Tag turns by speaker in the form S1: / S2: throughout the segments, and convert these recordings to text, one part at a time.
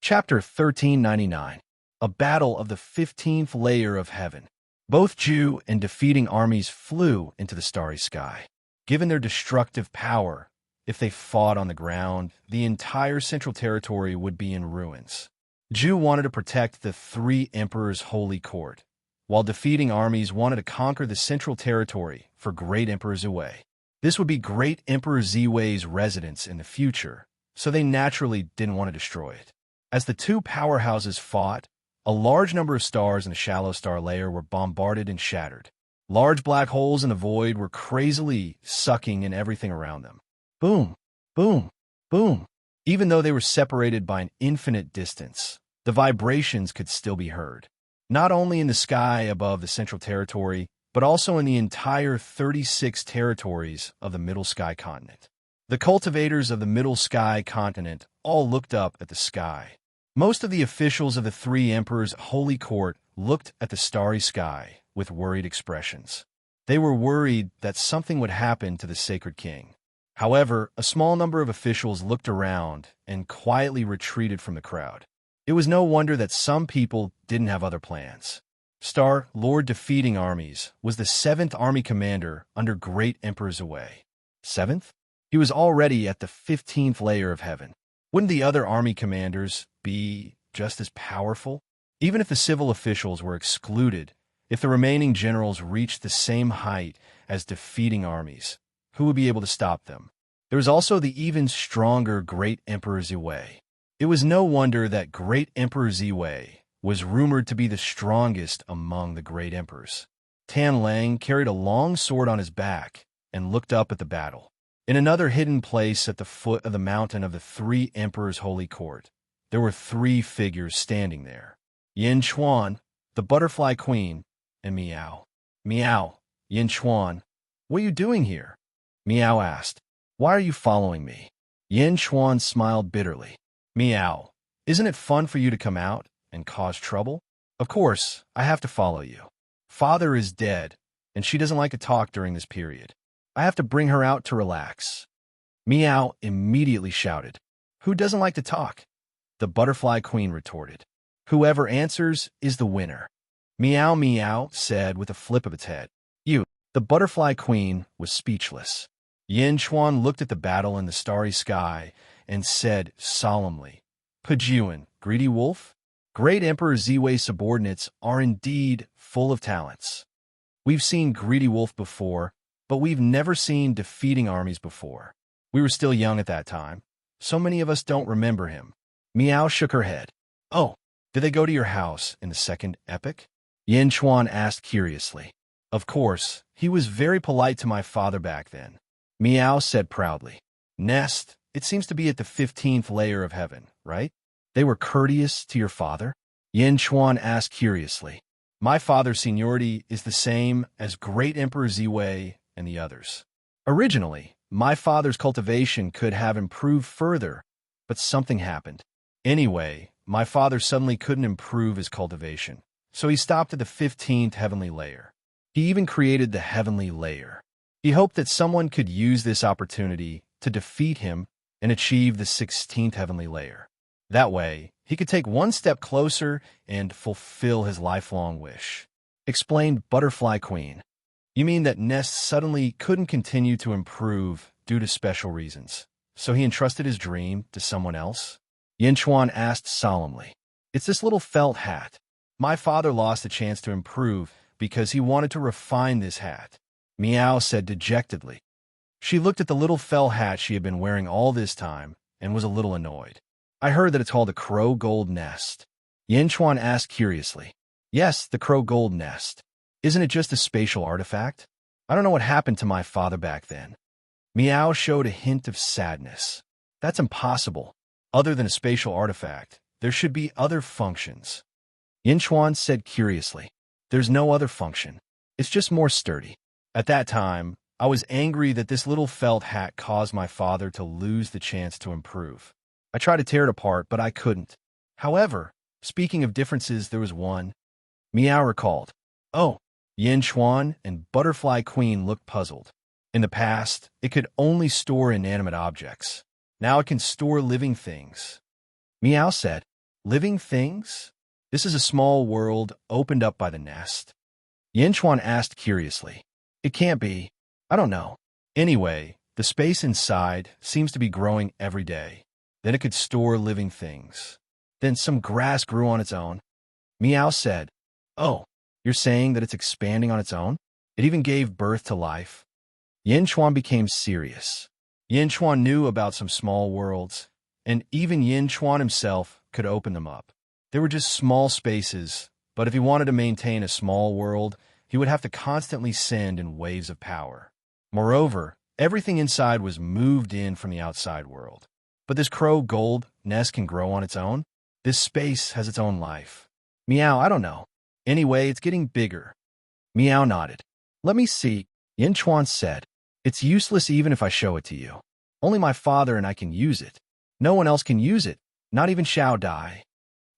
S1: Chapter 1399. A Battle of the 15th Layer of Heaven. Both Jew and defeating armies flew into the starry sky. Given their destructive power, if they fought on the ground, the entire Central Territory would be in ruins. Jew wanted to protect the three emperors' holy court, while defeating armies wanted to conquer the Central Territory for Great Emperor Zhui. This would be Great Emperor Ziwei's residence in the future, so they naturally didn't want to destroy it. As the two powerhouses fought, a large number of stars in the shallow star layer were bombarded and shattered. Large black holes in the void were crazily sucking in everything around them. Boom, boom, boom. Even though they were separated by an infinite distance, the vibrations could still be heard, not only in the sky above the Central Territory, but also in the entire 36 territories of the Middle Sky continent. The cultivators of the Middle Sky continent all looked up at the sky. Most of the officials of the three emperors' holy court looked at the starry sky with worried expressions. They were worried that something would happen to the sacred king. However, a small number of officials looked around and quietly retreated from the crowd. It was no wonder that some people didn't have other plans. Star-Lord defeating armies was the 7th army commander under Great Emperor Zhui. 7th? He was already at the 15th layer of heaven. Wouldn't the other army commanders be just as powerful? Even if the civil officials were excluded, if the remaining generals reached the same height as defeating armies, who would be able to stop them? There was also the even stronger Great Emperor Zhui. It was no wonder that Great Emperor Zhui was rumored to be the strongest among the great emperors. Tan Lang carried a long sword on his back and looked up at the battle. In another hidden place at the foot of the mountain of the three emperors' holy court, there were three figures standing there. Yin Chuan, the butterfly queen, and Miao. Miao, Yin Chuan, what are you doing here? Miao asked. Why are you following me? Yin Chuan smiled bitterly. Miao, isn't it fun for you to come out and cause trouble? Of course, I have to follow you. Father is dead, and she doesn't like to talk during this period. I have to bring her out to relax. Miao immediately shouted. Who doesn't like to talk? The butterfly queen retorted. Whoever answers is the winner. Miao Miao said with a flip of its head. You. The butterfly queen was speechless. Yin Chuan looked at the battle in the starry sky and said solemnly, Pejuan, greedy wolf? Great Emperor Ziwei's subordinates are indeed full of talents. We've seen Greedy Wolf before, but we've never seen defeating armies before. We were still young at that time. So many of us don't remember him. Miao shook her head. Oh, did they go to your house in the second epic? Yin Chuan asked curiously. Of course, he was very polite to my father back then. Miao said proudly. Nest, it seems to be at the 15th layer of heaven, right? They were courteous to your father? Yin Chuan asked curiously. My father's seniority is the same as Great Emperor Ziwei and the others. Originally, my father's cultivation could have improved further, but something happened. Anyway, my father suddenly couldn't improve his cultivation, so he stopped at the 15th heavenly layer. He even created the heavenly layer. He hoped that someone could use this opportunity to defeat him and achieve the 16th heavenly layer. That way, he could take one step closer and fulfill his lifelong wish. Explained Butterfly Queen. You mean that Nest suddenly couldn't continue to improve due to special reasons, so he entrusted his dream to someone else? Yin Chuan asked solemnly. It's this little felt hat. My father lost the chance to improve because he wanted to refine this hat. Miao said dejectedly. She looked at the little felt hat she had been wearing all this time and was a little annoyed. I heard that it's called the Crow Gold Nest. Yin Chuan asked curiously. Yes, the Crow Gold Nest. Isn't it just a spatial artifact? I don't know what happened to my father back then. Miao showed a hint of sadness. That's impossible. Other than a spatial artifact, there should be other functions. Yin Chuan said curiously. There's no other function. It's just more sturdy. At that time, I was angry that this little felt hat caused my father to lose the chance to improve. I tried to tear it apart, but I couldn't. However, speaking of differences, there was one. Miao recalled. Oh, Yin Chuan and Butterfly Queen looked puzzled. In the past, it could only store inanimate objects. Now it can store living things. Miao said, Living things? This is a small world opened up by the nest. Yinchuan asked curiously. It can't be. I don't know. Anyway, the space inside seems to be growing every day. Then it could store living things. Then some grass grew on its own. Meow said, "Oh, you're saying that it's expanding on its own? It even gave birth to life?" Yinchuan became serious. Yinchuan knew about some small worlds, and even Yinchuan himself could open them up. They were just small spaces, but if he wanted to maintain a small world, he would have to constantly send in waves of power. Moreover, everything inside was moved in from the outside world. But this crow gold nest can grow on its own? This space has its own life. Meow, I don't know. Anyway, it's getting bigger. Meow nodded. Let me see, Yinchuan said. It's useless even if I show it to you. Only my father and I can use it. No one else can use it, not even Xiao Dai.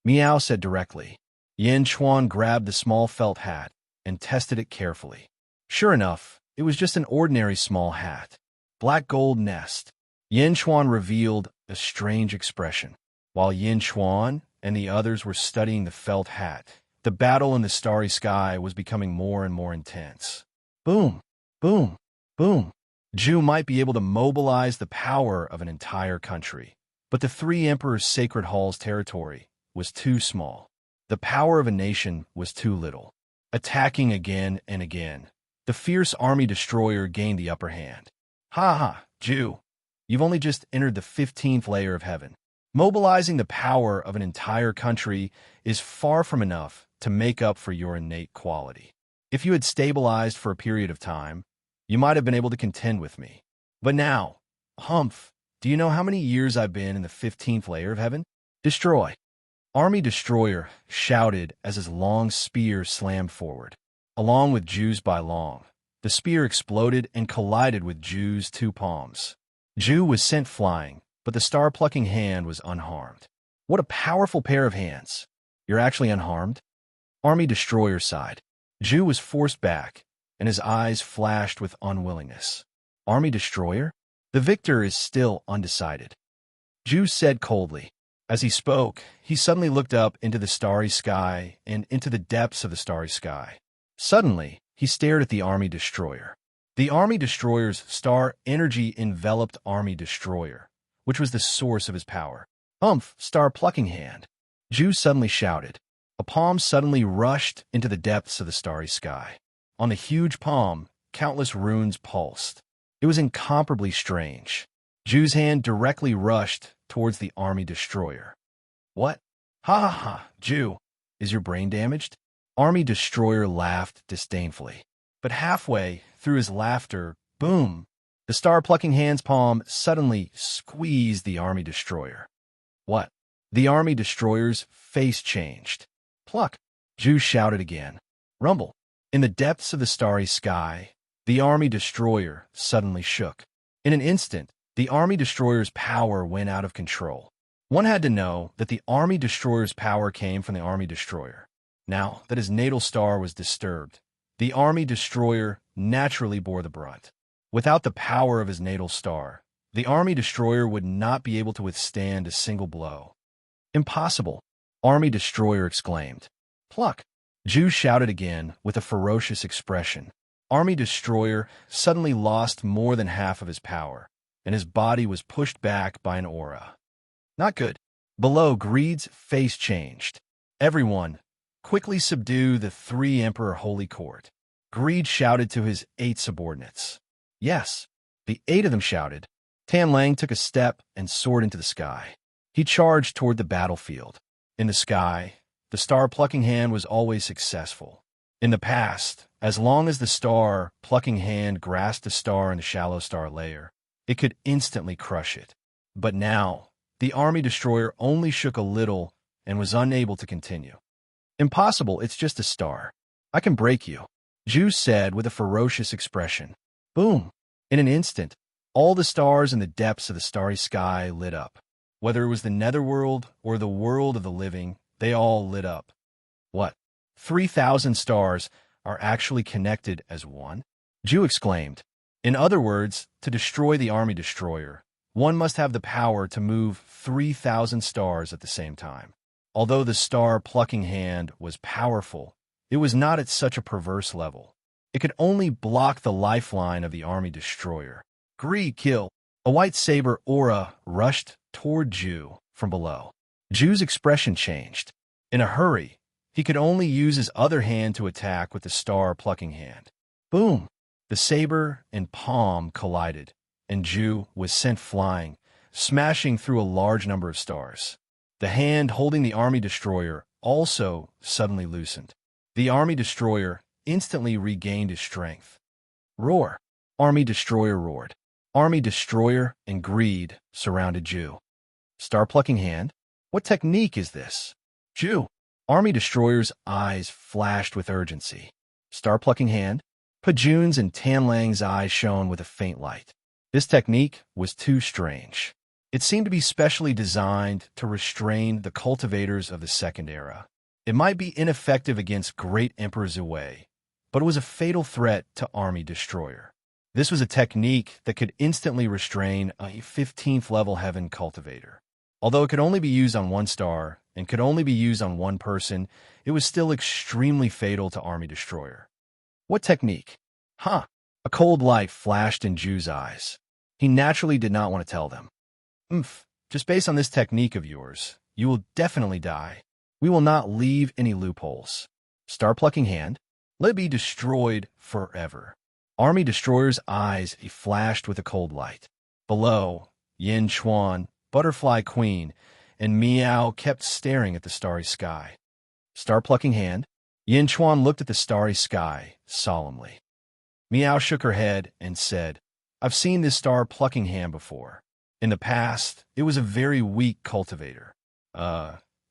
S1: Meow said directly. Yinchuan grabbed the small felt hat and tested it carefully. Sure enough, it was just an ordinary small hat. Black gold nest. Yinchuan revealed a strange expression. While Yinchuan and the others were studying the felt hat, the battle in the starry sky was becoming more and more intense. Boom, boom, boom. Zhu might be able to mobilize the power of an entire country, but the three emperors' sacred hall's territory was too small. The power of a nation was too little. Attacking again and again, the fierce army destroyer gained the upper hand. Ha ha, Zhu. You've only just entered the 15th layer of heaven. Mobilizing the power of an entire country is far from enough to make up for your innate quality. If you had stabilized for a period of time, you might have been able to contend with me. But now, Humph, do you know how many years I've been in the 15th layer of heaven? Destroy. Army Destroyer shouted as his long spear slammed forward. Along with Zhu's by long, the spear exploded and collided with Zhu's two palms. Zhu was sent flying, but the star-plucking hand was unharmed. What a powerful pair of hands. You're actually unharmed? Army Destroyer sighed. Zhu was forced back, and his eyes flashed with unwillingness. Army Destroyer? The victor is still undecided. Zhu said coldly. As he spoke, he suddenly looked up into the starry sky and into the depths of the starry sky. Suddenly, he stared at the Army Destroyer. The Army Destroyer's star energy enveloped Army Destroyer, which was the source of his power. Humph, star-plucking hand. Zhu suddenly shouted. A palm suddenly rushed into the depths of the starry sky. On the huge palm, countless runes pulsed. It was incomparably strange. Zhu's hand directly rushed towards the Army Destroyer. What? Ha ha ha, Zhu. Is your brain damaged? Army Destroyer laughed disdainfully. But halfway through his laughter, boom, the star-plucking hand's palm suddenly squeezed the Army Destroyer. What? The Army Destroyer's face changed. Pluck! Zhu shouted again. Rumble! In the depths of the starry sky, the Army Destroyer suddenly shook. In an instant, the Army Destroyer's power went out of control. One had to know that the Army Destroyer's power came from the Army Destroyer. Now that his natal star was disturbed, the Army Destroyer naturally bore the brunt. Without the power of his natal star, the Army Destroyer would not be able to withstand a single blow. Impossible, Army Destroyer exclaimed. Pluck! Zhu shouted again with a ferocious expression. Army Destroyer suddenly lost more than half of his power, and his body was pushed back by an aura. Not good. Below, Greed's face changed. Everyone, quickly subdue the three Emperor Holy Court. Greed shouted to his 8 subordinates. Yes, the 8 of them shouted. Tan Lang took a step and soared into the sky. He charged toward the battlefield. In the sky, the star-plucking hand was always successful. In the past, as long as the star-plucking hand grasped a star in the shallow star layer, it could instantly crush it. But now, the Army Destroyer only shook a little and was unable to continue. Impossible, it's just a star. I can break you, Zhu said with a ferocious expression. Boom! In an instant, all the stars in the depths of the starry sky lit up. Whether it was the netherworld or the world of the living, they all lit up. What? 3,000 stars are actually connected as one? Zhu exclaimed. In other words, to destroy the Army Destroyer, one must have the power to move 3,000 stars at the same time. Although the star-plucking hand was powerful, it was not at such a perverse level. It could only block the lifeline of the army destroyer. Greed kill. A white saber aura rushed toward Ju from below. Ju's expression changed. In a hurry, he could only use his other hand to attack with the star-plucking hand. Boom! The saber and palm collided, and Ju was sent flying, smashing through a large number of stars. The hand holding the army destroyer also suddenly loosened. The army destroyer instantly regained his strength. Roar! Army destroyer roared. Army destroyer and Greed surrounded Ju. Star-plucking hand? What technique is this? Ju! Army destroyer's eyes flashed with urgency. Star-plucking hand? Pajun's and Tanlang's eyes shone with a faint light. This technique was too strange. It seemed to be specially designed to restrain the cultivators of the Second Era. It might be ineffective against Great Emperor Zhui, but it was a fatal threat to Army Destroyer. This was a technique that could instantly restrain a 15th level Heaven cultivator. Although it could only be used on one star and could only be used on one person, it was still extremely fatal to Army Destroyer. What technique? Huh. A cold light flashed in Ju's eyes. He naturally did not want to tell them. Just based on this technique of yours, you will definitely die. We will not leave any loopholes. Star-plucking hand? Let it be destroyed forever. Army Destroyer's eyes flashed with a cold light. Below, Yin Chuan, Butterfly Queen, and Miao kept staring at the starry sky. Star-plucking hand? Yin Chuan looked at the starry sky solemnly. Miao shook her head and said, I've seen this star-plucking hand before. In the past, it was a very weak cultivator.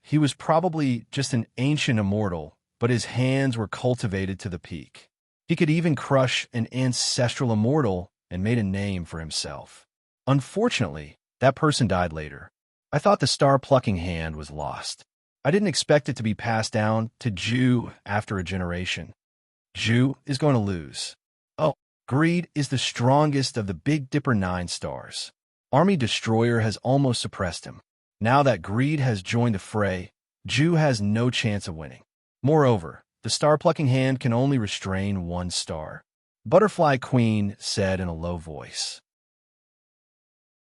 S1: He was probably just an ancient immortal, but his hands were cultivated to the peak. He could even crush an ancestral immortal and made a name for himself. Unfortunately, that person died later. I thought the star-plucking hand was lost. I didn't expect it to be passed down to Ju after a generation. Ju is going to lose. Oh, Greed is the strongest of the Big Dipper 9 stars. Army Destroyer has almost suppressed him. Now that Greed has joined the fray, Ju has no chance of winning. Moreover, the star-plucking hand can only restrain one star. Butterfly Queen said in a low voice.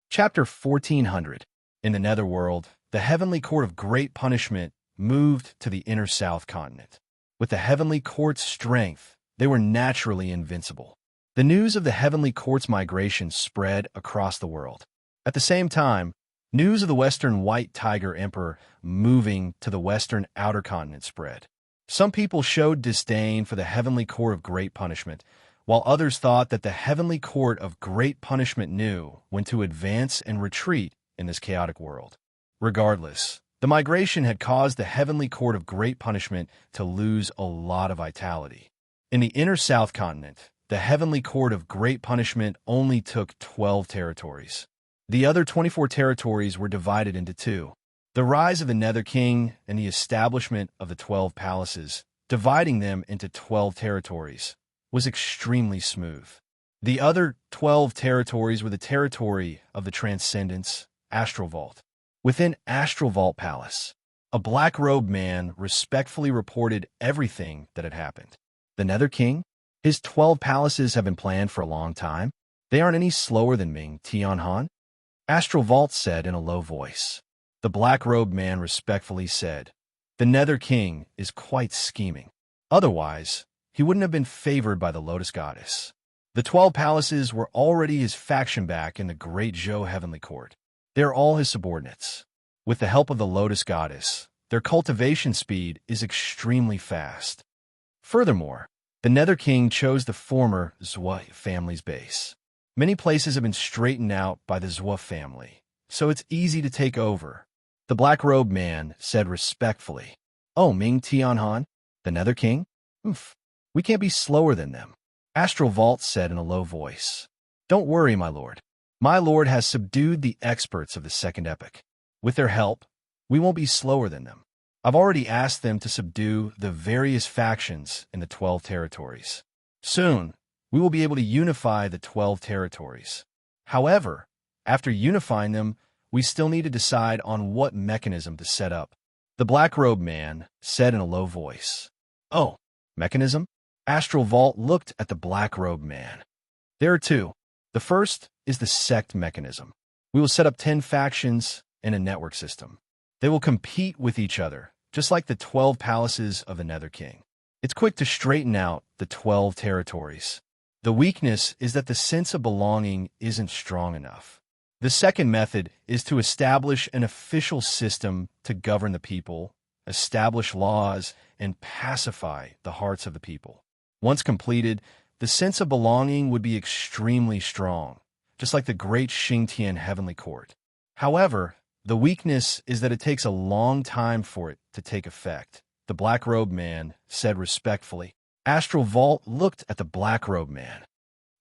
S1: Chapter 1400. In the Netherworld, the Heavenly Court of Great Punishment moved to the inner South Continent. With the Heavenly Court's strength, they were naturally invincible. The news of the Heavenly Court's migration spread across the world. At the same time, news of the Western White Tiger Emperor moving to the Western Outer Continent spread. Some people showed disdain for the Heavenly Court of Great Punishment, while others thought that the Heavenly Court of Great Punishment knew when to advance and retreat in this chaotic world. Regardless, the migration had caused the Heavenly Court of Great Punishment to lose a lot of vitality. In the inner South Continent, the Heavenly Court of Great Punishment only took 12 territories. The other 24 territories were divided into two. The rise of the Nether King and the establishment of the 12 palaces, dividing them into 12 territories, was extremely smooth. The other 12 territories were the territory of the Transcendence, Astral Vault. Within Astral Vault Palace, a black-robed man respectfully reported everything that had happened. The Nether King? His 12 palaces have been planned for a long time. They aren't any slower than Ming Tianhan. Astral Vault said in a low voice. The black-robed man respectfully said, The Nether King is quite scheming. Otherwise, he wouldn't have been favored by the Lotus Goddess. The 12 palaces were already his faction back in the Great Zhou Heavenly Court. They are all his subordinates. With the help of the Lotus Goddess, their cultivation speed is extremely fast. Furthermore, the Nether King chose the former Zhou family's base. Many places have been straightened out by the Zhou family, so it's easy to take over. The black-robed man said respectfully, Oh, Ming Tianhan, the Nether King? We can't be slower than them. Astral Vault said in a low voice. Don't worry, my lord. My lord has subdued the experts of the Second Epoch. With their help, we won't be slower than them. I've already asked them to subdue the various factions in the 12 territories. Soon, we will be able to unify the 12 territories. However, after unifying them, we still need to decide on what mechanism to set up. The black-robed man said in a low voice. Oh, mechanism? Astral Vault looked at the black-robed man. There are two. The first is the sect mechanism. We will set up 10 factions in a network system. They will compete with each other, just like the 12 palaces of the Nether King. It's quick to straighten out the 12 territories. The weakness is that the sense of belonging isn't strong enough. The second method is to establish an official system to govern the people, establish laws, and pacify the hearts of the people. Once completed, the sense of belonging would be extremely strong, just like the great Xingtian Heavenly Court. However, the weakness is that it takes a long time for it to take effect, the black-robed man said respectfully. Astral Vault looked at the black-robed man.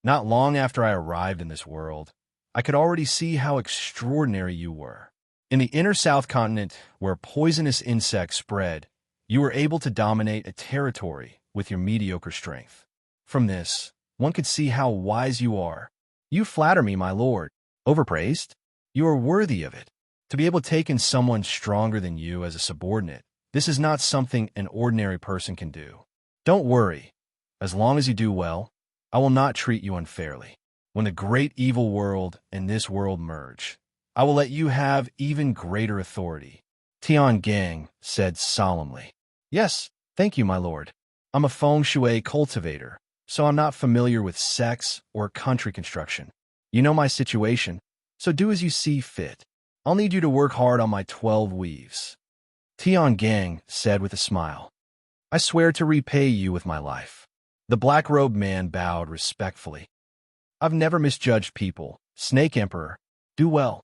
S1: Not long after I arrived in this world, I could already see how extraordinary you were. In the inner South Continent, where poisonous insects spread, you were able to dominate a territory with your mediocre strength. From this, one could see how wise you are. You flatter me, my lord. Overpraised? You are worthy of it. To be able to take in someone stronger than you as a subordinate, this is not something an ordinary person can do. Don't worry. As long as you do well, I will not treat you unfairly. When the great evil world and this world merge, I will let you have even greater authority. Tian Gang said solemnly. Yes, thank you, my lord. I'm a feng shui cultivator, so I'm not familiar with sex or country construction. You know my situation, so do as you see fit. I'll need you to work hard on my 12 weaves. Tian Gang said with a smile. I swear to repay you with my life. The black-robed man bowed respectfully. I've never misjudged people. Snake Emperor, do well.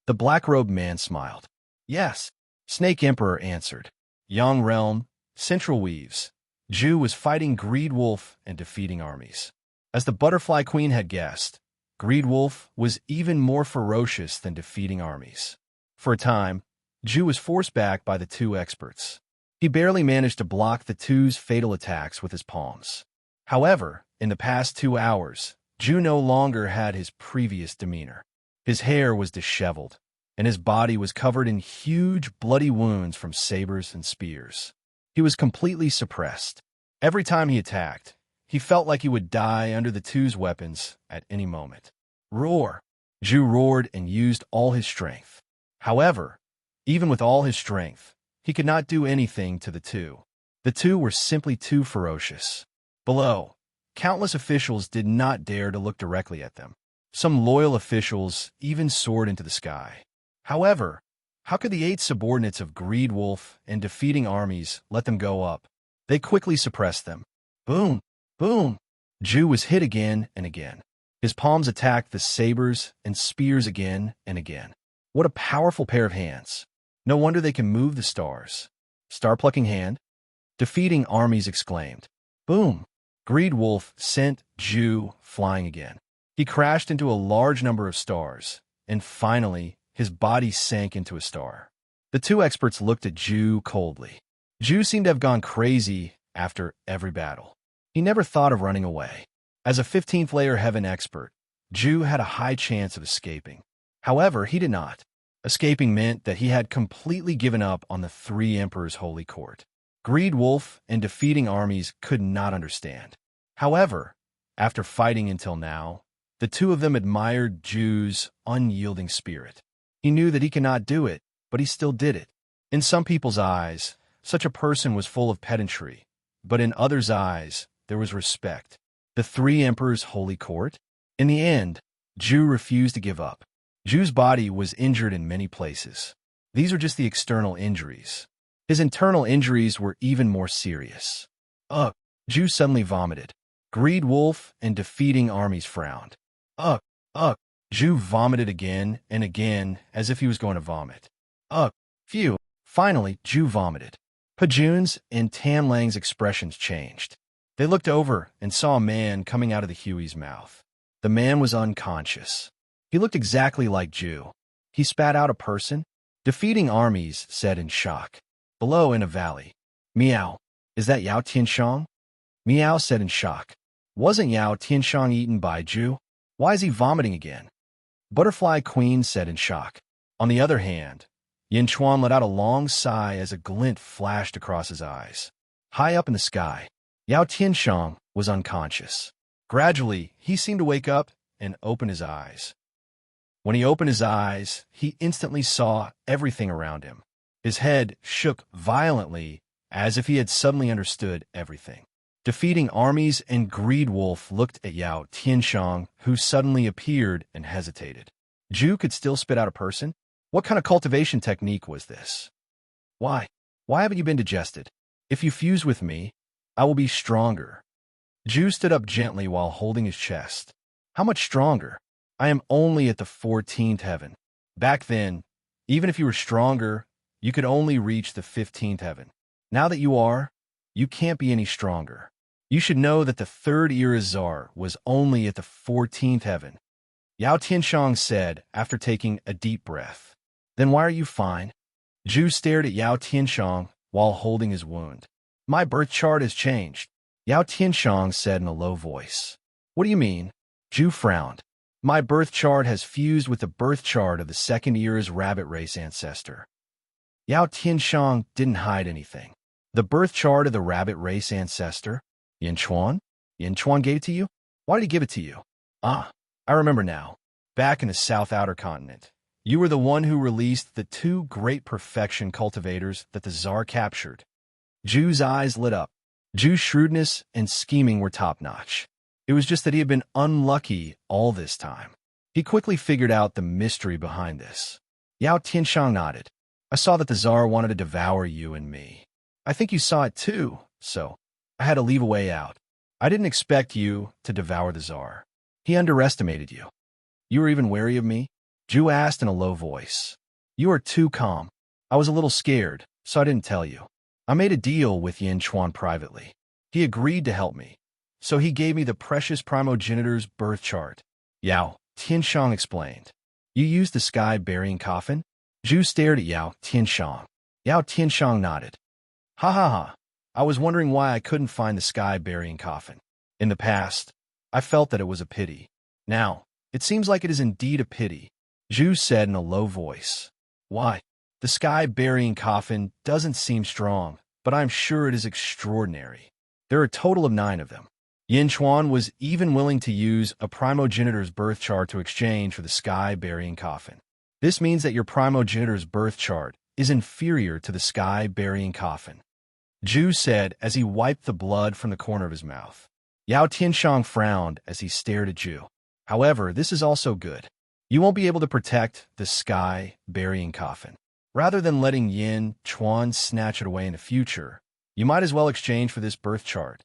S1: The black-robed man smiled. Yes, Snake Emperor answered. Yang Realm, Central Weaves. Zhu was fighting Greed Wolf and defeating armies. As the Butterfly Queen had guessed, Greed Wolf was even more ferocious than defeating armies. For a time, Zhu was forced back by the two experts. He barely managed to block the two's fatal attacks with his palms. However, in the past 2 hours, Zhu no longer had his previous demeanor. His hair was disheveled, and his body was covered in huge, bloody wounds from sabers and spears. He was completely suppressed. Every time he attacked, he felt like he would die under the two's weapons at any moment. Roar! Zhu roared and used all his strength. However, even with all his strength, he could not do anything to the two. The two were simply too ferocious. Below, countless officials did not dare to look directly at them. Some loyal officials even soared into the sky. However, how could the 8 subordinates of Greed Wolf and defeating armies let them go up? They quickly suppressed them. Boom! Boom! Zhu was hit again and again. His palms attacked the sabers and spears again and again. What a powerful pair of hands. No wonder they can move the stars. Star-plucking hand? Defeating armies exclaimed. Boom! Greed Wolf sent Zhu flying again. He crashed into a large number of stars, and finally, his body sank into a star. The two experts looked at Zhu coldly. Zhu seemed to have gone crazy after every battle. He never thought of running away. As a 15th layer heaven expert, Zhu had a high chance of escaping. However, he did not. Escaping meant that he had completely given up on the 3 emperors' holy court. Greed Wolf and defeating armies could not understand. However, after fighting until now, the two of them admired Zhu's unyielding spirit. He knew that he could not do it, but he still did it. In some people's eyes, such a person was full of pedantry, but in others' eyes, there was respect. The 3 emperors' holy court? In the end, Zhu refused to give up. Zhu's body was injured in many places. These are just the external injuries. His internal injuries were even more serious. Ugh! Zhu suddenly vomited. Greed Wolf and defeating armies frowned. Ugh! Ugh! Zhu vomited again and again as if he was going to vomit. Ugh! Phew! Finally, Zhu vomited. Pajun's and Tan Lang's expressions changed. They looked over and saw a man coming out of the Huey's mouth. The man was unconscious. He looked exactly like Zhu. He spat out a person. Defeating armies said in shock. Below in a valley. Meow. Is that Yao Tianshang? Meow said in shock. Wasn't Yao Tianshang eaten by Zhu? Why is he vomiting again? Butterfly Queen said in shock. On the other hand, Yin Chuan let out a long sigh as a glint flashed across his eyes. High up in the sky, Yao Tianshang was unconscious. Gradually, he seemed to wake up and open his eyes. When he opened his eyes, he instantly saw everything around him. His head shook violently as if he had suddenly understood everything. Defeating armies and Greed Wolf looked at Yao Tianshang, who suddenly appeared and hesitated. Zhu could still spit out a person? What kind of cultivation technique was this? Why? Why haven't you been digested? If you fuse with me, I will be stronger. Zhu stood up gently while holding his chest. How much stronger? I am only at the 14th heaven. Back then, even if you were stronger, you could only reach the 15th heaven. Now that you are, you can't be any stronger. You should know that the third era czar was only at the 14th heaven. Yao Tianshang said after taking a deep breath. Then why are you fine? Zhu stared at Yao Tianshang while holding his wound. My birth chart has changed, Yao Tianshang said in a low voice. What do you mean? Zhu frowned. My birth chart has fused with the birth chart of the second era's rabbit race ancestor. Yao Tianshang didn't hide anything. The birth chart of the rabbit race ancestor? Yin Chuan? Yin Chuan gave it to you? Why did he give it to you? Ah, I remember now. Back in the South Outer Continent, you were the one who released the two great perfection cultivators that the Tsar captured. Zhu's eyes lit up. Zhu's shrewdness and scheming were top-notch. It was just that he had been unlucky all this time. He quickly figured out the mystery behind this. Yao Tianshang nodded. I saw that the Tsar wanted to devour you and me. I think you saw it too, so I had to leave a way out. I didn't expect you to devour the Tsar. He underestimated you. You were even wary of me? Zhu asked in a low voice. You are too calm. I was a little scared, so I didn't tell you. I made a deal with Yin Chuan privately. He agreed to help me, so he gave me the precious primogenitor's birth chart. Yao Tianshang explained. You used the sky-burying coffin? Zhu stared at Yao Tianshang. Yao Tianshang nodded. Ha ha ha. I was wondering why I couldn't find the sky-burying coffin. In the past, I felt that it was a pity. Now, it seems like it is indeed a pity, Zhu said in a low voice. Why? The sky-burying coffin doesn't seem strong, but I'm sure it is extraordinary. There are a total of 9 of them. Yin Chuan was even willing to use a primogenitor's birth chart to exchange for the sky-burying coffin. This means that your primogenitor's birth chart is inferior to the sky-burying coffin, Zhu said as he wiped the blood from the corner of his mouth. Yao Tianshang frowned as he stared at Zhu. However, this is also good. You won't be able to protect the sky-burying coffin. Rather than letting Yin Chuan snatch it away in the future, you might as well exchange for this birth chart,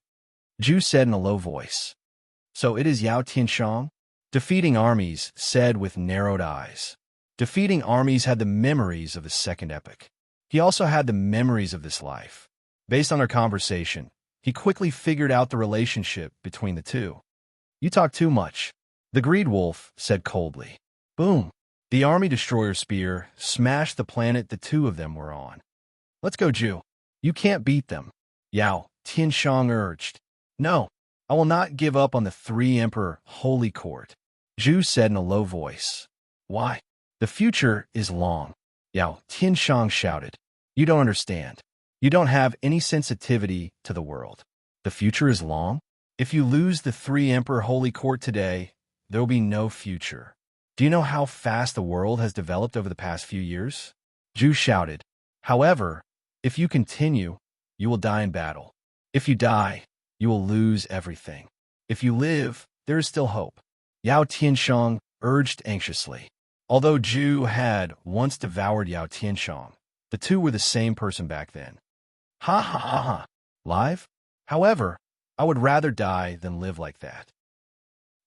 S1: Zhu said in a low voice. So it is Yao Tianshang? Defeating armies said with narrowed eyes. Defeating armies had the memories of the second epoch. He also had the memories of this life. Based on their conversation, he quickly figured out the relationship between the two. You talk too much, the Greed Wolf said coldly. Boom. The army destroyer spear smashed the planet the two of them were on. Let's go, Zhu. You can't beat them, Yao Tianshang urged. No, I will not give up on the 3 Emperor Holy Court, Zhu said in a low voice. Why? The future is long, Yao Tianshang shouted. You don't understand. You don't have any sensitivity to the world. The future is long? If you lose the 3 Emperor Holy Court today, there will be no future. Do you know how fast the world has developed over the past few years? Zhu shouted. However, if you continue, you will die in battle. If you die, you will lose everything. If you live, there is still hope, Yao Tianshang urged anxiously. Although Zhu had once devoured Yao Tianshang, the two were the same person back then. Ha ha ha ha. Live? However, I would rather die than live like that.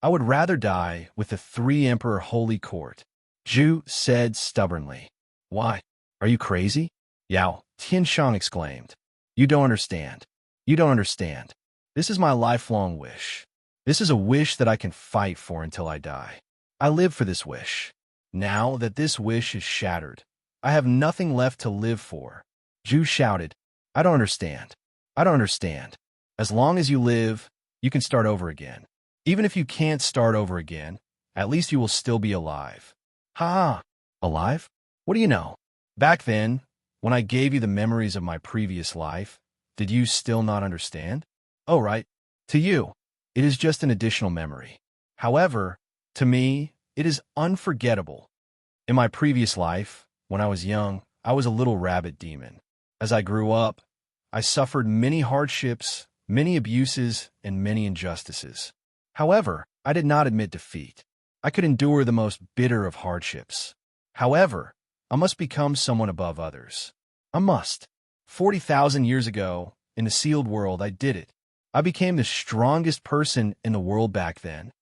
S1: I would rather die with the 3 Emperor Holy Court, Zhu said stubbornly. Why? Are you crazy? Yao Tianshang exclaimed. You don't understand. You don't understand. This is my lifelong wish. This is a wish that I can fight for until I die. I live for this wish. Now that this wish is shattered, I have nothing left to live for. Zhu shouted. I don't understand. I don't understand. As long as you live, you can start over again. Even if you can't start over again, at least you will still be alive. Ha! Alive? What do you know? Back then, when I gave you the memories of my previous life, did you still not understand? Oh, right. To you, it is just an additional memory. However, to me, it is unforgettable. In my previous life, when I was young, I was a little rabbit demon. As I grew up, I suffered many hardships, many abuses, and many injustices. However, I did not admit defeat. I could endure the most bitter of hardships. However, I must become someone above others. I must. 40,000 years ago, in the sealed world, I did it. I became the strongest person in the world back then.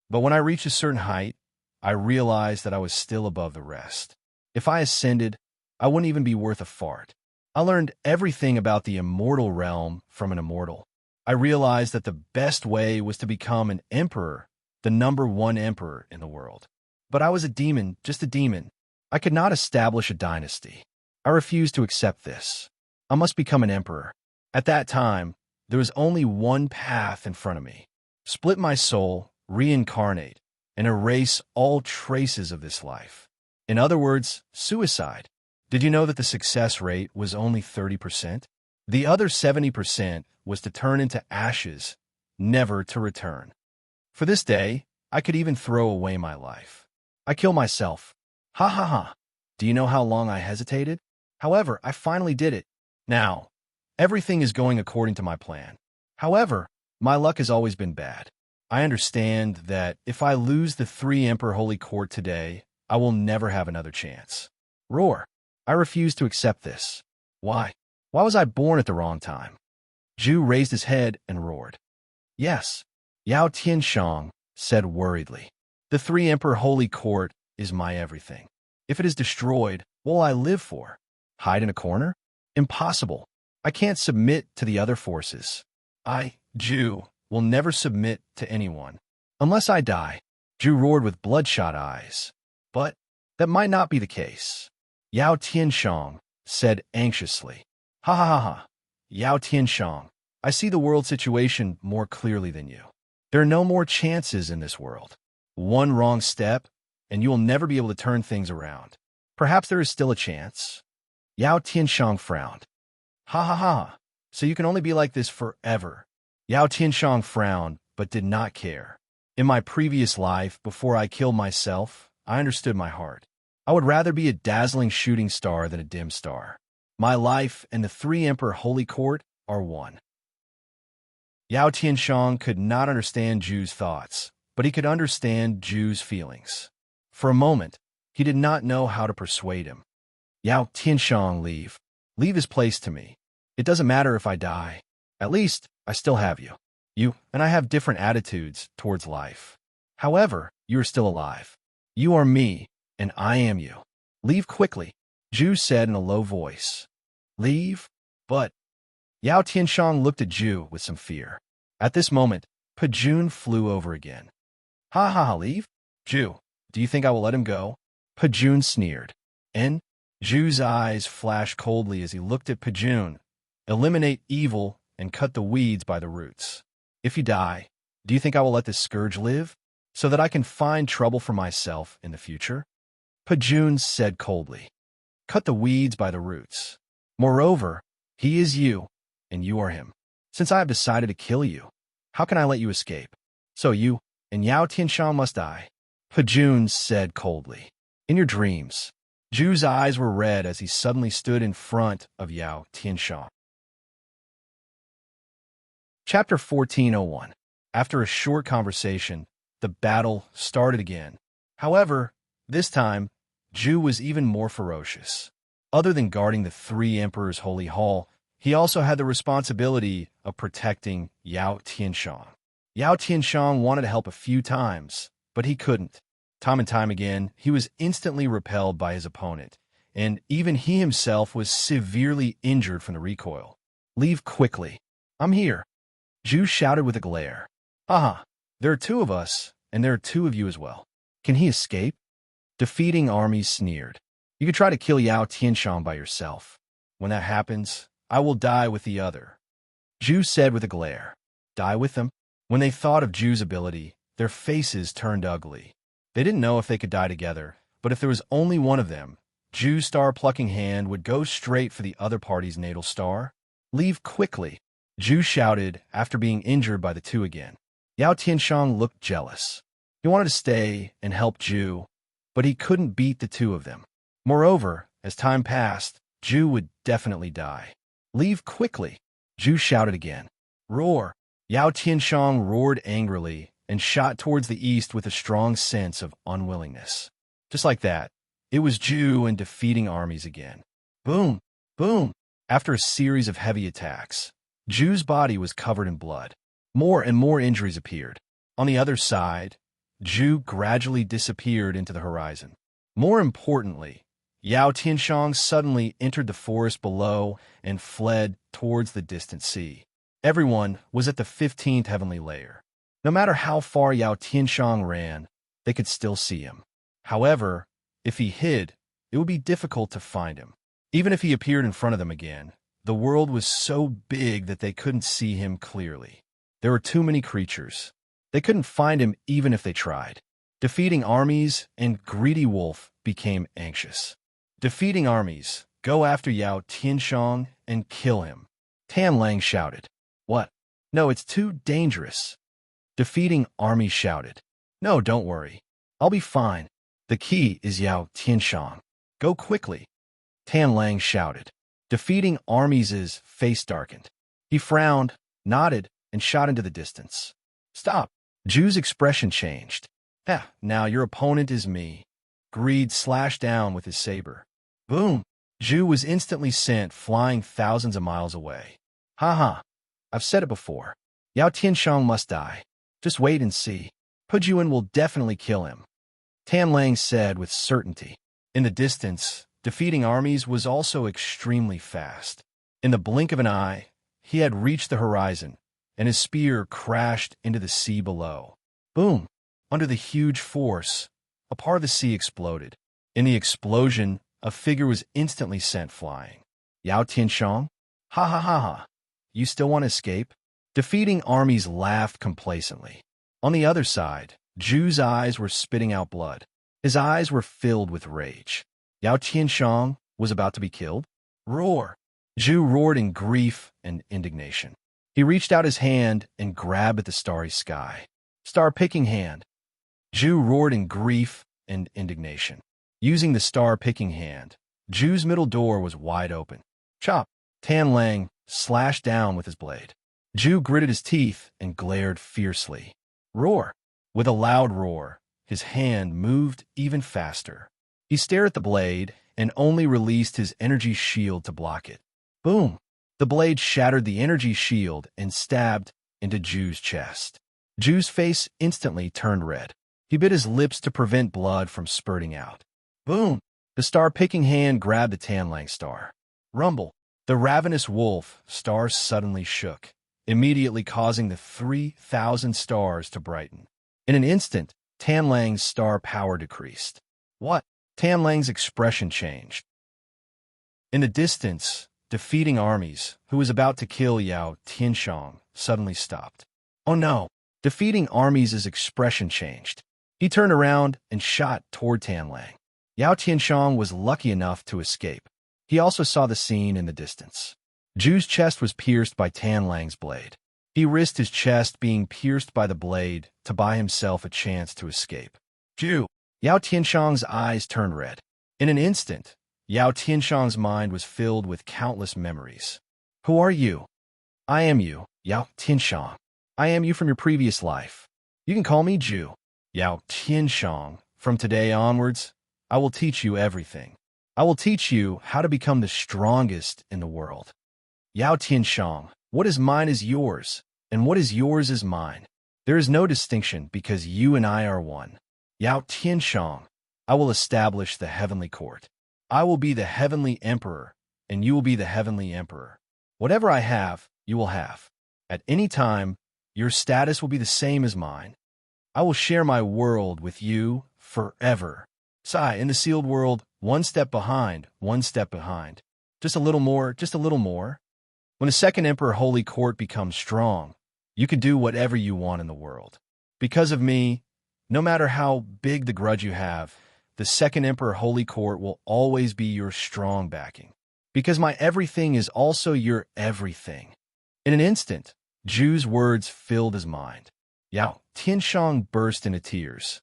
S1: But when I reached a certain height, I realized that I was still above the rest. If I ascended, I wouldn't even be worth a fart. I learned everything about the immortal realm from an immortal. I realized that the best way was to become an emperor, the #1 emperor in the world. But I was a demon, just a demon. I could not establish a dynasty. I refused to accept this. I must become an emperor. At that time, there was only one path in front of me. Split my soul, reincarnate, and erase all traces of this life. In other words, suicide. Did you know that the success rate was only 30%? The other 70% was to turn into ashes, never to return. For this day, I could even throw away my life. I kill myself. Ha ha ha. Do you know how long I hesitated? However, I finally did it. Now, everything is going according to my plan. However, my luck has always been bad. I understand that if I lose the 3 Emperor Holy Court today, I will never have another chance. Roar. I refuse to accept this. Why? Why was I born at the wrong time? Zhu raised his head and roared. Yes. Yao Tianshang said worriedly. The 3 Emperor Holy Court is my everything. If it is destroyed, what will I live for? Hide in a corner? Impossible. I can't submit to the other forces. I, Zhu, will never submit to anyone. Unless I die. Zhu roared with bloodshot eyes. But that might not be the case. Yao Tianshang said anxiously. Ha ha ha ha. Yao Tianshang, I see the world situation more clearly than you. There are no more chances in this world. One wrong step, and you will never be able to turn things around. Perhaps there is still a chance. Yao Tianshang frowned. Ha ha ha. So you can only be like this forever. Yao Tianshang frowned, but did not care. In my previous life, before I killed myself, I understood my heart. I would rather be a dazzling shooting star than a dim star. My life and the 3 Emperor Holy Court are one. Yao Tianshang could not understand Zhu's thoughts, but he could understand Zhu's feelings. For a moment, he did not know how to persuade him. Yao Tianshang, leave. Leave this place to me. It doesn't matter if I die. At least, I still have you. You and I have different attitudes towards life. However, you are still alive. You are me, and I am you. Leave quickly, Zhu said in a low voice. Leave? But... Yao Tianshang looked at Zhu with some fear. At this moment, Pejun flew over again. Ha ha ha, leave? Zhu, do you think I will let him go? Pejun sneered. And Zhu's eyes flashed coldly as he looked at Pejun. Eliminate evil and cut the weeds by the roots. If you die, do you think I will let this scourge live, so that I can find trouble for myself in the future? Pejun said coldly. Cut the weeds by the roots. Moreover, he is you, and you are him. Since I have decided to kill you, how can I let you escape? So you and Yao Tianshang must die. Pejun said coldly. In your dreams. Zhu's eyes were red as he suddenly stood in front of Yao Tianshang. Chapter 1401. After a short conversation, the battle started again. However, this time, Zhu was even more ferocious. Other than guarding the 3 Emperors' Holy Hall, he also had the responsibility of protecting Yao Tianshang. Yao Tianshang wanted to help a few times, but he couldn't. Time and time again, he was instantly repelled by his opponent, and even he himself was severely injured from the recoil. Leave quickly. I'm here. Zhu shouted with a glare. Aha, there are 2 of us, and there are 2 of you as well. Can he escape? Defeating armies sneered. You could try to kill Yao Tianshang by yourself. When that happens, I will die with the other. Zhu said with a glare. Die with them? When they thought of Zhu's ability, their faces turned ugly. They didn't know if they could die together, but if there was only one of them, Ju's star-plucking hand would go straight for the other party's natal star. Leave quickly, Ju shouted after being injured by the two again. Yao Tianxiang looked jealous. He wanted to stay and help Ju, but he couldn't beat the two of them. Moreover, as time passed, Ju would definitely die. Leave quickly, Ju shouted again. Roar! Yao Tianxiang roared angrily and shot towards the east with a strong sense of unwillingness. Just like that, it was Ju and defeating armies again. Boom! Boom! After a series of heavy attacks, Ju's body was covered in blood. More and more injuries appeared. On the other side, Ju gradually disappeared into the horizon. More importantly, Yao Tianxiang suddenly entered the forest below and fled towards the distant sea. Everyone was at the 15th heavenly layer. No matter how far Yao Tianxiang ran, they could still see him. However, if he hid, it would be difficult to find him. Even if he appeared in front of them again, the world was so big that they couldn't see him clearly. There were too many creatures. They couldn't find him even if they tried. Defeating armies and Greedy Wolf became anxious. Defeating armies, go after Yao Tianxiang and kill him. Tan Lang shouted. What? No, it's too dangerous. Defeating armies shouted. No, don't worry. I'll be fine. The key is Yao Tianxiang. Go quickly. Tan Lang shouted. Defeating armies' face darkened. He frowned, nodded, and shot into the distance. Stop. Ju's expression changed. Now your opponent is me. Greed slashed down with his saber. Boom! Ju was instantly sent flying thousands of miles away. Ha! I've said it before. Yao Tianxiang must die. Just wait and see. Pujuan will definitely kill him. Tan Lang said with certainty. In the distance, defeating armies was also extremely fast. In the blink of an eye, he had reached the horizon, and his spear crashed into the sea below. Boom! Under the huge force, a part of the sea exploded. In the explosion, a figure was instantly sent flying. Yao Tianxiang? Ha! You still want to escape? Defeating armies laughed complacently. On the other side, Ju's eyes were spitting out blood. His eyes were filled with rage. Yao Tianxiang was about to be killed? Roar! Ju roared in grief and indignation. He reached out his hand and grabbed at the starry sky. Star-picking hand. Ju roared in grief and indignation. Using the star-picking hand, Ju's middle door was wide open. Chop! Tan Lang slashed down with his blade. Ju gritted his teeth and glared fiercely. Roar! With a loud roar, his hand moved even faster. He stared at the blade and only released his energy shield to block it. Boom! The blade shattered the energy shield and stabbed into Ju's chest. Ju's face instantly turned red. He bit his lips to prevent blood from spurting out. Boom! The star-picking hand grabbed the Tan Lang star. Rumble! The ravenous wolf star suddenly shook, immediately causing the 3,000 stars to brighten. In an instant, Tan Lang's star power decreased. What? Tan Lang's expression changed. In the distance, defeating armies, who was about to kill Yao Tianxiang, suddenly stopped. Oh no! Defeating armies' expression changed. He turned around and shot toward Tan Lang. Yao Tianxiang was lucky enough to escape. He also saw the scene in the distance. Ju's chest was pierced by Tan Lang's blade. He risked his chest being pierced by the blade to buy himself a chance to escape. Ju! Yao Tianxiang's eyes turned red. In an instant, Yao Tianxiang's mind was filled with countless memories. Who are you? I am you, Yao Tianxiang. I am you from your previous life. You can call me Ju. Yao Tianxiang, from today onwards, I will teach you everything. I will teach you how to become the strongest in the world. Yao Tianxiang, what is mine is yours, and what is yours is mine. There is no distinction because you and I are one. Yao Tianxiang, I will establish the heavenly court. I will be the heavenly emperor, and you will be the heavenly emperor. Whatever I have, you will have. At any time, your status will be the same as mine. I will share my world with you forever. Sai, in the sealed world, one step behind, one step behind. Just a little more, just a little more. When the second emperor holy court becomes strong, you can do whatever you want in the world. Because of me, no matter how big the grudge you have, the Second Emperor Holy Court will always be your strong backing, because my everything is also your everything." In an instant, Zhu's words filled his mind. Yao Tianshang burst into tears.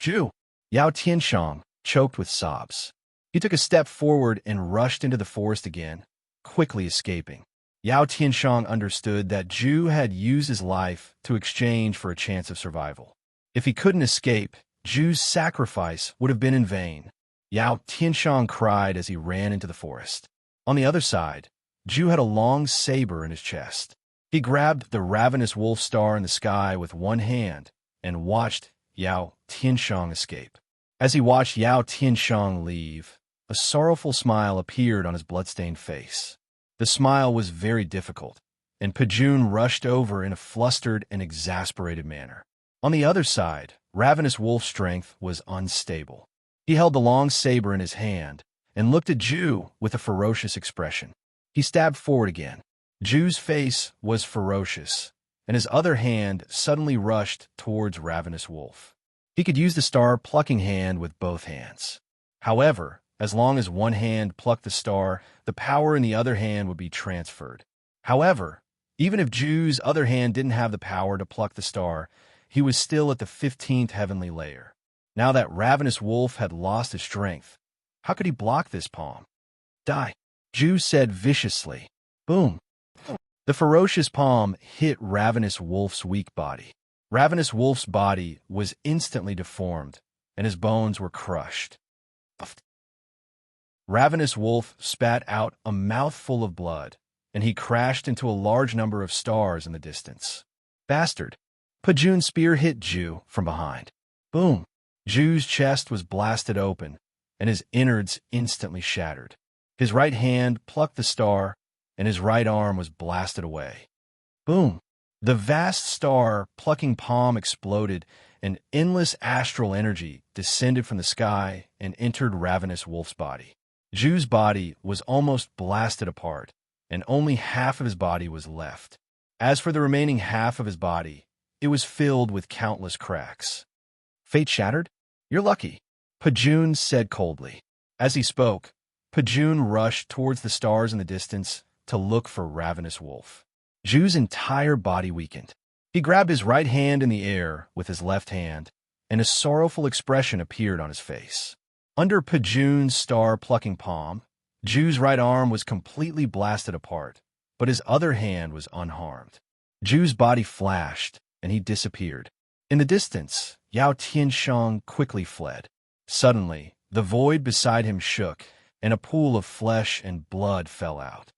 S1: "Zhu!" Yao Tianshang choked with sobs. He took a step forward and rushed into the forest again, quickly escaping. Yao Tianshang understood that Zhu had used his life to exchange for a chance of survival. If he couldn't escape, Zhu's sacrifice would have been in vain. Yao Tianshang cried as he ran into the forest. On the other side, Zhu had a long saber in his chest. He grabbed the ravenous wolf star in the sky with one hand and watched Yao Tianshang escape. As he watched Yao Tianshang leave, a sorrowful smile appeared on his bloodstained face. The smile was very difficult, and Pejun rushed over in a flustered and exasperated manner. On the other side, Ravenous Wolf's strength was unstable. He held the long saber in his hand and looked at Zhu with a ferocious expression. He stabbed forward again. Zhu's face was ferocious, and his other hand suddenly rushed towards Ravenous Wolf. He could use the star plucking hand with both hands. However, as long as one hand plucked the star, the power in the other hand would be transferred. However, even if Zhu's other hand didn't have the power to pluck the star, he was still at the 15th heavenly layer. Now that Ravenous Wolf had lost his strength, how could he block this palm? "Die," Zhu said viciously. Boom. The ferocious palm hit Ravenous Wolf's weak body. Ravenous Wolf's body was instantly deformed, and his bones were crushed. Ravenous Wolf spat out a mouthful of blood, and he crashed into a large number of stars in the distance. "Bastard!" Pejun's spear hit Zhu from behind. Boom! Zhu's chest was blasted open, and his innards instantly shattered. His right hand plucked the star, and his right arm was blasted away. Boom! The vast star-plucking palm exploded, and endless astral energy descended from the sky and entered Ravenous Wolf's body. Zhu's body was almost blasted apart, and only half of his body was left. As for the remaining half of his body, it was filled with countless cracks. "Fate shattered? You're lucky," Pejun said coldly. As he spoke, Pejun rushed towards the stars in the distance to look for Ravenous Wolf. Zhu's entire body weakened. He grabbed his right hand in the air with his left hand, and a sorrowful expression appeared on his face. Under Pejun's star-plucking palm, Zhu's right arm was completely blasted apart, but his other hand was unharmed. Zhu's body flashed, and he disappeared. In the distance, Yao Tianshang quickly fled. Suddenly, the void beside him shook, and a pool of flesh and blood fell out.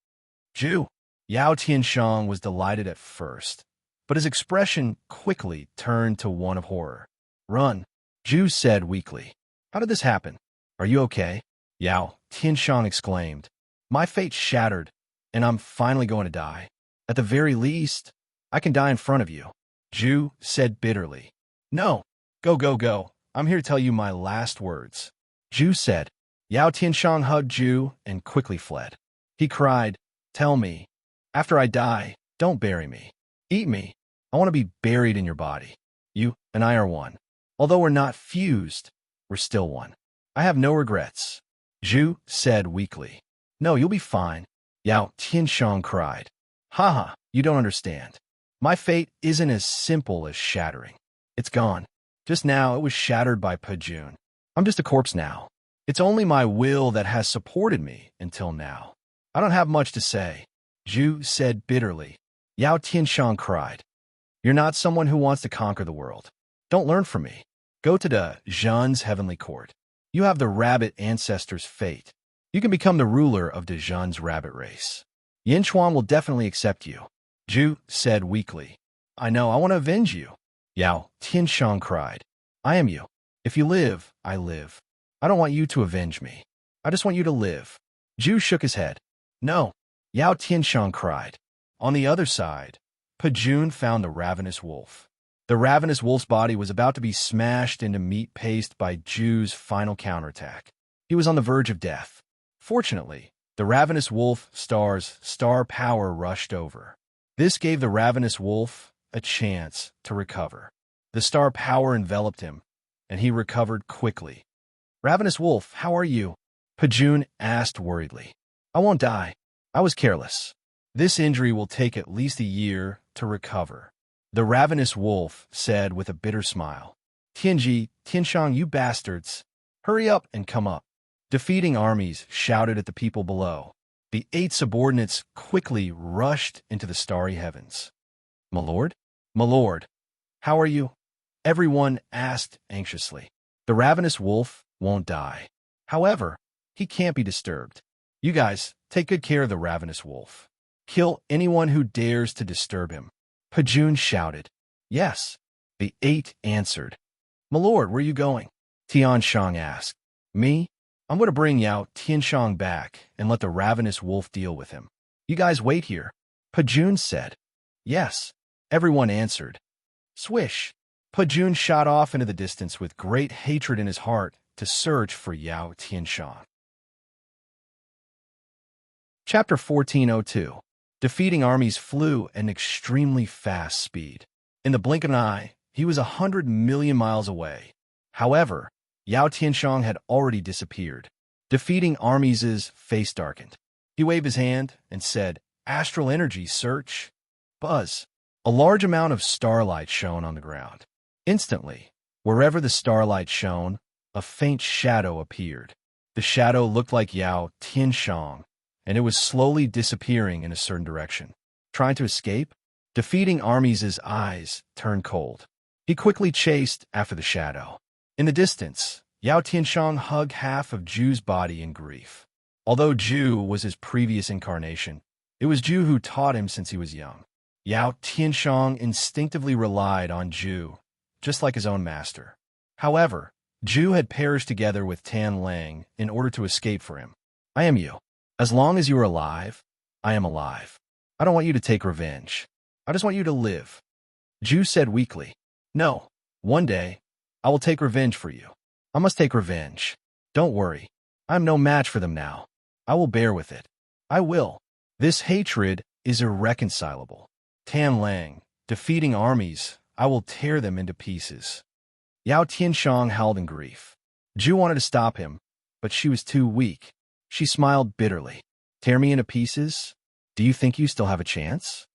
S1: "Zhu!" Yao Tianshang was delighted at first, but his expression quickly turned to one of horror. "Run," Zhu said weakly. "How did this happen? Are you okay?" Yao Tianshang exclaimed. "My fate's shattered, and I'm finally going to die. At the very least, I can die in front of you." Zhu said bitterly. "No, go. I'm here to tell you my last words," Zhu said. Yao Tianshang hugged Zhu and quickly fled. He cried, "Tell me, after I die, don't bury me. Eat me. I want to be buried in your body. You and I are one. Although we're not fused, we're still one. I have no regrets," Zhu said weakly. "No, you'll be fine," Yao Tianshang cried. "Haha, you don't understand. My fate isn't as simple as shattering. It's gone. Just now it was shattered by Pejun. I'm just a corpse now. It's only my will that has supported me until now. I don't have much to say," Zhu said bitterly. Yao Tianshang cried. "You're not someone who wants to conquer the world. Don't learn from me. Go to the Zhan's heavenly court. You have the rabbit ancestor's fate. You can become the ruler of the Zhan's rabbit race. Yinchuan will definitely accept you," Zhu said weakly. "I know, I want to avenge you," Yao Tianshang cried. "I am you. If you live, I live. I don't want you to avenge me. I just want you to live." Zhu shook his head. "No," Yao Tianshang cried. On the other side, Pejun found the Ravenous Wolf. The Ravenous Wolf's body was about to be smashed into meat paste by Zhu's final counterattack. He was on the verge of death. Fortunately, the Ravenous Wolf star's star power rushed over. This gave the Ravenous Wolf a chance to recover. The star power enveloped him, and he recovered quickly. Ravenous Wolf, how are you? Pajun asked worriedly. I won't die. I was careless. This injury will take at least a year to recover. The Ravenous Wolf said with a bitter smile. Tianji, Tianshang, you bastards. Hurry up and come up. Defeating armies shouted at the people below. The 8 subordinates quickly rushed into the starry heavens. My lord? My lord, how are you? Everyone asked anxiously. The Ravenous Wolf won't die. However, he can't be disturbed. You guys, take good care of the Ravenous Wolf. Kill anyone who dares to disturb him. Pajun shouted. Yes. The 8 answered. My lord, where are you going? Tianshang asked. Me? I'm going to bring Yao Tianshang back and let the Ravenous Wolf deal with him. You guys wait here. Pajun said. Yes. Everyone answered. Swish. Pajun shot off into the distance with great hatred in his heart to search for Yao Tianshang. Chapter 1402. Defeating armies flew at an extremely fast speed. In the blink of an eye, he was 100 million miles away. However, Yao Tianshang had already disappeared. Defeating armies' face darkened. He waved his hand and said, Astral energy, search. Buzz. A large amount of starlight shone on the ground. Instantly, wherever the starlight shone, a faint shadow appeared. The shadow looked like Yao Tianshang, and it was slowly disappearing in a certain direction. Trying to escape? Defeating armies' eyes turned cold. He quickly chased after the shadow. In the distance, Yao Tianshang hugged half of Ju's body in grief. Although Ju was his previous incarnation, it was Ju who taught him since he was young. Yao Tianshang instinctively relied on Ju, just like his own master. However, Ju had perished together with Tan Lang in order to escape for him. I am you. As long as you are alive, I am alive. I don't want you to take revenge. I just want you to live. Ju said weakly. No, one day, I will take revenge for you. I must take revenge. Don't worry. I am no match for them now. I will bear with it. I will. This hatred is irreconcilable. Tan Lang, defeating armies, I will tear them into pieces. Yao Tianshang howled in grief. Ju wanted to stop him, but she was too weak. She smiled bitterly. Tear me into pieces? Do you think you still have a chance?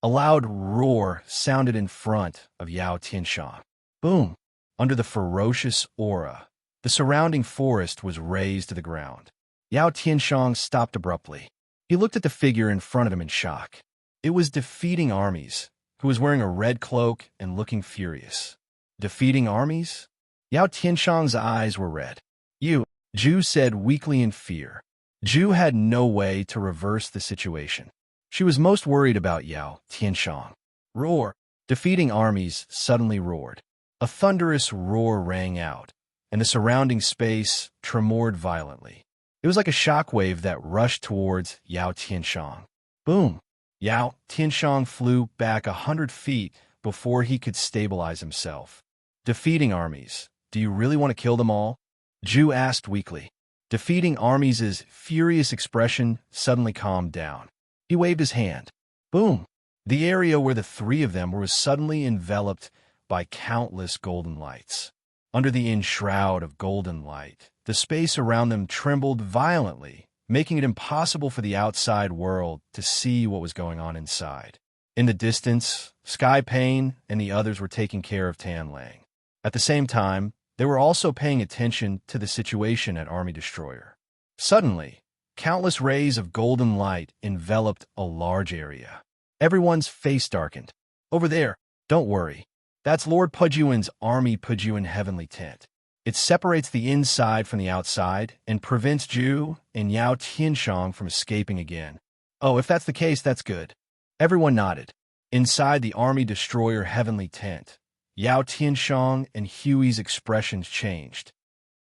S1: A loud roar sounded in front of Yao Tianshang. Boom! Under the ferocious aura, the surrounding forest was razed to the ground. Yao Tianshang stopped abruptly. He looked at the figure in front of him in shock. It was Defeating Armies, who was wearing a red cloak and looking furious. Defeating Armies? Yao Tianshang's eyes were red. You, Ju said weakly in fear. Ju had no way to reverse the situation. She was most worried about Yao Tianshang. Roar! Defeating Armies suddenly roared. A thunderous roar rang out, and the surrounding space tremored violently. It was like a shockwave that rushed towards Yao Tianshang. Boom! Yao Tianshang flew back 100 feet before he could stabilize himself. Defeating Armies, do you really want to kill them all? Ju asked weakly. Defeating Armies' furious expression suddenly calmed down. He waved his hand. Boom! The area where the 3 of them was suddenly enveloped by countless golden lights. Under the enshroud of golden light, the space around them trembled violently, making it impossible for the outside world to see what was going on inside. In the distance, Sky Payne and the others were taking care of Tan Lang. At the same time, they were also paying attention to the situation at Army Destroyer. Suddenly, countless rays of golden light enveloped a large area. Everyone's face darkened. Over there, don't worry. That's Lord Pujuin's Army Pujuin Heavenly Tent. It separates the inside from the outside and prevents Ju and Yao Tianshang from escaping again. Oh, if that's the case, that's good. Everyone nodded. Inside the Army Destroyer Heavenly Tent, Yao Tianshang and Huey's expressions changed.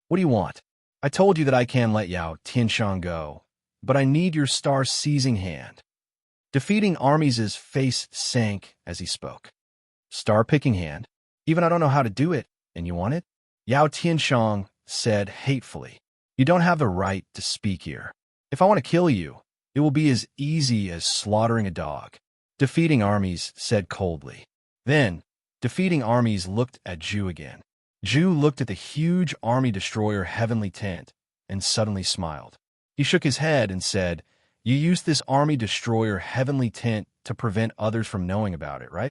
S1: What do you want? I told you that I can let Yao Tianshang go, but I need your star-seizing hand. Defeating Armies' face sank as he spoke. Star-picking hand? Even I don't know how to do it, and you want it? Yao Tianshang said hatefully. You don't have the right to speak here. If I want to kill you, it will be as easy as slaughtering a dog. Defeating Armies said coldly. Then, Defeating Armies looked at Ju again. Ju looked at the huge army destroyer heavenly tent and suddenly smiled. He shook his head and said, "You used this army destroyer heavenly tent to prevent others from knowing about it, right?"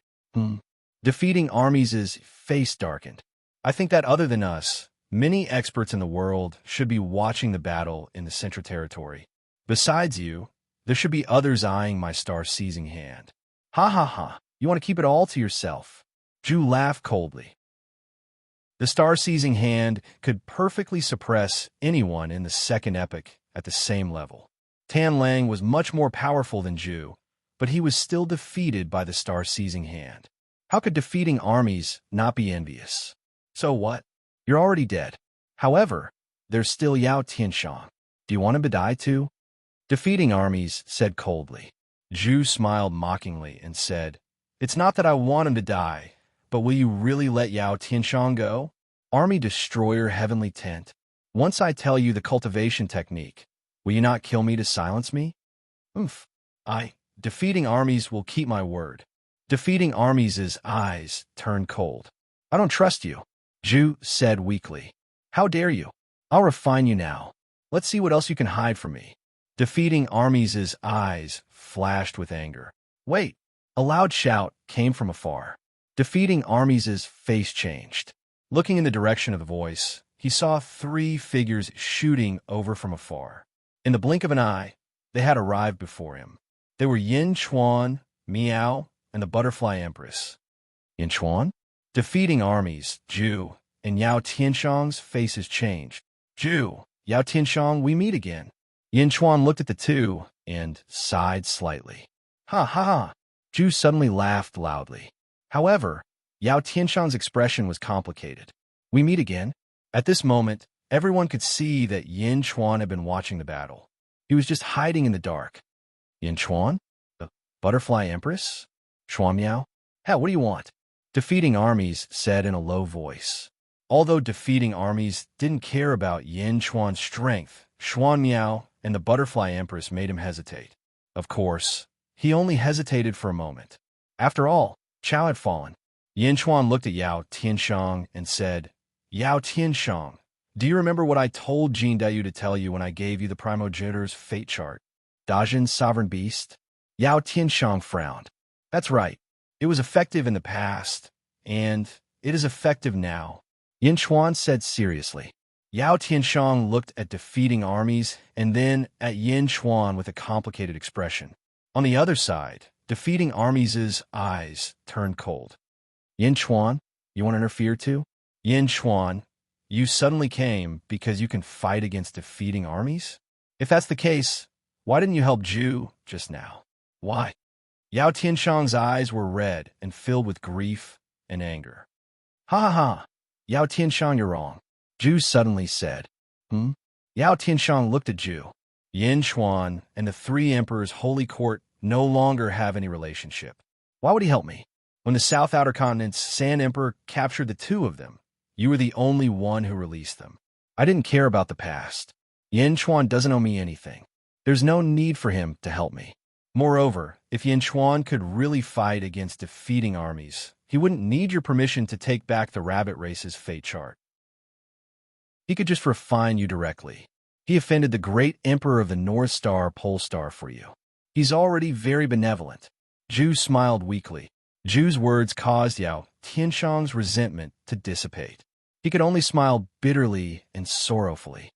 S1: Defeating armies' face darkened. "I think that other than us, many experts in the world should be watching the battle in the Central Territory. Besides you, there should be others eyeing my star-seizing hand." "Ha ha ha, you want to keep it all to yourself." Ju laughed coldly. The star-seizing hand could perfectly suppress anyone in the second epoch at the same level. Tan Lang was much more powerful than Ju, but he was still defeated by the star-seizing hand. How could defeating armies not be envious? So what? You're already dead. However, there's still Yao Tianshang. Do you want him to die too? Defeating armies said coldly. Ju smiled mockingly and said, "It's not that I want him to die, but will you really let Yao Tianshang go? Army Destroyer Heavenly Tent. Once I tell you the cultivation technique, will you not kill me to silence me?" Defeating armies will keep my word." Defeating armies' eyes turned cold. "I don't trust you," Ju said weakly. "How dare you? I'll refine you now. Let's see what else you can hide from me." Defeating armies' eyes flashed with anger. "Wait!" A loud shout came from afar. Defeating armies' face changed. Looking in the direction of the voice, he saw 3 figures shooting over from afar. In the blink of an eye, they had arrived before him. They were Yin Chuan, Miao, and the Butterfly Empress. Yin Chuan? Defeating armies, Ju, and Yao Tianshang's faces changed. "Ju, Yao Tianshang, we meet again." Yin Chuan looked at the two and sighed slightly. "Ha ha ha!" Ju suddenly laughed loudly. However, Yao Tianshang's expression was complicated. "We meet again?" At this moment, everyone could see that Yin Chuan had been watching the battle. He was just hiding in the dark. "Yin Chuan? The Butterfly Empress? Chuan Miao? Hell, what do you want?" Defeating armies said in a low voice. Although defeating armies didn't care about Yin Chuan's strength, Chuan Miao and the Butterfly Empress made him hesitate. Of course, he only hesitated for a moment. After all, Chao had fallen. Yin Chuan looked at Yao Tianshang and said, "Yao Tianshang, do you remember what I told Jin Dayu to tell you when I gave you the Primogenitor's fate chart? Dajin's sovereign beast?" Yao Tianshang frowned. "That's right. It was effective in the past, and it is effective now," Yin Chuan said seriously. Yao Tianshang looked at defeating armies and then at Yin Chuan with a complicated expression. On the other side, defeating armies' eyes turned cold. "Yin Chuan, you want to interfere too?" "Yin Chuan, you suddenly came because you can fight against defeating armies? If that's the case, why didn't you help Ju just now?" "Why?" Yao Tianshang's eyes were red and filled with grief and anger. "Ha ha ha! Yao Tianshang, you're wrong," Ju suddenly said. Yao Tianshang looked at Ju. "Yin Chuan and the 3 emperors' holy court no longer have any relationship. Why would he help me? When the South Outer Continent's Sand Emperor captured the 2 of them, you were the only one who released them. I didn't care about the past. Yin Chuan doesn't owe me anything. There's no need for him to help me. Moreover, if Yin Chuan could really fight against defeating armies, he wouldn't need your permission to take back the rabbit race's fate chart. He could just refine you directly. He offended the great emperor of the North Star Pole Star for you. He's already very benevolent." Ju smiled weakly. Ju's words caused Yao Tianshang's resentment to dissipate. He could only smile bitterly and sorrowfully.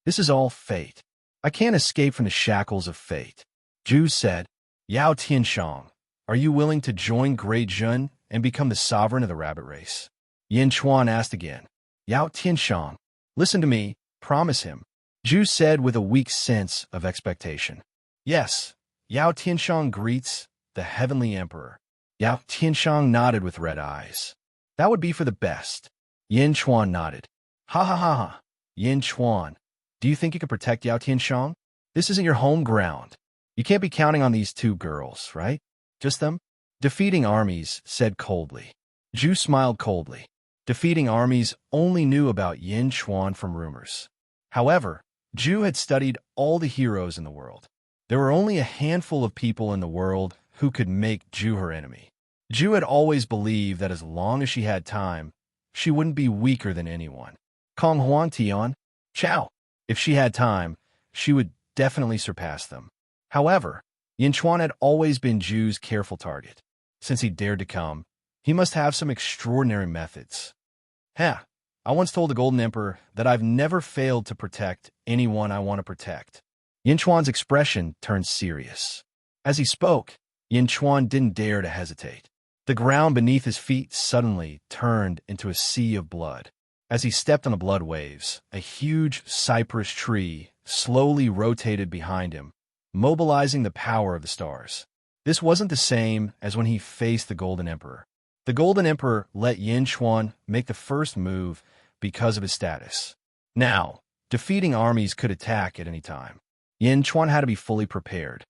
S1: "This is all fate. I can't escape from the shackles of fate." Ju said, "Yao Tianshang, are you willing to join Great Jun and become the sovereign of the rabbit race?" Yin Chuan asked again. "Yao Tianshang, listen to me, promise him," Ju said with a weak sense of expectation. "Yes." Yao Tianshang greets the Heavenly Emperor. Yao Tianshang nodded with red eyes. "That would be for the best." Yin Chuan nodded. "Ha ha ha ha. Yin Chuan, do you think you can protect Yao Tianshang? This isn't your home ground. You can't be counting on these 2 girls, right? Just them?" Defeating armies said coldly. Ju smiled coldly. Defeating armies only knew about Yin Chuan from rumors. However, Ju had studied all the heroes in the world. There were only a handful of people in the world who could make Ju her enemy. Ju had always believed that as long as she had time, she wouldn't be weaker than anyone. Kong Huan Tian, Chow. If she had time, she would definitely surpass them. However, Yin Chuan had always been Zhu's careful target. Since he dared to come, he must have some extraordinary methods. I once told the Golden Emperor that I've never failed to protect anyone I want to protect. Yin Chuan's expression turned serious. As he spoke, Yin Chuan didn't dare to hesitate. The ground beneath his feet suddenly turned into a sea of blood. As he stepped on the blood waves, a huge cypress tree slowly rotated behind him, mobilizing the power of the stars. This wasn't the same as when he faced the Golden Emperor. The Golden Emperor let Yin Chuan make the first move because of his status. Now, defeating armies could attack at any time. Yin Chuan had to be fully prepared.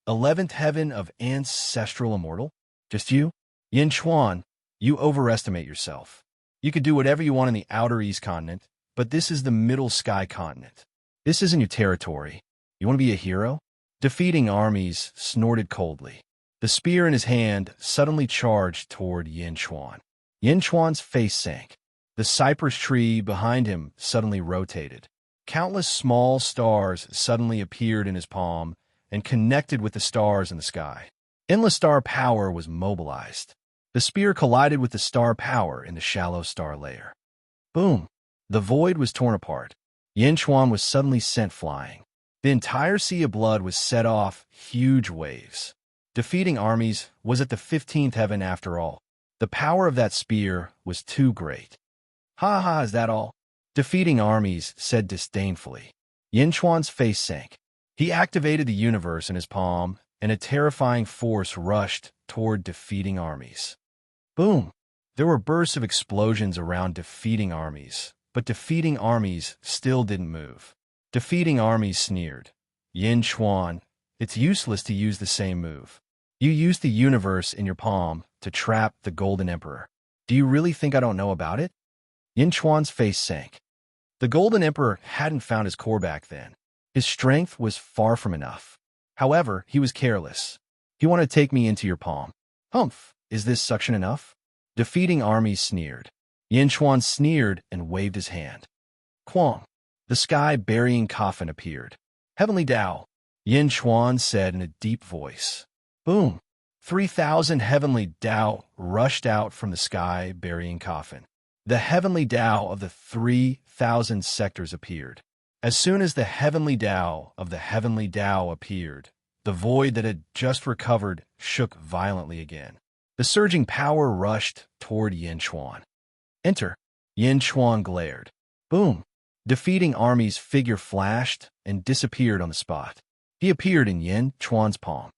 S1: 11th heaven of ancestral immortal? Just you? Yin Chuan, you overestimate yourself. You could do whatever you want in the outer east continent, but this is the middle sky continent. This isn't your territory. You want to be a hero? Defeating armies snorted coldly. The spear in his hand suddenly charged toward Yin Chuan. Yin Chuan's face sank. The cypress tree behind him suddenly rotated. Countless small stars suddenly appeared in his palm and connected with the stars in the sky. Endless star power was mobilized. The spear collided with the star power in the shallow star layer. Boom! The void was torn apart. Yin Chuan was suddenly sent flying. The entire sea of blood was set off huge waves. Defeating armies was at the 15th heaven after all. The power of that spear was too great. Is that all? Defeating armies said disdainfully. Yin Chuan's face sank. He activated the universe in his palm, and a terrifying force rushed toward defeating armies. Boom! There were bursts of explosions around defeating armies, but defeating armies still didn't move. Defeating armies sneered. Yin Chuan, it's useless to use the same move. You used the universe in your palm to trap the Golden Emperor. Do you really think I don't know about it? Yin Chuan's face sank. The Golden Emperor hadn't found his core back then. His strength was far from enough. However, he was careless. He wanted to take me into your palm. Is this suction enough? Defeating armies sneered. Yin Chuan sneered and waved his hand. Quang. The sky-burying coffin appeared. Heavenly Tao, Yin Chuan said in a deep voice. Boom! 3,000 heavenly Tao rushed out from the sky-burying coffin. The heavenly Tao of the 3,000 sectors appeared. As soon as the heavenly Tao of the heavenly Tao appeared, the void that had just recovered shook violently again. The surging power rushed toward Yin Chuan. Enter. Yin Chuan glared. Boom! Defeating armies' figure flashed and disappeared on the spot. He appeared in Yin Chuan's palm.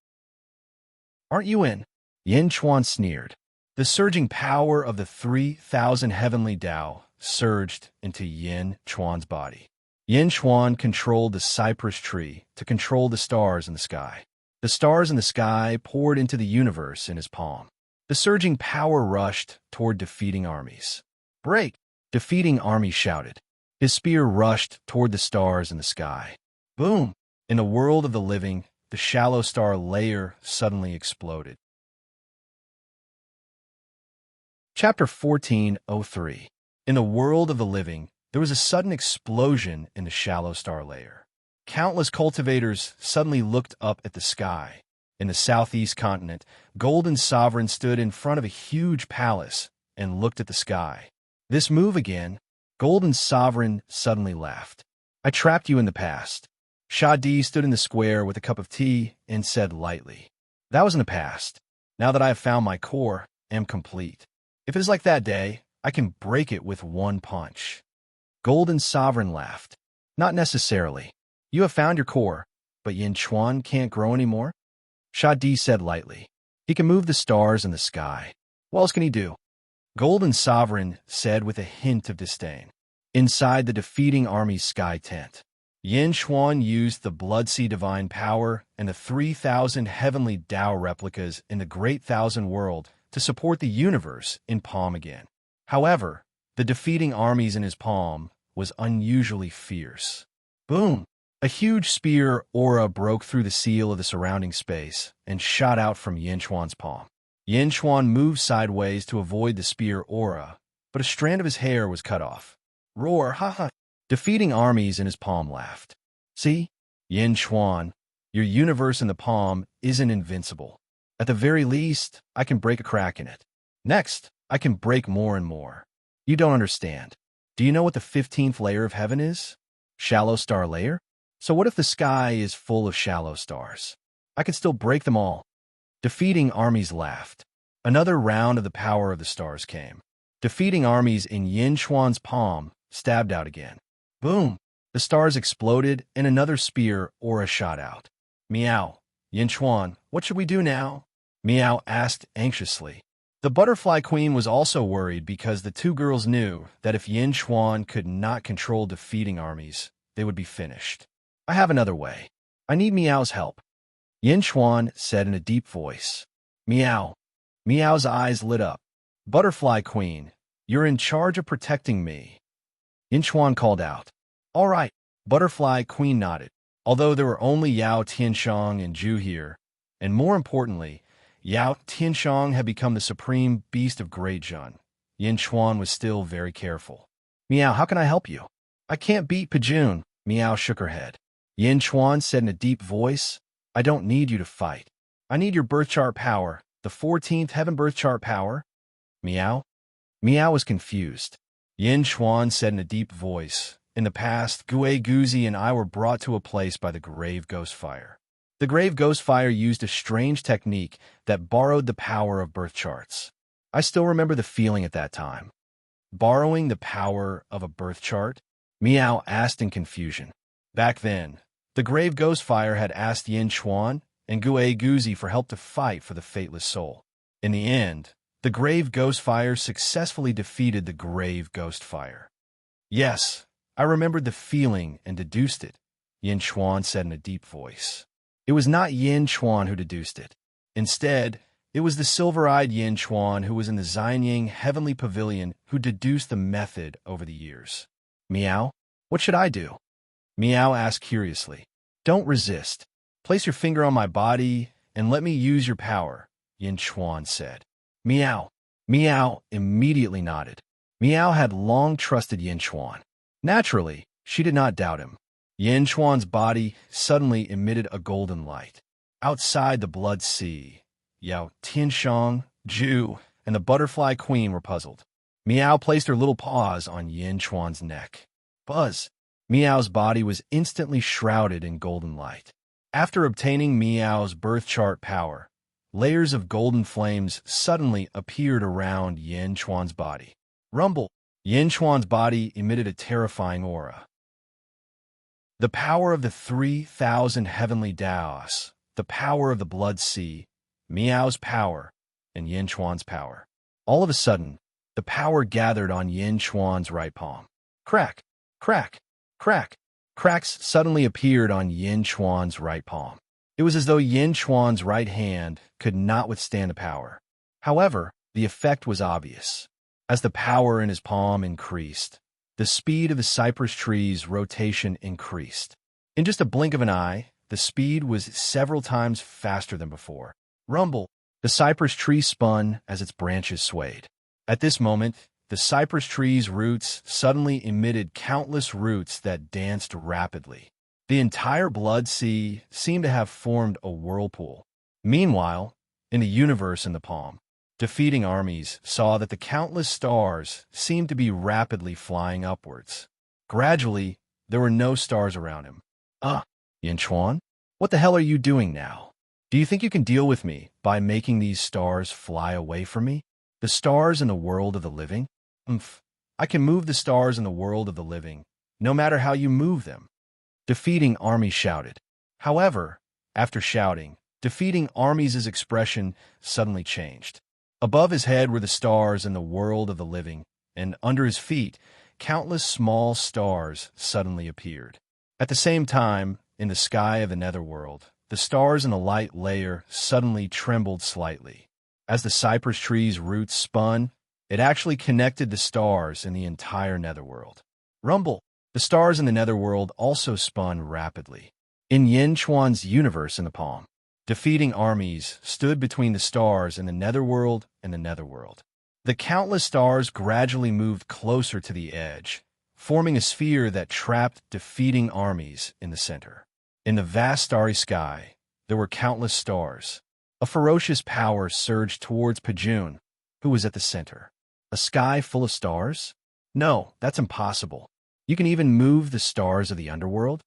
S1: Aren't you in? Yin Chuan sneered. The surging power of the 3,000 heavenly Tao surged into Yin Chuan's body. Yin Chuan controlled the cypress tree to control the stars in the sky. The stars in the sky poured into the universe in his palm. The surging power rushed toward defeating armies. Break! Defeating armies shouted. His spear rushed toward the stars in the sky. Boom! In the world of the living, the shallow star layer suddenly exploded. Chapter 1403. In the world of the living, there was a sudden explosion in the shallow star layer. Countless cultivators suddenly looked up at the sky. In the southeast continent, Golden Sovereign stood in front of a huge palace and looked at the sky. This move again, Golden Sovereign suddenly laughed. I trapped you in the past. Shadi stood in the square with a cup of tea and said lightly, that was in the past. Now that I have found my core, I am complete. If it is like that day, I can break it with one punch. Golden Sovereign laughed. Not necessarily. You have found your core, but Yin Chuan can't grow anymore? Shadi said lightly. He can move the stars in the sky. What else can he do? Golden Sovereign said with a hint of disdain. Inside the defeating army's sky tent, Yin Chuan used the Bloodsea Divine Power and the 3,000 heavenly Tao replicas in the Great Thousand World to support the universe in palm again. However, the defeating armies in his palm was unusually fierce. Boom! A huge spear aura broke through the seal of the surrounding space and shot out from Yin Chuan's palm. Yin Xuan moved sideways to avoid the spear aura, but a strand of his hair was cut off. Roar, ha ha! Defeating armies in his palm laughed. See? Yin Xuan, your universe in the palm isn't invincible. At the very least, I can break a crack in it. Next, I can break more and more. You don't understand. Do you know what the 15th layer of heaven is? Shallow star layer? So what if the sky is full of shallow stars? I can still break them all. Defeating armies laughed. Another round of the power of the stars came. Defeating armies in Yin Xuan's palm stabbed out again. Boom! The stars exploded and another spear aura shot out. Meow. Yin Xuan, what should we do now? Meow asked anxiously. The butterfly queen was also worried because the two girls knew that if Yin Xuan could not control defeating armies, they would be finished. I have another way. I need Meow's help. Yin Xuan said in a deep voice. Meow. Meow's eyes lit up. Butterfly queen, you're in charge of protecting me. Yin Xuan called out. All right. Butterfly queen nodded. Although there were only Yao Tianshang and Zhu here, and more importantly, Yao Tianshang had become the supreme beast of Great Zhun, Yin Xuan was still very careful. Meow, how can I help you? I can't beat Pajun. Meow shook her head. Yin Xuan said in a deep voice, I don't need you to fight. I need your birth chart power, the 14th heaven birth chart power. Meow? Meow was confused. Yin Xuan said in a deep voice, in the past, Gue Guzi and I were brought to a place by the Grave Ghost Fire. The Grave Ghost Fire used a strange technique that borrowed the power of birth charts. I still remember the feeling at that time. Borrowing the power of a birth chart? Meow asked in confusion. Back then, the Grave Ghost Fire had asked Yin Xuan and Gue Guzi for help to fight for the fateless soul. In the end, the Grave Ghost Fire successfully defeated the Grave Ghost Fire. Yes, I remembered the feeling and deduced it, Yin Xuan said in a deep voice. It was not Yin Xuan who deduced it. Instead, it was the silver-eyed Yin Xuan who was in the Xianying Heavenly Pavilion who deduced the method over the years. Meow, what should I do? Meow asked curiously. Don't resist. Place your finger on my body and let me use your power, Yin Xuan said. Meow. Meow immediately nodded. Meow had long trusted Yin Xuan. Naturally, she did not doubt him. Yin Xuan's body suddenly emitted a golden light. Outside the Blood Sea, Yao Tianshang, Zhu, and the Butterfly Queen were puzzled. Meow placed her little paws on Yin Xuan's neck. Buzz! Meow's body was instantly shrouded in golden light. After obtaining Meow's birth chart power, layers of golden flames suddenly appeared around Yin Xuan's body. Rumble! Yin Xuan's body emitted a terrifying aura. The power of the 3,000 heavenly Daos, the power of the Blood Sea, Meow's power, and Yin Xuan's power. All of a sudden, the power gathered on Yin Xuan's right palm. Crack! Crack! Crack! Cracks suddenly appeared on Yin Xuan's right palm. It was as though Yin Xuan's right hand could not withstand the power. However, the effect was obvious. As the power in his palm increased, the speed of the cypress tree's rotation increased. In just a blink of an eye, the speed was several times faster than before. Rumble! The cypress tree spun as its branches swayed. At this moment, the cypress tree's roots suddenly emitted countless roots that danced rapidly. The entire Blood Sea seemed to have formed a whirlpool. Meanwhile, in the universe in the palm, defeating armies saw that the countless stars seemed to be rapidly flying upwards. Gradually, there were no stars around him. Yin Xuan? What the hell are you doing now? Do you think you can deal with me by making these stars fly away from me? The stars in the world of the living? I can move the stars in the world of the living, no matter how you move them. Defeating armies shouted. However, after shouting, defeating armies' expression suddenly changed. Above his head were the stars in the world of the living, and under his feet, countless small stars suddenly appeared. At the same time, in the sky of the netherworld, the stars in the light layer suddenly trembled slightly. As the cypress tree's roots spun, it actually connected the stars in the entire netherworld. Rumble! The stars in the netherworld also spun rapidly. In Yin Xuan's universe in the palm, defeating armies stood between the stars in the netherworld and the netherworld. The countless stars gradually moved closer to the edge, forming a sphere that trapped defeating armies in the center. In the vast starry sky, there were countless stars. A ferocious power surged towards Pajun, who was at the center. A sky full of stars? No, that's impossible. You can even move the stars of the underworld?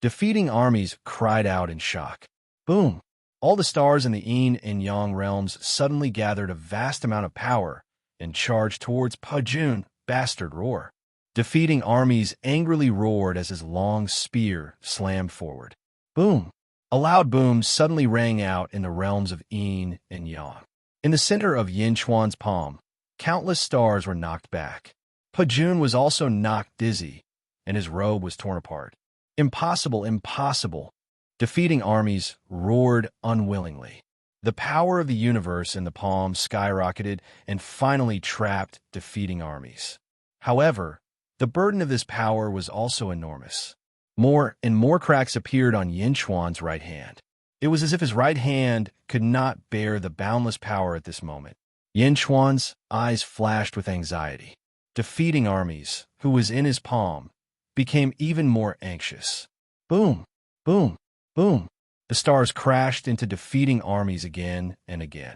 S1: Defeating armies cried out in shock. Boom! All the stars in the yin and yang realms suddenly gathered a vast amount of power and charged towards Pajun, bastard roar. Defeating armies angrily roared as his long spear slammed forward. Boom! A loud boom suddenly rang out in the realms of yin and yang. In the center of Yin Chuan's palm, countless stars were knocked back. Pajun was also knocked dizzy, and his robe was torn apart. Impossible, impossible! Defeating armies roared unwillingly. The power of the universe in the palm skyrocketed and finally trapped defeating armies. However, the burden of this power was also enormous. More and more cracks appeared on Yin Chuan's right hand. It was as if his right hand could not bear the boundless power at this moment. Yin Chuan's eyes flashed with anxiety. Defeating armies, who was in his palm, became even more anxious. Boom! Boom! Boom! The stars crashed into defeating armies again and again.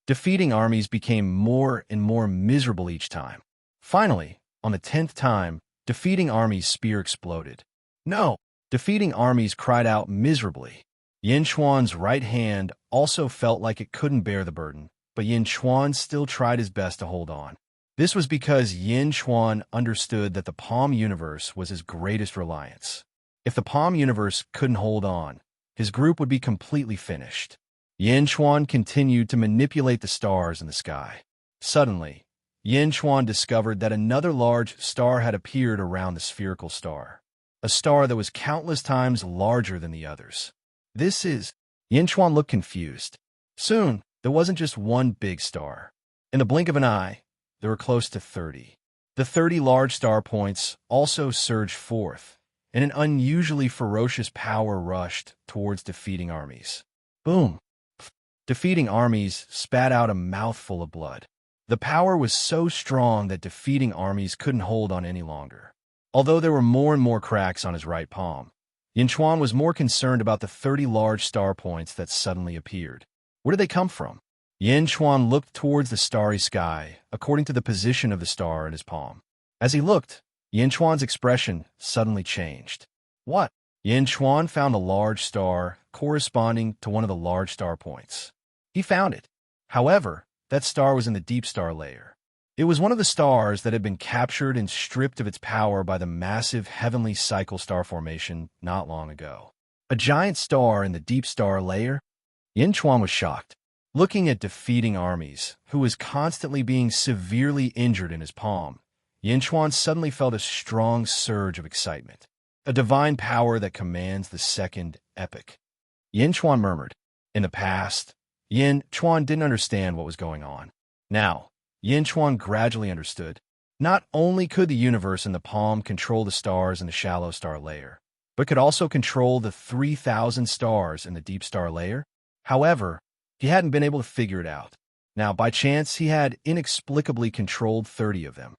S1: Defeating armies became more and more miserable each time. Finally, on the 10th time, defeating armies' spear exploded. No! Defeating armies cried out miserably. Yin Chuan's right hand also felt like it couldn't bear the burden, but Yin Chuan still tried his best to hold on. This was because Yin Chuan understood that the palm universe was his greatest reliance. If the palm universe couldn't hold on, his group would be completely finished. Yin Chuan continued to manipulate the stars in the sky. Suddenly, Yin Chuan discovered that another large star had appeared around the spherical star, a star that was countless times larger than the others. Yin Chuan looked confused. Soon, there wasn't just one big star. In the blink of an eye, there were close to 30. The 30 large star points also surged forth, and an unusually ferocious power rushed towards defeating armies. Boom! Defeating armies spat out a mouthful of blood. The power was so strong that defeating armies couldn't hold on any longer. Although there were more and more cracks on his right palm, Yin Chuan was more concerned about the 30 large star points that suddenly appeared. Where did they come from? Yin Chuan looked towards the starry sky, according to the position of the star in his palm. As he looked, Yin Chuan's expression suddenly changed. What? Yin Chuan found a large star corresponding to one of the large star points. He found it. However, that star was in the deep star layer. It was one of the stars that had been captured and stripped of its power by the massive heavenly cycle star formation not long ago. A giant star in the deep star layer? Yin Chuan was shocked. Looking at defeating armies, who was constantly being severely injured in his palm, Yin Chuan suddenly felt a strong surge of excitement. A divine power that commands the second epoch. Yin Chuan murmured. In the past, Yin Chuan didn't understand what was going on. Now, Yin Chuan gradually understood. Not only could the universe in the palm control the stars in the shallow star layer, but could also control the 3,000 stars in the deep star layer. However, he hadn't been able to figure it out. Now, by chance, he had inexplicably controlled 30 of them.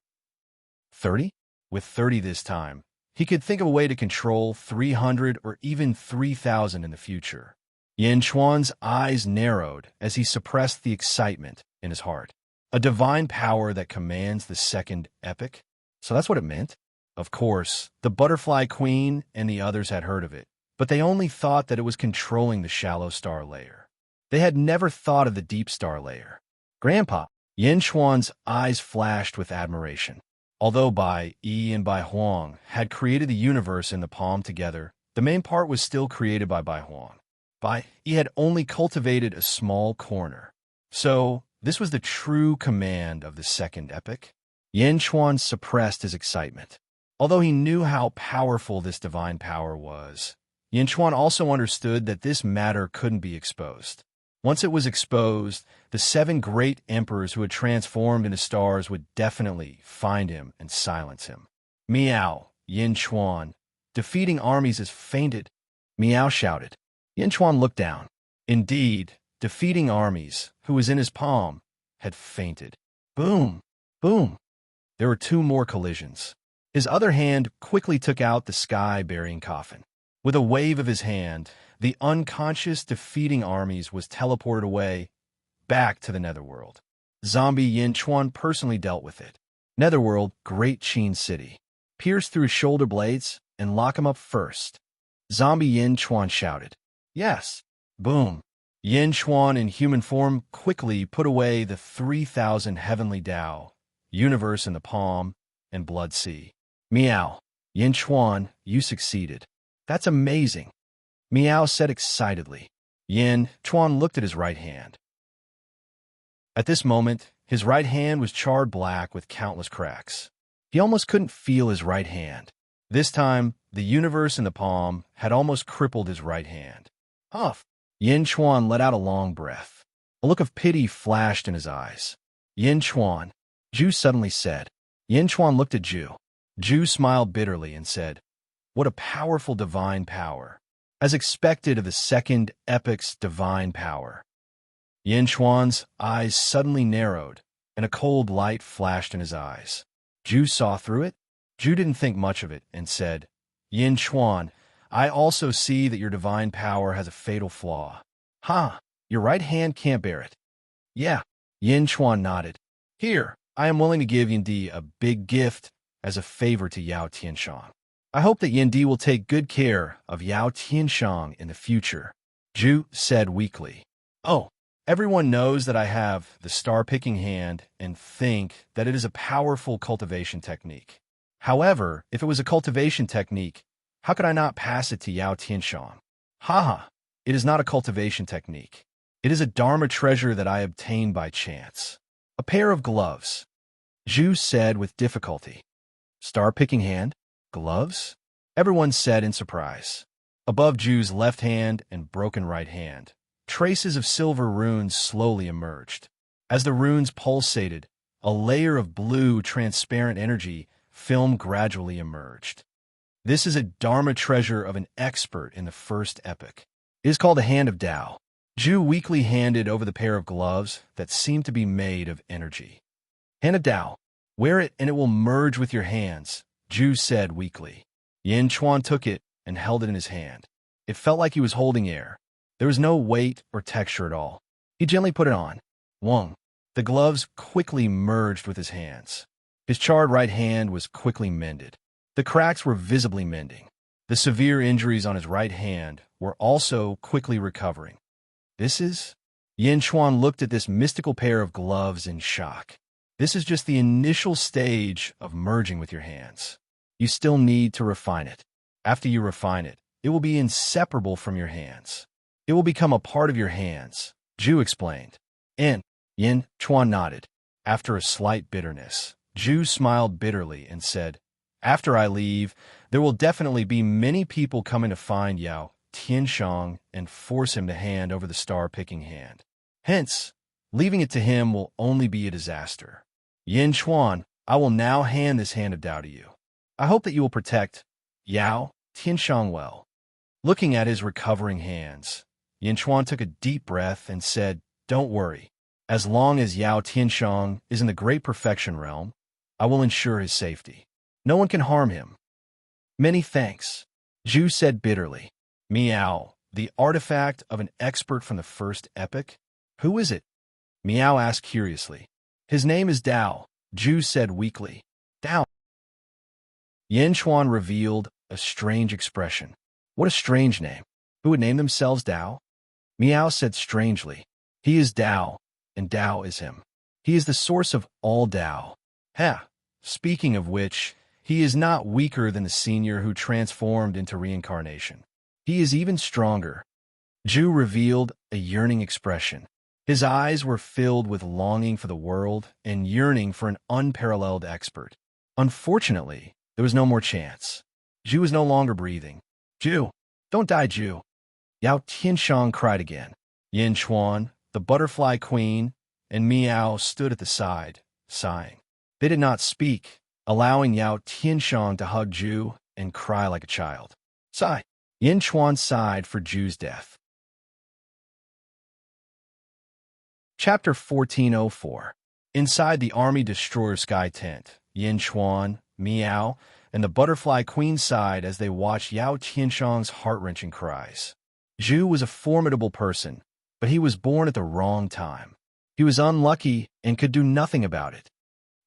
S1: 30? With 30 this time, he could think of a way to control 300 or even 3,000 in the future. Yin Chuan's eyes narrowed as he suppressed the excitement in his heart. A divine power that commands the second epoch? So that's what it meant? Of course, the Butterfly Queen and the others had heard of it, but they only thought that it was controlling the shallow star layer. They had never thought of the deep star layer. Grandpa! Yin Chuan's eyes flashed with admiration. Although Bai Yi and Bai Huang had created the universe in the palm together, the main part was still created by Bai Huang. Bai Yi had only cultivated a small corner. So, this was the true command of the second epoch? Yin Chuan suppressed his excitement. Although he knew how powerful this divine power was, Yin Chuan also understood that this matter couldn't be exposed. Once it was exposed, the 7 great emperors who had transformed into stars would definitely find him and silence him. Meow, Yin Chuan. Defeating armies has fainted. Meow shouted. Yin Chuan looked down. Indeed, defeating armies, who was in his palm, had fainted. Boom! Boom! There were two more collisions. His other hand quickly took out the sky-burying coffin. With a wave of his hand, the unconscious defeating armies was teleported away, back to the Netherworld. Zombie Yin Chuan personally dealt with it. Netherworld, Great Qin City. Pierce through his shoulder blades and lock him up first. Zombie Yin Chuan shouted. Yes. Boom. Yin Chuan in human form quickly put away the 3,000 heavenly Tao, universe in the palm, and blood sea. Meow. Yin Chuan, you succeeded. That's amazing. Meow said excitedly. Yin Chuan looked at his right hand. At this moment, his right hand was charred black with countless cracks. He almost couldn't feel his right hand. This time, the universe in the palm had almost crippled his right hand. Huff! Yin Chuan let out a long breath. A look of pity flashed in his eyes. Yin Chuan, Zhu suddenly said. Yin Chuan looked at Zhu. Zhu smiled bitterly and said, what a powerful divine power, as expected of the second epic's divine power. Yin Chuan's eyes suddenly narrowed, and a cold light flashed in his eyes. Zhu saw through it. Zhu didn't think much of it and said, Yin Chuan, I also see that your divine power has a fatal flaw. Ha! Your right hand can't bear it. Yeah. Yin Chuan nodded. Here, I am willing to give Yin Di a big gift as a favor to Yao Tianshang. I hope that Yin Di will take good care of Yao Tianshang in the future. Zhu said weakly. Oh, everyone knows that I have the star-picking hand and think that it is a powerful cultivation technique. However, if it was a cultivation technique, how could I not pass it to Yao Tianshang? Haha, it is not a cultivation technique. It is a Dharma treasure that I obtained by chance. A pair of gloves. Zhu said with difficulty. Star-picking hand? Gloves? Everyone said in surprise. Above Zhu's left hand and broken right hand, traces of silver runes slowly emerged. As the runes pulsated, a layer of blue, transparent energy film gradually emerged. This is a Dharma treasure of an expert in the first epoch. It is called the Hand of Tao. Zhu weakly handed over the pair of gloves that seemed to be made of energy. Hand of Tao. Wear it and it will merge with your hands, Zhu said weakly. Yin Chuan took it and held it in his hand. It felt like he was holding air. There was no weight or texture at all. He gently put it on. Wong. The gloves quickly merged with his hands. His charred right hand was quickly mended. The cracks were visibly mending. The severe injuries on his right hand were also quickly recovering. This is? Yin Chuan looked at this mystical pair of gloves in shock. This is just the initial stage of merging with your hands. You still need to refine it. After you refine it, it will be inseparable from your hands. It will become a part of your hands, Zhu explained. And Yin Chuan nodded. After a slight bitterness, Zhu smiled bitterly and said, after I leave, there will definitely be many people coming to find Yao Tianshang and force him to hand over the star-picking hand. Hence, leaving it to him will only be a disaster. Yin Chuan, I will now hand this hand of Tao to you. I hope that you will protect Yao Tianshang well. Looking at his recovering hands, Yin Chuan took a deep breath and said, don't worry. As long as Yao Tianshang is in the Great Perfection realm, I will ensure his safety. No one can harm him. Many thanks, Zhu said bitterly. Meow, the artifact of an expert from the first epoch? Who is it? Meow asked curiously. His name is Tao, Zhu said weakly. Tao. Yin Chuan revealed a strange expression. What a strange name. Who would name themselves Tao? Meow said strangely. He is Tao, and Tao is him. He is the source of all Tao. Ha! Speaking of which, he is not weaker than the senior who transformed into reincarnation. He is even stronger. Zhu revealed a yearning expression. His eyes were filled with longing for the world and yearning for an unparalleled expert. Unfortunately, there was no more chance. Zhu was no longer breathing. Zhu, don't die, Zhu. Yao Tianshang cried again. Yin Chuan, the butterfly queen, and Meow stood at the side, sighing. They did not speak, allowing Yao Tianshang to hug Zhu and cry like a child. Sigh. Yin Chuan sighed for Zhu's death. Chapter 1404. Inside the Army Destroyer Sky tent, Yin Chuan, Miao, and the Butterfly Queen sighed as they watched Yao Tianshang's heart-wrenching cries. Zhu was a formidable person, but he was born at the wrong time. He was unlucky and could do nothing about it.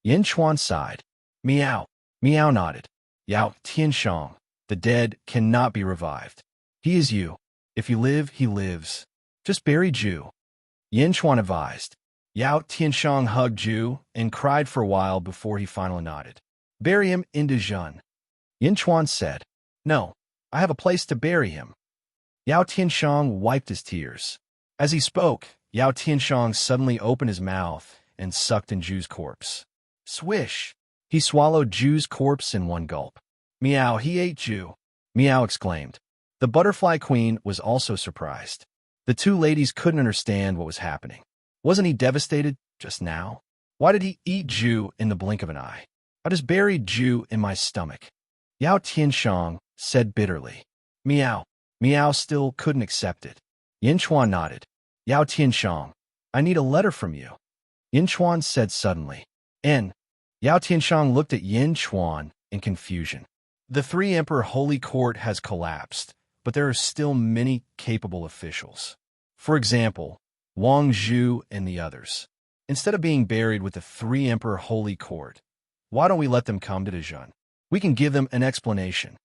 S1: Yin Chuan sighed. Miao. Miao nodded. Yao Tianshang, the dead, cannot be revived. He is you. If you live, he lives. Just bury Zhu. Yin Chuan advised. Yao Tianshang hugged Zhu and cried for a while before he finally nodded. Bury him in Dezhun. Yin Chuan said. No, I have a place to bury him. Yao Tianshang wiped his tears. As he spoke, Yao Tianshang suddenly opened his mouth and sucked in Zhu's corpse. Swish! He swallowed Zhu's corpse in one gulp. Meow, he ate Zhu! Meow exclaimed. The Butterfly Queen was also surprised. The two ladies couldn't understand what was happening. Wasn't he devastated just now? Why did he eat Zhu in the blink of an eye? I just buried Zhu in my stomach. Yao Tianshang said bitterly. Meow. Meow still couldn't accept it. Yin Chuan nodded. Yao Tianshang, I need a letter from you. Yin Chuan said suddenly. N. Yao Tianshang looked at Yin Chuan in confusion. The Three Emperor Holy Court has collapsed, but there are still many capable officials. For example, Wang Zhu and the others. Instead of being buried with the Three Emperor Holy Court, why don't we let them come to Dezhun? We can give them an explanation.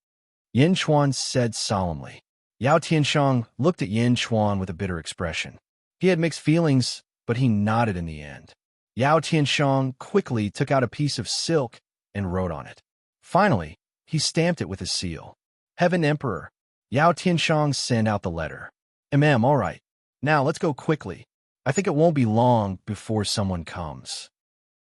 S1: Yin Chuan said solemnly. Yao Tianshang looked at Yin Chuan with a bitter expression. He had mixed feelings, but he nodded in the end. Yao Tianshang quickly took out a piece of silk and wrote on it. Finally, he stamped it with his seal. Heaven Emperor. Yao Tianshang sent out the letter. All right. Now let's go quickly. I think it won't be long before someone comes.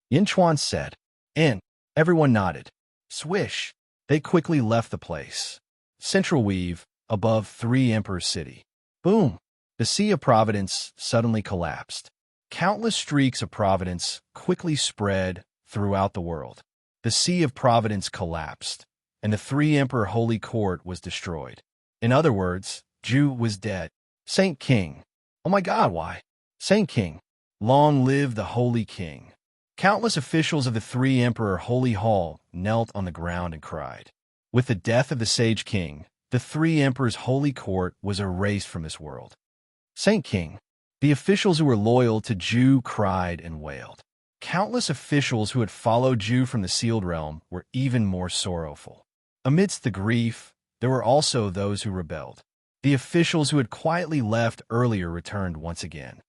S1: Yin Chuan said. And everyone nodded. Swish. They quickly left the place. Central Weave, above Three Emperor City. Boom! The Sea of Providence suddenly collapsed. Countless streaks of Providence quickly spread throughout the world. The Sea of Providence collapsed, and the Three Emperor Holy Court was destroyed. In other words, Zhu was dead. Saint King. Oh my God, why? Saint King. Long live the Holy King. Countless officials of the Three Emperor Holy Hall knelt on the ground and cried. With the death of the Sage King, the Three Emperors' Holy Court was erased from this world. Saint King. The officials who were loyal to Zhu cried and wailed. Countless officials who had followed Zhu from the Sealed Realm were even more sorrowful. Amidst the grief, there were also those who rebelled. The officials who had quietly left earlier returned once again.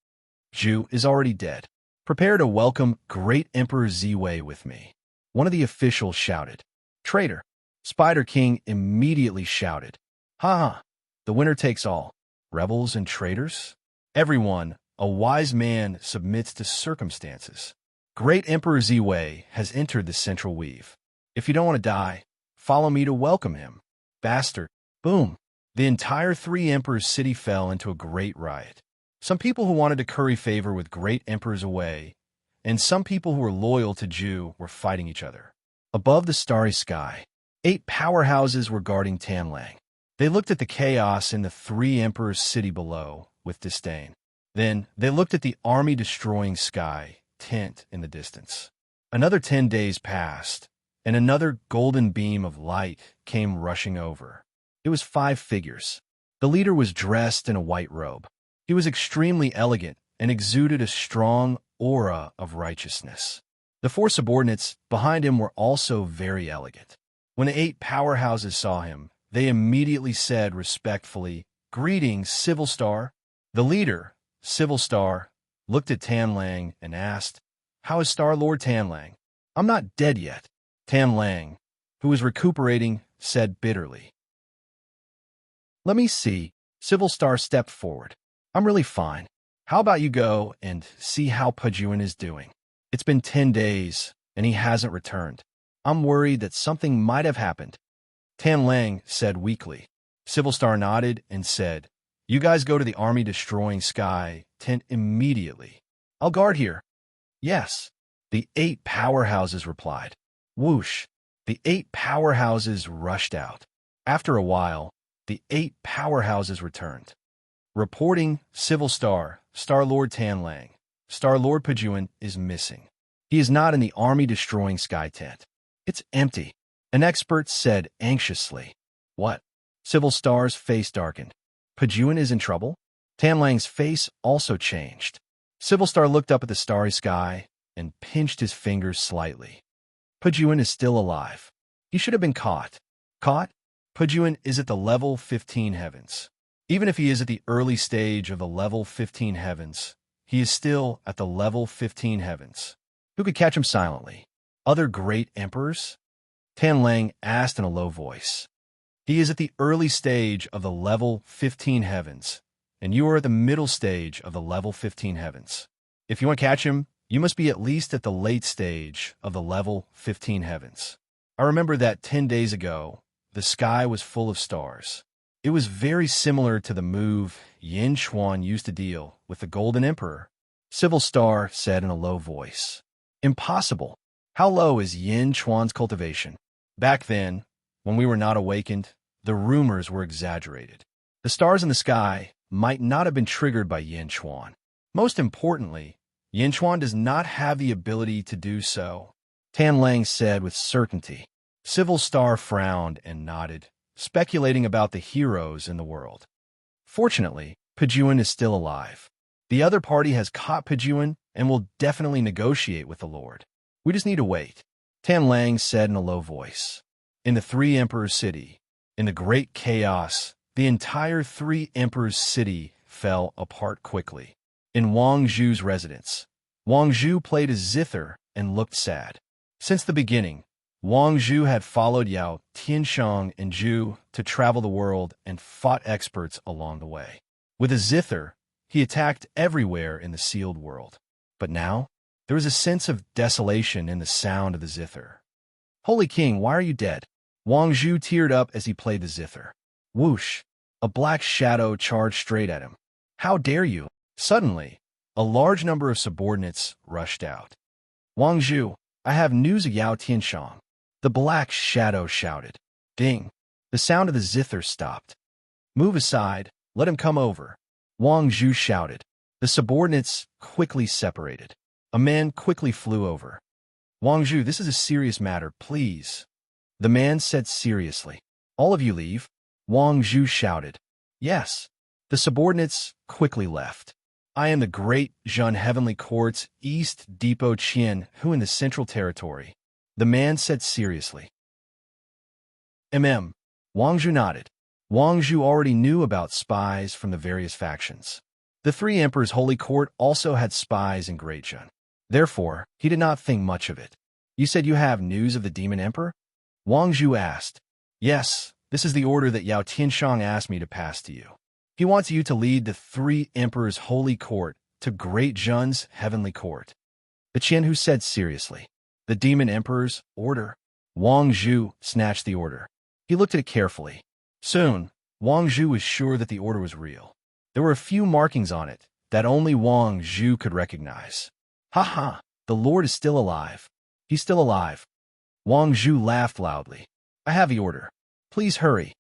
S1: Zhu is already dead. Prepare to welcome Great Emperor Ziwei with me. One of the officials shouted. Traitor. Spider King immediately shouted. Ha ha. The winner takes all. Rebels and traitors? Everyone, a wise man, submits to circumstances. Great Emperor Ziwei has entered the Central Weave. If you don't want to die, follow me to welcome him. Bastard. Boom. The entire Three Emperors city fell into a great riot. Some people who wanted to curry favor with Great Emperors away, and some people who were loyal to Zhu were fighting each other. Above the starry sky, 8 powerhouses were guarding Tanlang. They looked at the chaos in the Three Emperors city below with disdain. Then they looked at the army-destroying sky tent in the distance. Another 10 days passed, and another golden beam of light came rushing over. It was 5 figures. The leader was dressed in a white robe. He was extremely elegant and exuded a strong aura of righteousness. The 4 subordinates behind him were also very elegant. When the 8 powerhouses saw him, they immediately said respectfully, Greetings, Civil Star. The leader, Civil Star, looked at Tanlang and asked, How is Star-Lord Tanlang? I'm not dead yet. Tanlang, who was recuperating, said bitterly. Let me see. Civil Star stepped forward. I'm really fine. How about you go and see how Pajuan is doing? It's been 10 days, and he hasn't returned. I'm worried that something might have happened. Tanlang said weakly. Civil Star nodded and said, You guys go to the army-destroying sky tent immediately. I'll guard here. Yes. The 8 powerhouses replied. Whoosh. The 8 powerhouses rushed out. After a while, the 8 powerhouses returned. Reporting, Civil Star, Star-Lord Tanlang. Star-Lord Pajuan is missing. He is not in the army-destroying sky tent. It's empty. An expert said anxiously. What? Civil Star's face darkened. Pajuan is in trouble? Tanlang's face also changed. Civil Star looked up at the starry sky and pinched his fingers slightly. Pajuan is still alive. He should have been caught. Caught? Pajuan is at the level 15 heavens. Even if he is at the early stage of the level 15 heavens, he is still at the level 15 heavens. Who could catch him silently? Other great emperors? Tanlang asked in a low voice. He is at the early stage of the level 15 heavens, and you are at the middle stage of the level 15 heavens. If you want to catch him, you must be at least at the late stage of the level 15 heavens. I remember that 10 days ago, the sky was full of stars. It was very similar to the move Yin Chuan used to deal with the Golden Emperor. Civil Star said in a low voice. Impossible. How low is Yin Chuan's cultivation? Back then, when we were not awakened, the rumors were exaggerated. The stars in the sky might not have been triggered by Yin Chuan. Most importantly, Yin Chuan does not have the ability to do so, Tanlang said with certainty. Civil Star frowned and nodded, speculating about the heroes in the world. Fortunately, Pajuan is still alive. The other party has caught Pajuan and will definitely negotiate with the Lord. We just need to wait, Tanlang said in a low voice. In the Three Emperors' city, in the great chaos, the entire Three Emperors' city fell apart quickly. In Wang Zhu's residence, Wang Zhu played a zither and looked sad. Since the beginning, Wang Zhu had followed Yao Tianshang and Zhu to travel the world and fought experts along the way. With a zither, he attacked everywhere in the sealed world. But now, there was a sense of desolation in the sound of the zither. Holy King, why are you dead? Wang Zhu teared up as he played the zither. Whoosh! A black shadow charged straight at him. How dare you? Suddenly, a large number of subordinates rushed out. Wang Zhu, I have news of Yao Tianshang. The black shadow shouted. Ding! The sound of the zither stopped. Move aside, let him come over. Wang Zhu shouted. The subordinates quickly separated. A man quickly flew over. Wang Zhu, this is a serious matter, please. The man said seriously. All of you leave? Wang Zhu shouted. Yes. The subordinates quickly left. I am the great Zhun Heavenly Court's East Depot Qian, who in the Central Territory. The man said seriously. Wang Zhu nodded. Wang Zhu already knew about spies from the various factions. The Three Emperors' Holy Court also had spies in Great Zhun. Therefore, he did not think much of it. You said you have news of the Demon Emperor? Wang Zhu asked. Yes, this is the order that Yao Tianshang asked me to pass to you. He wants you to lead the Three Emperors' Holy Court to Great Zhun's Heavenly Court. The Qian who said seriously. The Demon Emperor's order? Wang Zhu snatched the order. He looked at it carefully. Soon, Wang Zhu was sure that the order was real. There were a few markings on it that only Wang Zhu could recognize. Ha ha, the Lord is still alive. He's still alive. Wang Zhu laughed loudly. I have the order. Please hurry.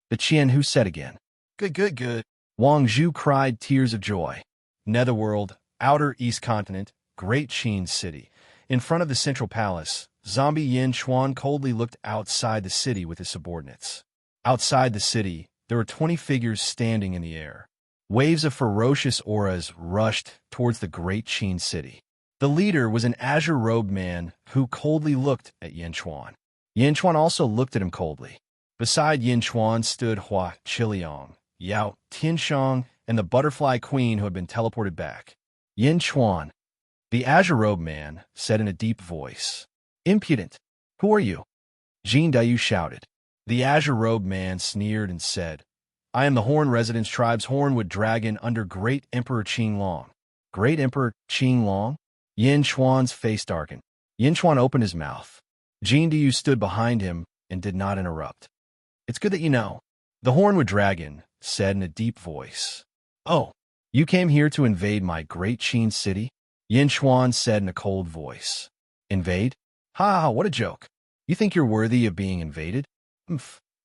S1: The Qian who said again. Good, good, good. Wang Zhu cried tears of joy. Netherworld, Outer East Continent, Great Qin City. In front of the Central Palace, Zombie Yin Chuan coldly looked outside the city with his subordinates. Outside the city, there were 20 figures standing in the air. Waves of ferocious auras rushed towards the Great Qin City. The leader was an azure-robed man who coldly looked at Yin Chuan. Yin Chuan also looked at him coldly. Beside Yin Chuan stood Hua Qiliang, Yao Tianshang, and the Butterfly Queen who had been teleported back. Yin Chuan, the azure-robed man, said in a deep voice. Impudent! Who are you? Jin Dayu shouted. The azure-robed man sneered and said, I am the Horn Residence Tribe's Hornwood Dragon under Great Emperor Qinglong. Great Emperor Qinglong? Yin Chuan's face darkened. Yin Chuan opened his mouth. Jin Dayu stood behind him and did not interrupt. It's good that you know, the Hornwood Dragon said in a deep voice. Oh, you came here to invade my Great Qin City? Yin Chuan said in a cold voice. Invade? Ha ha, what a joke. You think you're worthy of being invaded?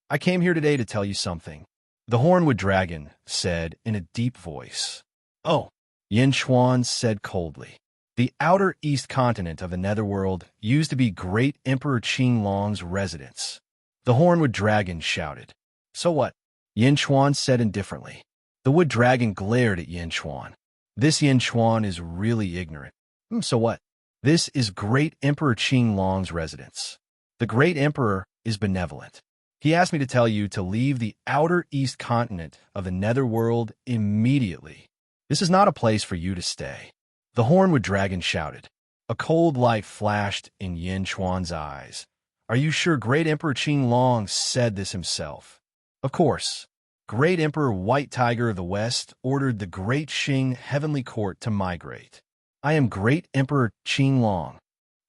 S1: I came here today to tell you something. The Hornwood Dragon said in a deep voice. Oh, Yin Chuan said coldly. The outer east continent of the netherworld used to be Great Emperor Qinglong's residence. The Hornwood Dragon shouted. So what? Yin Chuan said indifferently. The wood dragon glared at Yin Chuan. This Yin Chuan is really ignorant. So what? This is Great Emperor Qinglong's residence. The Great Emperor is benevolent. He asked me to tell you to leave the outer east continent of the netherworld immediately. This is not a place for you to stay. The Hornwood Dragon shouted. A cold light flashed in Yin Chuan's eyes. Are you sure Great Emperor Qinglong said this himself? Of course. Great Emperor White Tiger of the West ordered the Great Qing Heavenly Court to migrate. I am Great Emperor Qinglong.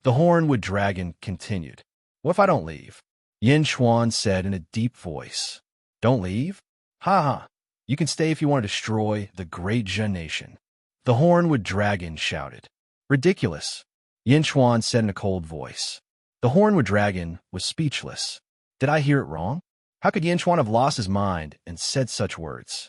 S1: The Hornwood Dragon continued. What if I don't leave? Yin Chuan said in a deep voice. Don't leave? Ha ha. You can stay if you want to destroy the Great Zhen Nation. The Hornwood Dragon shouted. Ridiculous. Yin Chuan said in a cold voice. The Hornwood Dragon was speechless. Did I hear it wrong? How could Yin Chuan have lost his mind and said such words?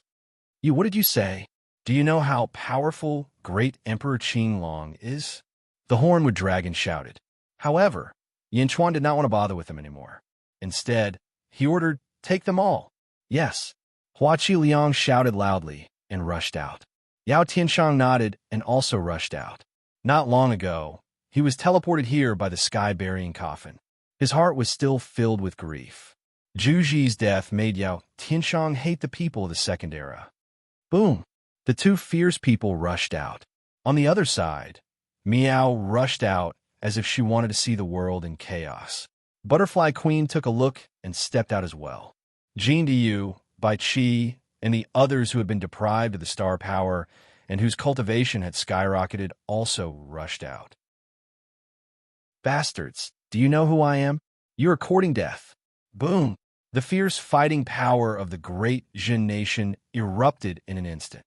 S1: What did you say? Do you know how powerful Great Emperor Qinglong is? The Hornwood Dragon shouted. However, Yin Chuan did not want to bother with him anymore. Instead, he ordered, take them all. Yes. Hua Qiliang shouted loudly and rushed out. Yao Tianshang nodded and also rushed out. Not long ago, he was teleported here by the sky-burying coffin. His heart was still filled with grief. Zhu Ji's death made Yao Tianshang hate the people of the Second Era. Boom! The two fierce people rushed out. On the other side, Miao rushed out as if she wanted to see the world in chaos. Butterfly Queen took a look and stepped out as well. Jin Diyu, Bai Qi, and the others who had been deprived of the star power and whose cultivation had skyrocketed also rushed out. Bastards, do you know who I am? You are courting death. Boom! The fierce fighting power of the Great Zhen Nation erupted in an instant.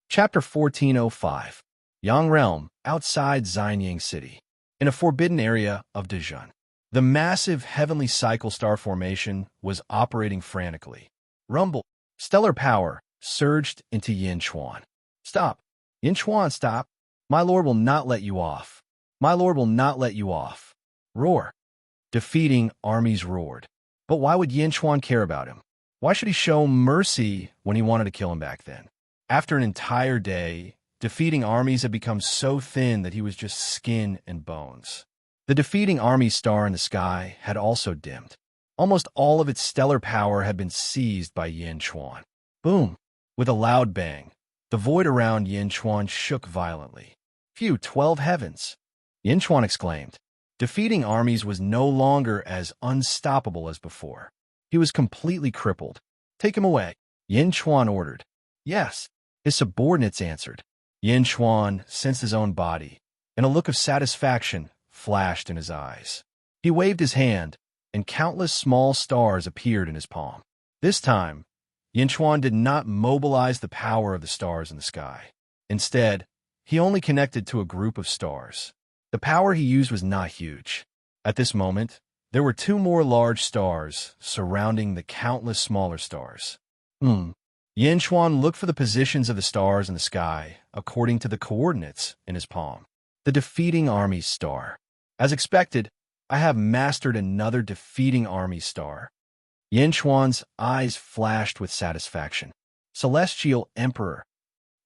S1: Chapter 1405. Yang Realm, outside Xianyang City. In a forbidden area of Dezhun. The massive heavenly cycle star formation was operating frantically. Rumble, stellar power, surged into Yin Chuan. Stop! Yin Chuan, stop! My lord will not let you off. My lord will not let you off. Roar. Defeating armies roared. But why would Yin Chuan care about him? Why should he show mercy when he wanted to kill him back then? After an entire day, defeating armies had become so thin that he was just skin and bones. The defeating army star in the sky had also dimmed. Almost all of its stellar power had been seized by Yin Chuan. Boom! With a loud bang, the void around Yin Chuan shook violently. Phew, 12 heavens! Yin Chuan exclaimed. Defeating armies was no longer as unstoppable as before. He was completely crippled. Take him away, Yin Chuan ordered. Yes, his subordinates answered. Yin Chuan sensed his own body, and a look of satisfaction flashed in his eyes. He waved his hand, and countless small stars appeared in his palm. This time, Yin Chuan did not mobilize the power of the stars in the sky. Instead, he only connected to a group of stars. The power he used was not huge. At this moment, there were two more large stars surrounding the countless smaller stars. Yin Chuan looked for the positions of the stars in the sky according to the coordinates in his palm. The defeating army's star. As expected, I have mastered another defeating army star. Yin Chuan's eyes flashed with satisfaction. Celestial Emperor.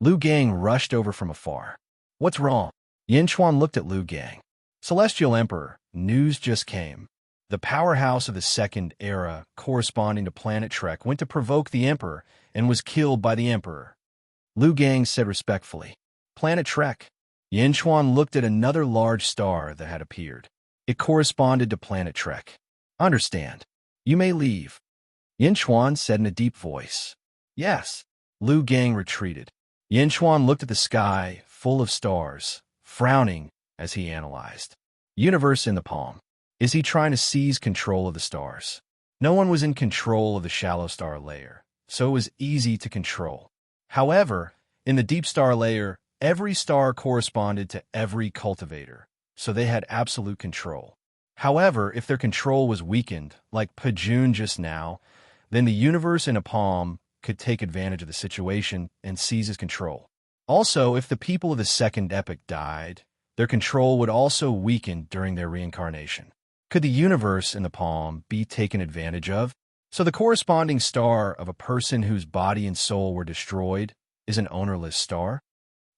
S1: Lu Gang rushed over from afar. What's wrong? Yin Chuan looked at Lu Gang. Celestial Emperor, news just came. The powerhouse of the Second Era, corresponding to Planet Trek, went to provoke the Emperor and was killed by the Emperor. Lu Gang said respectfully. Planet Trek. Yin Chuan looked at another large star that had appeared. It corresponded to Planet Trek. Understand. You may leave. Yin Chuan said in a deep voice. Yes. Lu Gang retreated. Yin Chuan looked at the sky, full of stars, frowning as he analyzed. Universe in the palm. Is he trying to seize control of the stars? No one was in control of the shallow star layer, so it was easy to control. However, in the deep star layer, every star corresponded to every cultivator, so they had absolute control. However, if their control was weakened, like Pajun just now, then the universe in a palm could take advantage of the situation and seize his control. Also, if the people of the second epoch died, their control would also weaken during their reincarnation. Could the universe in the palm be taken advantage of? So the corresponding star of a person whose body and soul were destroyed is an ownerless star?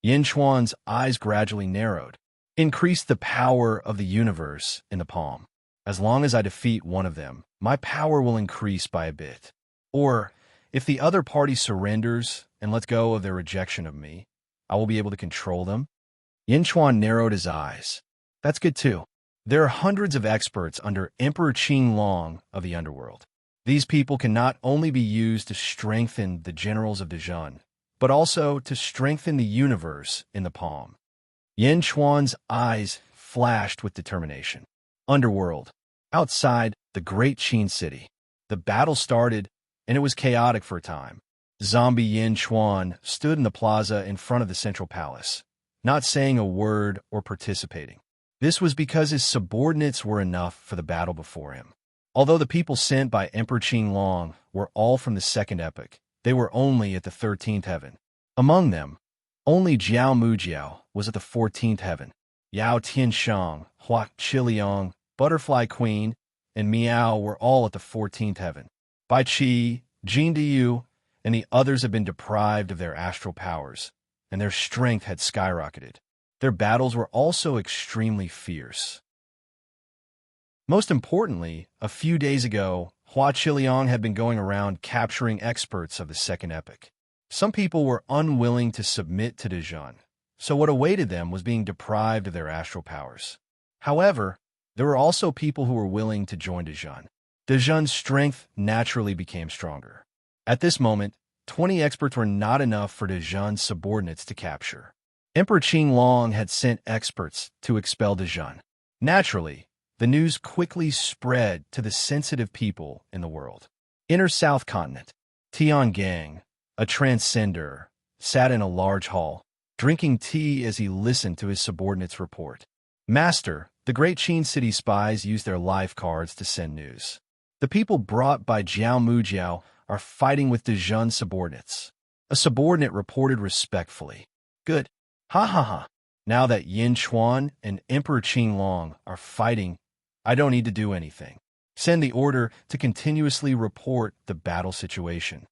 S1: Yin Chuan's eyes gradually narrowed. Increase the power of the universe in the palm. As long as I defeat one of them, my power will increase by a bit. Or, if the other party surrenders and lets go of their rejection of me, I will be able to control them. Yin Chuan narrowed his eyes. That's good too. There are hundreds of experts under Emperor Qing Long of the underworld. These people can not only be used to strengthen the generals of Dejun, but also to strengthen the universe in the palm. Yin Chuan's eyes flashed with determination. Underworld. Outside the great Qin city. The battle started, and it was chaotic for a time. Zombie Yin Chuan stood in the plaza in front of the central palace, not saying a word or participating. This was because his subordinates were enough for the battle before him. Although the people sent by Emperor Qing Long were all from the second epoch, they were only at the 13th heaven. Among them, only Jiao Mujiao was at the 14th heaven. Yao Tianshang, Hua Qiliang, Butterfly Queen, and Miao were all at the 14th heaven. Bai Qi, Jin Diyu, and the others had been deprived of their astral powers, and their strength had skyrocketed. Their battles were also extremely fierce. Most importantly, a few days ago, Hua Qiliang had been going around capturing experts of the second epoch. Some people were unwilling to submit to Dejun, so what awaited them was being deprived of their astral powers. However, there were also people who were willing to join Dejun. Dejun's strength naturally became stronger. At this moment, 20 experts were not enough for Dejun's subordinates to capture. Emperor Qing Long had sent experts to expel Dejun. Naturally, the news quickly spread to the sensitive people in the world. Inner South Continent. Tiangang, a transcender, sat in a large hall, drinking tea as he listened to his subordinates' report. Master, the great Qin city spies used their life cards to send news. The people brought by Jiao Mujiao are fighting with Dejun's subordinates. A subordinate reported respectfully. Good. Ha ha ha. Now that Yin Chuan and Emperor Qing Long are fighting, I don't need to do anything. Send the order to continuously report the battle situation.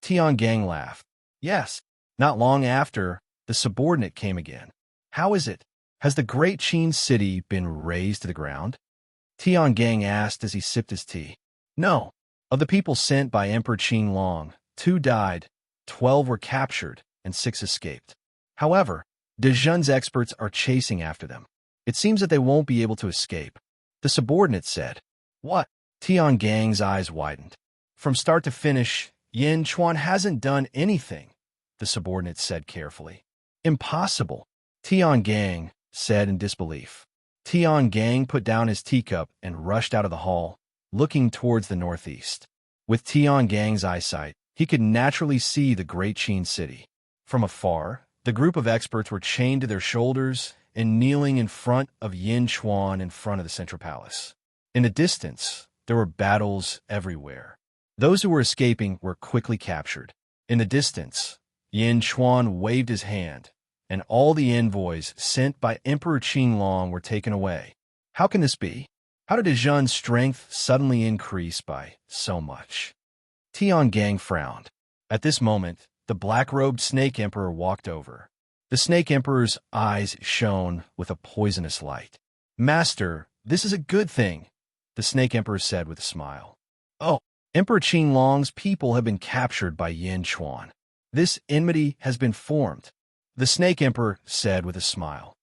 S1: Tiangang laughed. Yes. Not long after, the subordinate came again. How is it? Has the great Qin city been razed to the ground? Tiangang asked as he sipped his tea. No. Of the people sent by Emperor Qing Long, 2 died, 12 were captured, and 6 escaped. However, Dejun's experts are chasing after them. It seems that they won't be able to escape. The subordinate said. What? Tiangang's eyes widened. From start to finish, Yin Chuan hasn't done anything, the subordinate said carefully. Impossible, Tiangang said in disbelief. Tiangang put down his teacup and rushed out of the hall, looking towards the northeast. With Tiangang's eyesight, he could naturally see the great Qin city. From afar, the group of experts were chained to their shoulders and kneeling in front of Yin Chuan in front of the central palace. In the distance, there were battles everywhere. Those who were escaping were quickly captured. In the distance, Yin Chuan waved his hand, and all the envoys sent by Emperor Qing Long were taken away. How can this be? How did Dejun's strength suddenly increase by so much? Tiangang frowned. At this moment, the black-robed Snake Emperor walked over. The Snake Emperor's eyes shone with a poisonous light. Master, this is a good thing, the Snake Emperor said with a smile. Oh, Emperor Qing Long's people have been captured by Yin Chuan. This enmity has been formed, the Snake Emperor said with a smile.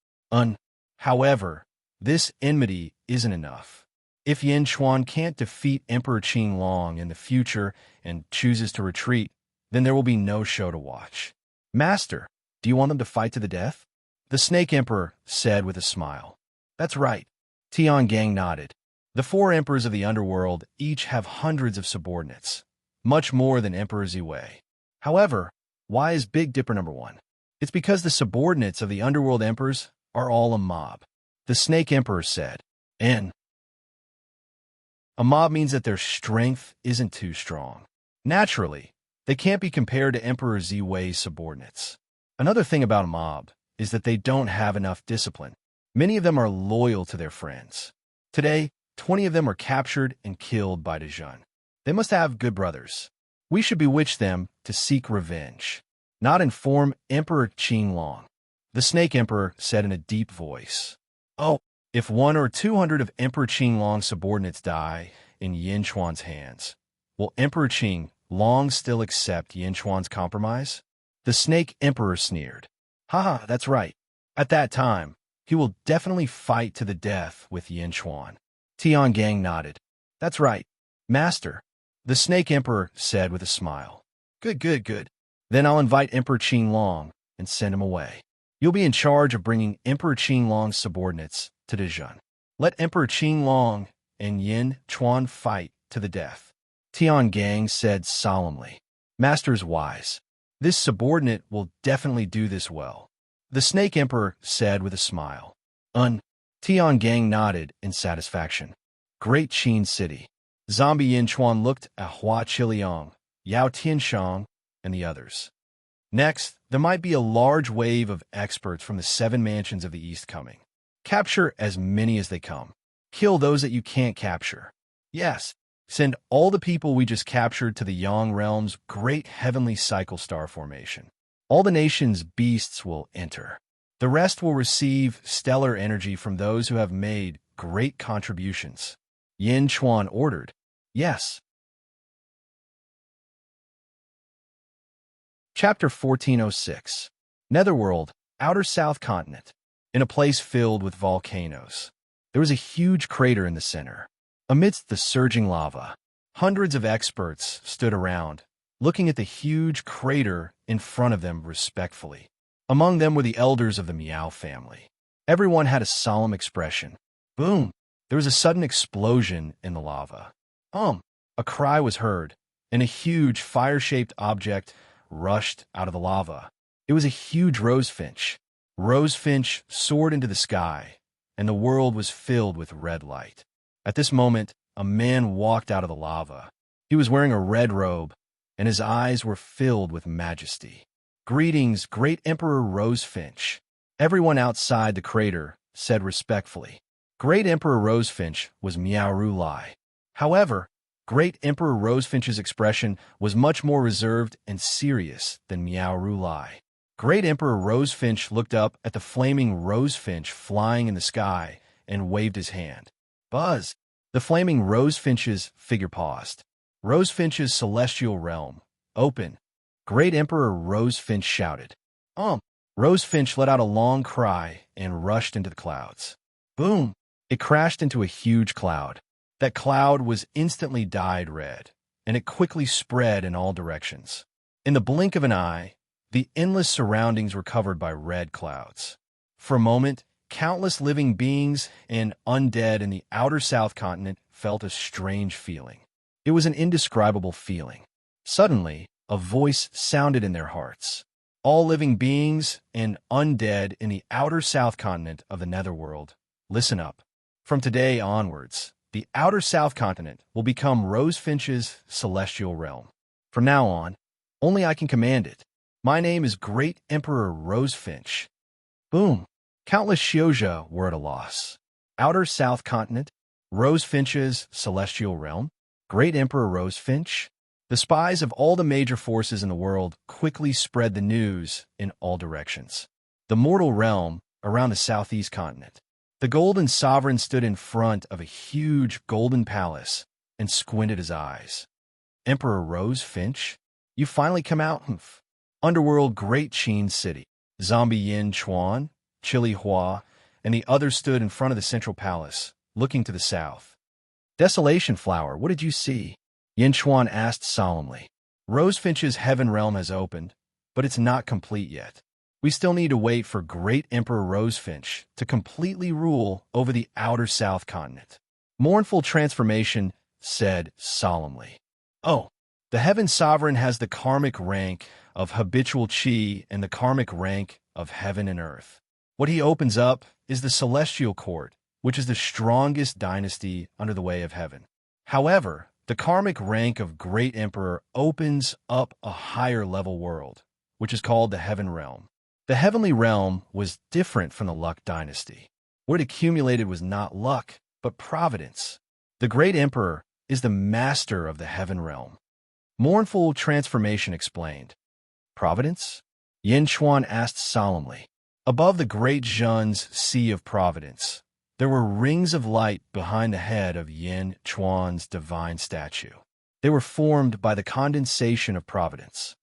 S1: However, this enmity isn't enough. If Yin Chuan can't defeat Emperor Qing Long in the future and chooses to retreat, then there will be no show to watch. Master, do you want them to fight to the death? The Snake Emperor said with a smile. That's right. Tiangang nodded. The 4 emperors of the underworld each have hundreds of subordinates, much more than Emperor Ziwei. However, why is Big Dipper number 1? It's because the subordinates of the underworld emperors are all a mob, the Snake Emperor said. And a mob means that their strength isn't too strong. Naturally, They can't be compared to Emperor Ziwei's subordinates. Another thing about a mob is that they don't have enough discipline. Many of them are loyal to their friends. Today, 20 of them were captured and killed by Dejun. They must have good brothers. We should bewitch them to seek revenge, not inform Emperor Qinglong. The Snake Emperor said in a deep voice. Oh, if 100 or 200 of Emperor Qinglong's subordinates die in Yin Chuan's hands, will Emperor Qinglong still accept Yin Chuan's compromise? The Snake Emperor sneered. Haha, that's right. At that time, he will definitely fight to the death with Yin Chuan. Tiangang nodded. That's right, Master. The Snake Emperor said with a smile. Good, good, good. Then I'll invite Emperor Qinglong and send him away. You'll be in charge of bringing Emperor Qinglong's subordinates to Dejun. Let Emperor Qinglong and Yin Chuan fight to the death. Tiangang said solemnly. Master's wise. This subordinate will definitely do this well. The Snake Emperor said with a smile. Tiangang nodded in satisfaction. Great Qin City. Zombie Yin Chuan looked at Hua Qiliang, Yao Tianshang, and the others. Next, there might be a large wave of experts from the 7 mansions of the East coming. Capture as many as they come. Kill those that you can't capture. Yes, send all the people we just captured to the Yang Realm's great heavenly cycle star formation. All the nation's beasts will enter. The rest will receive stellar energy from those who have made great contributions. Yin Chuan ordered. Yes. Chapter 1406. Netherworld, Outer South Continent. In a place filled with volcanoes. There was a huge crater in the center. Amidst the surging lava, hundreds of experts stood around, looking at the huge crater in front of them respectfully. Among them were the elders of the Miao family. Everyone had a solemn expression. Boom! There was a sudden explosion in the lava. A cry was heard, and a huge fire-shaped object rushed out of the lava. It was a huge rosefinch. Rosefinch soared into the sky, and the world was filled with red light. At this moment, a man walked out of the lava. He was wearing a red robe, and his eyes were filled with majesty. Greetings, great Emperor Rosefinch. Everyone outside the crater said respectfully. Great Emperor Rosefinch was Miao Rulai. However, Great Emperor Rosefinch's expression was much more reserved and serious than Miao Rulai. Great Emperor Rosefinch looked up at the flaming rosefinch flying in the sky and waved his hand. Buzz! The flaming rosefinch's figure paused. Rosefinch's celestial realm. Open! Great Emperor Rosefinch shouted. Rosefinch let out a long cry and rushed into the clouds. Boom! It crashed into a huge cloud. That cloud was instantly dyed red, and it quickly spread in all directions. In the blink of an eye, the endless surroundings were covered by red clouds. For a moment, countless living beings and undead in the outer South Continent felt a strange feeling. It was an indescribable feeling. Suddenly, a voice sounded in their hearts. All living beings and undead in the outer South Continent of the Netherworld, listen up. From today onwards, the outer South Continent will become Rosefinch's celestial realm. From now on, only I can command it. My name is Great Emperor Rosefinch. Boom! Countless Xiozha were at a loss. Outer South Continent, Rosefinch's celestial realm, Great Emperor Rosefinch. The spies of all the major forces in the world quickly spread the news in all directions. The mortal realm around the southeast continent. The golden sovereign stood in front of a huge golden palace and squinted his eyes. Emperor Rosefinch, you finally come out. Underworld Great Qin City. Zombie Yin Chuan, Chili Hua, and the others stood in front of the central palace, looking to the south. Desolation Flower, what did you see? Yin Chuan asked solemnly. Rosefinch's heaven realm has opened, but it's not complete yet. We still need to wait for Great Emperor Rosefinch to completely rule over the outer South Continent. Mournful Transformation said solemnly. Oh, the Heaven Sovereign has the karmic rank of habitual Qi and the karmic rank of heaven and earth. What he opens up is the Celestial Court, which is the strongest dynasty under the way of heaven. However, The karmic rank of Great Emperor opens up a higher level world, which is called the Heaven Realm. The Heavenly Realm was different from the Luck Dynasty. What it accumulated was not luck, but providence. The Great Emperor is the master of the Heaven Realm. Mournful Transformation explained. Providence? Yin Chuan asked solemnly. Above the Great Zhun's Sea of Providence, there were rings of light behind the head of Yin Chuan's divine statue. They were formed by the condensation of providence.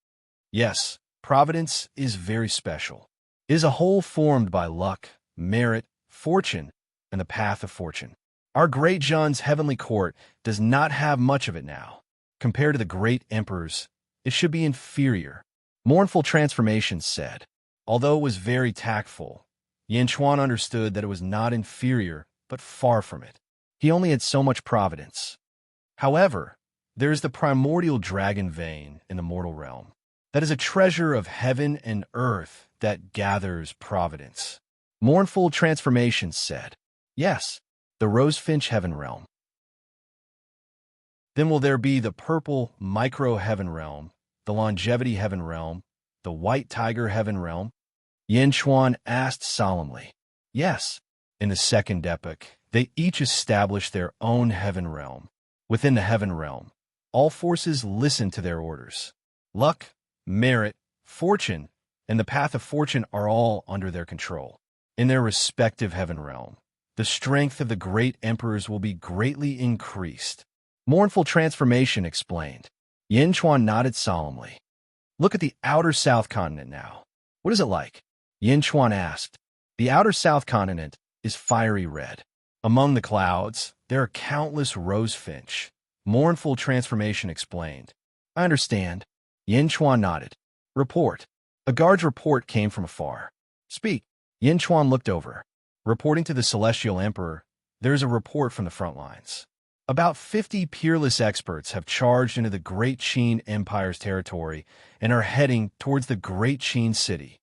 S1: Yes, providence is very special. It is a whole formed by luck, merit, fortune, and the path of fortune. Our Great Zhun's heavenly court does not have much of it now. Compared to the Great Emperor's, it should be inferior. Mournful Transformation said. Although it was very tactful, Yin Chuan understood that it was not inferior, but far from it. He only had so much providence. However, there is the primordial dragon vein in the mortal realm. That is a treasure of heaven and earth that gathers providence. Mournful Transformation said. Yes, the Rosefinch Heaven Realm. Then will there be the Purple Micro Heaven Realm, the Longevity Heaven Realm, the White Tiger Heaven Realm? Yin Chuan asked solemnly. Yes. In the second epoch, they each established their own heaven realm. Within the heaven realm, all forces listen to their orders. Luck, merit, fortune, and the path of fortune are all under their control. In their respective heaven realm, the strength of the great emperors will be greatly increased. Mournful Transformation explained. Yin Chuan nodded solemnly. Look at the outer south continent now. What is it like? Yin Chuan asked. The outer south continent is fiery red. Among the clouds, there are countless rosefinch. Mournful Transformation explained. I understand. Yin Chuan nodded. Report. A guard's report came from afar. Speak. Yin Chuan looked over. Reporting to the Celestial Emperor, there is a report from the front lines. About 50 peerless experts have charged into the Great Qin Empire's territory and are heading towards the Great Qin city.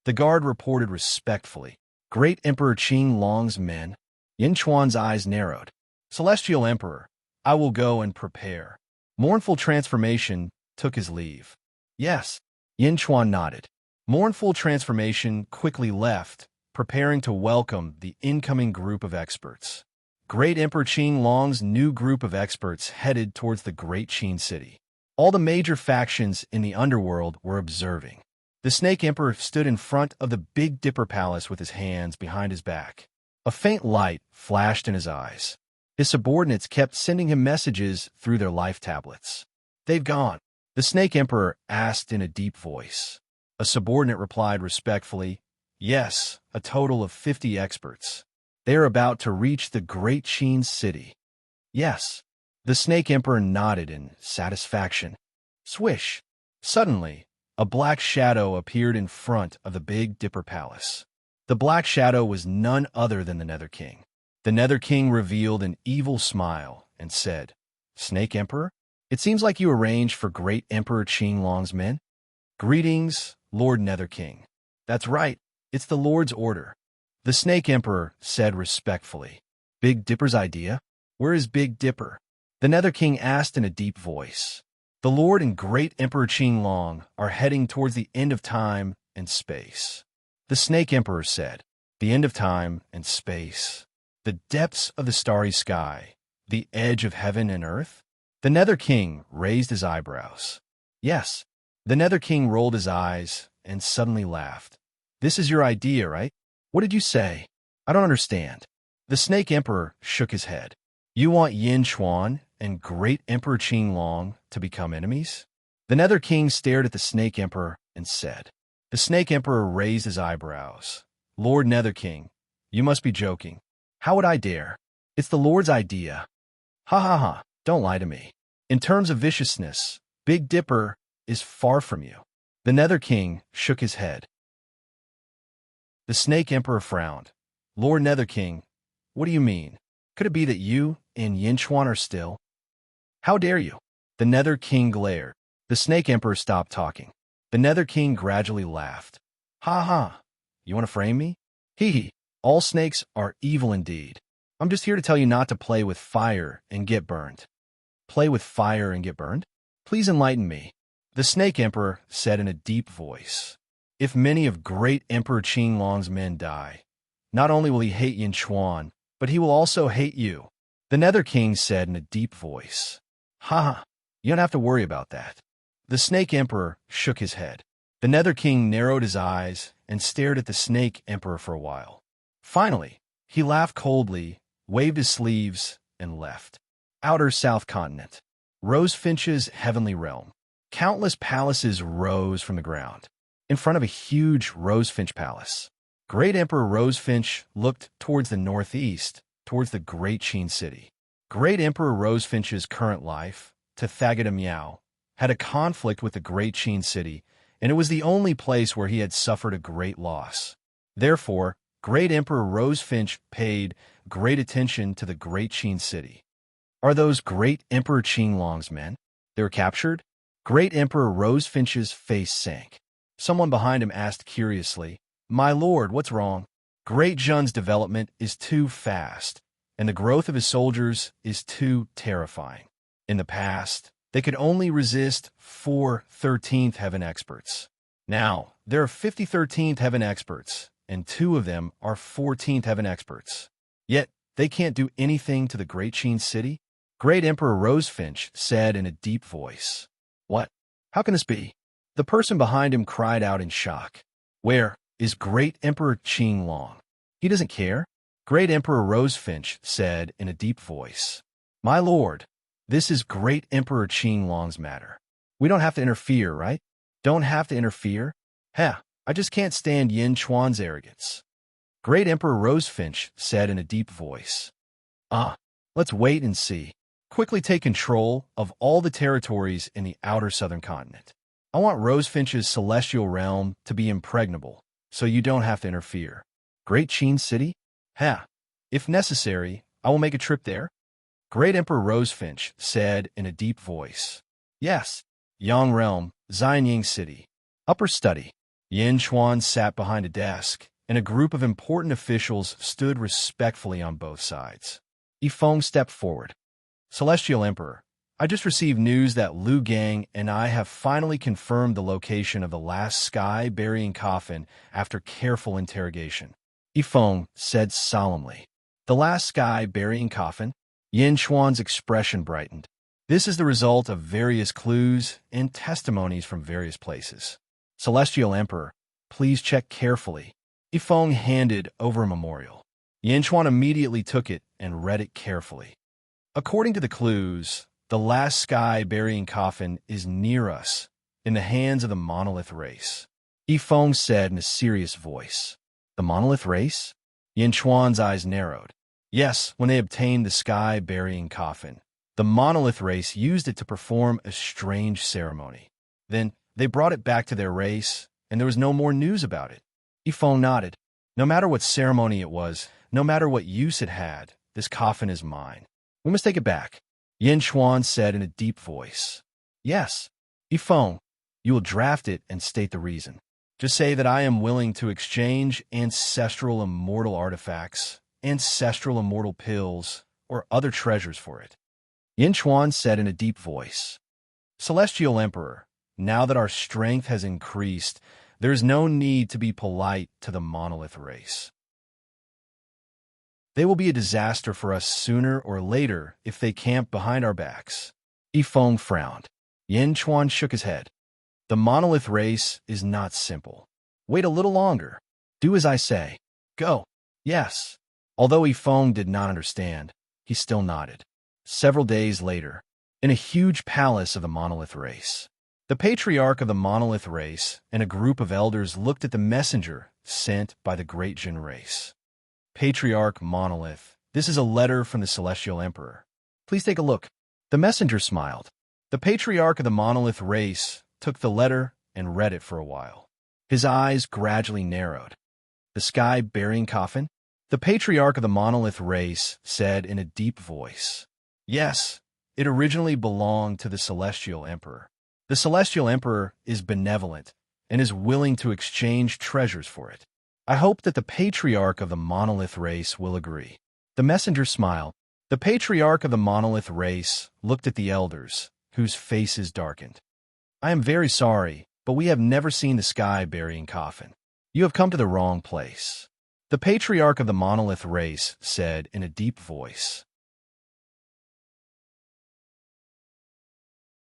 S1: The guard reported respectfully. Great Emperor Qing Long's men. Yin Chuan's eyes narrowed. Celestial Emperor, I will go and prepare. Mournful Transformation took his leave. Yes. Yin Chuan nodded. Mournful Transformation quickly left, preparing to welcome the incoming group of experts. Great Emperor Qing Long's new group of experts headed towards the Great Qin city. All the major factions in the underworld were observing. The Snake Emperor stood in front of the Big Dipper Palace with his hands behind his back. A faint light flashed in his eyes. His subordinates kept sending him messages through their life tablets. They've gone. The Snake Emperor asked in a deep voice. A subordinate replied respectfully, yes, a total of 50 experts. They are about to reach the Great Qin city. Yes. The Snake Emperor nodded in satisfaction. Swish. Suddenly, a black shadow appeared in front of the Big Dipper Palace. The black shadow was none other than the Nether King. The Nether King revealed an evil smile and said, Snake Emperor, it seems like you arranged for Great Emperor Qing Long's men. Greetings, Lord Nether King. That's right, it's the Lord's order. The Snake Emperor said respectfully. Big Dipper's idea? Where is Big Dipper? The Nether King asked in a deep voice. The Lord and Great Emperor Qing Long are heading towards the end of time and space. The Snake Emperor said, the end of time and space. The depths of the starry sky, the edge of heaven and earth? The Nether King raised his eyebrows. Yes. The Nether King rolled his eyes and suddenly laughed. This is your idea, right? What did you say? I don't understand. The Snake Emperor shook his head. You want Yin Chuan and Great Emperor Qing Long to become enemies? The Nether King stared at the Snake Emperor and said. The Snake Emperor raised his eyebrows. Lord Nether King, you must be joking. How would I dare? It's the Lord's idea. Ha ha ha, don't lie to me. In terms of viciousness, Big Dipper is far from you. The Nether King shook his head. The Snake Emperor frowned. Lord Nether King, what do you mean? Could it be that you and Yin Chuan are still? How dare you? The Nether King glared. The Snake Emperor stopped talking. The Nether King gradually laughed. Ha ha, you want to frame me? Hee hee, all snakes are evil indeed. I'm just here to tell you not to play with fire and get burned. Play with fire and get burned? Please enlighten me. The Snake Emperor said in a deep voice, if many of great Emperor Qinglong's men die, not only will he hate Yin Chuan, but he will also hate you. The Nether King said in a deep voice, ha, you don't have to worry about that. The Snake Emperor shook his head. The Nether King narrowed his eyes and stared at the Snake Emperor for a while. Finally, he laughed coldly, waved his sleeves, and left. Outer South Continent. Rosefinch's heavenly realm. Countless palaces rose from the ground. In front of a huge Rosefinch palace, Great Emperor Rosefinch looked towards the northeast, towards the Great Qin city. Great Emperor Rosefinch's current life, Tathagata Miao, had a conflict with the Great Qin city, and it was the only place where he had suffered a great loss. Therefore, Great Emperor Rosefinch paid great attention to the Great Qin city. Are those Great Emperor Qinglong's men? They were captured? Great Emperor Rosefinch's face sank. Someone behind him asked curiously, my lord, what's wrong? Great Zhen's development is too fast, and the growth of his soldiers is too terrifying. In the past, they could only resist 4 13th heaven experts. Now, there are 50 13th heaven experts, and 2 of them are 14th heaven experts. Yet, they can't do anything to the Great Qin city? Great Emperor Rosefinch said in a deep voice. What? How can this be? The person behind him cried out in shock. Where is Great Emperor Qinglong? He doesn't care. Great Emperor Rosefinch said in a deep voice. My lord, this is Great Emperor Qinglong's matter. We don't have to interfere, right? Don't have to interfere? Heh, I just can't stand Yin Chuan's arrogance. Great Emperor Rosefinch said in a deep voice. Let's wait and see. Quickly take control of all the territories in the outer southern continent. I want Rosefinch's celestial realm to be impregnable, so you don't have to interfere. Great Qin city? If necessary, I will make a trip there. Great Emperor Rosefinch said in a deep voice. Yes. Yang Realm, Xianying City. Upper study. Yin Chuan sat behind a desk, and a group of important officials stood respectfully on both sides. Yifeng stepped forward. Celestial Emperor, I just received news that Lu Gang and I have finally confirmed the location of the last sky-burying coffin after careful interrogation. Yifeng said solemnly. The last sky-burying coffin? Yin Chuan's expression brightened. This is the result of various clues and testimonies from various places. Celestial Emperor, please check carefully. Yifeng handed over a memorial. Yin Chuan immediately took it and read it carefully. According to the clues, the last sky-burying coffin is near us, in the hands of the monolith race. Yifeng said in a serious voice. The monolith race? Yin Chuan's eyes narrowed. Yes, when they obtained the sky-burying coffin, the monolith race used it to perform a strange ceremony. Then, they brought it back to their race, and there was no more news about it. Yifeng nodded. No matter what ceremony it was, no matter what use it had, this coffin is mine. We must take it back. Yin Chuan said in a deep voice. Yes. Yifeng, you will draft it and state the reason. Just say that I am willing to exchange ancestral immortal artifacts, ancestral immortal pills, or other treasures for it. Yin Chuan said in a deep voice. Celestial Emperor, now that our strength has increased, there is no need to be polite to the monolith race. They will be a disaster for us sooner or later if they camp behind our backs. Yifeng frowned. Yin Chuan shook his head. The monolith race is not simple. Wait a little longer. Do as I say. Go. Yes. Although Yifeng did not understand, he still nodded. Several days later, in a huge palace of the monolith race, the patriarch of the monolith race and a group of elders looked at the messenger sent by the Great Jin race. Patriarch Monolith, this is a letter from the Celestial Emperor. Please take a look. The messenger smiled. The patriarch of the monolith race took the letter and read it for a while. His eyes gradually narrowed. The sky-burying coffin? The patriarch of the monolith race said in a deep voice. Yes, it originally belonged to the Celestial Emperor. The Celestial Emperor is benevolent and is willing to exchange treasures for it. I hope that the patriarch of the monolith race will agree. The messenger smiled. The patriarch of the monolith race looked at the elders, whose faces darkened. I am very sorry, but we have never seen the sky burying coffin. You have come to the wrong place. The patriarch of the monolith race said in a deep voice.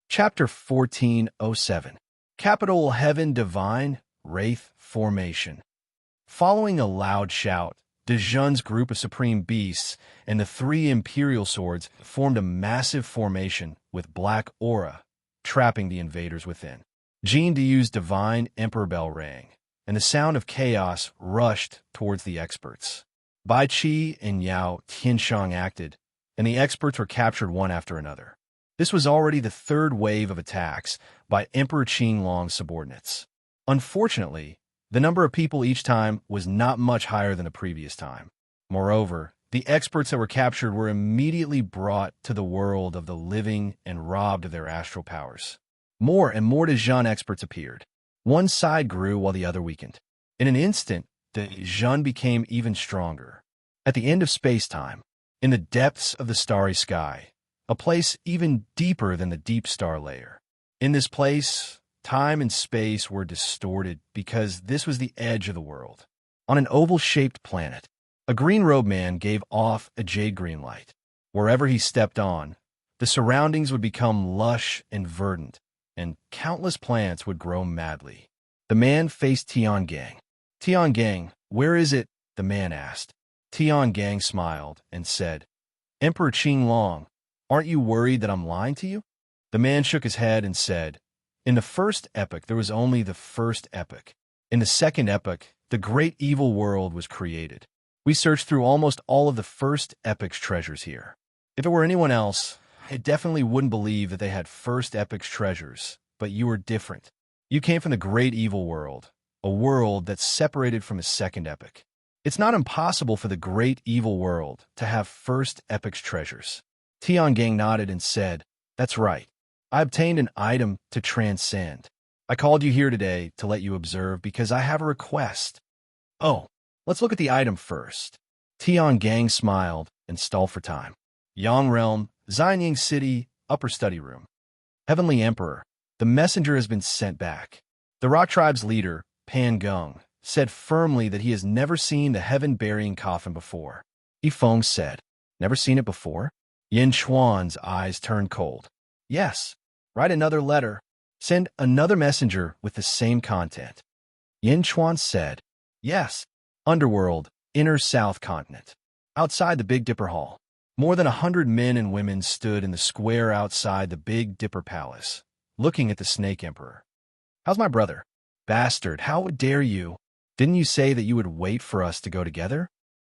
S1: Chapter 1407. Capital Heaven Divine Wraith Formation. Following a loud shout, Dejun's group of supreme beasts and the three imperial swords formed a massive formation with black aura, trapping the invaders within. Jean Diu's divine emperor bell rang, and the sound of chaos rushed towards the experts. Bai Qi and Yao Tianshang acted, and the experts were captured one after another. This was already the third wave of attacks by Emperor Qinglong's subordinates. Unfortunately, the number of people each time was not much higher than the previous time. Moreover, the experts that were captured were immediately brought to the world of the living and robbed of their astral powers. More and more Dejun experts appeared. One side grew while the other weakened. In an instant, the Dejun became even stronger. At the end of space-time, in the depths of the starry sky, a place even deeper than the deep star layer. In this place, time and space were distorted because this was the edge of the world. On an oval-shaped planet, a green-robed man gave off a jade-green light. Wherever he stepped on, the surroundings would become lush and verdant, and countless plants would grow madly. The man faced Tiangang. Tiangang, where is it? The man asked. Tiangang smiled and said, Emperor Qinglong, aren't you worried that I'm lying to you? The man shook his head and said, in the first epoch, there was only the first epoch. In the second epoch, the great evil world was created. We searched through almost all of the first epoch's treasures here. If it were anyone else, I definitely wouldn't believe that they had first epoch's treasures, but you were different. You came from the great evil world, a world that's separated from a second epoch. It's not impossible for the great evil world to have first epoch's treasures. Tiangang nodded and said, that's right. I obtained an item to transcend. I called you here today to let you observe because I have a request. Oh, let's look at the item first. Tiangang smiled and stalled for time. Yang Realm, Xianying City, Upper Study Room. Heavenly Emperor, the messenger has been sent back. The Rock Tribe's leader, Pan Geng, said firmly that he has never seen the heaven-burying coffin before. Yifeng said, never seen it before? Yin Chuan's eyes turned cold. Yes. Write another letter. Send another messenger with the same content. Yin Chuan said, yes. Underworld, Inner South Continent. Outside the Big Dipper Hall, more than 100 men and women stood in the square outside the Big Dipper Palace, looking at the Snake Emperor. How's my brother? Bastard, how dare you? Didn't you say that you would wait for us to go together?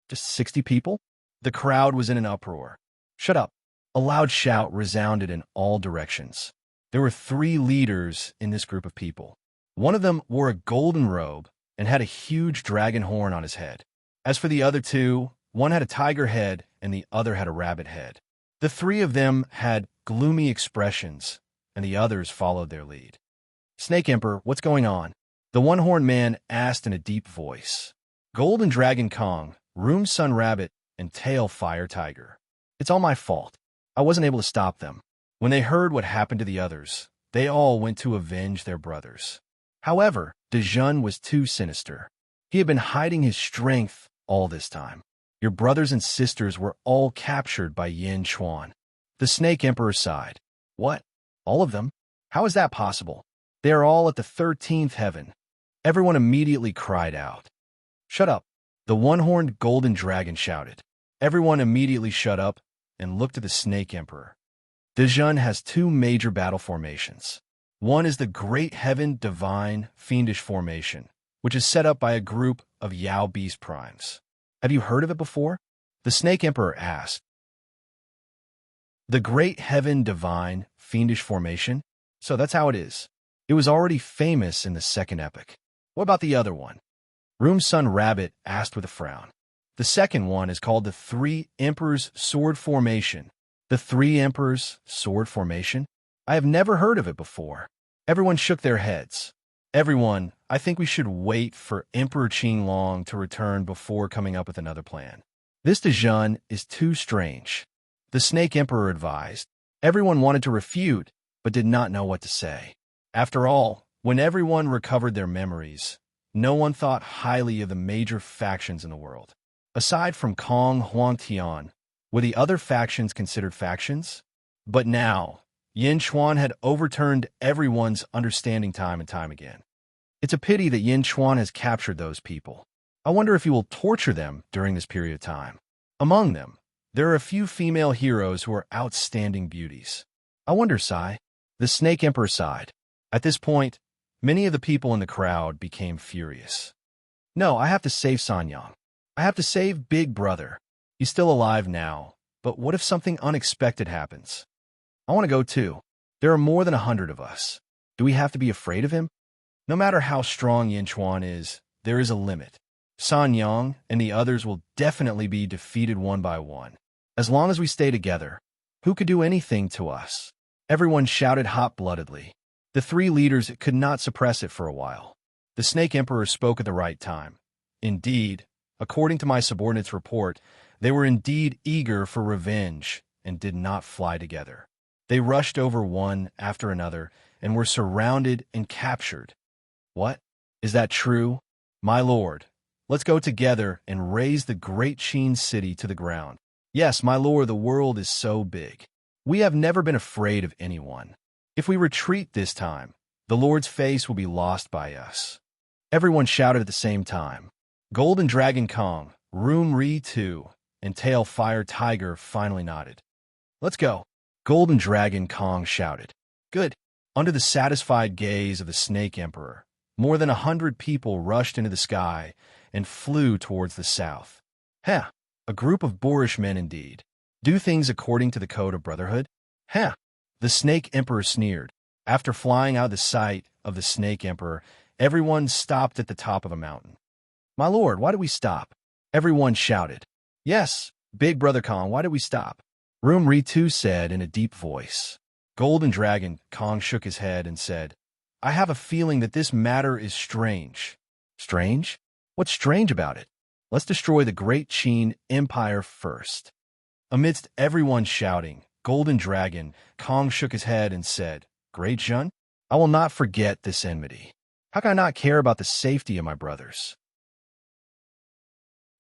S1: Just 60 people? The crowd was in an uproar. Shut up. A loud shout resounded in all directions. There were 3 leaders in this group of people. One of them wore a golden robe and had a huge dragon horn on his head. As for the other 2, one had a tiger head and the other had a rabbit head. The 3 of them had gloomy expressions, and the others followed their lead. Snake Emperor, what's going on? The one-horned man asked in a deep voice. Golden Dragon Kong, Room Sun Rabbit, and Tail Fire Tiger. It's all my fault. I wasn't able to stop them. When they heard what happened to the others, they all went to avenge their brothers. However, Dejun was too sinister. He had been hiding his strength all this time. Your brothers and sisters were all captured by Yin Chuan. The Snake Emperor sighed. What? All of them? How is that possible? They are all at the 13th heaven. Everyone immediately cried out. Shut up. The one-horned golden dragon shouted. Everyone immediately shut up and looked at the Snake Emperor. Dejun has 2 major battle formations. One is the Great Heaven Divine Fiendish Formation, which is set up by a group of Yao Beast Primes. Have you heard of it before? The Snake Emperor asked. The Great Heaven Divine Fiendish Formation? So that's how it is. It was already famous in the second epoch. What about the other one? Room Sun Rabbit asked with a frown. The second one is called the 3 Emperors Sword Formation. The 3 Emperors Sword Formation? I have never heard of it before. Everyone shook their heads. Everyone, I think we should wait for Emperor Qinglong to return before coming up with another plan. This Dejun is too strange. The Snake Emperor advised. Everyone wanted to refute, but did not know what to say. After all, when everyone recovered their memories, no one thought highly of the major factions in the world. Aside from Kong Huangtian, were the other factions considered factions? But now, Yin Chuan had overturned everyone's understanding time and time again. It's a pity that Yin Chuan has captured those people. I wonder if he will torture them during this period of time. Among them, there are a few female heroes who are outstanding beauties. I wonder, Sai. The Snake Emperor sighed. At this point, many of the people in the crowd became furious. No, I have to save Sanyang. I have to save Big Brother. He's still alive now, but what if something unexpected happens? I want to go too. There are more than 100 of us. Do we have to be afraid of him? No matter how strong Yin Chuan is, there is a limit. Sanyang and the others will definitely be defeated one by one. As long as we stay together, who could do anything to us? Everyone shouted hot-bloodedly. The three leaders could not suppress it for a while. The Snake Emperor spoke at the right time. Indeed, according to my subordinate's report, they were indeed eager for revenge and did not fly together. They rushed over one after another and were surrounded and captured. What? Is that true? My lord, let's go together and raze the great Qin city to the ground. Yes, my lord, the world is so big. We have never been afraid of anyone. If we retreat this time, the Lord's face will be lost by us. Everyone shouted at the same time. Golden Dragon Kong, Room Ri 2, and Tail Fire Tiger finally nodded. Let's go. Golden Dragon Kong shouted. Good. Under the satisfied gaze of the Snake Emperor, more than 100 people rushed into the sky and flew towards the south. Heh, a group of boorish men indeed. Do things according to the code of brotherhood? Heh. The Snake Emperor sneered. After flying out of the sight of the Snake Emperor, everyone stopped at the top of a mountain. My lord, why did we stop? Everyone shouted. Yes, Big Brother Kong, why did we stop? Room Ri-Tu said in a deep voice. Golden Dragon Kong shook his head and said, I have a feeling that this matter is strange. Strange? What's strange about it? Let's destroy the great Qin Empire first. Amidst everyone shouting, Golden Dragon Kong shook his head and said, Great Jun, I will not forget this enmity. How can I not care about the safety of my brothers?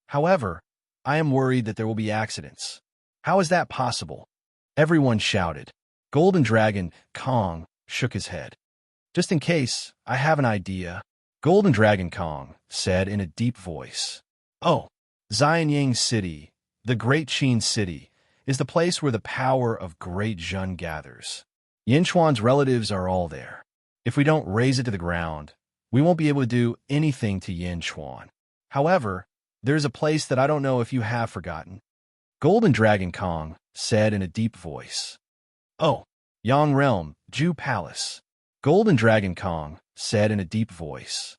S1: However, I am worried that there will be accidents. How is that possible? Everyone shouted. Golden Dragon Kong shook his head. Just in case, I have an idea. Golden Dragon Kong said in a deep voice. Oh, Xianyang City, the Great Qin City, is the place where the power of Great Jun gathers. Yin Chuan's relatives are all there. If we don't raze it to the ground, we won't be able to do anything to Yin Chuan. However, there's a place that I don't know if you have forgotten. Golden Dragon Kong said in a deep voice. Oh, Yang Realm, Ju Palace. Golden Dragon Kong said in a deep voice.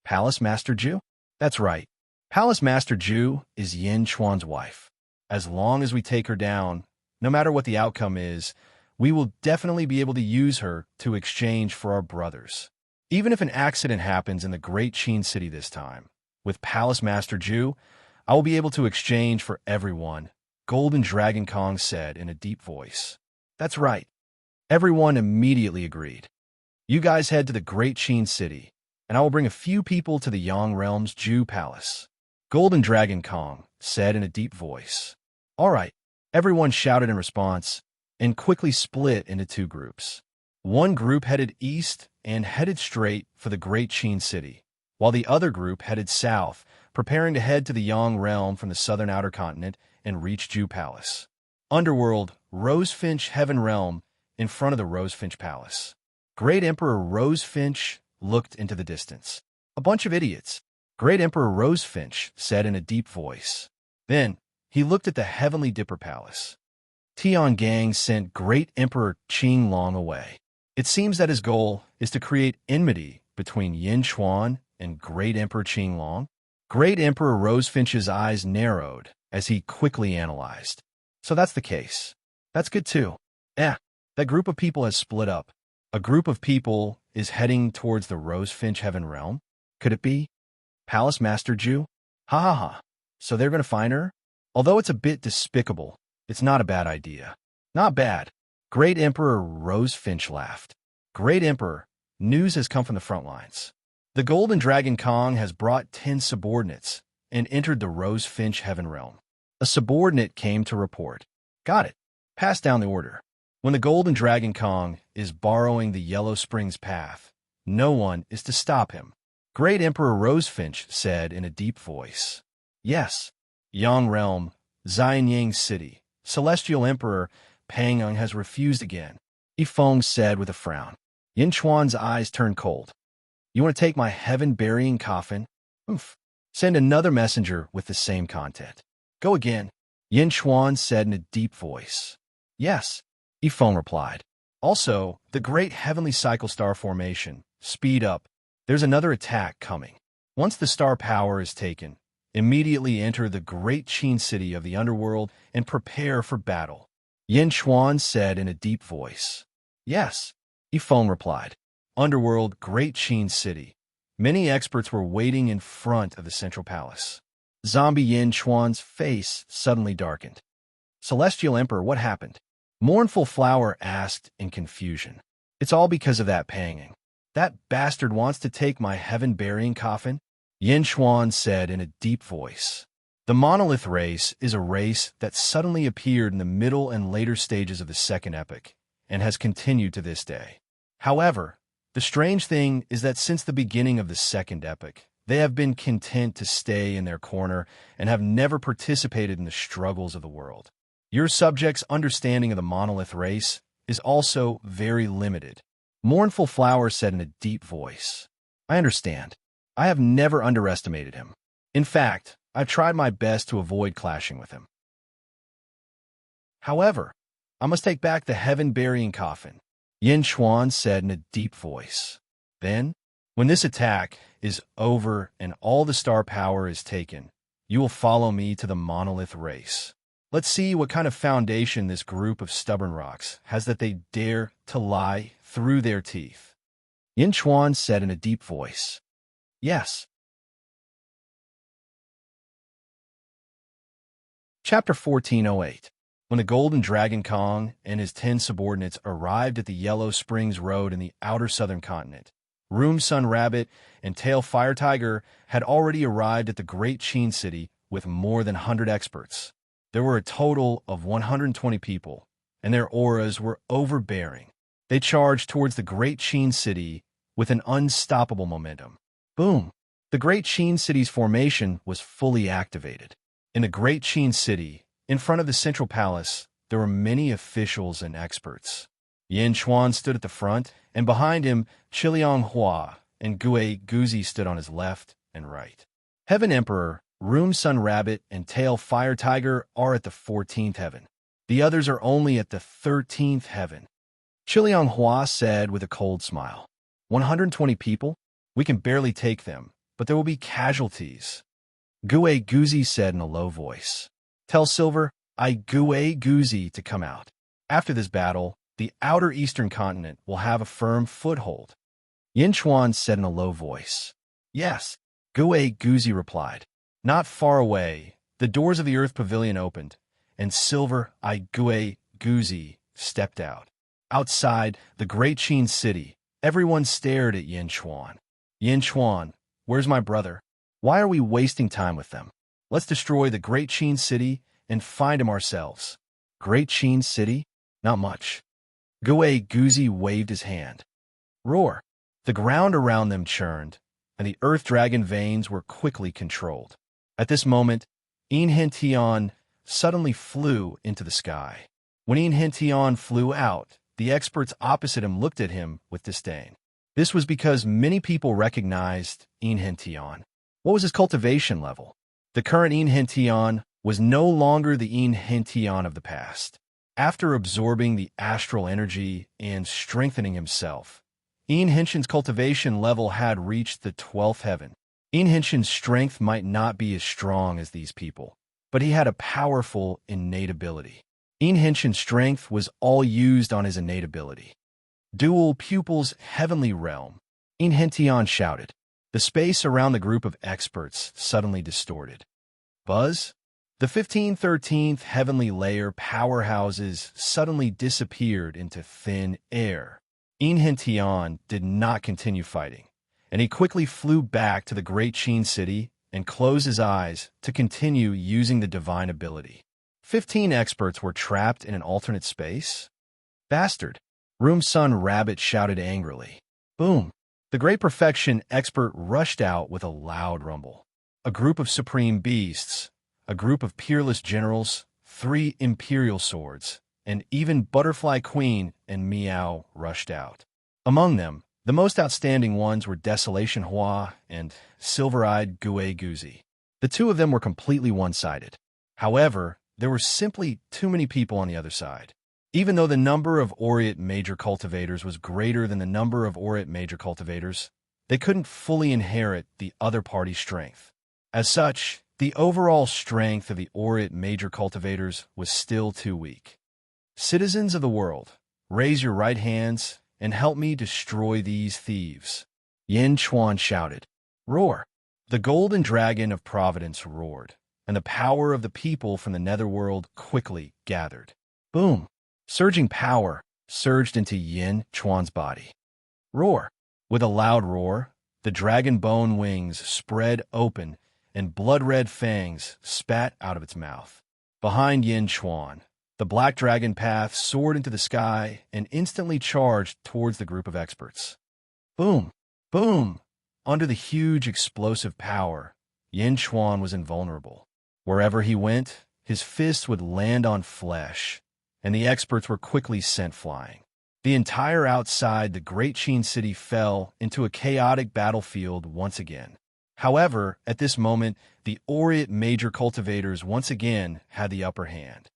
S1: Palace Master Ju? That's right. Palace Master Ju is Yin Chuan's wife. As long as we take her down, no matter what the outcome is, we will definitely be able to use her to exchange for our brothers. Even if an accident happens in the Great Qin City this time, with Palace Master Ju, I will be able to exchange for everyone, Golden Dragon Kong said in a deep voice. That's right. Everyone immediately agreed. You guys head to the Great Qin City, and I will bring a few people to the Yang Realm's Ju Palace. Golden Dragon Kong said in a deep voice. All right, everyone shouted in response, and quickly split into two groups. One group headed east and headed straight for the Great Qin City, while the other group headed south, preparing to head to the Yang Realm from the southern outer continent and reach Ju Palace. Underworld, Rosefinch Heaven Realm, in front of the Rosefinch Palace. Great Emperor Rosefinch looked into the distance. A bunch of idiots. Great Emperor Rosefinch said in a deep voice. Then, he looked at the Heavenly Dipper Palace. Tiangang sent Great Emperor Qinglong away. It seems that his goal is to create enmity between Yin Chuan and Great Emperor Qinglong. Great Emperor Rosefinch's eyes narrowed as he quickly analyzed. So that's the case. That's good too. That group of people has split up. A group of people is heading towards the Rosefinch Heaven Realm. Could it be Palace Master Ju? Ha ha ha. So they're going to find her? Although it's a bit despicable, It's not a bad idea. Not bad. Great Emperor Rose Finch laughed. Great Emperor, news has come from the front lines. The Golden Dragon Kong has brought 10 subordinates and entered the Rose Finch Heaven Realm. A subordinate came to report. Got it. Pass down the order. When the Golden Dragon Kong is borrowing the Yellow Springs path, no one is to stop him. Great Emperor Rosefinch said in a deep voice. Yes. Yang Realm, Xianyang City, Celestial Emperor Pangyang has refused again, Yifeng said with a frown. Yin Chuan's eyes turned cold. You want to take my heaven-burying coffin? Oof. Send another messenger with the same content. Go again, Yin Chuan said in a deep voice. Yes, Yifeng replied. Also, the great heavenly cycle star formation. Speed up. There's another attack coming. Once the star power is taken, immediately enter the great Qin city of the underworld and prepare for battle. Yin Chuan said in a deep voice. Yes, Yifeng replied. Underworld, great Qin city. Many experts were waiting in front of the central palace. Zombie Yin Chuan's face suddenly darkened. Celestial Emperor, what happened? Mournful Flower asked in confusion. It's all because of that Pangyang. That bastard wants to take my heaven-burying coffin? Yin Chuan said in a deep voice. The monolith race is a race that suddenly appeared in the middle and later stages of the second epoch, and has continued to this day. However, the strange thing is that since the beginning of the second epoch, they have been content to stay in their corner and have never participated in the struggles of the world. Your subject's understanding of the monolith race is also very limited. Mournful Flower said in a deep voice. I understand. I have never underestimated him. In fact, I've tried my best to avoid clashing with him. However, I must take back the heaven-burying coffin, Yin Chuan said in a deep voice. Then, when this attack is over and all the star power is taken, you will follow me to the monolith race. Let's see what kind of foundation this group of stubborn rocks has that they dare to lie through their teeth. Yin Chuan said in a deep voice. Yes. Chapter 1408. When the Golden Dragon Kong and his 10 subordinates arrived at the Yellow Springs Road in the outer southern continent, Room Sun Rabbit and Tail Fire Tiger had already arrived at the Great Qin City with more than 100 experts. There were a total of 120 people, and their auras were overbearing. They charged towards the Great Qin City with an unstoppable momentum. Boom! The Great Qin City's formation was fully activated. In the Great Qin City, in front of the central palace, there were many officials and experts. Yin Chuan stood at the front, and behind him, Chiliang Hua and Gue Guzi stood on his left and right. Heaven Emperor, Room Sun Rabbit, and Tail Fire Tiger are at the 14th heaven. The others are only at the 13th heaven. Chiliang Hua said with a cold smile. 120 people? We can barely take them, but there will be casualties. Gue Guzi said in a low voice. Tell Silver, I Gue Guzi to come out. After this battle, the outer eastern continent will have a firm foothold. Yin Chuan said in a low voice. Yes, Gue Guzi replied. Not far away, the doors of the Earth Pavilion opened, and Silver, I Gue Guzi, stepped out. Outside the Great Qin City, everyone stared at Yin Chuan. Yin Chuan, where's my brother? Why are we wasting time with them? Let's destroy the Great Qin City and find him ourselves. Great Qin City? Not much. Gue Guzi waved his hand. Roar! The ground around them churned, and the Earth Dragon veins were quickly controlled. At this moment, Enrich suddenly flew into the sky. When Enrich flew out, the experts opposite him looked at him with disdain. This was because many people recognized Enrich. What was his cultivation level? The current Enrich was no longer the Enrich of the past. After absorbing the astral energy and strengthening himself, Enrich's cultivation level had reached the 12th heaven. Enrich's strength might not be as strong as these people, but he had a powerful innate ability. Enrich's strength was all used on his innate ability. Dual Pupils Heavenly Realm, Enrich shouted. The space around the group of experts suddenly distorted. Buzz? The 1513th heavenly layer powerhouses suddenly disappeared into thin air. Tian did not continue fighting, and he quickly flew back to the Great Qin City and closed his eyes to continue using the divine ability. 15 experts were trapped in an alternate space? Bastard! Romance Rabbit shouted angrily. Boom! The Great Perfection expert rushed out with a loud rumble. A group of supreme beasts, a group of peerless generals, 3 imperial swords, and even Butterfly Queen and Meow rushed out. Among them, the most outstanding ones were Desolation Hua and Silver-Eyed Gue Guzi. The two of them were completely one-sided. However, there were simply too many people on the other side. Even though the number of Aureate major cultivators was greater than the number of Aureate major cultivators, they couldn't fully inherit the other party's strength. As such, the overall strength of the Aureate major cultivators was still too weak. Citizens of the world, raise your right hands and help me destroy these thieves. Yin Chuan shouted. Roar! The golden dragon of Providence roared, and the power of the people from the netherworld quickly gathered. Boom! Surging power surged into Yin Chuan's body. Roar! With a loud roar, the dragon bone wings spread open and blood-red fangs spat out of its mouth. Behind Yin Chuan, the black dragon path soared into the sky and instantly charged towards the group of experts. Boom! Boom! Under the huge explosive power, Yin Chuan was invulnerable. Wherever he went, his fists would land on flesh, and the experts were quickly sent flying. The entire outside the Great Qin City fell into a chaotic battlefield once again. However, at this moment, the Aureate major cultivators once again had the upper hand.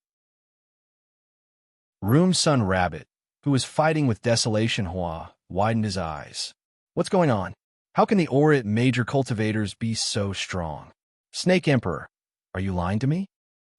S1: Romance Rabbit, who was fighting with Desolation Hua, widened his eyes. What's going on? How can the Aureate major cultivators be so strong? Snake Emperor, are you lying to me?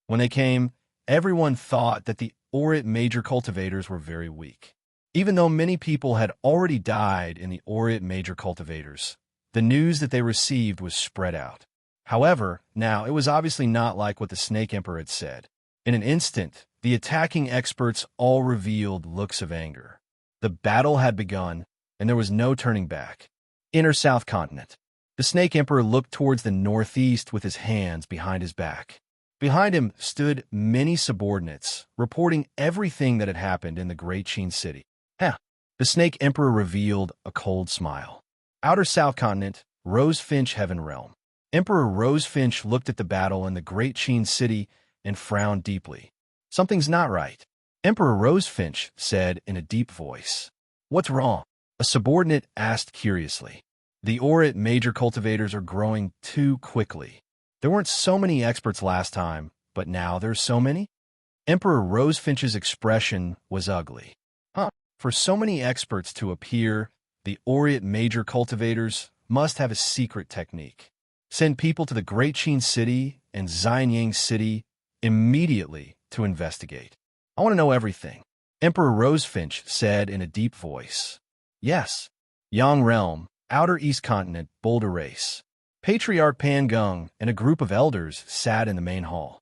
S1: When they came, everyone thought that the Aureate major cultivators were very weak. Even though many people had already died in the Aureate major cultivators, the news that they received was spread out. However, now it was obviously not like what the Snake Emperor had said. In an instant, the attacking experts all revealed looks of anger. The battle had begun, and there was no turning back. Inner South Continent. The Snake Emperor looked towards the northeast with his hands behind his back. Behind him stood many subordinates, reporting everything that had happened in the Great Qin City. The Snake Emperor revealed a cold smile. Outer South Continent, Rosefinch Heaven Realm. Emperor Rosefinch looked at the battle in the Great Qin City and frowned deeply. Something's not right. Emperor Rosefinch said in a deep voice. What's wrong? A subordinate asked curiously. The Aureate major cultivators are growing too quickly. There weren't so many experts last time, but now there's so many? Emperor Rosefinch's expression was ugly. For so many experts to appear, the Aureate major cultivators must have a secret technique. Send people to the Great Qin City and Xianyang City immediately to investigate. I want to know everything. Emperor Rosefinch said in a deep voice. Yes. Yang Realm, Outer East Continent, Boulder Race. Patriarch Pangung and a group of elders sat in the main hall.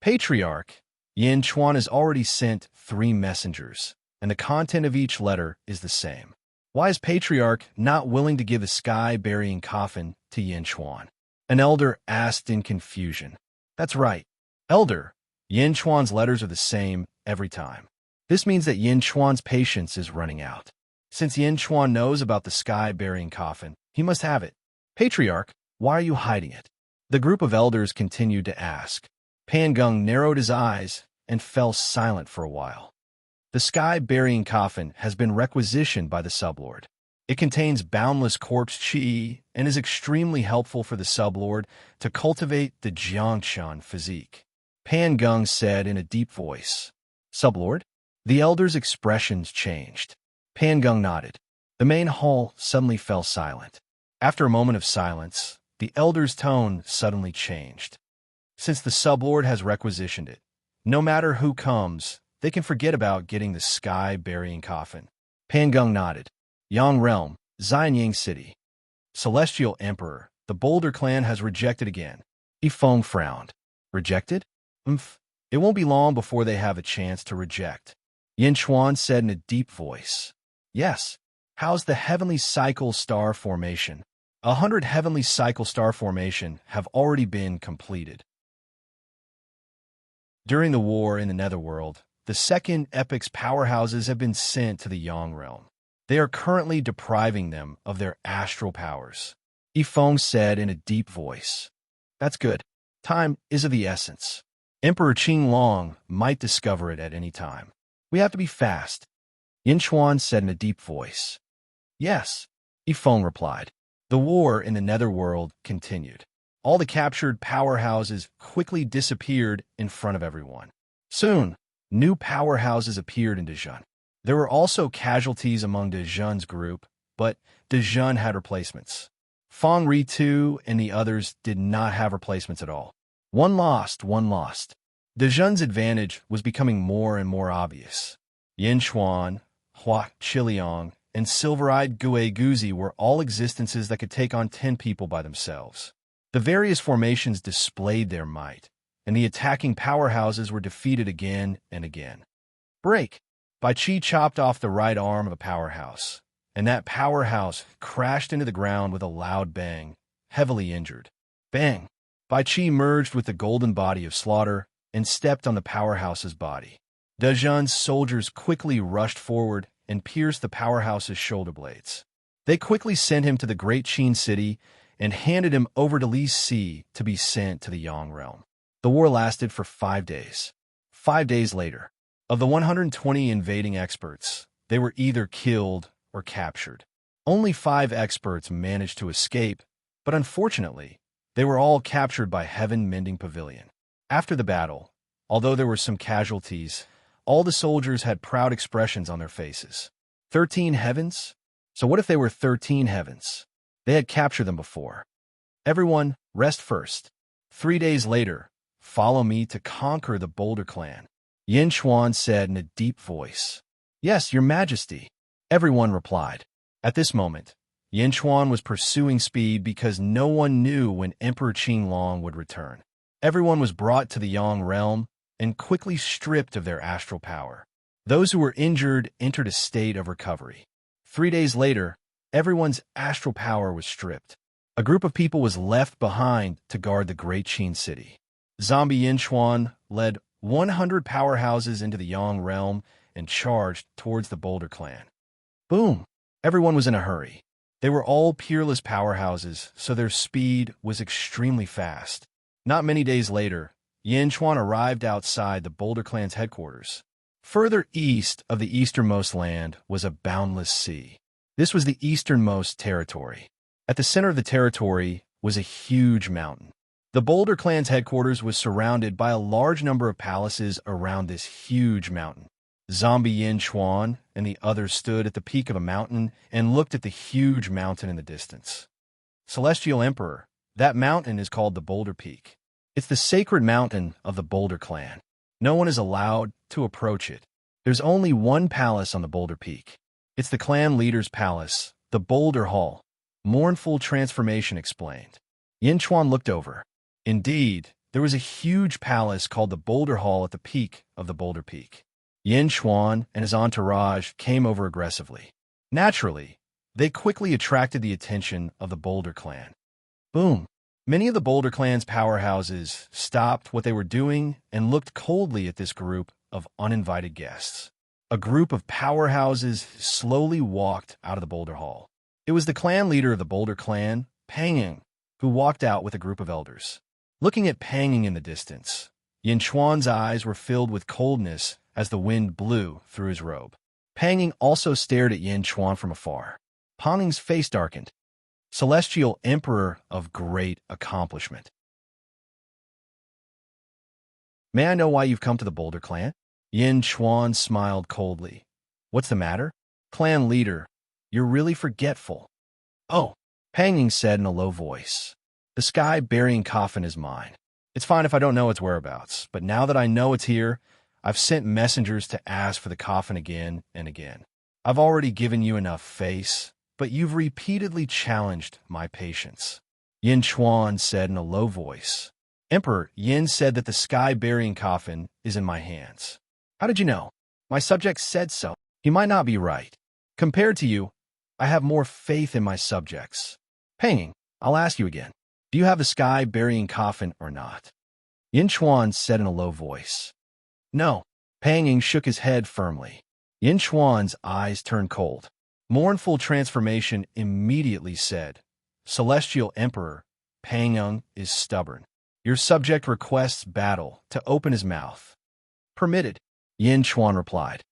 S1: Patriarch, Yin Chuan has already sent 3 messengers, and the content of each letter is the same. Why is Patriarch not willing to give a sky-burying coffin to Yin Chuan? An elder asked in confusion. That's right. Elder, Yin Chuan's letters are the same every time. This means that Yin Chuan's patience is running out. Since Yin Chuan knows about the sky-burying coffin, he must have it. Patriarch, why are you hiding it? The group of elders continued to ask. Pangung narrowed his eyes and fell silent for a while. The sky-burying coffin has been requisitioned by the sublord. It contains boundless corpse chi and is extremely helpful for the sublord to cultivate the Jiangshan physique. Pangung said in a deep voice. Sublord? The elder's expressions changed. Pangung nodded. The main hall suddenly fell silent. After a moment of silence, the elder's tone suddenly changed. Since the sublord has requisitioned it, no matter who comes, they can forget about getting the sky-burying coffin. Pangung nodded. Yang Realm, Xianyang City. Celestial Emperor, the Boulder clan has rejected again. Ifeng frowned. Rejected? Umph. It won't be long before they have a chance to reject. Yin Chuan said in a deep voice. Yes. How's the heavenly cycle star formation? 100 heavenly cycle star formation have already been completed. During the war in the Netherworld, the second epic's powerhouses have been sent to the Yang realm. They are currently depriving them of their astral powers. Yifeng said in a deep voice. That's good. Time is of the essence. Emperor Qinglong might discover it at any time. We have to be fast. Yin Chuan said in a deep voice. Yes, Yifeng replied. The war in the Netherworld continued. All the captured powerhouses quickly disappeared in front of everyone. Soon, new powerhouses appeared in Dezhun. There were also casualties among Dezhun's group, but Dezhun had replacements. Feng Ritu and the others did not have replacements at all. One lost. Dezhun's advantage was becoming more and more obvious. Yin Chuan, Hua Qiliang, and Silver-Eyed Gue Guzi were all existences that could take on 10 people by themselves. The various formations displayed their might, and the attacking powerhouses were defeated again and again. Break! Bai Qi chopped off the right arm of a powerhouse, and that powerhouse crashed into the ground with a loud bang, heavily injured. Bang! Bai Qi merged with the golden body of Slaughter and stepped on the powerhouse's body. Dezhun's soldiers quickly rushed forward and pierced the powerhouse's shoulder blades. They quickly sent him to the Great Qin City and handed him over to Li Si to be sent to the Yang realm. The war lasted for 5 days. 5 days later, of the 120 invading experts, they were either killed or captured. Only 5 experts managed to escape, but unfortunately, they were all captured by Heaven Mending Pavilion. After the battle, although there were some casualties, all the soldiers had proud expressions on their faces. 13 heavens? So what if they were 13 heavens? They had captured them before. Everyone, rest first. 3 days later, follow me to conquer the Boulder Clan. Yin Chuan said in a deep voice. Yes, your majesty. Everyone replied. At this moment, Yin Chuan was pursuing speed because no one knew when Emperor Qinglong would return. Everyone was brought to the Yang realm and quickly stripped of their astral power. Those who were injured entered a state of recovery. 3 days later, everyone's astral power was stripped. A group of people was left behind to guard the Great Qin City. Zombie Yin Chuan led 100 powerhouses into the Yang realm and charged towards the Boulder Clan. Boom! Everyone was in a hurry. They were all peerless powerhouses, so their speed was extremely fast. Not many days later, Yin Chuan arrived outside the Boulder Clan's headquarters. Further east of the easternmost land was a boundless sea. This was the easternmost territory. At the center of the territory was a huge mountain. The Boulder Clan's headquarters was surrounded by a large number of palaces around this huge mountain. Zombie Yin Chuan and the others stood at the peak of a mountain and looked at the huge mountain in the distance. Celestial Emperor, that mountain is called the Boulder Peak. It's the sacred mountain of the Boulder Clan. No one is allowed to approach it. There's only one palace on the Boulder Peak. It's the clan leader's palace, the Boulder Hall. Mournful Transformation explained. Yin Chuan looked over. Indeed, there was a huge palace called the Boulder Hall at the peak of the Boulder Peak. Yin Chuan and his entourage came over aggressively. Naturally, they quickly attracted the attention of the Boulder Clan. Boom! Many of the Boulder Clan's powerhouses stopped what they were doing and looked coldly at this group of uninvited guests. A group of powerhouses slowly walked out of the Boulder Hall. It was the clan leader of the Boulder Clan, Panging, who walked out with a group of elders. Looking at Panging in the distance, Yin Chuan's eyes were filled with coldness as the wind blew through his robe. Panging also stared at Yin Chuan from afar. Panging's face darkened. Celestial Emperor of great accomplishment. May I know why you've come to the Boulder Clan? Yin Chuan smiled coldly. What's the matter? Clan leader, you're really forgetful. Oh, Panging said in a low voice. The sky burying coffin is mine. It's fine if I don't know its whereabouts, but now that I know it's here, I've sent messengers to ask for the coffin again and again. I've already given you enough face, but you've repeatedly challenged my patience. Yin Chuan said in a low voice. Emperor, Yin said that the sky-burying coffin is in my hands. How did you know? My subject said so. He might not be right. Compared to you, I have more faith in my subjects. Panging, I'll ask you again. Do you have the sky-burying coffin or not? Yin Chuan said in a low voice. No. Panging shook his head firmly. Yin Chuan's eyes turned cold. Mournful transformation immediately said, Celestial Emperor, Pangeng is stubborn. Your subject requests battle to open his mouth. Permitted, Yin Chuan replied.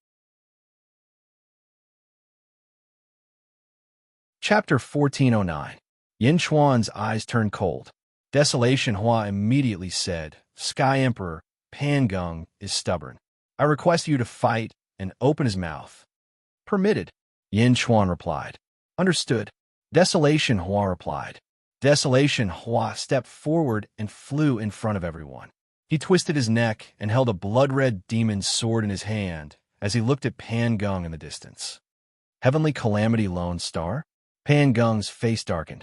S1: Chapter 1409. Yin Chuan's eyes turned cold. Desolation Hua immediately said, Sky Emperor, Pangeng is stubborn. I request you to fight and open his mouth. Permitted, Yin Chuan replied. Understood. Desolation Hua replied. Desolation Hua stepped forward and flew in front of everyone. He twisted his neck and held a blood-red demon's sword in his hand as he looked at Pangeng in the distance. Heavenly Calamity Lone Star? Pangeng's face darkened.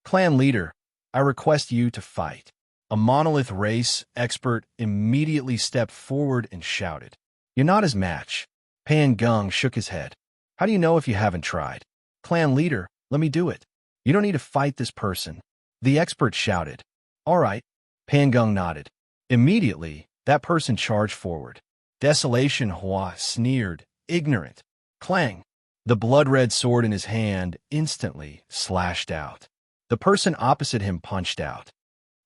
S1: Clan leader, I request you to fight. A monolith race expert immediately stepped forward and shouted. You're not his match. Pangeng shook his head. How do you know if you haven't tried? Clan leader, let me do it. You don't need to fight this person. The expert shouted. All right. Pangeng nodded. Immediately, that person charged forward. Desolation Hua sneered. Ignorant. Clang. The blood-red sword in his hand instantly slashed out. The person opposite him punched out.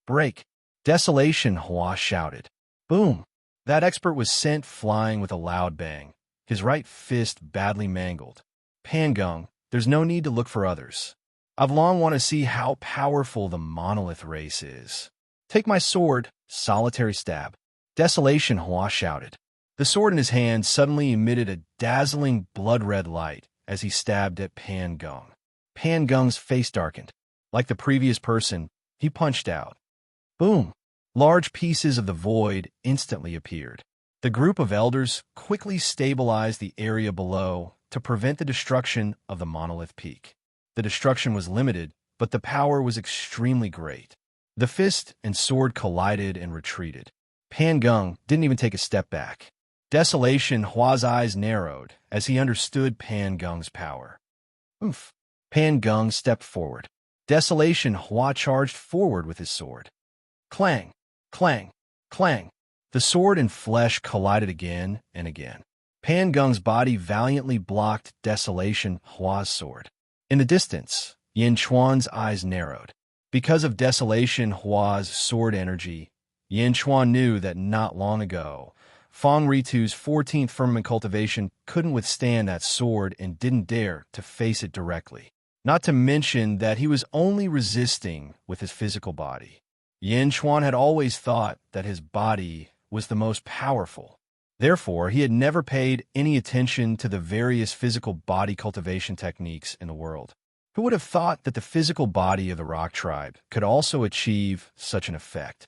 S1: Break. Desolation Hua shouted. Boom. That expert was sent flying with a loud bang, his right fist badly mangled. Pangeng, there's no need to look for others. I've long wanted to see how powerful the monolith race is. Take my sword, solitary stab. Desolation Hua shouted. The sword in his hand suddenly emitted a dazzling blood-red light as he stabbed at Pangeng. Pangeng's face darkened. Like the previous person, he punched out. Boom! Large pieces of the void instantly appeared. The group of elders quickly stabilized the area below to prevent the destruction of the monolith peak. The destruction was limited, but the power was extremely great. The fist and sword collided and retreated. Pangeng didn't even take a step back. Desolation Hua's eyes narrowed as he understood Pangeng's power. Oof! Pangeng stepped forward. Desolation Hua charged forward with his sword. Clang! Clang! Clang! The sword and flesh collided again and again. Pangeng's body valiantly blocked Desolation Hua's sword. In the distance, Yin Chuan's eyes narrowed. Because of Desolation Hua's sword energy, Yin Chuan knew that not long ago, Feng Ritu's 14th firmament cultivation couldn't withstand that sword and didn't dare to face it directly. Not to mention that he was only resisting with his physical body. Yin Chuan had always thought that his body was the most powerful. Therefore, he had never paid any attention to the various physical body cultivation techniques in the world. Who would have thought that the physical body of the rock tribe could also achieve such an effect?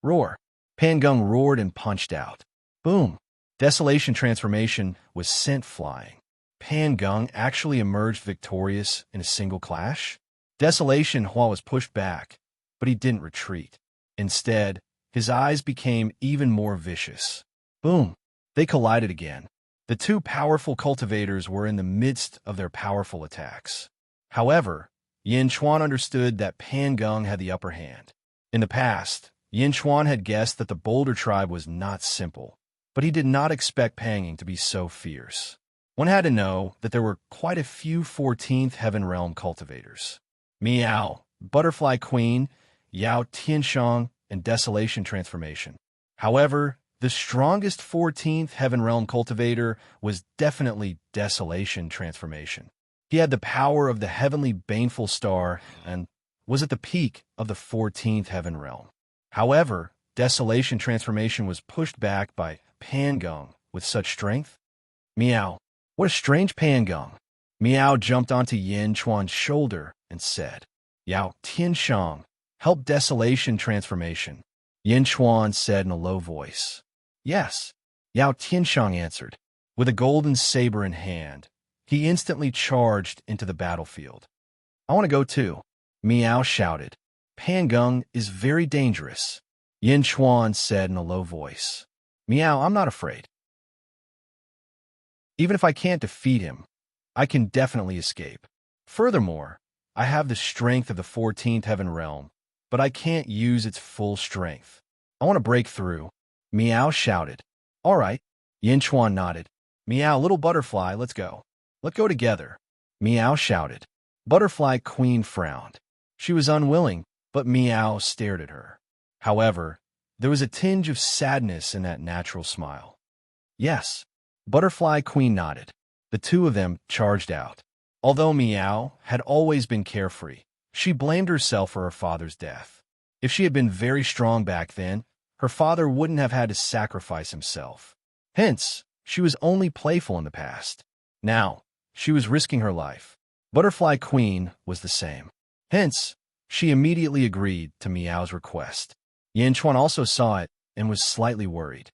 S1: Roar! Pangeng roared and punched out. Boom! Desolation transformation was sent flying. Pangeng actually emerged victorious in a single clash. Desolation Hua was pushed back, but he didn't retreat. Instead, his eyes became even more vicious. Boom! They collided again. The two powerful cultivators were in the midst of their powerful attacks. However, Yin Chuan understood that Pangeng had the upper hand. In the past, Yin Chuan had guessed that the Boulder tribe was not simple, but he did not expect Pangeng to be so fierce. One had to know that there were quite a few 14th Heaven Realm cultivators. Meow, Butterfly Queen, Yao Tianshang, and Desolation Transformation. However, the strongest 14th Heaven Realm cultivator was definitely Desolation Transformation. He had the power of the heavenly baneful star and was at the peak of the 14th Heaven Realm. However, Desolation Transformation was pushed back by Pangeng with such strength. Meow. What a strange Pangeng. Meow jumped onto Yin Chuan's shoulder and said, Yao Tianshang, help Desolation Transformation. Yin Chuan said in a low voice. Yes. Yao Tianshang answered. With a golden saber in hand, he instantly charged into the battlefield. I want to go too. Meow shouted. Pangeng is very dangerous. Yin Chuan said in a low voice. Meow, I'm not afraid. Even if I can't defeat him, I can definitely escape. Furthermore, I have the strength of the 14th Heaven Realm, but I can't use its full strength. I want to break through. Meow shouted. All right. Yin Chuan nodded. Meow, little butterfly, let's go. Let's go together. Meow shouted. Butterfly Queen frowned. She was unwilling, but Meow stared at her. However, there was a tinge of sadness in that natural smile. Yes. Butterfly Queen nodded. The two of them charged out. Although Meow had always been carefree, she blamed herself for her father's death. If she had been very strong back then, her father wouldn't have had to sacrifice himself. Hence, she was only playful in the past. Now, she was risking her life. Butterfly Queen was the same. Hence, she immediately agreed to Meow's request. Yin Chuan also saw it and was slightly worried.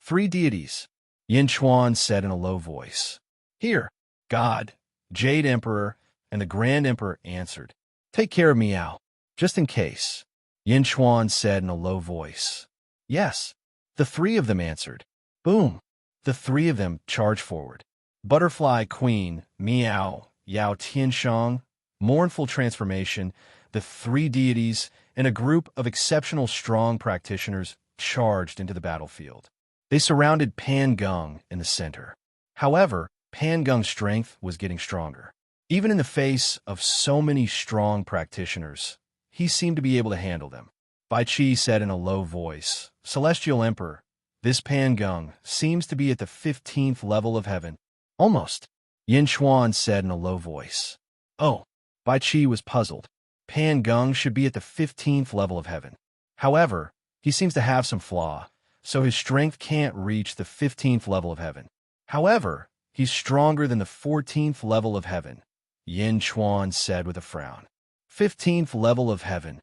S1: 3 deities, Yin Chuan said in a low voice. Here, God, Jade Emperor, and the Grand Emperor answered. Take care of Meow, just in case, Yin Chuan said in a low voice. Yes, the 3 of them answered. Boom! The 3 of them charged forward. Butterfly Queen, Meow, Yao Tianshang, Mournful Transformation, the 3 deities, and a group of exceptional strong practitioners charged into the battlefield. They surrounded Pan Geng in the center. However, Pan Geng's strength was getting stronger. Even in the face of so many strong practitioners, he seemed to be able to handle them. Bai Qi said in a low voice, Celestial Emperor, this Pan Geng seems to be at the 15th level of heaven. Almost, Yin Chuan said in a low voice. Oh, Bai Qi was puzzled. Pan Geng should be at the 15th level of heaven. However, he seems to have some flaw, so his strength can't reach the 15th level of heaven. However, he's stronger than the 14th level of heaven, Yin Chuan said with a frown. 15th level of heaven.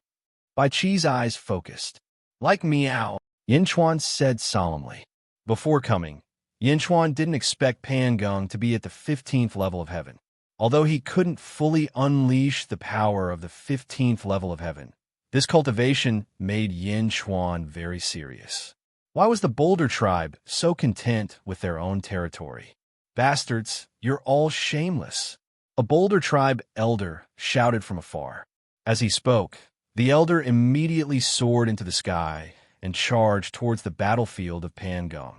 S1: Bai Qi's eyes focused. Like Meow, Yin Chuan said solemnly. Before coming, Yin Chuan didn't expect Pan Geng to be at the 15th level of heaven. Although he couldn't fully unleash the power of the 15th level of heaven, this cultivation made Yin Chuan very serious. Why was the Boulder tribe so content with their own territory? Bastards, you're all shameless. A Boulder tribe elder shouted from afar. As he spoke, the elder immediately soared into the sky and charged towards the battlefield of Pan Geng.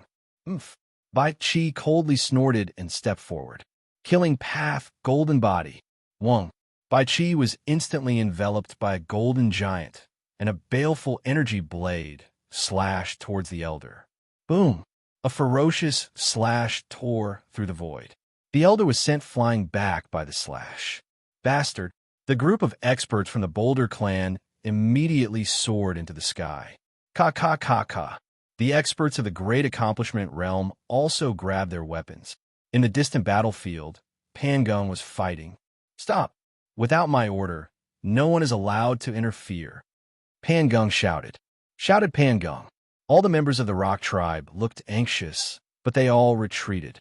S1: Oomph. Bai Qi coldly snorted and stepped forward. Killing path, golden body. Wong. Bai Qi was instantly enveloped by a golden giant, and a baleful energy blade slashed towards the elder. Boom! A ferocious slash tore through the void. The elder was sent flying back by the slash. Bastard! The group of experts from the Boulder clan immediately soared into the sky. Ka. The experts of the Great Accomplishment Realm also grabbed their weapons. In the distant battlefield, Pan Geng was fighting. Stop! Without my order, no one is allowed to interfere. Pan Geng shouted. Shouted Pan Geng. All the members of the Rock tribe looked anxious, but they all retreated.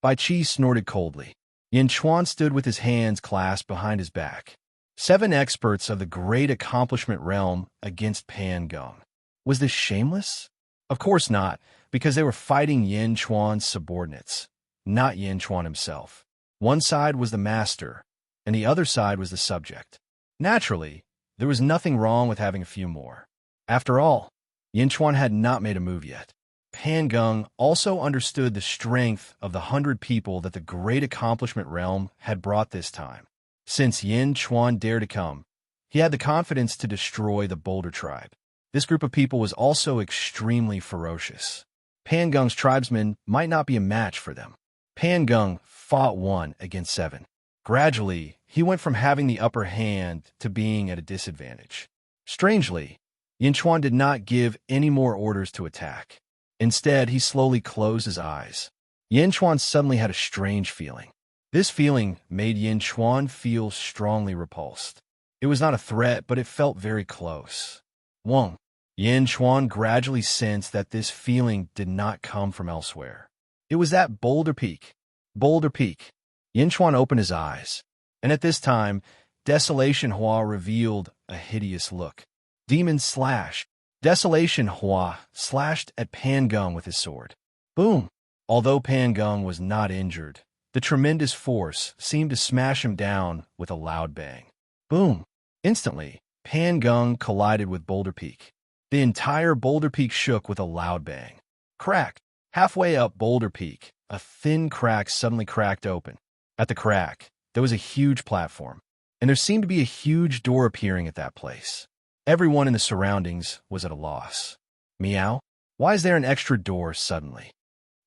S1: Bai Qi snorted coldly. Yin Chuan stood with his hands clasped behind his back. 7 experts of the Great Accomplishment Realm against Pan Geng. Was this shameless? Of course not, because they were fighting Yin Chuan's subordinates, not Yin Chuan himself. One side was the master, and the other side was the subject. Naturally, there was nothing wrong with having a few more. After all, Yin Chuan had not made a move yet. Pan Geng also understood the strength of the 100 people that the Great Accomplishment Realm had brought this time. Since Yin Chuan dared to come, he had the confidence to destroy the Boulder tribe. This group of people was also extremely ferocious. Pan Geng's tribesmen might not be a match for them. Pan Geng fought 1 against 7. Gradually, he went from having the upper hand to being at a disadvantage. Strangely, Yin Chuan did not give any more orders to attack. Instead, he slowly closed his eyes. Yin Chuan suddenly had a strange feeling. This feeling made Yin Chuan feel strongly repulsed. It was not a threat, but it felt very close. Wong. Yin Chuan gradually sensed that this feeling did not come from elsewhere. It was at Boulder Peak. Boulder Peak. Yin Chuan opened his eyes, and at this time, Desolation Hua revealed a hideous look. Demon slash. Desolation Hua slashed at Pan Geng with his sword. Boom! Although Pan Geng was not injured, the tremendous force seemed to smash him down with a loud bang. Boom! Instantly, Pan Geng collided with Boulder Peak. The entire Boulder Peak shook with a loud bang. Crack! Halfway up Boulder Peak, a thin crack suddenly cracked open. At the crack, there was a huge platform, and there seemed to be a huge door appearing at that place. Everyone in the surroundings was at a loss. Meow? Why is there an extra door suddenly?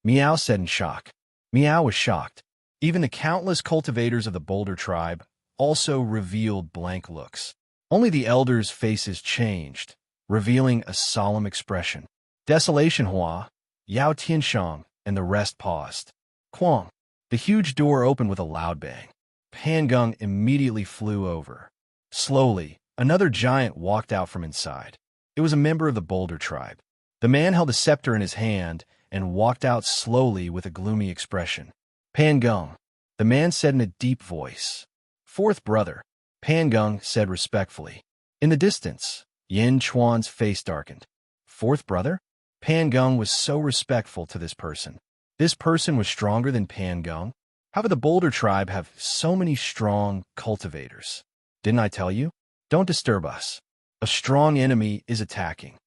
S1: Meow said in shock. Meow was shocked. Even the countless cultivators of the Boulder tribe also revealed blank looks. Only the elders' faces changed, revealing a solemn expression. Desolation Hua, Yao Tianshang, and the rest paused. Quang! The huge door opened with a loud bang. Pan Geng immediately flew over. Slowly, another giant walked out from inside. It was a member of the Boulder tribe. The man held a scepter in his hand and walked out slowly with a gloomy expression. Pan Geng, the man said in a deep voice. Fourth brother, Pan Geng said respectfully. In the distance, Yin Chuan's face darkened. Fourth brother? Pan Geng was so respectful to this person. This person was stronger than Pan Geng. How could the Boulder tribe have so many strong cultivators? Didn't I tell you? Don't disturb us. A strong enemy is attacking.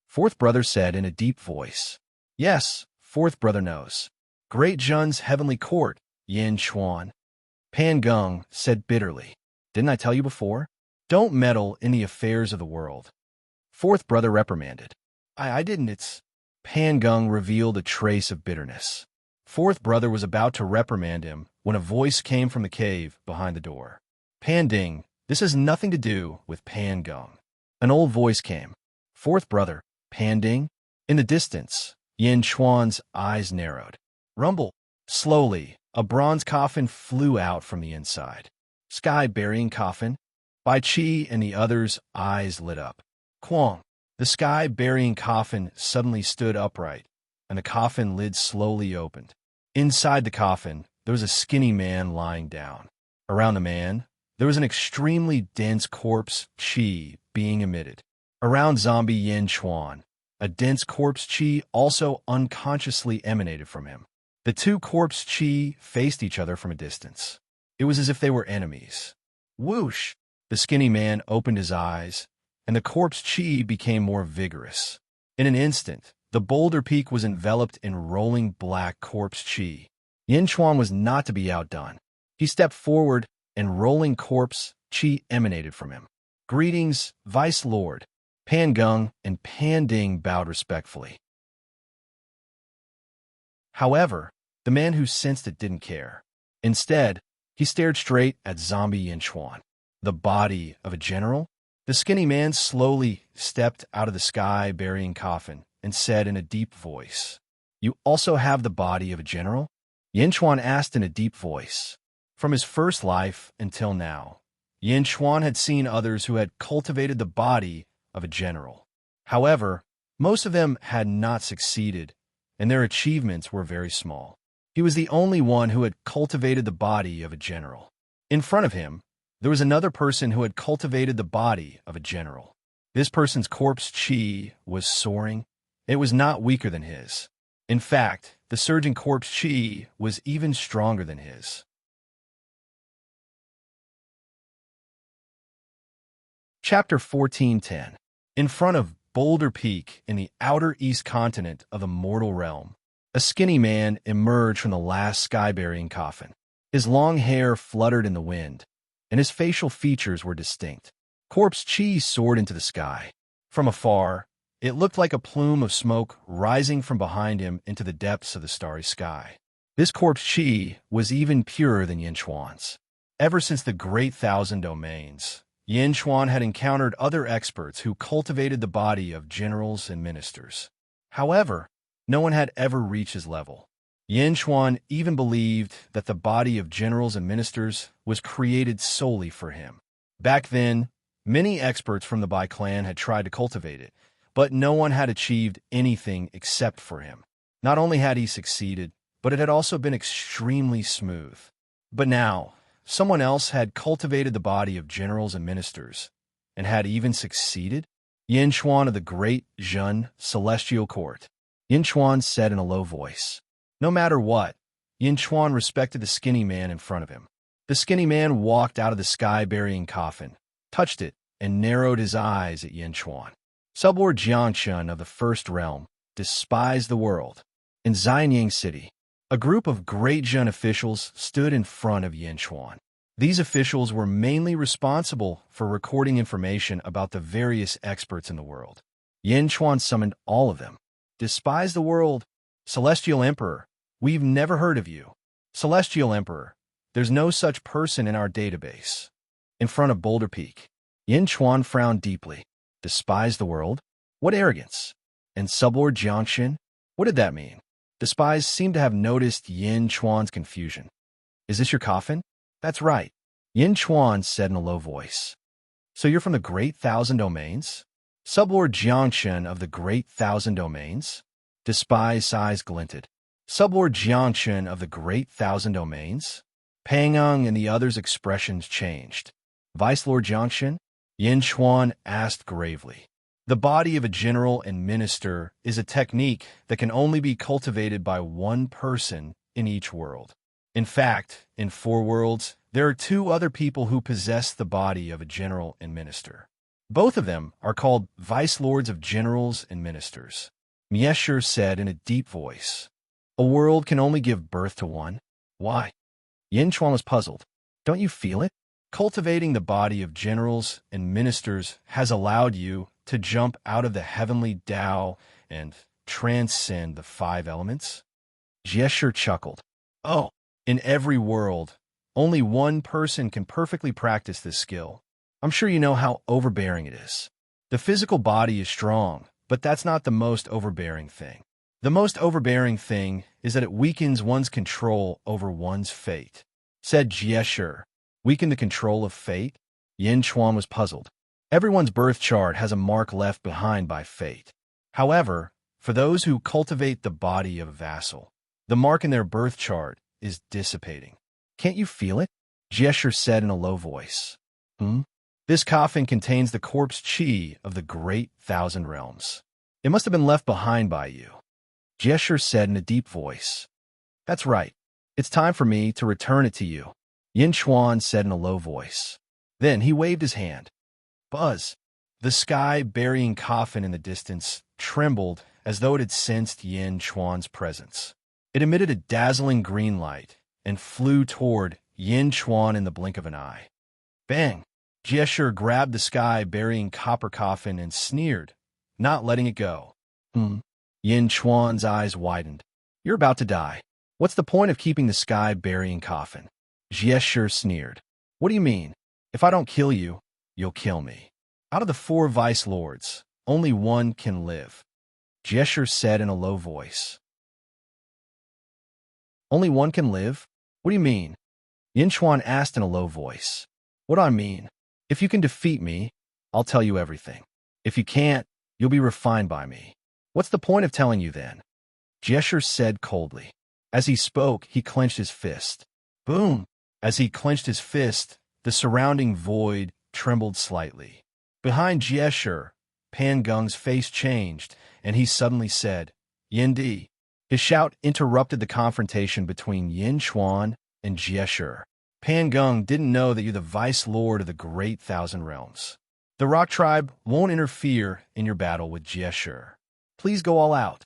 S1: Fourth brother said in a deep voice. Yes, fourth brother knows. Great Jun's heavenly court, Yin Chuan. Pan Geng said bitterly. Didn't I tell you before? Don't meddle in the affairs of the world. Fourth brother reprimanded. I didn't, it's... Pan Geng revealed a trace of bitterness. Fourth brother was about to reprimand him when a voice came from the cave behind the door. Pan Ding, this has nothing to do with Pan Geng. An old voice came. Fourth brother, Pan Ding? In the distance, Yin Chuan's eyes narrowed. Rumble. Slowly, a bronze coffin flew out from the inside. Sky-burying coffin? Bai Qi and the others' eyes lit up. Quang. The sky-burying coffin suddenly stood upright, and the coffin lid slowly opened. Inside the coffin, there was a skinny man lying down. Around the man, there was an extremely dense corpse qi being emitted. Around zombie Yin Chuan, a dense corpse qi also unconsciously emanated from him. The two corpse qi faced each other from a distance. It was as if they were enemies. Whoosh! The skinny man opened his eyes, and the corpse qi became more vigorous. In an instant, the Boulder Peak was enveloped in rolling black corpse qi. Yin Chuan was not to be outdone. He stepped forward, and rolling corpse qi emanated from him. Greetings, Vice Lord. Pan Geng and Pan Ding bowed respectfully. However, the man who sensed it didn't care. Instead, he stared straight at zombie Yin Chuan. The body of a general? The skinny man slowly stepped out of the sky-burying coffin and said in a deep voice, You also have the body of a general? Yin Chuan asked in a deep voice. From his first life until now, Yin Chuan had seen others who had cultivated the body of a general. However, most of them had not succeeded, and their achievements were very small. He was the only one who had cultivated the body of a general. In front of him, there was another person who had cultivated the body of a general. This person's corpse qi was soaring. It was not weaker than his. In fact, the surging corpse qi was even stronger than his. Chapter 14:10. In front of Boulder Peak in the outer east continent of the mortal realm, a skinny man emerged from the last sky-burying coffin. His long hair fluttered in the wind, and his facial features were distinct. Corpse qi soared into the sky. From afar, it looked like a plume of smoke rising from behind him into the depths of the starry sky. This corpse qi was even purer than Yin Chuan's. Ever since the Great Thousand Domains, Yin Chuan had encountered other experts who cultivated the body of generals and ministers. However, no one had ever reached his level. Yin Chuan even believed that the body of generals and ministers was created solely for him. Back then, many experts from the Bai clan had tried to cultivate it, but no one had achieved anything except for him. Not only had he succeeded, but it had also been extremely smooth. But now, someone else had cultivated the body of generals and ministers, and had even succeeded? Yin Chuan of the Great Zhun Celestial Court. Yin Chuan said in a low voice. No matter what, Yin Chuan respected the skinny man in front of him. The skinny man walked out of the sky-burying coffin, touched it, and narrowed his eyes at Yin Chuan. Sublord Jiangshun of the First Realm despised the world. In Xianyang City, a group of Great Zhun officials stood in front of Yin Chuan. These officials were mainly responsible for recording information about the various experts in the world. Yin Chuan summoned all of them. Despise the world, Celestial Emperor. We've never heard of you. Celestial Emperor, there's no such person in our database. In front of Boulder Peak, Yin Chuan frowned deeply. Despise the world? What arrogance! And Sublord Jiangxin? What did that mean? Despise seemed to have noticed Yin Chuan's confusion. Is this your coffin? That's right, Yin Chuan said in a low voice. So you're from the Great Thousand Domains? Sublord Jiangxin of the Great Thousand Domains? Despise's eyes glinted. Sublord Jiangxin of the Great Thousand Domains? Pangung and the others' expressions changed. Vice Lord Jiangxin? Yin Chuan asked gravely. The body of a general and minister is a technique that can only be cultivated by one person in each world. In fact, in 4 worlds, there are 2 other people who possess the body of a general and minister. Both of them are called Vice Lords of Generals and Ministers. Miesher said in a deep voice. A world can only give birth to one? Why? Yin Chuan was puzzled. Don't you feel it? Cultivating the body of generals and ministers has allowed you to jump out of the heavenly Tao and transcend the 5 elements? Jiesher chuckled. Oh, in every world, only one person can perfectly practice this skill. I'm sure you know how overbearing it is. The physical body is strong, but that's not the most overbearing thing. The most overbearing thing is that it weakens one's control over one's fate, said Jiesher. Weaken the control of fate? Yin Chuan was puzzled. Everyone's birth chart has a mark left behind by fate. However, for those who cultivate the body of a vassal, the mark in their birth chart is dissipating. Can't you feel it? Jiesher said in a low voice. This coffin contains the corpse chi of the Great Thousand Realms. It must have been left behind by you. Jiesher said in a deep voice. That's right. It's time for me to return it to you. Yin Chuan said in a low voice. Then he waved his hand. Buzz. The sky-burying coffin in the distance trembled as though it had sensed Yin Chuan's presence. It emitted a dazzling green light and flew toward Yin Chuan in the blink of an eye. Bang! Jiesher grabbed the sky-burying copper coffin and sneered, not letting it go. Yin Chuan's eyes widened. You're about to die. What's the point of keeping the sky-burying coffin? Jiesher sneered. What do you mean? If I don't kill you, you'll kill me. Out of the 4 vice lords, only one can live. Jiesher said in a low voice. Only one can live? What do you mean? Yin Chuan asked in a low voice. What do I mean? If you can defeat me, I'll tell you everything. If you can't, you'll be refined by me. What's the point of telling you then? Jiesher said coldly. As he spoke, he clenched his fist. Boom! As he clenched his fist, the surrounding void trembled slightly. Behind Jiesher, Pangung's face changed, and he suddenly said, Yindi. His shout interrupted the confrontation between Yin Chuan and Jiesher. Pangung didn't know that you're the Vice Lord of the Great Thousand Realms. The Rock Tribe won't interfere in your battle with Jiesher. Please go all out.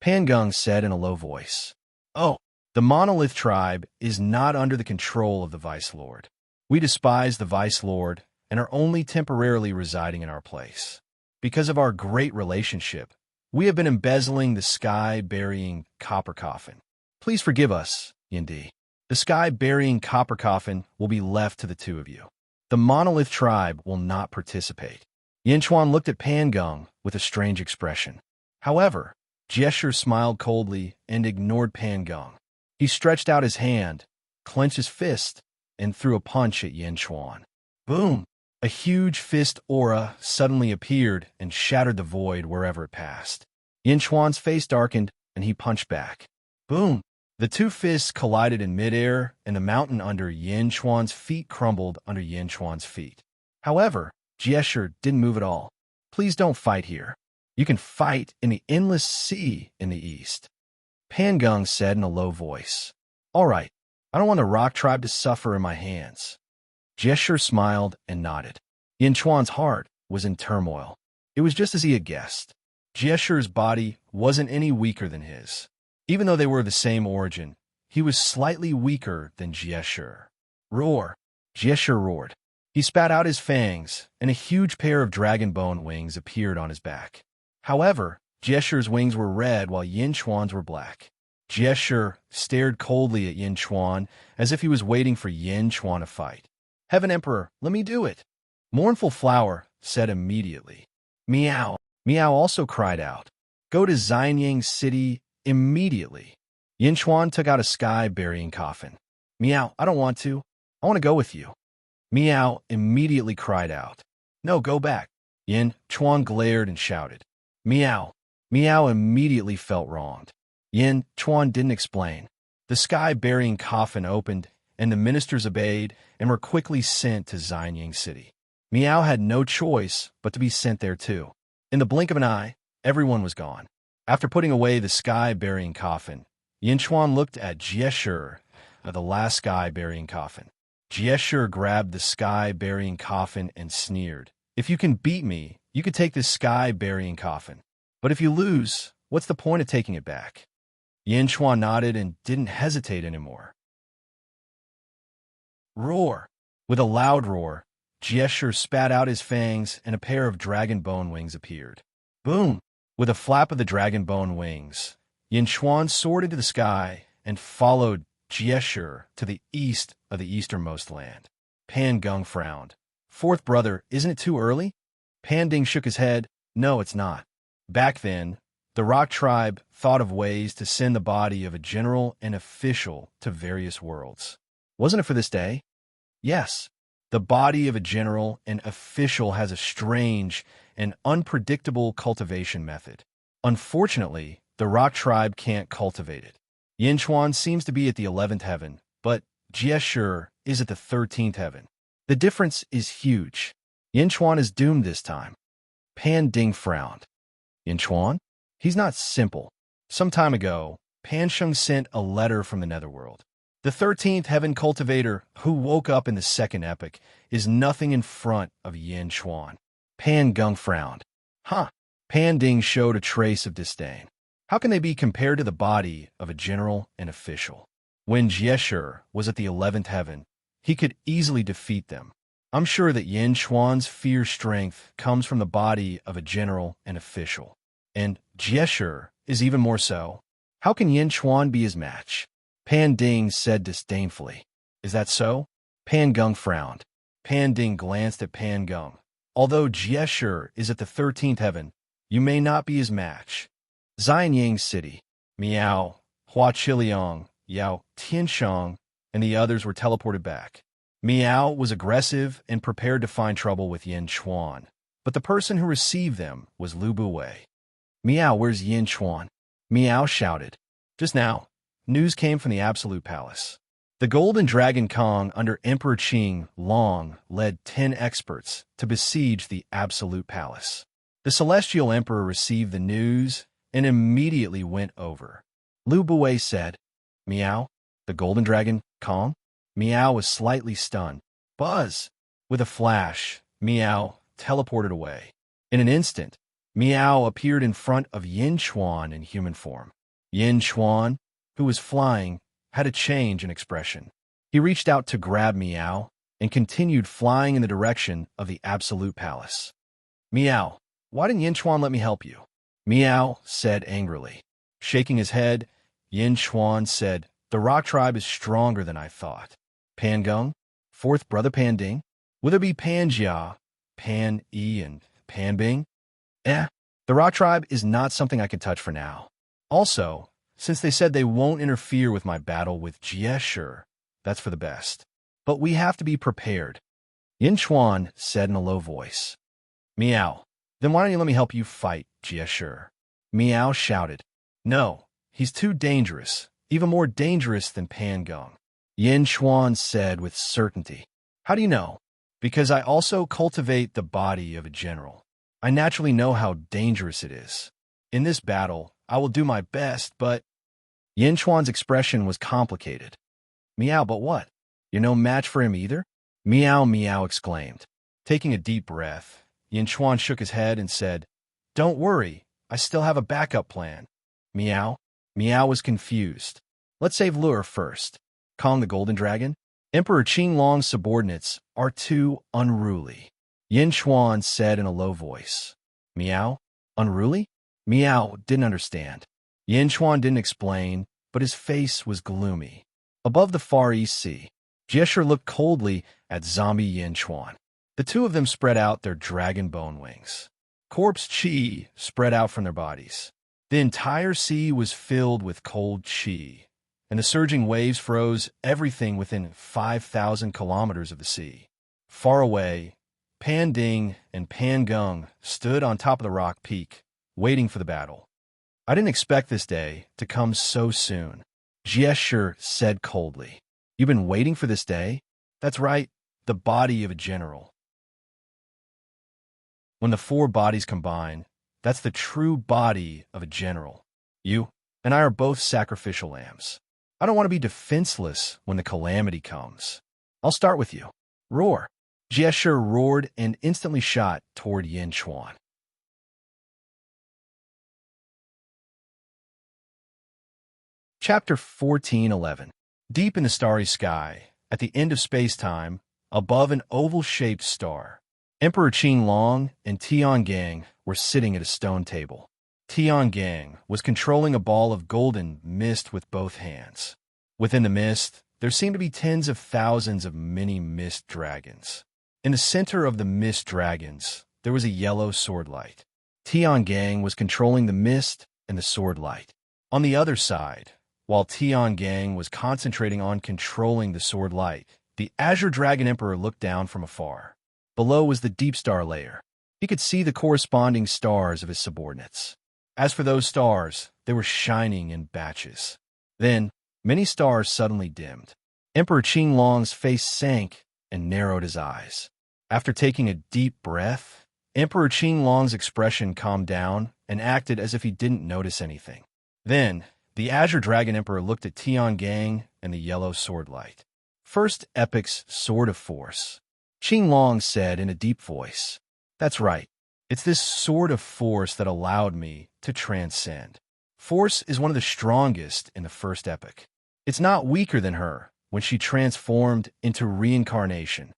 S1: Pangung said in a low voice. Oh, the Monolith Tribe is not under the control of the Vice Lord. We despise the Vice Lord and are only temporarily residing in our place. Because of our great relationship, we have been embezzling the sky-burying copper coffin. Please forgive us, Yindi. The sky-burying copper coffin will be left to the 2 of you. The Monolith Tribe will not participate. Yin Chuan looked at Pangung with a strange expression. However, Jiesher smiled coldly and ignored Pangung. He stretched out his hand, clenched his fist, and threw a punch at Yin Chuan. Boom! A huge fist aura suddenly appeared and shattered the void wherever it passed. Yin Chuan's face darkened, and he punched back. Boom! The 2 fists collided in midair, and the mountain under Yin Chuan's feet crumbled under Yin Chuan's feet. However, Jiesher didn't move at all. Please don't fight here. You can fight in the endless sea in the east. Pan Gung said in a low voice. All right, I don't want the rock tribe to suffer in my hands. Jie smiled and nodded. Yin Chuan's heart was in turmoil. It was just as he had guessed. Jie body wasn't any weaker than his. Even though they were of the same origin, he was slightly weaker than Jie. Roar! Jie roared. He spat out his fangs, and a huge pair of dragon bone wings appeared on his back. However, Jie's wings were red while Yin Chuan's were black. Jie stared coldly at Yin Chuan as if he was waiting for Yin Chuan to fight. Heaven Emperor, let me do it. Mournful Flower said immediately. Meow. Meow also cried out. Go to Xianyang City immediately. Yin Chuan took out a sky-burying coffin. Meow, I don't want to. I want to go with you. Meow immediately cried out. No, go back. Yin Chuan glared and shouted. Meow. Meow immediately felt wronged. Yin Chuan didn't explain. The sky-burying coffin opened, and the ministers obeyed and were quickly sent to Xianyang City. Meow had no choice but to be sent there too. In the blink of an eye, everyone was gone. After putting away the sky-burying coffin, Yin Chuan looked at Jie, the last sky-burying coffin. Jie grabbed the sky-burying coffin and sneered. If you can beat me, you could take this sky-burying coffin. But if you lose, what's the point of taking it back? Yin Chuan nodded and didn't hesitate anymore. Roar! With a loud roar, Jie spat out his fangs and a pair of dragon bone wings appeared. Boom! With a flap of the dragon bone wings, Yin Chuan soared into the sky and followed Jie to the east of the easternmost land. Pan Gung frowned. Fourth brother, isn't it too early? Pan Ding shook his head. No, it's not. Back then, the rock tribe thought of ways to send the body of a general and official to various worlds. Wasn't it for this day? Yes. The body of a general and official has a strange and unpredictable cultivation method. Unfortunately, the rock tribe can't cultivate it. Yin Chuan seems to be at the 11th heaven, but Jie is at the 13th heaven. The difference is huge. Yin Chuan is doomed this time. Pan Ding frowned. Yin Chuan? He's not simple. Some time ago, Pan Sheng sent a letter from the netherworld. The 13th heaven cultivator, who woke up in the second epoch, is nothing in front of Yin Chuan. Pan Gung frowned. Huh. Pan Ding showed a trace of disdain. How can they be compared to the body of a general and official? When Jie was at the 11th heaven, he could easily defeat them. I'm sure that Yin Chuan's fierce strength comes from the body of a general and official. And Jie is even more so. How can Yin Chuan be his match? Pan Ding said disdainfully. Is that so? Pan Gung frowned. Pan Ding glanced at Pan Gung. Although Jie is at the 13th heaven, you may not be his match. Xianyang City, Miao, Hua Chiliang, Yao Tianshang, and the others were teleported back. Miao was aggressive and prepared to find trouble with Yin Chuan, but the person who received them was Lu Buwei. Miao, where's Yin Chuan? Miao shouted. Just now, news came from the Absolute Palace. The Golden Dragon Kong under Emperor Qing Long led 10 experts to besiege the Absolute Palace. The Celestial Emperor received the news and immediately went over. Lu Buwei said, Miao, the Golden Dragon Kong? Miao was slightly stunned. Buzz! With a flash, Miao teleported away. In an instant, Miao appeared in front of Yin Chuan in human form. Yin Chuan, who was flying, had a change in expression. He reached out to grab Miao and continued flying in the direction of the Absolute Palace. Miao, why didn't Yin Chuan let me help you? Miao said angrily. Shaking his head, Yin Chuan said, the rock tribe is stronger than I thought. Pan Gung, fourth brother Pan Ding, will there be Pan Jia, Pan Yi, and Pan Bing? The rock tribe is not something I can touch for now. Also, since they said they won't interfere with my battle with Jie, that's for the best. But we have to be prepared. Yin Chuan said in a low voice. Miao, then why don't you let me help you fight Jie? Miao shouted. No, he's too dangerous, even more dangerous than Pan Gung. Yin Chuan said with certainty. How do you know? Because I also cultivate the body of a general. I naturally know how dangerous it is. In this battle, I will do my best, but Yin Chuan's expression was complicated. Meow, but what? You're no match for him either? Meow, meow exclaimed. Taking a deep breath, Yin Chuan shook his head and said, Don't worry, I still have a backup plan. Meow? Meow was confused. Let's save Lure first. Kong the Golden Dragon? Emperor Qing Long's subordinates are too unruly. Yin Chuan said in a low voice. Meow? Unruly? Meow didn't understand. Yin Chuan didn't explain, but his face was gloomy. Above the Far East Sea, Jiesher looked coldly at zombie Yin Chuan. The two of them spread out their dragon bone wings. Corpse chi spread out from their bodies. The entire sea was filled with cold chi, and the surging waves froze everything within 5,000 kilometers of the sea. Far away, Pan Ding and Pan Gung stood on top of the rock peak, waiting for the battle. I didn't expect this day to come so soon, Jiesher said coldly. You've been waiting for this day? That's right, the body of a general. When the four bodies combine, that's the true body of a general. You and I are both sacrificial lambs. I don't want to be defenseless when the calamity comes. I'll start with you. Roar. Jiesher roared and instantly shot toward Yin Chuan. Chapter 14:11. Deep in the starry sky, at the end of space-time, above an oval-shaped star, Emperor Qing Long and Tiangang were sitting at a stone table. Tiangang was controlling a ball of golden mist with both hands. Within the mist, there seemed to be tens of thousands of mini mist dragons. In the center of the mist dragons, there was a yellow sword light. Tiangang was controlling the mist and the sword light. On the other side, while Tiangang was concentrating on controlling the sword light, the Azure Dragon Emperor looked down from afar. Below was the deep star layer. He could see the corresponding stars of his subordinates. As for those stars, they were shining in batches. Then, many stars suddenly dimmed. Emperor Qing Long's face sank and narrowed his eyes. After taking a deep breath, Emperor Qing Long's expression calmed down and acted as if he didn't notice anything. Then, the Azure Dragon Emperor looked at Tiangang and the yellow sword light. First Epic's Sword of Force. Qing Long said in a deep voice, That's right. It's this sword of force that allowed me to transcend. Force is one of the strongest in the first epic. It's not weaker than her when she transformed into reincarnation.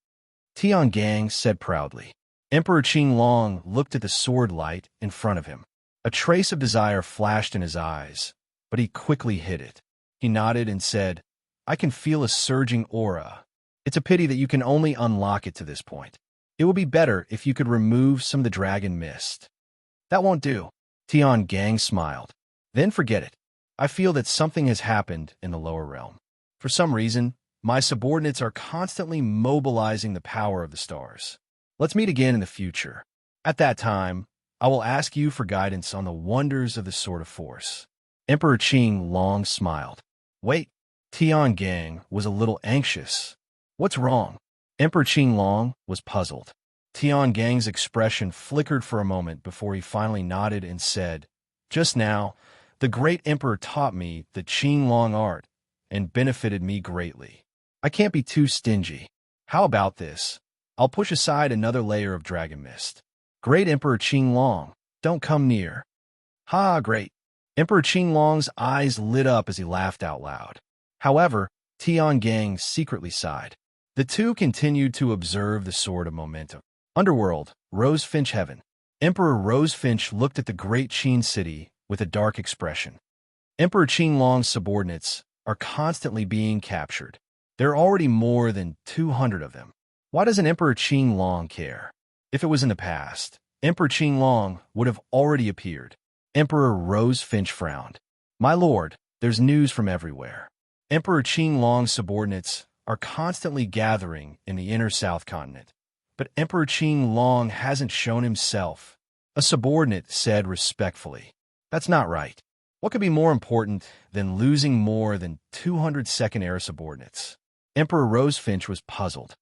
S1: Tiangang said proudly. Emperor Qing Long looked at the sword light in front of him. A trace of desire flashed in his eyes, but he quickly hid it. He nodded and said, I can feel a surging aura. It's a pity that you can only unlock it to this point. It would be better if you could remove some of the dragon mist. That won't do. Tiangang smiled. Then forget it. I feel that something has happened in the lower realm. For some reason, my subordinates are constantly mobilizing the power of the stars. Let's meet again in the future. At that time, I will ask you for guidance on the wonders of the Sword of Force. Emperor Qing Long smiled. Wait, Tiangang was a little anxious. What's wrong? Emperor Qing Long was puzzled. Tiangang's expression flickered for a moment before he finally nodded and said, Just now, the great emperor taught me the Qing Long art and benefited me greatly. I can't be too stingy. How about this? I'll push aside another layer of dragon mist. Great Emperor Qing Long, don't come near. Ha, great. Emperor Qing Long's eyes lit up as he laughed out loud. However, Tiangang secretly sighed. The two continued to observe the Sword of Momentum. Underworld, Rosefinch Heaven. Emperor Rosefinch looked at the great Qin city with a dark expression. Emperor Qing Long's subordinates are constantly being captured. There are already more than 200 of them. Why doesn't Emperor Qing Long care? If it was in the past, Emperor Qing Long would have already appeared. Emperor Rosefinch frowned. My lord, there's news from everywhere. Emperor Qing Long's subordinates are constantly gathering in the inner South Continent. But Emperor Qing Long hasn't shown himself. A subordinate said respectfully. That's not right. What could be more important than losing more than 200 second-era subordinates? Emperor Rosefinch was puzzled.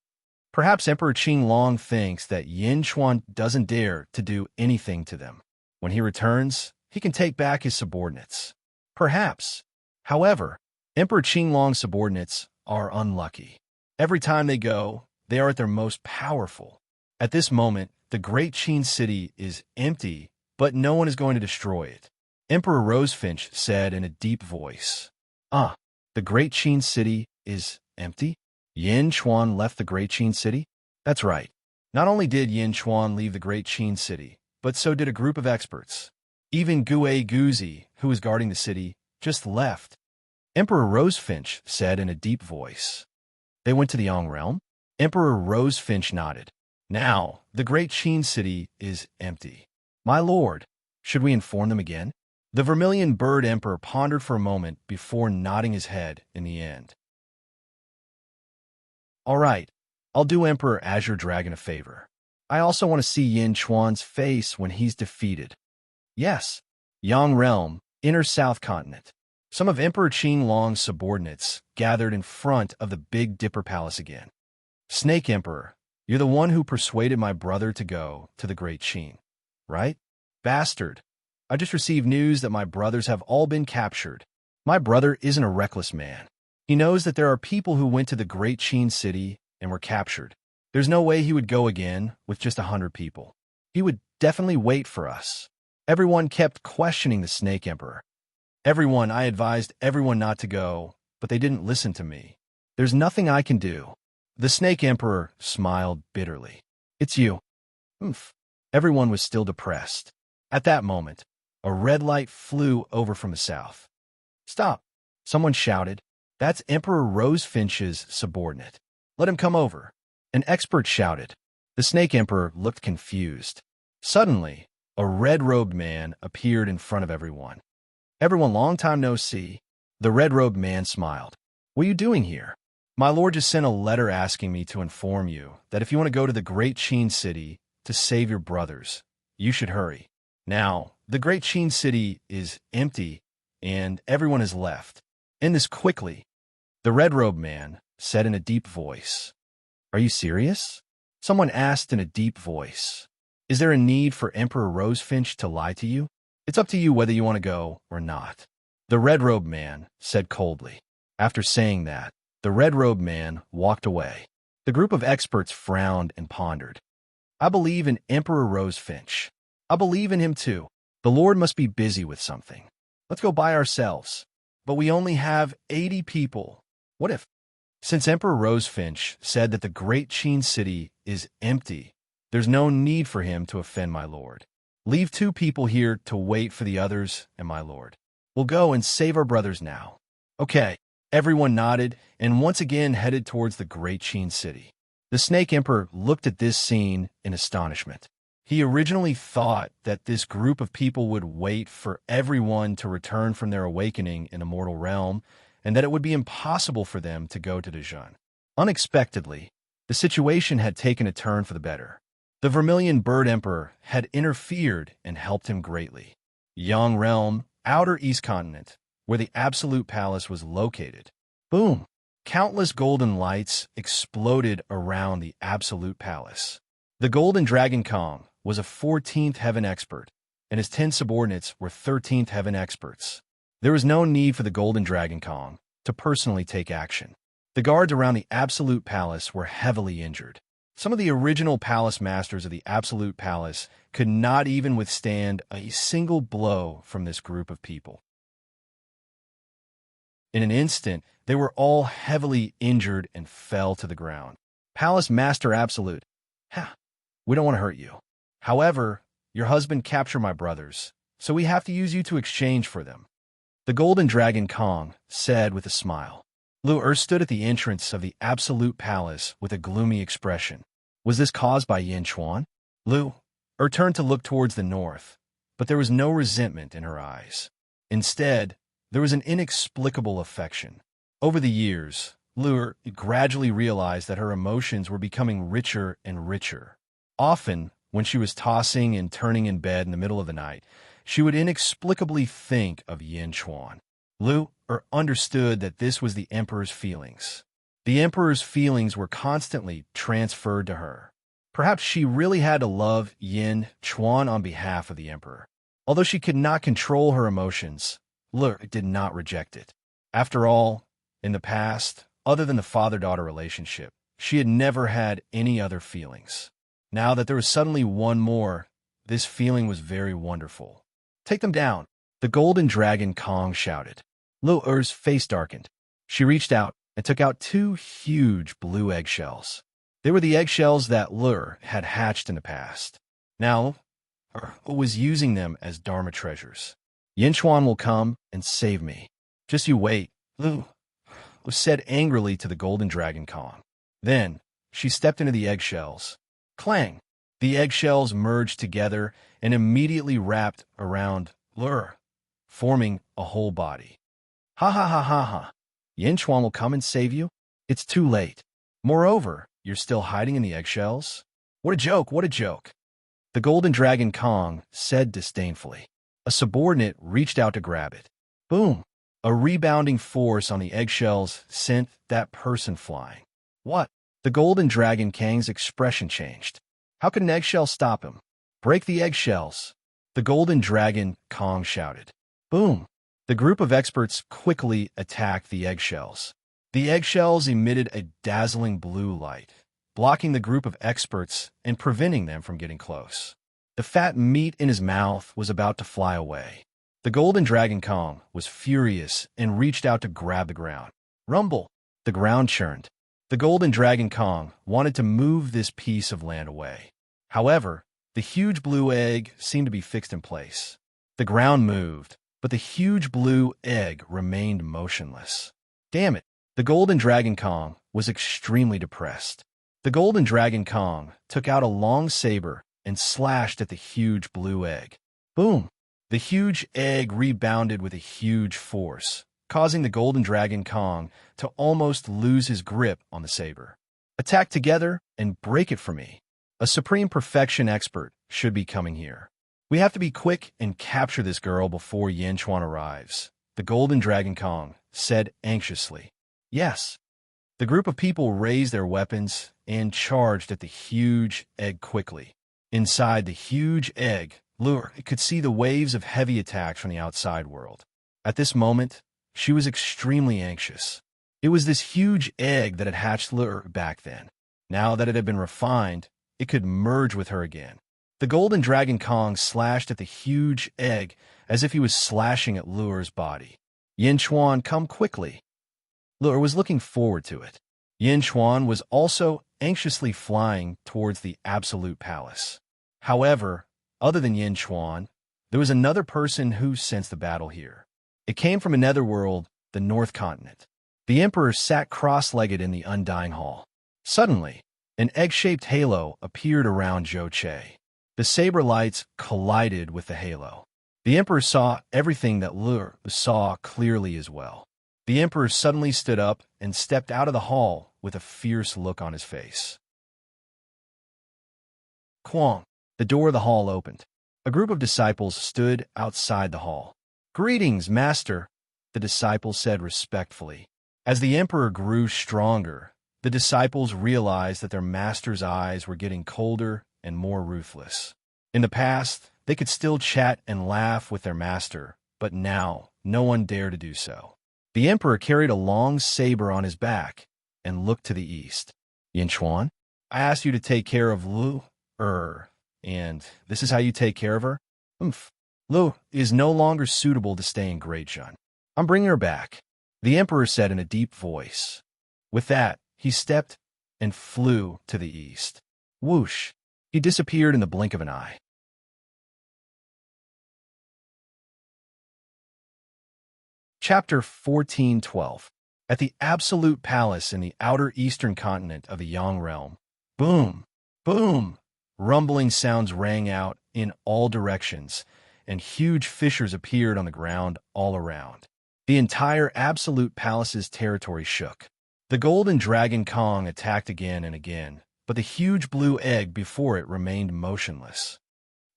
S1: Perhaps Emperor Qinglong thinks that Yin Chuan doesn't dare to do anything to them. When he returns, he can take back his subordinates. Perhaps. However, Emperor Qinglong's subordinates are unlucky. Every time they go, they are at their most powerful. At this moment, the great Qin city is empty, but no one is going to destroy it. Emperor Rosefinch said in a deep voice. The great Qin city is empty? Yin Chuan left the great Qin city? That's right. Not only did Yin Chuan leave the great Qin city, but so did a group of experts. Even Gue Guzi, who was guarding the city, just left. Emperor Rosefinch said in a deep voice. They went to the Yang realm? Emperor Rosefinch nodded. Now, the great Qin city is empty. My lord, should we inform them again? The Vermilion Bird Emperor pondered for a moment before nodding his head in the end. All right, I'll do Emperor Azure Dragon a favor. I also want to see Yin Chuan's face when he's defeated. Yes, Yang Realm, Inner South Continent. Some of Emperor Qinglong's subordinates gathered in front of the Big Dipper Palace again. Snake Emperor, you're the one who persuaded my brother to go to the Great Qin, right? Bastard, I just received news that my brothers have all been captured. My brother isn't a reckless man. He knows that there are people who went to the Great Qin city and were captured. There's no way he would go again with just 100 people. He would definitely wait for us. Everyone kept questioning the Snake Emperor. I advised everyone not to go, but they didn't listen to me. There's nothing I can do. The Snake Emperor smiled bitterly. It's you. Oomph. Everyone was still depressed. At that moment, a red light flew over from the south. Stop! Someone shouted. That's Emperor Rosefinch's subordinate. Let him come over. An expert shouted. The Snake Emperor looked confused. Suddenly, a red-robed man appeared in front of everyone. Everyone, long time no see. The red-robed man smiled. What are you doing here? My lord just sent a letter asking me to inform you that if you want to go to the Great Qin city to save your brothers, you should hurry. Now, the Great Qin city is empty, and everyone has left. End this quickly. The red-robed man said in a deep voice. Are you serious? Someone asked in a deep voice. Is there a need for Emperor Rosefinch to lie to you? It's up to you whether you want to go or not. The red-robed man said coldly. After saying that, the red-robed man walked away. The group of experts frowned and pondered. I believe in Emperor Rosefinch. I believe in him too. The Lord must be busy with something. Let's go by ourselves. But we only have 80 people. What if? Since Emperor Rosefinch said that the Great Qin city is empty, there's no need for him to offend my lord. Leave 2 people here to wait for the others and my lord. We'll go and save our brothers now. Okay. Everyone nodded and once again headed towards the Great Qin city. The Snake Emperor looked at this scene in astonishment. He originally thought that this group of people would wait for everyone to return from their awakening in Immortal Realm, and that it would be impossible for them to go to Dejun. Unexpectedly, the situation had taken a turn for the better. The Vermilion Bird Emperor had interfered and helped him greatly. Yang Realm, Outer East Continent, where the Absolute Palace was located. Boom! Countless golden lights exploded around the Absolute Palace. The Golden Dragon Kong was a 14th Heaven expert, and his 10 subordinates were 13th Heaven experts. There was no need for the Golden Dragon Kong to personally take action. The guards around the Absolute Palace were heavily injured. Some of the original palace masters of the Absolute Palace could not even withstand a single blow from this group of people. In an instant, they were all heavily injured and fell to the ground. Palace Master Absolute. We don't want to hurt you. However, your husband captured my brothers, so we have to use you to exchange for them. The Golden Dragon Kong said with a smile. Lu stood at the entrance of the Absolute Palace with a gloomy expression. Was this caused by Yin Chuan? Lu turned to look towards the north, but there was no resentment in her eyes. Instead, there was an inexplicable affection. Over the years, Lu gradually realized that her emotions were becoming richer and richer. Often, when she was tossing and turning in bed in the middle of the night, she would inexplicably think of Yin Chuan. Lu understood that this was the Emperor's feelings. The emperor's feelings were constantly transferred to her. Perhaps she really had to love Yin Chuan on behalf of the emperor. Although she could not control her emotions, Le did not reject it. After all, in the past, other than the father-daughter relationship, she had never had any other feelings. Now that there was suddenly one more, this feeling was very wonderful. "Take them down," the golden dragon Kong shouted. Lu'er's face darkened. She reached out and took out 2 huge blue eggshells. They were the eggshells that Lu'er had hatched in the past. Now, was using them as Dharma treasures. "Yin Chuan will come and save me. Just you wait," Lu said angrily to the golden dragon Kong. Then, she stepped into the eggshells. Clang! The eggshells merged together and immediately wrapped around Lu'er, forming a whole body. "Ha ha ha ha ha! Yin Chuan will come and save you? It's too late. Moreover, you're still hiding in the eggshells? What a joke, what a joke!" The golden dragon Kong said disdainfully. A subordinate reached out to grab it. Boom! A rebounding force on the eggshells sent that person flying. "What?" The golden dragon Kang's expression changed. "How could an eggshell stop him? Break the eggshells!" The golden dragon Kong shouted. Boom! The group of experts quickly attacked the eggshells. The eggshells emitted a dazzling blue light, blocking the group of experts and preventing them from getting close. The fat meat in his mouth was about to fly away. The golden dragon Kong was furious and reached out to grab the ground. Rumble! The ground churned. The golden dragon Kong wanted to move this piece of land away. However, the huge blue egg seemed to be fixed in place. The ground moved, but the huge blue egg remained motionless. Damn it! The golden dragon Kong was extremely depressed. The golden dragon Kong took out a long saber and slashed at the huge blue egg. Boom! The huge egg rebounded with a huge force, causing the golden dragon Kong to almost lose his grip on the saber. "Attack together and break it for me. A supreme perfection expert should be coming here. We have to be quick and capture this girl before Yin Chuan arrives," the golden dragon Kong said anxiously. "Yes." The group of people raised their weapons and charged at the huge egg quickly. Inside the huge egg, Lu'er could see the waves of heavy attacks from the outside world. At this moment, she was extremely anxious. It was this huge egg that had hatched Lu'er back then. Now that it had been refined, it could merge with her again. The golden dragon Kong slashed at the huge egg as if he was slashing at Lu'er's body. "Yin Chuan, come quickly." Lu'er was looking forward to it. Yin Chuan was also anxiously flying towards the Absolute Palace. However, other than Yin Chuan, there was another person who sensed the battle here. It came from another world, the North Continent. The Emperor sat cross-legged in the Undying Hall. Suddenly, an egg-shaped halo appeared around Zhou Che. The saber lights collided with the halo. The Emperor saw everything that Lu'er saw clearly as well. The Emperor suddenly stood up and stepped out of the hall with a fierce look on his face. Quang! The door of the hall opened. A group of disciples stood outside the hall. "Greetings, Master," the disciples said respectfully. As the Emperor grew stronger, the disciples realized that their master's eyes were getting colder and more ruthless. In the past, they could still chat and laugh with their master, but now no one dared to do so. The Emperor carried a long saber on his back and looked to the east. "Yin Chuan, I asked you to take care of Lu'er, and this is how you take care of her? Lu is no longer suitable to stay in Great Zhun. I'm bringing her back," the Emperor said in a deep voice. With that, he stepped and flew to the east. Whoosh! He disappeared in the blink of an eye. Chapter 1412. At the Absolute Palace in the outer eastern continent of the Yang Realm. Boom! Boom! Rumbling sounds rang out in all directions, and huge fissures appeared on the ground all around. The entire Absolute Palace's territory shook. The golden dragon Kong attacked again and again, but the huge blue egg before it remained motionless.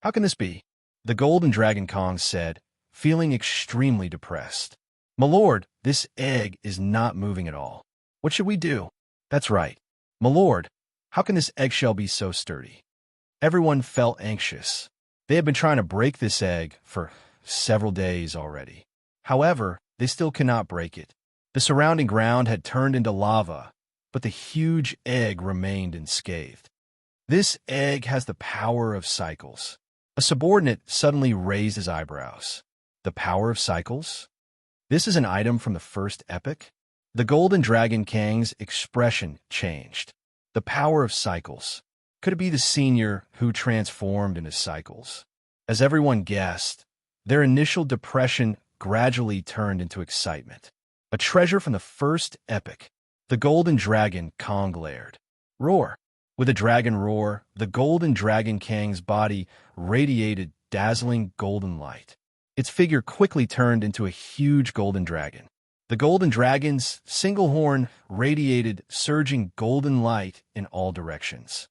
S1: "How can this be?" the golden dragon Kong said, feeling extremely depressed. "My lord, this egg is not moving at all. What should we do?" That's right. My lord, how can this eggshell be so sturdy? Everyone felt anxious. They had been trying to break this egg for several days already. However, they still cannot break it. The surrounding ground had turned into lava, but the huge egg remained unscathed. This egg has the power of cycles. A subordinate suddenly raised his eyebrows. The power of cycles? This is an item from the first epic? The Golden Dragon Kang's expression changed. The power of cycles. Could it be the senior who transformed into cycles? As everyone guessed, their initial depression gradually turned into excitement. A treasure from the first epic. The Golden Dragon Kang glared. Roar. With a dragon roar, the Golden Dragon Kang's body radiated dazzling golden light. Its figure quickly turned into a huge golden dragon. The golden dragon's single horn radiated surging golden light in all directions.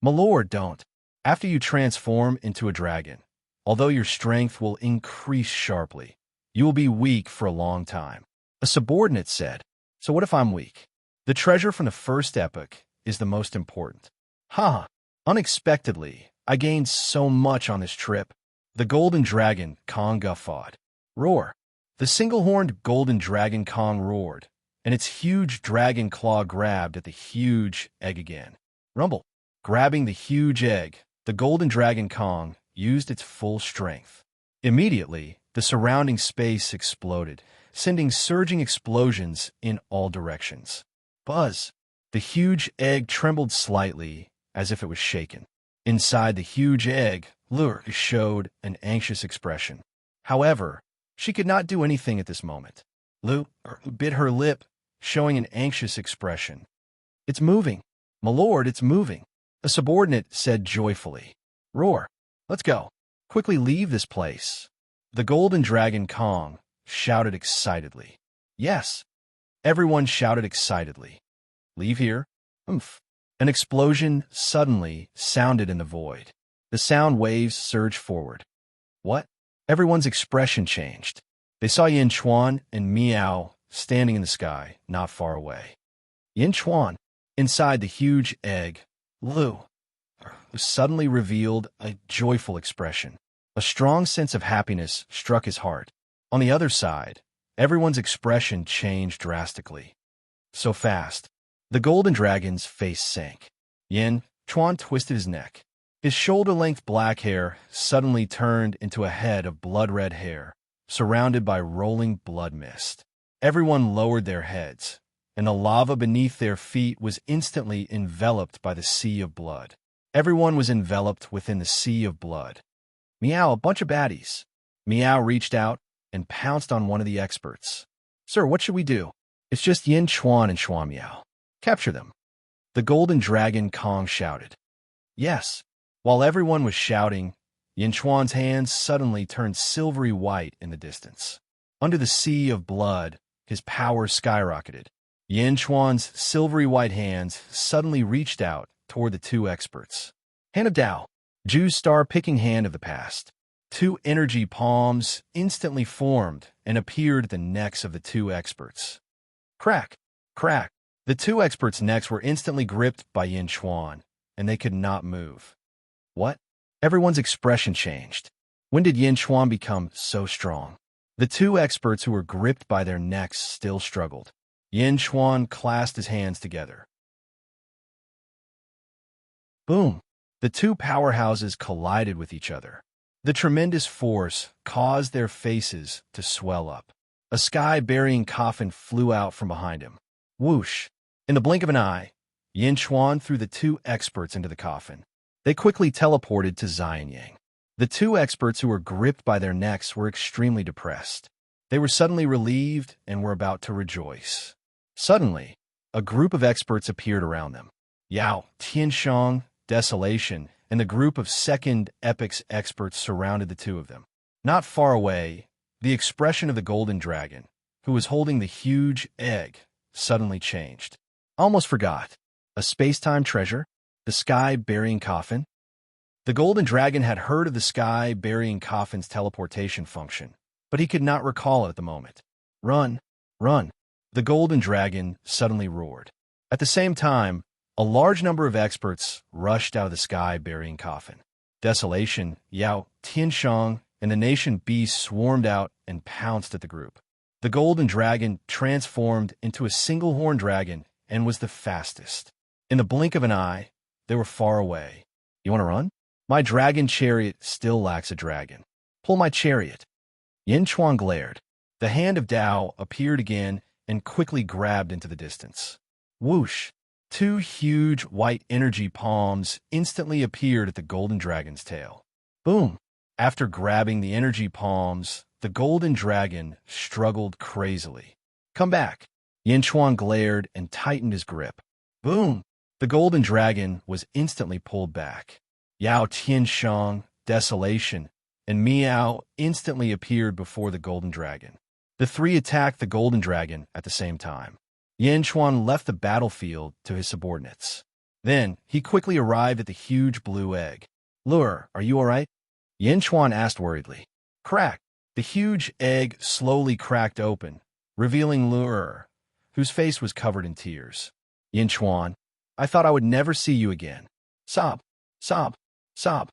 S1: My lord, don't. After you transform into a dragon, although your strength will increase sharply, you will be weak for a long time. A subordinate said, so what if I'm weak? The treasure from the first epic is the most important. Ha! Unexpectedly, I gained so much on this trip. The Golden Dragon Kang guffawed. Roar. The single-horned Golden Dragon Kang roared, and its huge dragon claw grabbed at the huge egg again. Rumble. Grabbing the huge egg, the Golden Dragon Kang used its full strength. Immediately, the surrounding space exploded, sending surging explosions in all directions. Buzz. The huge egg trembled slightly, as if it was shaken. Inside the huge egg, Lure showed an anxious expression. However, she could not do anything at this moment. Lu bit her lip, showing an anxious expression. It's moving. My lord, it's moving. A subordinate said joyfully. Roar. Let's go. Quickly leave this place. The Golden Dragon Kang shouted excitedly. Yes. Everyone shouted excitedly. Leave here? Oomph. An explosion suddenly sounded in the void. The sound waves surged forward. What? Everyone's expression changed. They saw Yin Chuan and Miao standing in the sky, not far away. Yin Chuan, inside the huge egg, Lu, suddenly revealed a joyful expression. A strong sense of happiness struck his heart. On the other side, everyone's expression changed drastically. So fast, the Golden Dragon's face sank. Yin Chuan twisted his neck. His shoulder-length black hair suddenly turned into a head of blood-red hair, surrounded by rolling blood mist. Everyone lowered their heads, and the lava beneath their feet was instantly enveloped by the sea of blood. Everyone was enveloped within the sea of blood. Meow, a bunch of baddies. Meow reached out and pounced on one of the experts. Sir, what should we do? It's just Yin Chuan and Chuan Meow. Capture them. The Golden Dragon Kang shouted. Yes. While everyone was shouting, Yin Chuan's hands suddenly turned silvery white in the distance. Under the sea of blood, his power skyrocketed. Yin Chuan's silvery white hands suddenly reached out toward the two experts. Hand of Tao, Ju's star-picking hand of the past. Two energy palms instantly formed and appeared at the necks of the two experts. Crack, crack. The two experts' necks were instantly gripped by Yin Chuan, and they could not move. What? Everyone's expression changed. When did Yin Chuan become so strong? The two experts who were gripped by their necks still struggled. Yin Chuan clasped his hands together. Boom! The two powerhouses collided with each other. The tremendous force caused their faces to swell up. A sky-burying coffin flew out from behind him. Whoosh! In the blink of an eye, Yin Chuan threw the two experts into the coffin. They quickly teleported to Xianyang. The two experts who were gripped by their necks were extremely depressed. They were suddenly relieved and were about to rejoice. Suddenly, a group of experts appeared around them. Yao, Tianshang, Desolation, and the group of second epic's experts surrounded the two of them. Not far away, the expression of the Golden Dragon, who was holding the huge egg, suddenly changed. Almost forgot. A space-time treasure? The sky-burying coffin? The Golden Dragon had heard of the sky-burying coffin's teleportation function, but he could not recall it at the moment. Run! Run! The Golden Dragon suddenly roared. At the same time, a large number of experts rushed out of the sky burying coffin. Desolation, Yao, Tianshang, and the nation beast swarmed out and pounced at the group. The golden dragon transformed into a single-horned dragon and was the fastest. In the blink of an eye, they were far away. You want to run? My dragon chariot still lacks a dragon. Pull my chariot. Yin Chuan glared. The hand of Dao appeared again and quickly grabbed into the distance. Whoosh! Two huge white energy palms instantly appeared at the golden dragon's tail. Boom! After grabbing the energy palms, the golden dragon struggled crazily. Come back! Yin Chuan glared and tightened his grip. Boom! The golden dragon was instantly pulled back. Yao Tianshang, Desolation, and Miao instantly appeared before the golden dragon. The three attacked the golden dragon at the same time. Yin Chuan left the battlefield to his subordinates. Then, he quickly arrived at the huge blue egg. Lure, are you all right? Yin Chuan asked worriedly. Crack! The huge egg slowly cracked open, revealing Lure, whose face was covered in tears. Yin Chuan, I thought I would never see you again. Sob, sob, sob.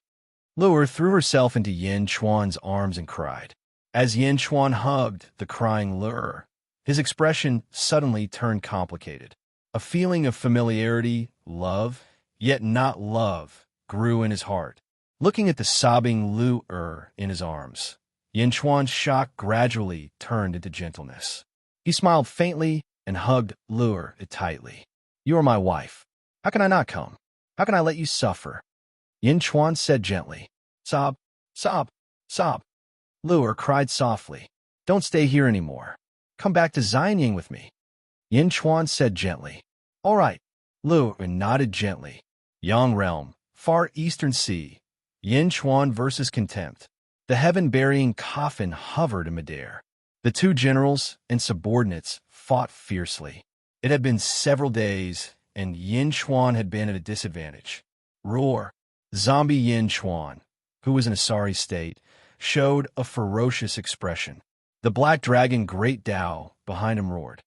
S1: Lure threw herself into Yin Chuan's arms and cried. As Yin Chuan hugged the crying Lure, his expression suddenly turned complicated. A feeling of familiarity, love, yet not love, grew in his heart. Looking at the sobbing Lure in his arms, Yin Chuan's shock gradually turned into gentleness. He smiled faintly and hugged Lure tightly. You are my wife. How can I not come? How can I let you suffer? Yin Chuan said gently. Sob, sob, sob. Lure cried softly. Don't stay here anymore. Come back to Xianying with me. Yin Chuan said gently. All right. Lure nodded gently. Yang Realm, Far Eastern Sea. Yin Chuan versus Contempt. The heaven-burying coffin hovered in midair. The two generals and subordinates fought fiercely. It had been several days, and Yin Chuan had been at a disadvantage. Roar! Zombie Yin Chuan, who was in a sorry state, showed a ferocious expression. The black dragon Great Dao behind him roared.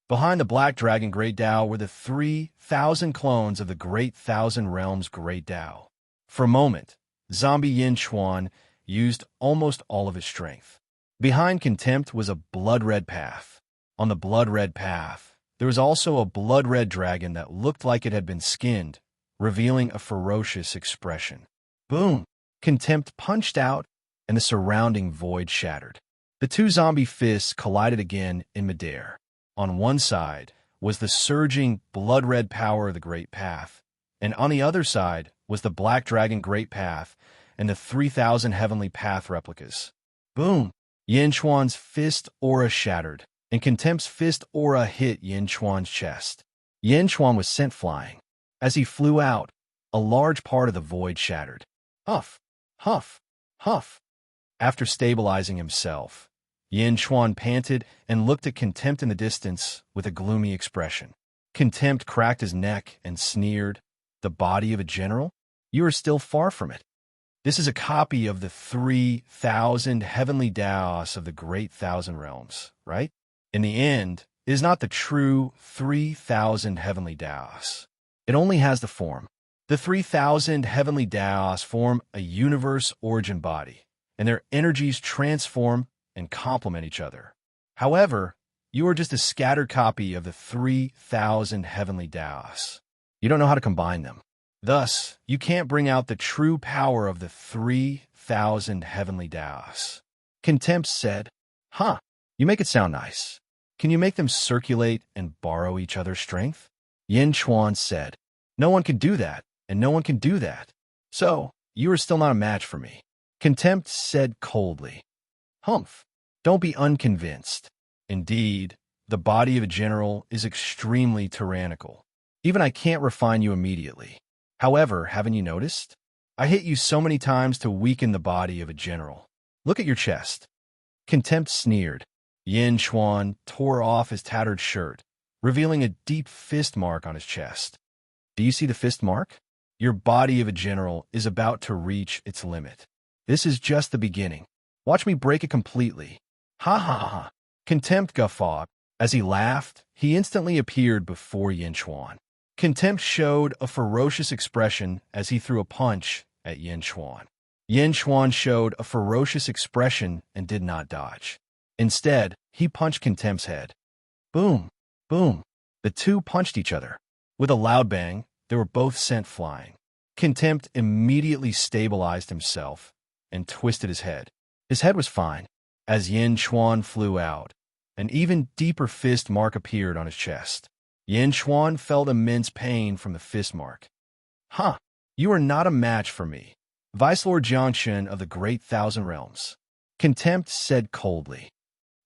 S1: Behind the black dragon Great Dao were the 3,000 clones of the Great Thousand Realms Great Dao. For a moment, zombie Yin Chuan used almost all of his strength. Behind Contempt was a blood-red path. On the blood-red path, there was also a blood-red dragon that looked like it had been skinned, revealing a ferocious expression. Boom! Contempt punched out, and the surrounding void shattered. The two zombie fists collided again in midair. On one side was the surging blood-red power of the Great Path, and on the other side was the Black Dragon Great Path and the 3,000 Heavenly Path replicas. Boom! Yin Chuan's fist aura shattered, and Contempt's fist aura hit Yin Chuan's chest. Yin Chuan was sent flying. As he flew out, a large part of the void shattered. Huff! Huff! Huff! After stabilizing himself, Yin Chuan panted and looked at Contempt in the distance with a gloomy expression. Contempt cracked his neck and sneered, "The body of a general? You are still far from it. This is a copy of the 3,000 heavenly Daos of the Great Thousand Realms, right? In the end, it is not the true 3,000 heavenly Daos. It only has the form. The 3,000 heavenly Daos form a universe origin body, and their energies transform and complement each other. However, you are just a scattered copy of the 3,000 heavenly Daos. You don't know how to combine them. Thus, you can't bring out the true power of the 3,000 heavenly Daos." Contempt said, "Huh, you make it sound nice. Can you make them circulate and borrow each other's strength?" Yin Chuan said, "No one can do that, and no one can do that. So, you are still not a match for me." Contempt said coldly, "Humph, don't be unconvinced. Indeed, the body of a general is extremely tyrannical. Even I can't refine you immediately. However, haven't you noticed? I hit you so many times to weaken the body of a general. Look at your chest." Contempt sneered. Yin Chuan tore off his tattered shirt, revealing a deep fist mark on his chest. "Do you see the fist mark? Your body of a general is about to reach its limit. This is just the beginning. Watch me break it completely." Ha ha ha. Contempt guffawed As he laughed, he instantly appeared before Yin Chuan. Contempt showed a ferocious expression as he threw a punch at Yin Chuan. Yin Chuan showed a ferocious expression and did not dodge. Instead, he punched Contempt's head. Boom! Boom! The two punched each other. With a loud bang, they were both sent flying. Contempt immediately stabilized himself and twisted his head. His head was fine. As Yin Chuan flew out, an even deeper fist mark appeared on his chest. Yin Chuan felt immense pain from the fist mark. Huh, you are not a match for me, Vice Lord Jiangshan of the Great Thousand Realms. Contempt said coldly.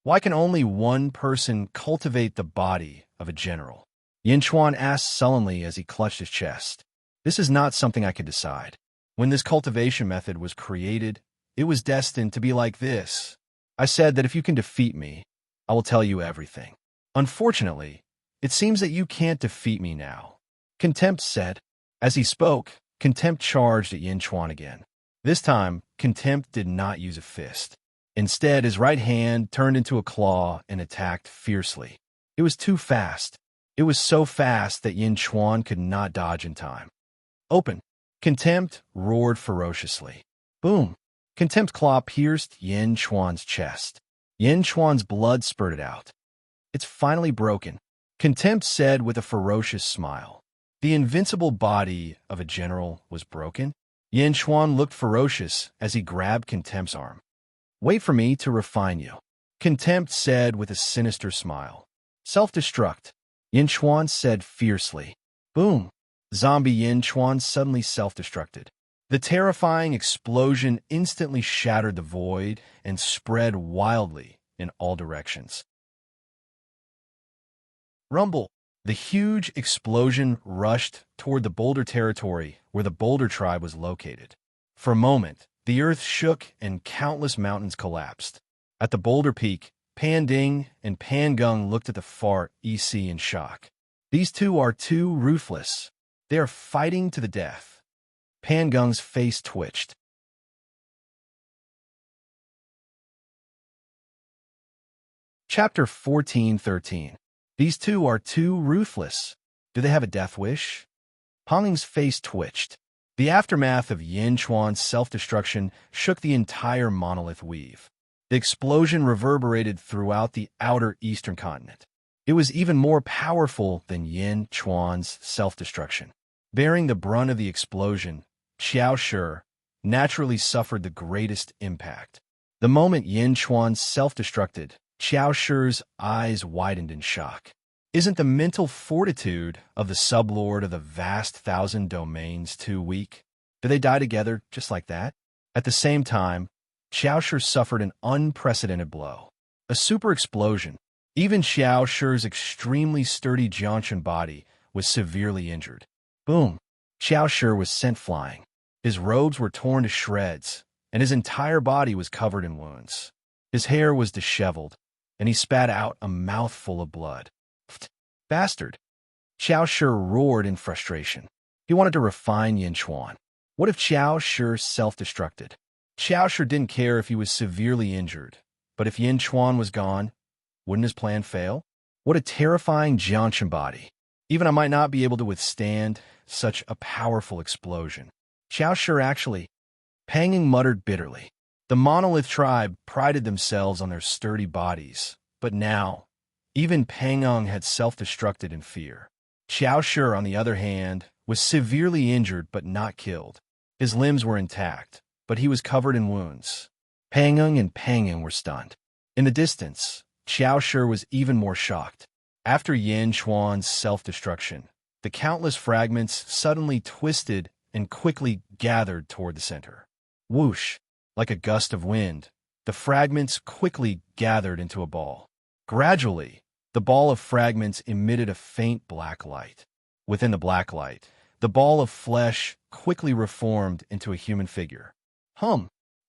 S1: Why can only one person cultivate the body of a general? Yin Chuan asked sullenly as he clutched his chest. This is not something I could decide. When this cultivation method was created, it was destined to be like this. I said that if you can defeat me, I will tell you everything. Unfortunately, it seems that you can't defeat me now, Contempt said. As he spoke, Contempt charged at Yin Chuan again. This time, Contempt did not use a fist. Instead, his right hand turned into a claw and attacked fiercely. It was too fast. It was so fast that Yin Chuan could not dodge in time. Open! Contempt roared ferociously. Boom! Contempt's claw pierced Yin Chuan's chest. Yin Chuan's blood spurted out. It's finally broken, Contempt said with a ferocious smile. The invincible body of a general was broken. Yin Chuan looked ferocious as he grabbed Contempt's arm. Wait for me to refine you, Contempt said with a sinister smile. Self-destruct, Yin Chuan said fiercely. Boom! Zombie Yin Chuan suddenly self-destructed. The terrifying explosion instantly shattered the void and spread wildly in all directions. Rumble! The huge explosion rushed toward the boulder territory where the boulder tribe was located. For a moment, the earth shook and countless mountains collapsed. At the boulder peak, Pan Ding and Pan Gung looked at the far EC in shock. These two are too ruthless. They are fighting to the death. Pan Gung's face twitched. Chapter 14:13. These two are too ruthless. Do they have a death wish? Pang's face twitched. The aftermath of Yin Chuan's self-destruction shook the entire monolith weave. The explosion reverberated throughout the outer eastern continent. It was even more powerful than Yin Chuan's self-destruction. Bearing the brunt of the explosion, Xiao Shi naturally suffered the greatest impact. The moment Yin Chuan self-destructed, Xiao Shi's eyes widened in shock. Isn't the mental fortitude of the sublord of the vast thousand domains too weak? Do they die together just like that? At the same time, Xiao Shi suffered an unprecedented blow. A super explosion. Even Xiao Shi's extremely sturdy Jiangshan body was severely injured. Boom! Xiao Shi was sent flying. His robes were torn to shreds, and his entire body was covered in wounds. His hair was disheveled, and he spat out a mouthful of blood. Pfft, bastard! Xiao Shi roared in frustration. He wanted to refine Yin Chuan. What if Xiao Shi self-destructed? Xiao Shi didn't care if he was severely injured, but if Yin Chuan was gone, wouldn't his plan fail? What a terrifying Jiangshan body. Even I might not be able to withstand such a powerful explosion. Xiao Shi actually, Panging muttered bitterly. The monolith tribe prided themselves on their sturdy bodies, but now, even Pangung had self-destructed in fear. Xiao Shi, on the other hand, was severely injured but not killed. His limbs were intact, but he was covered in wounds. Pangung and Pangung were stunned. In the distance, Xiao Shi was even more shocked. After Yin Chuan's self-destruction, the countless fragments suddenly twisted and quickly gathered toward the center. Whoosh! Like a gust of wind, the fragments quickly gathered into a ball. Gradually, the ball of fragments emitted a faint black light. Within the black light, the ball of flesh quickly reformed into a human figure.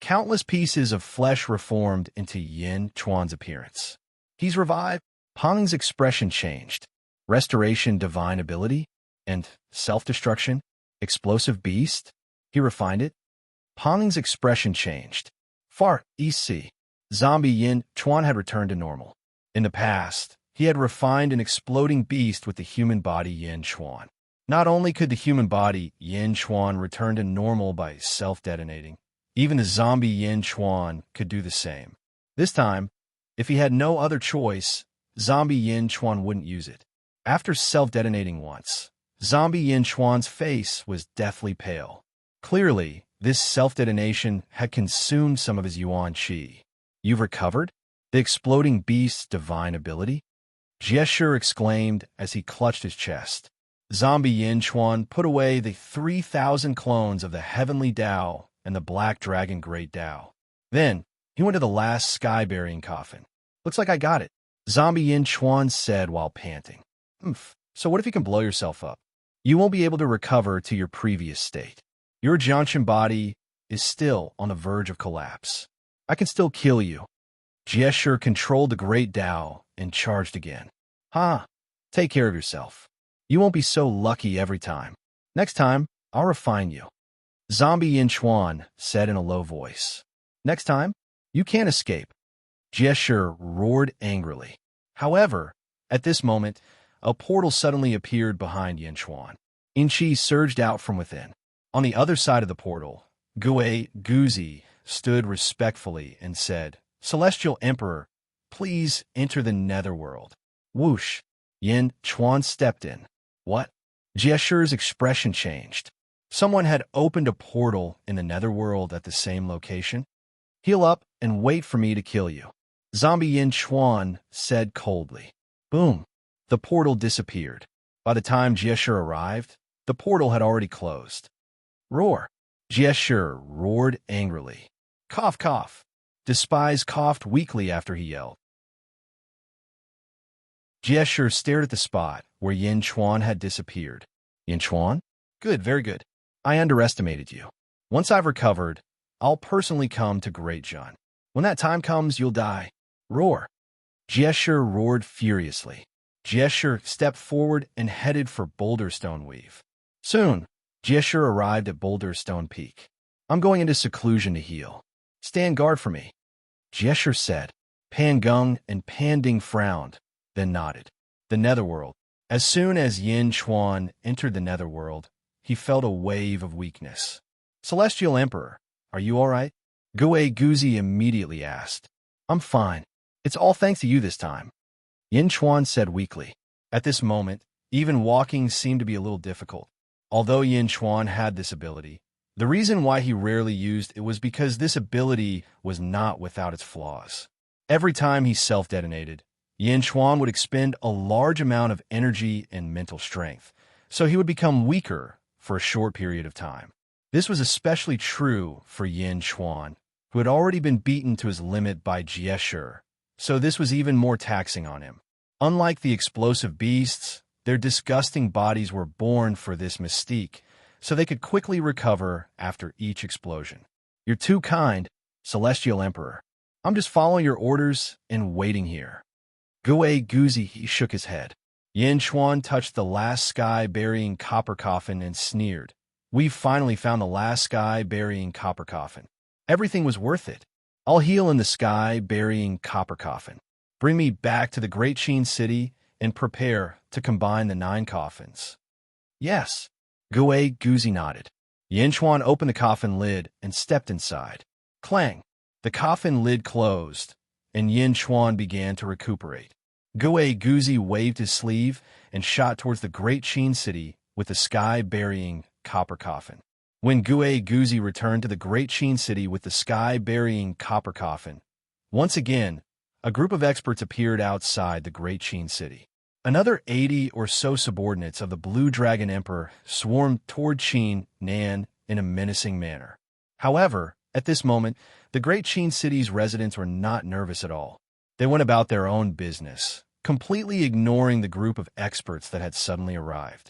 S1: Countless pieces of flesh reformed into Yin Chuan's appearance. He's revived. Pang's expression changed. Restoration, divine ability, and self-destruction, explosive beast. He refined it. Pang's expression changed. Far EC. Zombie Yin Chuan had returned to normal. In the past, He had refined an exploding beast with the human body Yin Chuan. Not only could the human body Yin Chuan return to normal by self-detonating, even the zombie Yin Chuan could do the same. This time, if he had no other choice, zombie Yin Chuan wouldn't use it. After self-detonating once, zombie Yin Chuan's face was deathly pale. Clearly, this self-detonation had consumed some of his Yuan Qi. You've recovered? The exploding beast's divine ability? Jieshu exclaimed as he clutched his chest. Zombie Yin Chuan put away the 3,000 clones of the Heavenly Tao and the Black Dragon Great Tao. Then, he went to the last sky-burying coffin. Looks like I got it, Zombie Yin Chuan said while panting. So what if you can blow yourself up? You won't be able to recover to your previous state. Your Jianshan body is still on the verge of collapse. I can still kill you. Jieshu controlled the Great Tao and charged again. Take care of yourself. You won't be so lucky every time. Next time, I'll refine you. Zombie Yin Chuan said in a low voice. Next time, you can't escape. Jieshu roared angrily. However, at this moment, a portal suddenly appeared behind Yin Chuan. Inchi surged out from within. On the other side of the portal, Gue Guzi stood respectfully and said, Celestial Emperor, please enter the netherworld. Whoosh! Yin Chuan stepped in. What? Jieshu's expression changed. Someone had opened a portal in the netherworld at the same location? Heal up and wait for me to kill you. Zombie Yin Chuan said coldly. Boom! The portal disappeared. By the time Jieshu arrived, the portal had already closed. Roar! Jieshu roared angrily. Cough, cough. Despise coughed weakly after he yelled. Jieshu stared at the spot where Yin Chuan had disappeared. Yin Chuan? Good, very good. I underestimated you. Once I've recovered, I'll personally come to Great Jun. When that time comes, you'll die. Roar! Jieshu roared furiously. Jieshu stepped forward and headed for Boulder Stone Weave. Soon, Jieshu arrived at Boulder Stone Peak. I'm going into seclusion to heal. Stand guard for me. Jieshu said. Pan Geng and Pan Ding frowned, then nodded. The netherworld. As soon as Yin Chuan entered the netherworld, he felt a wave of weakness. Celestial Emperor, are you all right? Gue Guzi immediately asked. I'm fine. It's all thanks to you this time. Yin Chuan said weakly. At this moment, even walking seemed to be a little difficult. Although Yin Chuan had this ability, the reason why he rarely used it was because this ability was not without its flaws. Every time he self-detonated, Yin Chuan would expend a large amount of energy and mental strength, so he would become weaker for a short period of time. This was especially true for Yin Chuan, who had already been beaten to his limit by Jieshu, so this was even more taxing on him. Unlike the explosive beasts, their disgusting bodies were born for this mystique, so they could quickly recover after each explosion. You're too kind, Celestial Emperor. I'm just following your orders and waiting here. Gue Guzi shook his head. Yin Chuan touched the last sky-burying copper coffin and sneered. We've finally found the last sky-burying copper coffin. Everything was worth it. I'll heal in the sky-burying copper coffin. Bring me back to the Great Qin City and prepare to combine the 9 coffins. Yes. Gue Guzi nodded. Yin Chuan opened the coffin lid and stepped inside. Clang! The coffin lid closed, and Yin Chuan began to recuperate. Gue Guzi waved his sleeve and shot towards the Great Qin City with the sky-burying copper coffin. When Gue Guzi returned to the Great Qin City with the sky-burying copper coffin, once again, a group of experts appeared outside the Great Qin City. Another 80 or so subordinates of the Blue Dragon Emperor swarmed toward Qin Nan in a menacing manner. However, at this moment, the Great Qin City's residents were not nervous at all. They went about their own business, completely ignoring the group of experts that had suddenly arrived.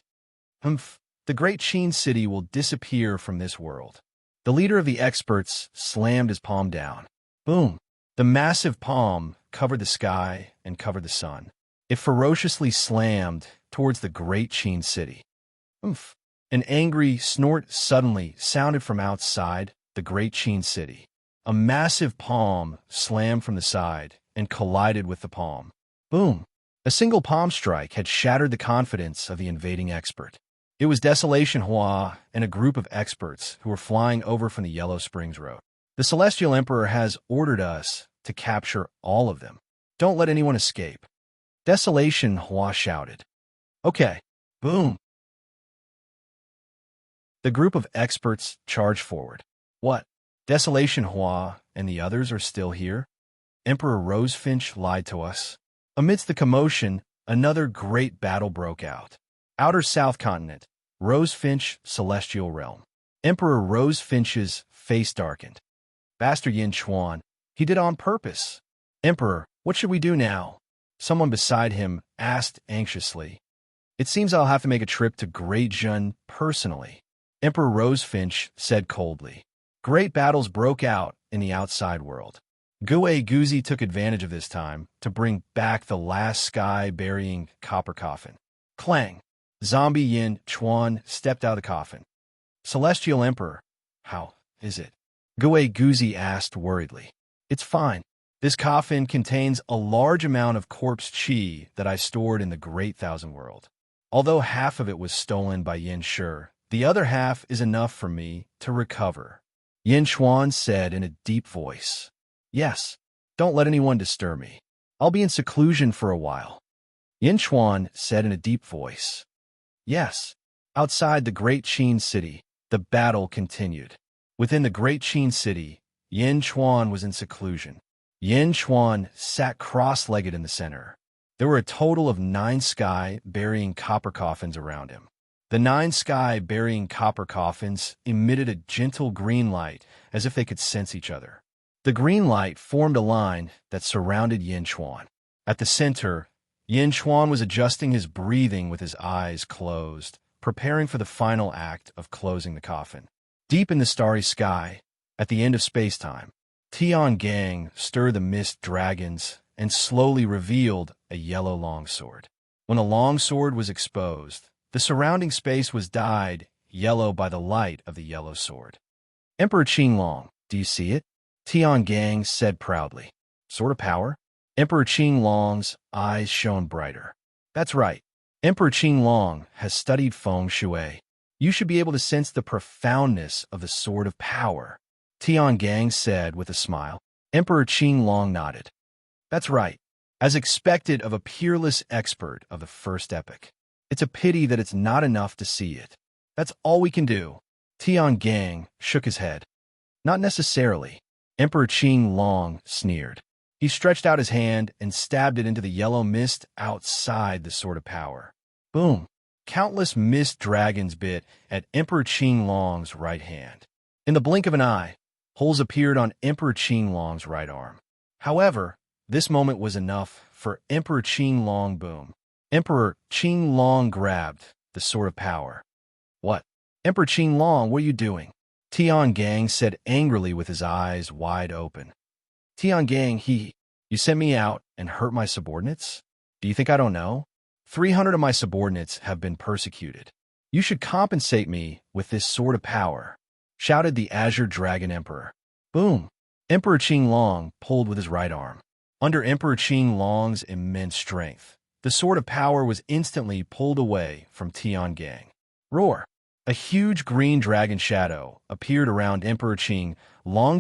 S1: The Great Qin City will disappear from this world. The leader of the experts slammed his palm down. Boom! The massive palm covered the sky and covered the sun. It ferociously slammed towards the Great Qin City. An angry snort suddenly sounded from outside the Great Qin City. A massive palm slammed from the side and collided with the palm. Boom! A single palm strike had shattered the confidence of the invading expert. It was Desolation Hua and a group of experts who were flying over from the Yellow Springs Road. The Celestial Emperor has ordered us to capture all of them. Don't let anyone escape. Desolation Hua shouted. Okay. Boom. The group of experts charged forward. What? Desolation Hua and the others are still here? Emperor Rosefinch lied to us. Amidst the commotion, another great battle broke out. Outer South Continent, Rosefinch, Celestial Realm. Emperor Rosefinch's face darkened. Bastard Yin Chuan, he did on purpose. Emperor, what should we do now? Someone beside him asked anxiously. It seems I'll have to make a trip to Great Jun personally. Emperor Rosefinch said coldly. Great battles broke out in the outside world. Gue Guzi took advantage of this time to bring back the last sky-burying copper coffin. Clang! Zombie Yin Chuan stepped out of the coffin. Celestial Emperor, how is it? Gue Guzi asked worriedly. It's fine. This coffin contains a large amount of corpse chi that I stored in the Great Thousand World. Although half of it was stolen by Yin Shi, the other half is enough for me to recover. Yin Chuan said in a deep voice. Yes, don't let anyone disturb me. I'll be in seclusion for a while. Yin Chuan said in a deep voice. Yes. Outside the Great Qin City, the battle continued. Within the Great Qin City, Yin Chuan was in seclusion. Yin Chuan sat cross-legged in the center. There were a total of 9 sky-burying copper coffins around him. The 9 sky-burying copper coffins emitted a gentle green light as if they could sense each other. The green light formed a line that surrounded Yin Chuan. At the center, Yin Chuan was adjusting his breathing with his eyes closed, preparing for the final act of closing the coffin. Deep in the starry sky, at the end of space-time, Tian Gang stirred the mist dragons and slowly revealed a yellow longsword. When the longsword was exposed, the surrounding space was dyed yellow by the light of the yellow sword. Emperor Qinglong, do you see it? Tian Gang said proudly. Sword of power? Emperor Qinglong's eyes shone brighter. That's right. Emperor Qinglong has studied feng shui. You should be able to sense the profoundness of the sword of power. Tian Gang said with a smile. Emperor Qinglong nodded. That's right. As expected of a peerless expert of the first epoch. It's a pity that it's not enough to see it. That's all we can do. Tian Gang shook his head. Not necessarily. Emperor Qinglong sneered. He stretched out his hand and stabbed it into the yellow mist outside the sword of power. Boom! Countless mist dragons bit at Emperor Qinglong's right hand. In the blink of an eye, holes appeared on Emperor Qinglong's right arm. However, this moment was enough for Emperor Qinglong. Boom! Emperor Qinglong grabbed the sword of power. What? Emperor Qinglong, what are you doing? Tian Gang said angrily with his eyes wide open. Tian Gang, you sent me out and hurt my subordinates? Do you think I don't know? 300 of my subordinates have been persecuted. You should compensate me with this sword of power, shouted the Azure Dragon Emperor. Boom! Emperor Qinglong pulled with his right arm. Under Emperor Qinglong's immense strength, the sword of power was instantly pulled away from Tian Gang. Roar! A huge green dragon shadow appeared around Emperor Qinglong.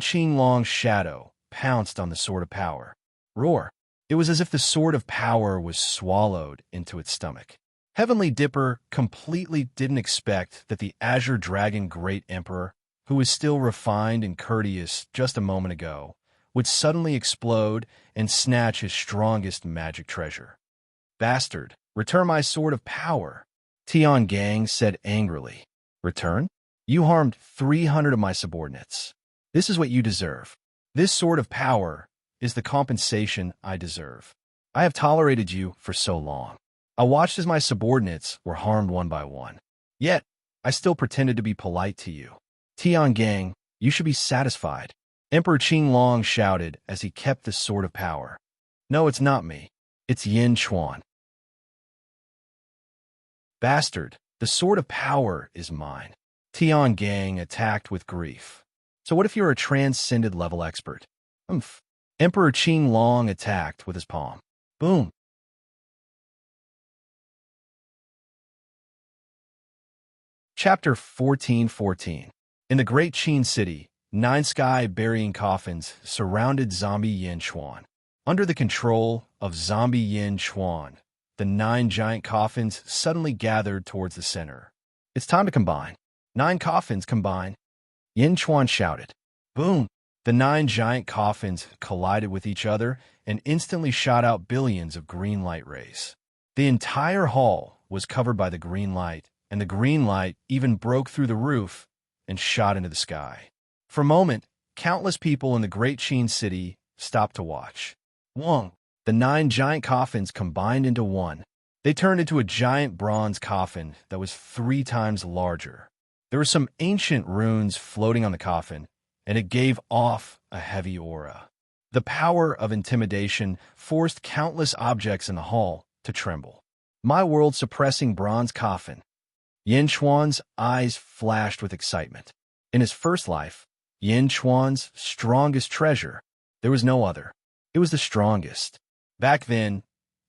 S1: Qinglong's shadow pounced on the sword of power. Roar! It was as if the sword of power was swallowed into its stomach. Heavenly Dipper completely didn't expect that the Azure Dragon Great Emperor, who was still refined and courteous just a moment ago, would suddenly explode and snatch his strongest magic treasure. Bastard, return my sword of power, Tian Gang said angrily. Return? You harmed 300 of my subordinates. This is what you deserve. This sword of power is the compensation I deserve. I have tolerated you for so long. I watched as my subordinates were harmed one by one. Yet, I still pretended to be polite to you. Tian Gang, you should be satisfied. Emperor Qinglong shouted as he kept the sword of power. No, it's not me. It's Yin Chuan. Bastard, the sword of power is mine. Tian Gang attacked with grief. So what if you're a transcended level expert? Emperor Qinglong attacked with his palm. Boom! Chapter 1414. In the Great Qin City, 9 sky-burying coffins surrounded zombie Yin Chuan. Under the control of zombie Yin Chuan, the 9 giant coffins suddenly gathered towards the center. It's time to combine. 9 coffins combine. Yin Chuan shouted. Boom! The 9 giant coffins collided with each other and instantly shot out billions of green light rays. The entire hall was covered by the green light, and the green light even broke through the roof and shot into the sky. For a moment, countless people in the Great Qin City stopped to watch. Wong! The 9 giant coffins combined into one. They turned into a giant bronze coffin that was 3 times larger. There were some ancient runes floating on the coffin, and it gave off a heavy aura. The power of intimidation forced countless objects in the hall to tremble. My world-suppressing bronze coffin. Yin Chuan's eyes flashed with excitement. In his first life, Yin Chuan's strongest treasure, there was no other. It was the strongest. Back then,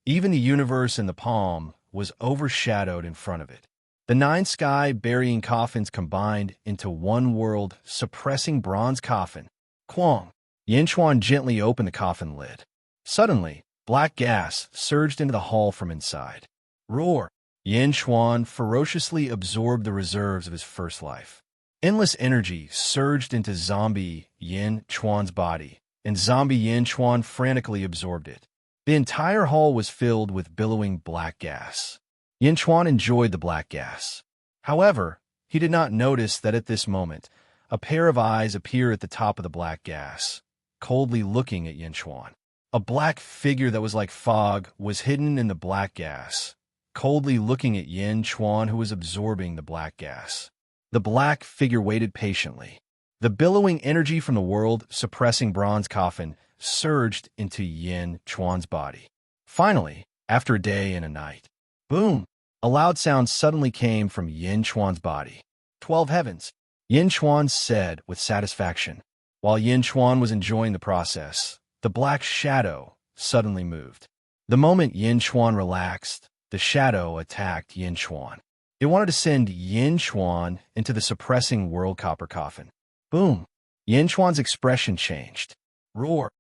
S1: even the universe in the palm was overshadowed in front of it. The 9 sky-burying coffins combined into one world-suppressing bronze coffin. Quang! Yin Chuan gently opened the coffin lid. Suddenly, black gas surged into the hall from inside. Roar! Yin Chuan ferociously absorbed the reserves of his first life. Endless energy surged into zombie Yin Chuan's body, and zombie Yin Chuan frantically absorbed it. The entire hall was filled with billowing black gas. Yin Chuan enjoyed the black gas. However, he did not notice that at this moment, a pair of eyes appeared at the top of the black gas, coldly looking at Yin Chuan. A black figure that was like fog was hidden in the black gas, coldly looking at Yin Chuan, who was absorbing the black gas. The black figure waited patiently. The billowing energy from the world-suppressing bronze coffin surged into Yin Chuan's body. Finally, after a day and a night, boom! A loud sound suddenly came from Yin Chuan's body. 12 heavens, Yin Chuan said with satisfaction. While Yin Chuan was enjoying the process, the black shadow suddenly moved. The moment Yin Chuan relaxed, the shadow attacked Yin Chuan. It wanted to send Yin Chuan into the suppressing world copper coffin. Boom! Yin Chuan's expression changed. Roar!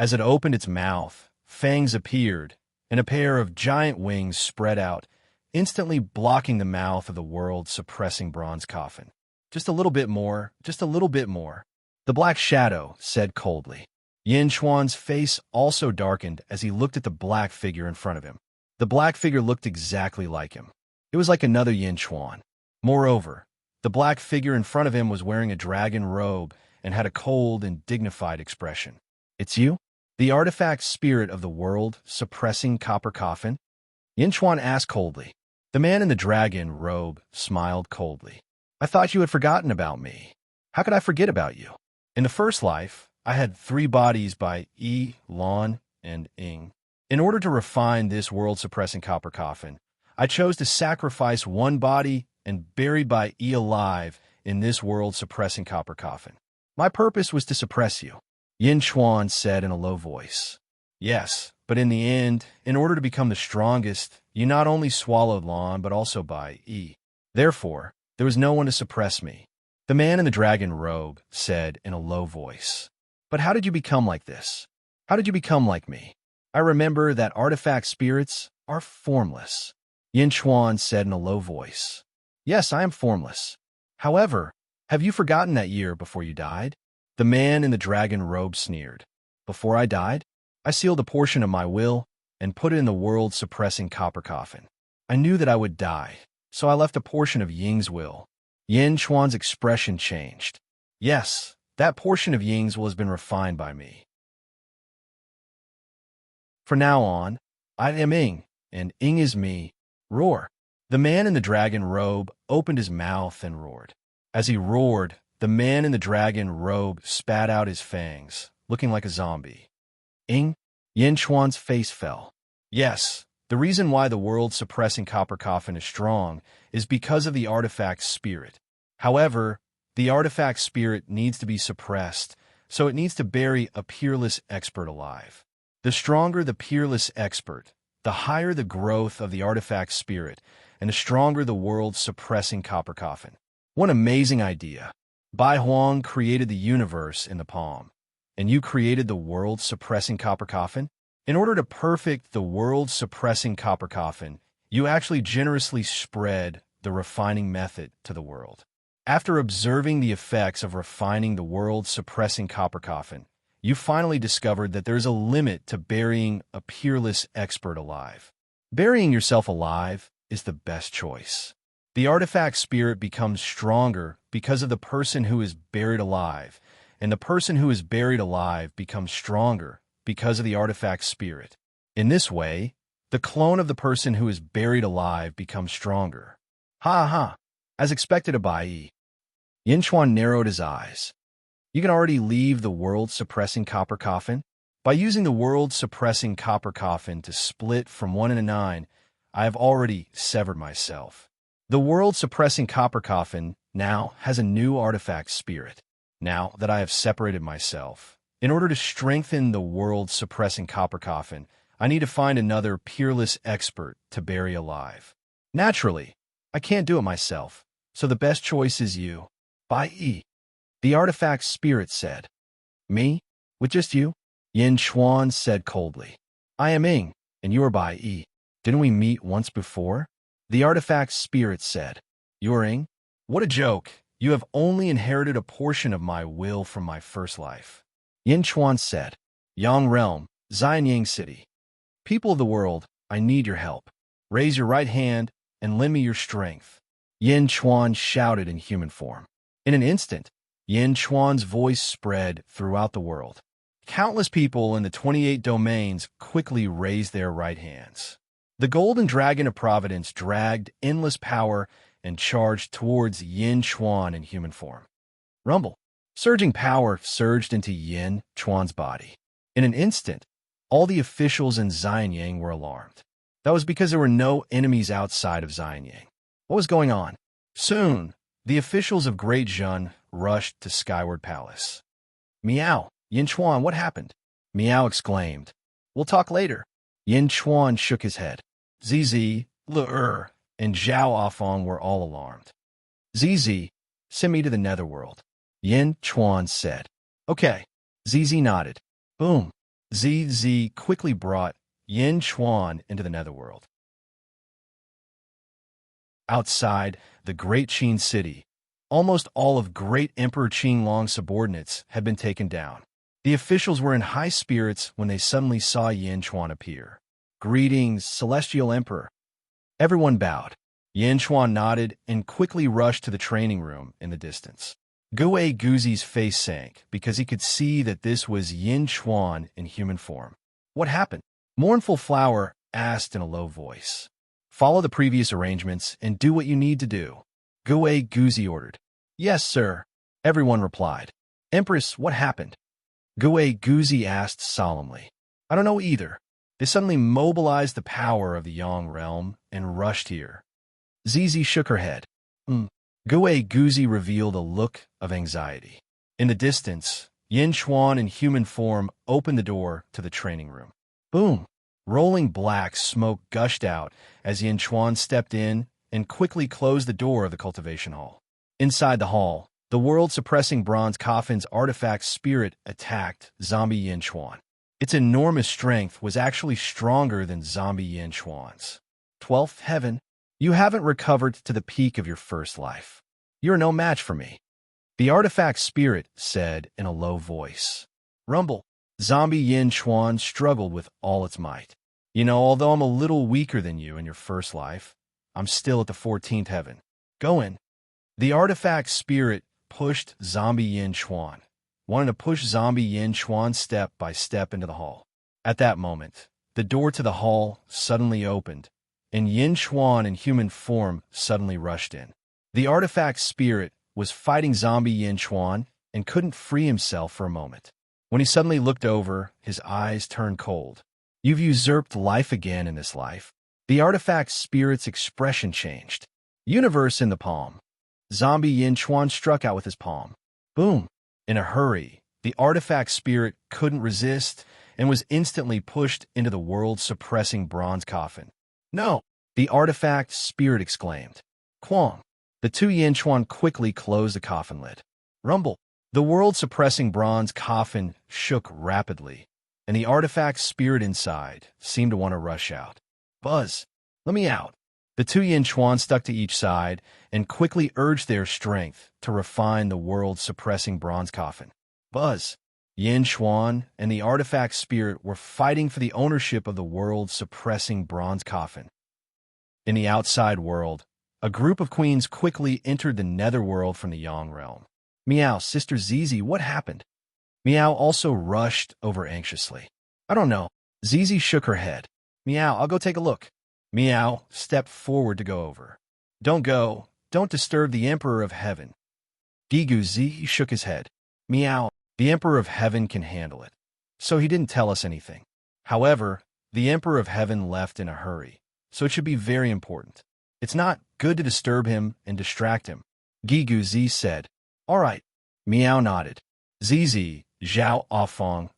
S1: As it opened its mouth, fangs appeared, and a pair of giant wings spread out, instantly blocking the mouth of the world-suppressing bronze coffin. Just a little bit more, just a little bit more. The black shadow said coldly. Yin Chuan's face also darkened as he looked at the black figure in front of him. The black figure looked exactly like him. It was like another Yin Chuan. Moreover, the black figure in front of him was wearing a dragon robe and had a cold and dignified expression. It's you? The artifact spirit of the world-suppressing copper coffin? Yin Chuan asked coldly. The man in the dragon robe smiled coldly. I thought you had forgotten about me. How could I forget about you? In the first life, I had 3 bodies by Yi, Lan, and Ing. In order to refine this world-suppressing copper coffin, I chose to sacrifice 1 body and buried by Yi alive in this world-suppressing copper coffin. My purpose was to suppress you, Yin Chuan said in a low voice. Yes, but in the end, in order to become the strongest, you not only swallowed Lan, but also by Yi. Therefore, there was no one to suppress me. The man in the dragon robe said in a low voice. But how did you become like this? How did you become like me? I remember that artifact spirits are formless. Yin Chuan said in a low voice. Yes, I am formless. However, have you forgotten that year before you died? The man in the dragon robe sneered. Before I died, I sealed a portion of my will and put it in the world-suppressing copper coffin. I knew that I would die, so I left a portion of Ying's will. Yin Chuan's expression changed. Yes, that portion of Ying's will has been refined by me. From now on, I am Ing, and Ing is me. Roar! The man in the dragon robe opened his mouth and roared. As he roared, the man in the dragon robe spat out his fangs, looking like a zombie. Ing? Yin Chuan's face fell. Yes, the reason why the world-suppressing copper coffin is strong is because of the artifact spirit. However, the artifact spirit needs to be suppressed, so it needs to bury a peerless expert alive. The stronger the peerless expert, the higher the growth of the artifact spirit, and the stronger the world-suppressing copper coffin. What an amazing idea. Bai Huang created the universe in the palm, and you created the world-suppressing copper coffin? In order to perfect the world-suppressing copper coffin, you actually generously spread the refining method to the world. After observing the effects of refining the world-suppressing copper coffin, you finally discovered that there's a limit to burying a peerless expert alive. Burying yourself alive is the best choice. The artifact spirit becomes stronger because of the person who is buried alive, and the person who is buried alive becomes stronger because of the artifact spirit. In this way, the clone of the person who is buried alive becomes stronger. Ha ha! As expected of Bai Yi. Yin Chuan narrowed his eyes. You can already leave the world-suppressing copper coffin? By using the world-suppressing copper coffin to split from 1 and a 9, I have already severed myself. The world-suppressing copper coffin now has a new artifact spirit. Now that I have separated myself, in order to strengthen the world-suppressing copper coffin, I need to find another peerless expert to bury alive. Naturally, I can't do it myself, so the best choice is you. Bai Yi. The artifact spirit said. Me? With just you? Yin Chuan said coldly. I am Ying, and you are Bai Yi. Didn't we meet once before? The artifact spirit said. You're Ying? What a joke. You have only inherited a portion of my will from my first life. Yin Chuan said. Yang Realm, Xianyang City. People of the world, I need your help. Raise your right hand and lend me your strength. Yin Chuan shouted in human form. In an instant, Yin Chuan's voice spread throughout the world. Countless people in the 28 domains quickly raised their right hands. The golden dragon of providence dragged endless power and charged towards Yin Chuan in human form. Rumble. Surging power surged into Yin Chuan's body. In an instant, all the officials in Xianyang were alarmed. That was because there were no enemies outside of Xianyang. What was going on? Soon, the officials of Great Zhun rushed to Skyward Palace. Meow, Yin Chuan, what happened? Meow exclaimed. We'll talk later. Yin Chuan shook his head. Zizi, Le and Zhao Afong were all alarmed. Zizi, send me to the netherworld. Yin Chuan said. Okay. Zizi nodded. Boom. Zizi quickly brought Yin Chuan into the netherworld. Outside the Great Qin city, almost all of Great Emperor Qinglong's subordinates had been taken down. The officials were in high spirits when they suddenly saw Yin Chuan appear. Greetings, Celestial Emperor. Everyone bowed. Yin Chuan nodded and quickly rushed to the training room in the distance. Gue Guzi's face sank because he could see that this was Yin Chuan in human form. What happened? Mournful Flower asked in a low voice. Follow the previous arrangements and do what you need to do. Gue Guzi ordered. Yes, sir. Everyone replied. Empress, what happened? Gue Guzi asked solemnly. I don't know either. They suddenly mobilized the power of the Yang realm and rushed here. Zizi shook her head. Gue Guzi revealed a look of anxiety. In the distance, Yin Chuan in human form opened the door to the training room. Boom! Rolling black smoke gushed out as Yin Chuan stepped in and quickly closed the door of the cultivation hall. Inside the hall, the world-suppressing bronze coffin's artifact spirit attacked zombie Yin Chuan. Its enormous strength was actually stronger than zombie Yin Chuan's. 12th heaven, you haven't recovered to the peak of your first life. You're no match for me. The artifact spirit said in a low voice. Rumble. Zombie Yin Chuan struggled with all its might. You know, although I'm a little weaker than you in your first life, I'm still at the 14th heaven. Go in. The artifact spirit pushed zombie Yin Chuan, wanting to push zombie Yin Chuan step by step into the hall. At that moment, the door to the hall suddenly opened, and Yin Chuan in human form suddenly rushed in. The artifact spirit was fighting zombie Yin Chuan and couldn't free himself for a moment. When he suddenly looked over, his eyes turned cold. You've usurped life again in this life. The artifact spirit's expression changed. Universe in the palm. Zombie Yin Chuan struck out with his palm. Boom! In a hurry, the artifact spirit couldn't resist and was instantly pushed into the world-suppressing bronze coffin. No! The artifact spirit exclaimed. Quang. The two Yin Chuan quickly closed the coffin lid. Rumble. The world-suppressing bronze coffin shook rapidly, and the artifact spirit inside seemed to want to rush out. Buzz. Let me out. The two Yin Chuan stuck to each side and quickly urged their strength to refine the world-suppressing bronze coffin. Buzz. Yin Chuan and the artifact spirit were fighting for the ownership of the world-suppressing bronze coffin. In the outside world, a group of queens quickly entered the netherworld from the Yang realm. Meow, Sister Zizi, what happened? Meow also rushed over anxiously. I don't know. Zizi shook her head. Meow, I'll go take a look. Meow stepped forward to go over. Don't go. Don't disturb the Emperor of Heaven. Gigu Zi shook his head. Meow, the Emperor of Heaven can handle it. So he didn't tell us anything. However, the Emperor of Heaven left in a hurry, so it should be very important. It's not good to disturb him and distract him. Gigu Zi said. All right. Meow nodded. Zizi, Zhao Afong,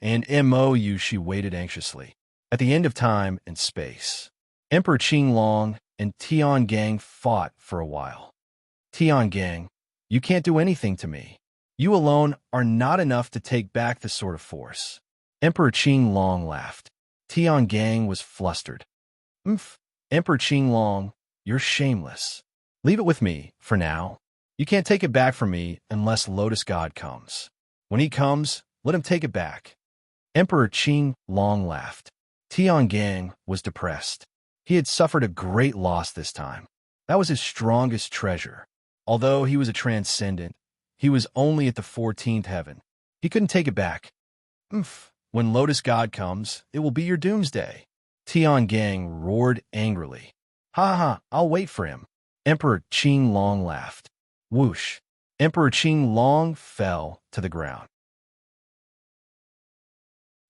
S1: and Mou she waited anxiously. At the end of time and space, Emperor Qinglong and Tiangang fought for a while. Tiangang, you can't do anything to me. You alone are not enough to take back the Sword of Force. Emperor Qinglong laughed. Tiangang was flustered. Emperor Qinglong, you're shameless. Leave it with me, for now. You can't take it back from me unless Lotus God comes. When he comes, let him take it back. Emperor Qinglong laughed. Tiangang was depressed. He had suffered a great loss this time. That was his strongest treasure. Although he was a transcendent, he was only at the 14th heaven. He couldn't take it back. When Lotus God comes, it will be your doomsday. Tiangang roared angrily. Ha ha, I'll wait for him. Emperor Qinglong laughed. Whoosh! Emperor Qinglong fell to the ground.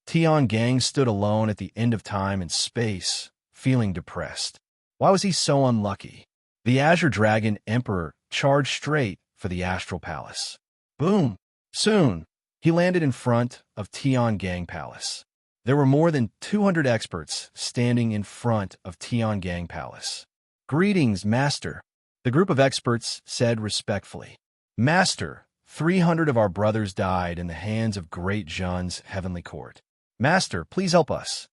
S1: Tiangang stood alone at the end of time and space, feeling depressed. Why was he so unlucky? The Azure Dragon Emperor charged straight for the Astral Palace. Boom! Soon, he landed in front of Tiangang Palace. There were more than 200 experts standing in front of Tiangang Palace. Greetings, Master. The group of experts said respectfully. Master, 300 of our brothers died in the hands of Great Zhen's heavenly court. Master, please help us.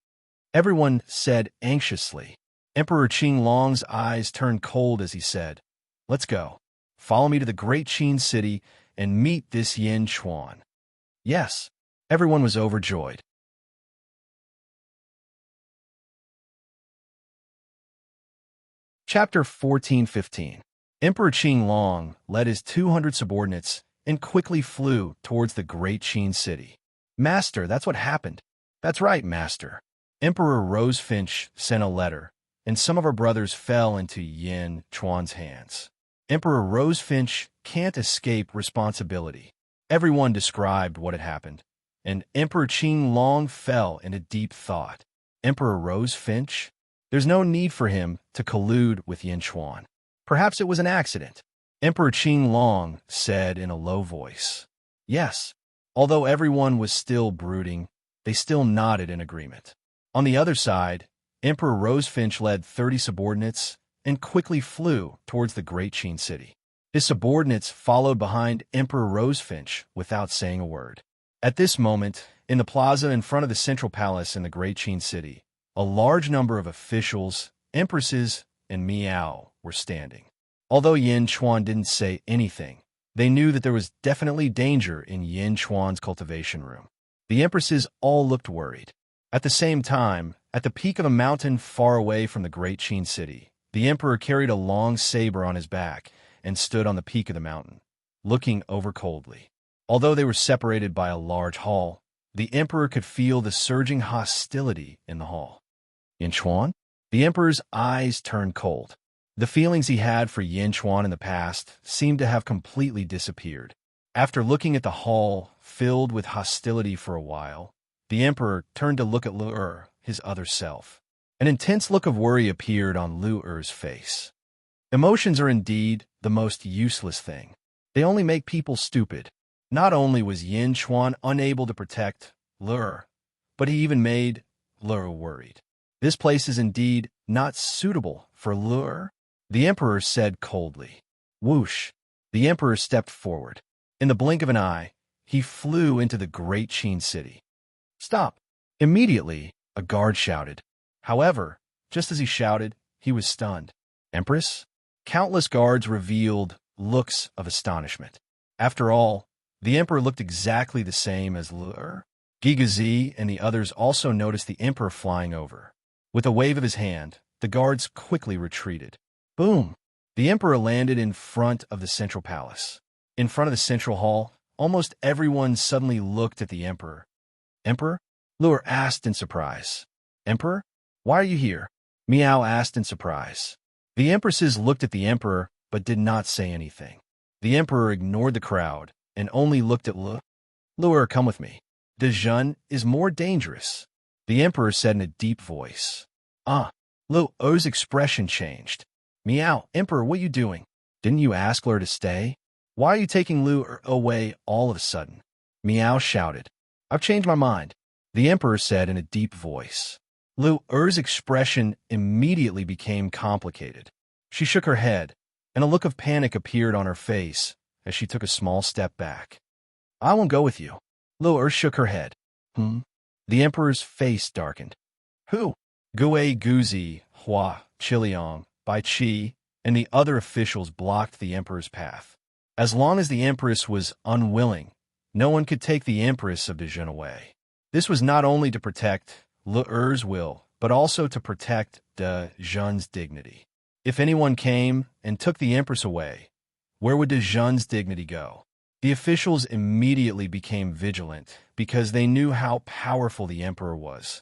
S1: Everyone said anxiously. Emperor Qinglong's eyes turned cold as he said, Let's go. Follow me to the great Qin city and meet this Yin Chuan. Yes, everyone was overjoyed. Chapter 14-15. Emperor Qinglong led his 200 subordinates and quickly flew towards the great Qin city. Master, that's what happened. That's right, Master. Emperor Rosefinch sent a letter, and some of our brothers fell into Yin Chuan's hands. Emperor Rosefinch can't escape responsibility. Everyone described what had happened, and Emperor Qinglong fell into deep thought. Emperor Rosefinch? There's no need for him to collude with Yin Chuan. Perhaps it was an accident. Emperor Qinglong said in a low voice. Yes. Although everyone was still brooding, they still nodded in agreement. On the other side, Emperor Rosefinch led 30 subordinates and quickly flew towards the great Qin city. His subordinates followed behind Emperor Rosefinch without saying a word. At this moment, in the plaza in front of the central palace in the great Qin city, a large number of officials, empresses, and Miao were standing. Although Yin Chuan didn't say anything, they knew that there was definitely danger in Yin Chuan's cultivation room. The empresses all looked worried. At the same time, at the peak of a mountain far away from the great Qin city, the emperor carried a long saber on his back and stood on the peak of the mountain, looking over coldly. Although they were separated by a large hall, the emperor could feel the surging hostility in the hall. Yin Chuan? The emperor's eyes turned cold. The feelings he had for Yin Chuan in the past seemed to have completely disappeared. After looking at the hall filled with hostility for a while, the emperor turned to look at Lu, his other self. An intense look of worry appeared on Lu's face. Emotions are indeed the most useless thing. They only make people stupid. Not only was Yin Chuan unable to protect Lu, but he even made Lu worried. This place is indeed not suitable for lure, the emperor said coldly. Whoosh! The emperor stepped forward. In the blink of an eye, he flew into the great Qin city. Stop! Immediately, a guard shouted. However, just as he shouted, he was stunned. Empress? Countless guards revealed looks of astonishment. After all, the emperor looked exactly the same as Lur. Gigazi and the others also noticed the emperor flying over. With a wave of his hand, the guards quickly retreated. Boom! The emperor landed in front of the central palace. In front of the central hall, almost everyone suddenly looked at the emperor. Emperor? Lur asked in surprise. Emperor? Why are you here? Meow asked in surprise. The empresses looked at the emperor but did not say anything. The emperor ignored the crowd and only looked at Lur. Lur, come with me. Dejun is more dangerous, the emperor said in a deep voice. Lur's expression changed. Meow, Emperor, what are you doing? Didn't you ask Lur to stay? Why are you taking Lur away all of a sudden? Meow shouted. I've changed my mind, the emperor said in a deep voice. Lur's expression immediately became complicated. She shook her head, and a look of panic appeared on her face as she took a small step back. I won't go with you. Lur shook her head. The emperor's face darkened. Who? Gue Guzi, Hua, Chiliang, Bai Qi, and the other officials blocked the emperor's path. As long as the empress was unwilling, no one could take the empress of Dejun away. This was not only to protect Lur's will, but also to protect Dejun's dignity. If anyone came and took the empress away, where would Dejun's dignity go? The officials immediately became vigilant because they knew how powerful the emperor was.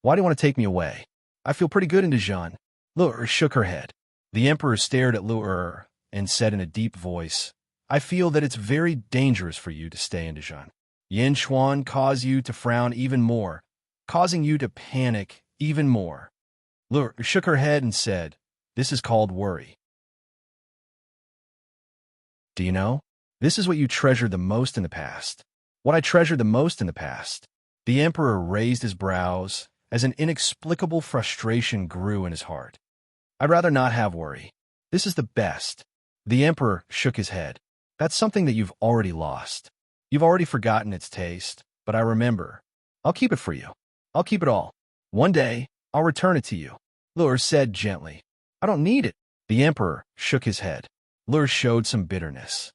S1: Why do you want to take me away? I feel pretty good in Dejun. Lur shook her head. The emperor stared at Lur and said in a deep voice, I feel that it's very dangerous for you to stay in Dejun. Yin Chuan caused you to frown even more, causing you to panic even more. Lur shook her head and said, This is called worry. Do you know? This is what you treasured the most in the past. What I treasured the most in the past. The emperor raised his brows as an inexplicable frustration grew in his heart. I'd rather not have worry. This is the best. The emperor shook his head. That's something that you've already lost. You've already forgotten its taste, but I remember. I'll keep it for you. I'll keep it all. One day, I'll return it to you. Lur said gently. I don't need it. The emperor shook his head. Lur showed some bitterness.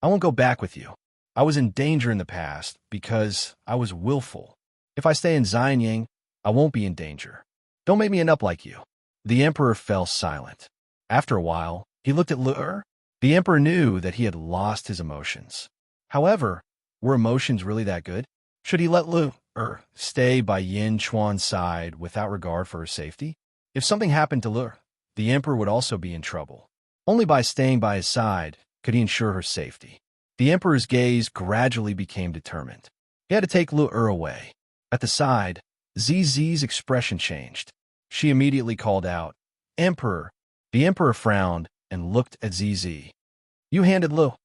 S1: I won't go back with you. I was in danger in the past because I was willful. If I stay in Xianyang, I won't be in danger. Don't make me end up like you. The emperor fell silent. After a while, he looked at Lur. The emperor knew that he had lost his emotions. However, were emotions really that good? Should he let Lur stay by Yin Chuan's side without regard for her safety? If something happened to Lur, the emperor would also be in trouble. Only by staying by his side could he ensure her safety. The emperor's gaze gradually became determined. He had to take Lur away. At the side, Ziz's expression changed. She immediately called out, Emperor. The emperor frowned and looked at Zizi. You handed Lur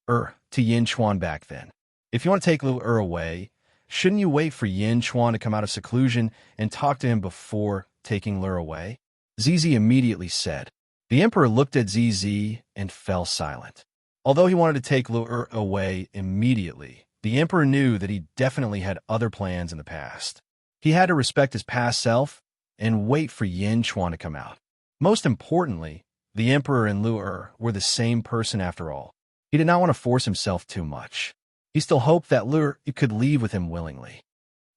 S1: to Yin Chuan back then. If you want to take Lur away, shouldn't you wait for Yin Chuan to come out of seclusion and talk to him before taking Lur away? Zizi immediately said. The emperor looked at Zizi and fell silent. Although he wanted to take Lur away immediately, the emperor knew that he definitely had other plans in the past. He had to respect his past self and wait for Yin Chuan to come out. Most importantly, the emperor and Lur were the same person after all. He did not want to force himself too much. He still hoped that Lur could leave with him willingly.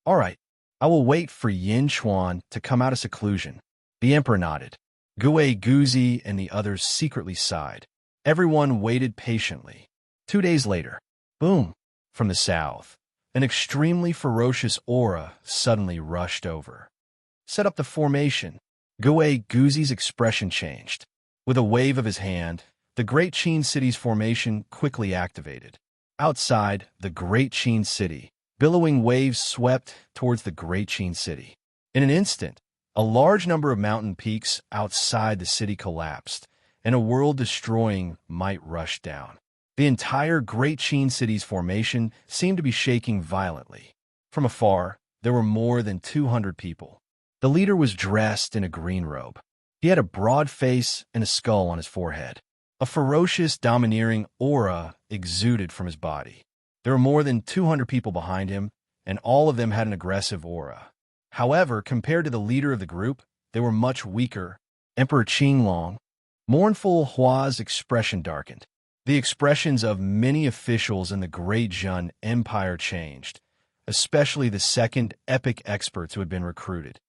S1: All right, I will wait for Yin Chuan to come out of seclusion. The emperor nodded. Gue Guzi and the others secretly sighed. Everyone waited patiently. 2 days later, boom, from the south, an extremely ferocious aura suddenly rushed over. Set up the formation. Gue Guzi's expression changed. With a wave of his hand, the Great Qin City's formation quickly activated. Outside the Great Qin City, billowing waves swept towards the Great Qin City. In an instant, a large number of mountain peaks outside the city collapsed, and a world-destroying might rushed down. The entire Great Qin City's formation seemed to be shaking violently. From afar, there were more than 200 people. The leader was dressed in a green robe. He had a broad face and a skull on his forehead. A ferocious, domineering aura exuded from his body. There were more than 200 people behind him, and all of them had an aggressive aura. However, compared to the leader of the group, they were much weaker. Emperor Qinglong. Mournful Hua's expression darkened. The expressions of many officials in the Great Jun Empire changed, especially the second epic experts who had been recruited.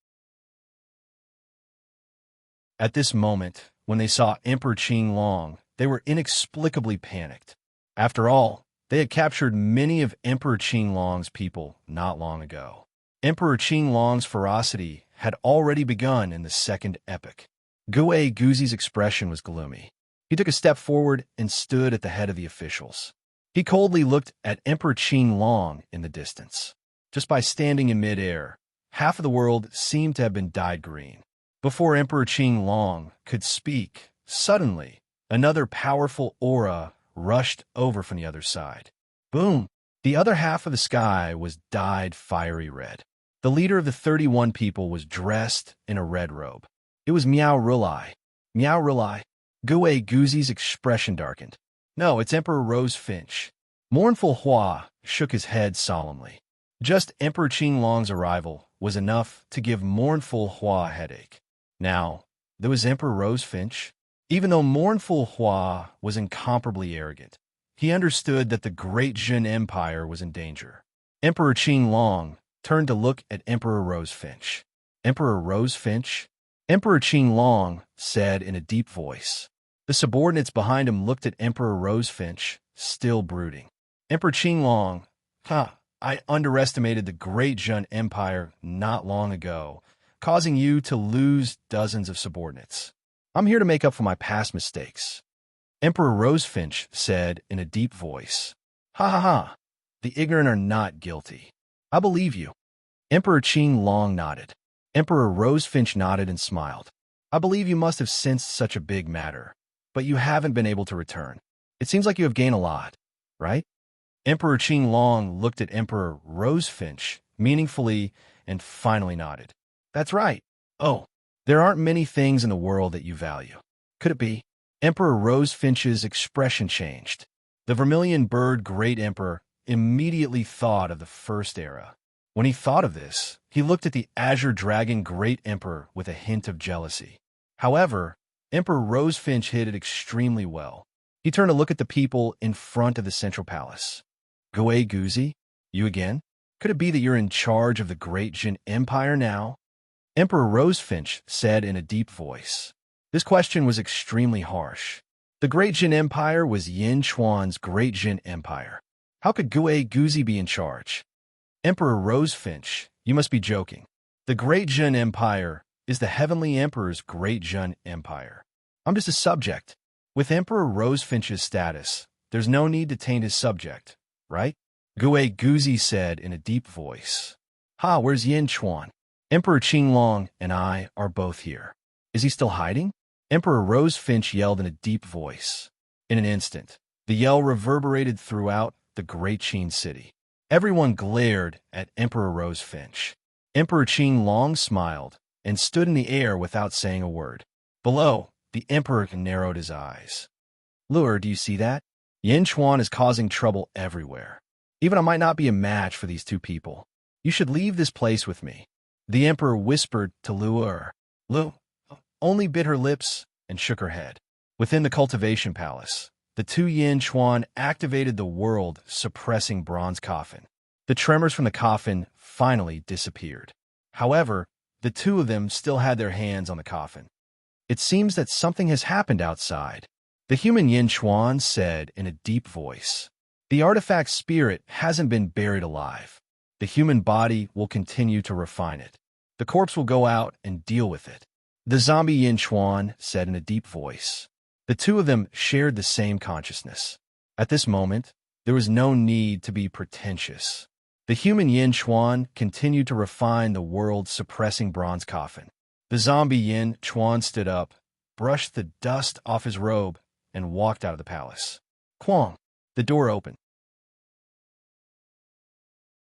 S1: At this moment, when they saw Emperor Qinglong, they were inexplicably panicked. After all, they had captured many of Emperor Qinglong's people not long ago. Emperor Qinglong's ferocity had already begun in the second epic. Gue Guzi's expression was gloomy. He took a step forward and stood at the head of the officials. He coldly looked at Emperor Qinglong in the distance. Just by standing in midair, half of the world seemed to have been dyed green. Before Emperor Qinglong could speak, suddenly, another powerful aura rushed over from the other side. Boom! The other half of the sky was dyed fiery red. The leader of the 31 people was dressed in a red robe. It was Miao Rulai. Miao Rulai. Gue Guzi's expression darkened. No, it's Emperor Rose Finch. Mournful Hua shook his head solemnly. Just Emperor Qinglong's arrival was enough to give Mournful Hua a headache. Now, there was Emperor Rose Finch. Even though Mournful Hua was incomparably arrogant, he understood that the Great Jun Empire was in danger. Emperor Qinglong turned to look at Emperor Rose Finch. Emperor Rose Finch? Emperor Qinglong said in a deep voice. The subordinates behind him looked at Emperor Rose Finch, still brooding. Emperor Qinglong, I underestimated the Great Jun Empire not long ago, causing you to lose dozens of subordinates. I'm here to make up for my past mistakes. Emperor Rosefinch said in a deep voice. Ha ha ha. The ignorant are not guilty. I believe you. Emperor Qinglong nodded. Emperor Rosefinch nodded and smiled. I believe you must have sensed such a big matter, but you haven't been able to return. It seems like you have gained a lot, right? Emperor Qinglong looked at Emperor Rosefinch meaningfully and finally nodded. That's right. Oh, there aren't many things in the world that you value. Could it be? Emperor Rosefinch's expression changed. The vermilion bird Great Emperor immediately thought of the First Era. When he thought of this, he looked at the Azure Dragon Great Emperor with a hint of jealousy. However, Emperor Rosefinch hid it extremely well. He turned to look at the people in front of the Central Palace. Gue Guzi, you again? Could it be that you're in charge of the Great Jin Empire now? Emperor Rosefinch said in a deep voice. This question was extremely harsh. The Great Jin Empire was Yin Chuan's Great Jin Empire. How could Gue Guzi be in charge? Emperor Rosefinch, you must be joking. The Great Jin Empire is the Heavenly Emperor's Great Jin Empire. I'm just a subject. With Emperor Rosefinch's status, there's no need to taint his subject, right? Gue Guzi said in a deep voice. Ha, where's Yin Chuan? Emperor Qinglong and I are both here. Is he still hiding? Emperor Rosefinch yelled in a deep voice. In an instant, the yell reverberated throughout the Great Qin city. Everyone glared at Emperor Rosefinch. Emperor Qinglong smiled and stood in the air without saying a word. Below, the emperor narrowed his eyes. Lure, do you see that? Yin Chuan is causing trouble everywhere. Even I might not be a match for these two people. You should leave this place with me. The emperor whispered to Lure. Lu only bit her lips and shook her head. Within the cultivation palace, the two Yin Chuan activated the world-suppressing bronze coffin. The tremors from the coffin finally disappeared. However, the two of them still had their hands on the coffin. It seems that something has happened outside, the human Yin Chuan said in a deep voice. The artifact spirit hasn't been buried alive. The human body will continue to refine it. The corpse will go out and deal with it. The zombie Yin Chuan said in a deep voice. The two of them shared the same consciousness. At this moment, there was no need to be pretentious. The human Yin Chuan continued to refine the world-suppressing bronze coffin. The zombie Yin Chuan stood up, brushed the dust off his robe, and walked out of the palace. Quang! The door opened.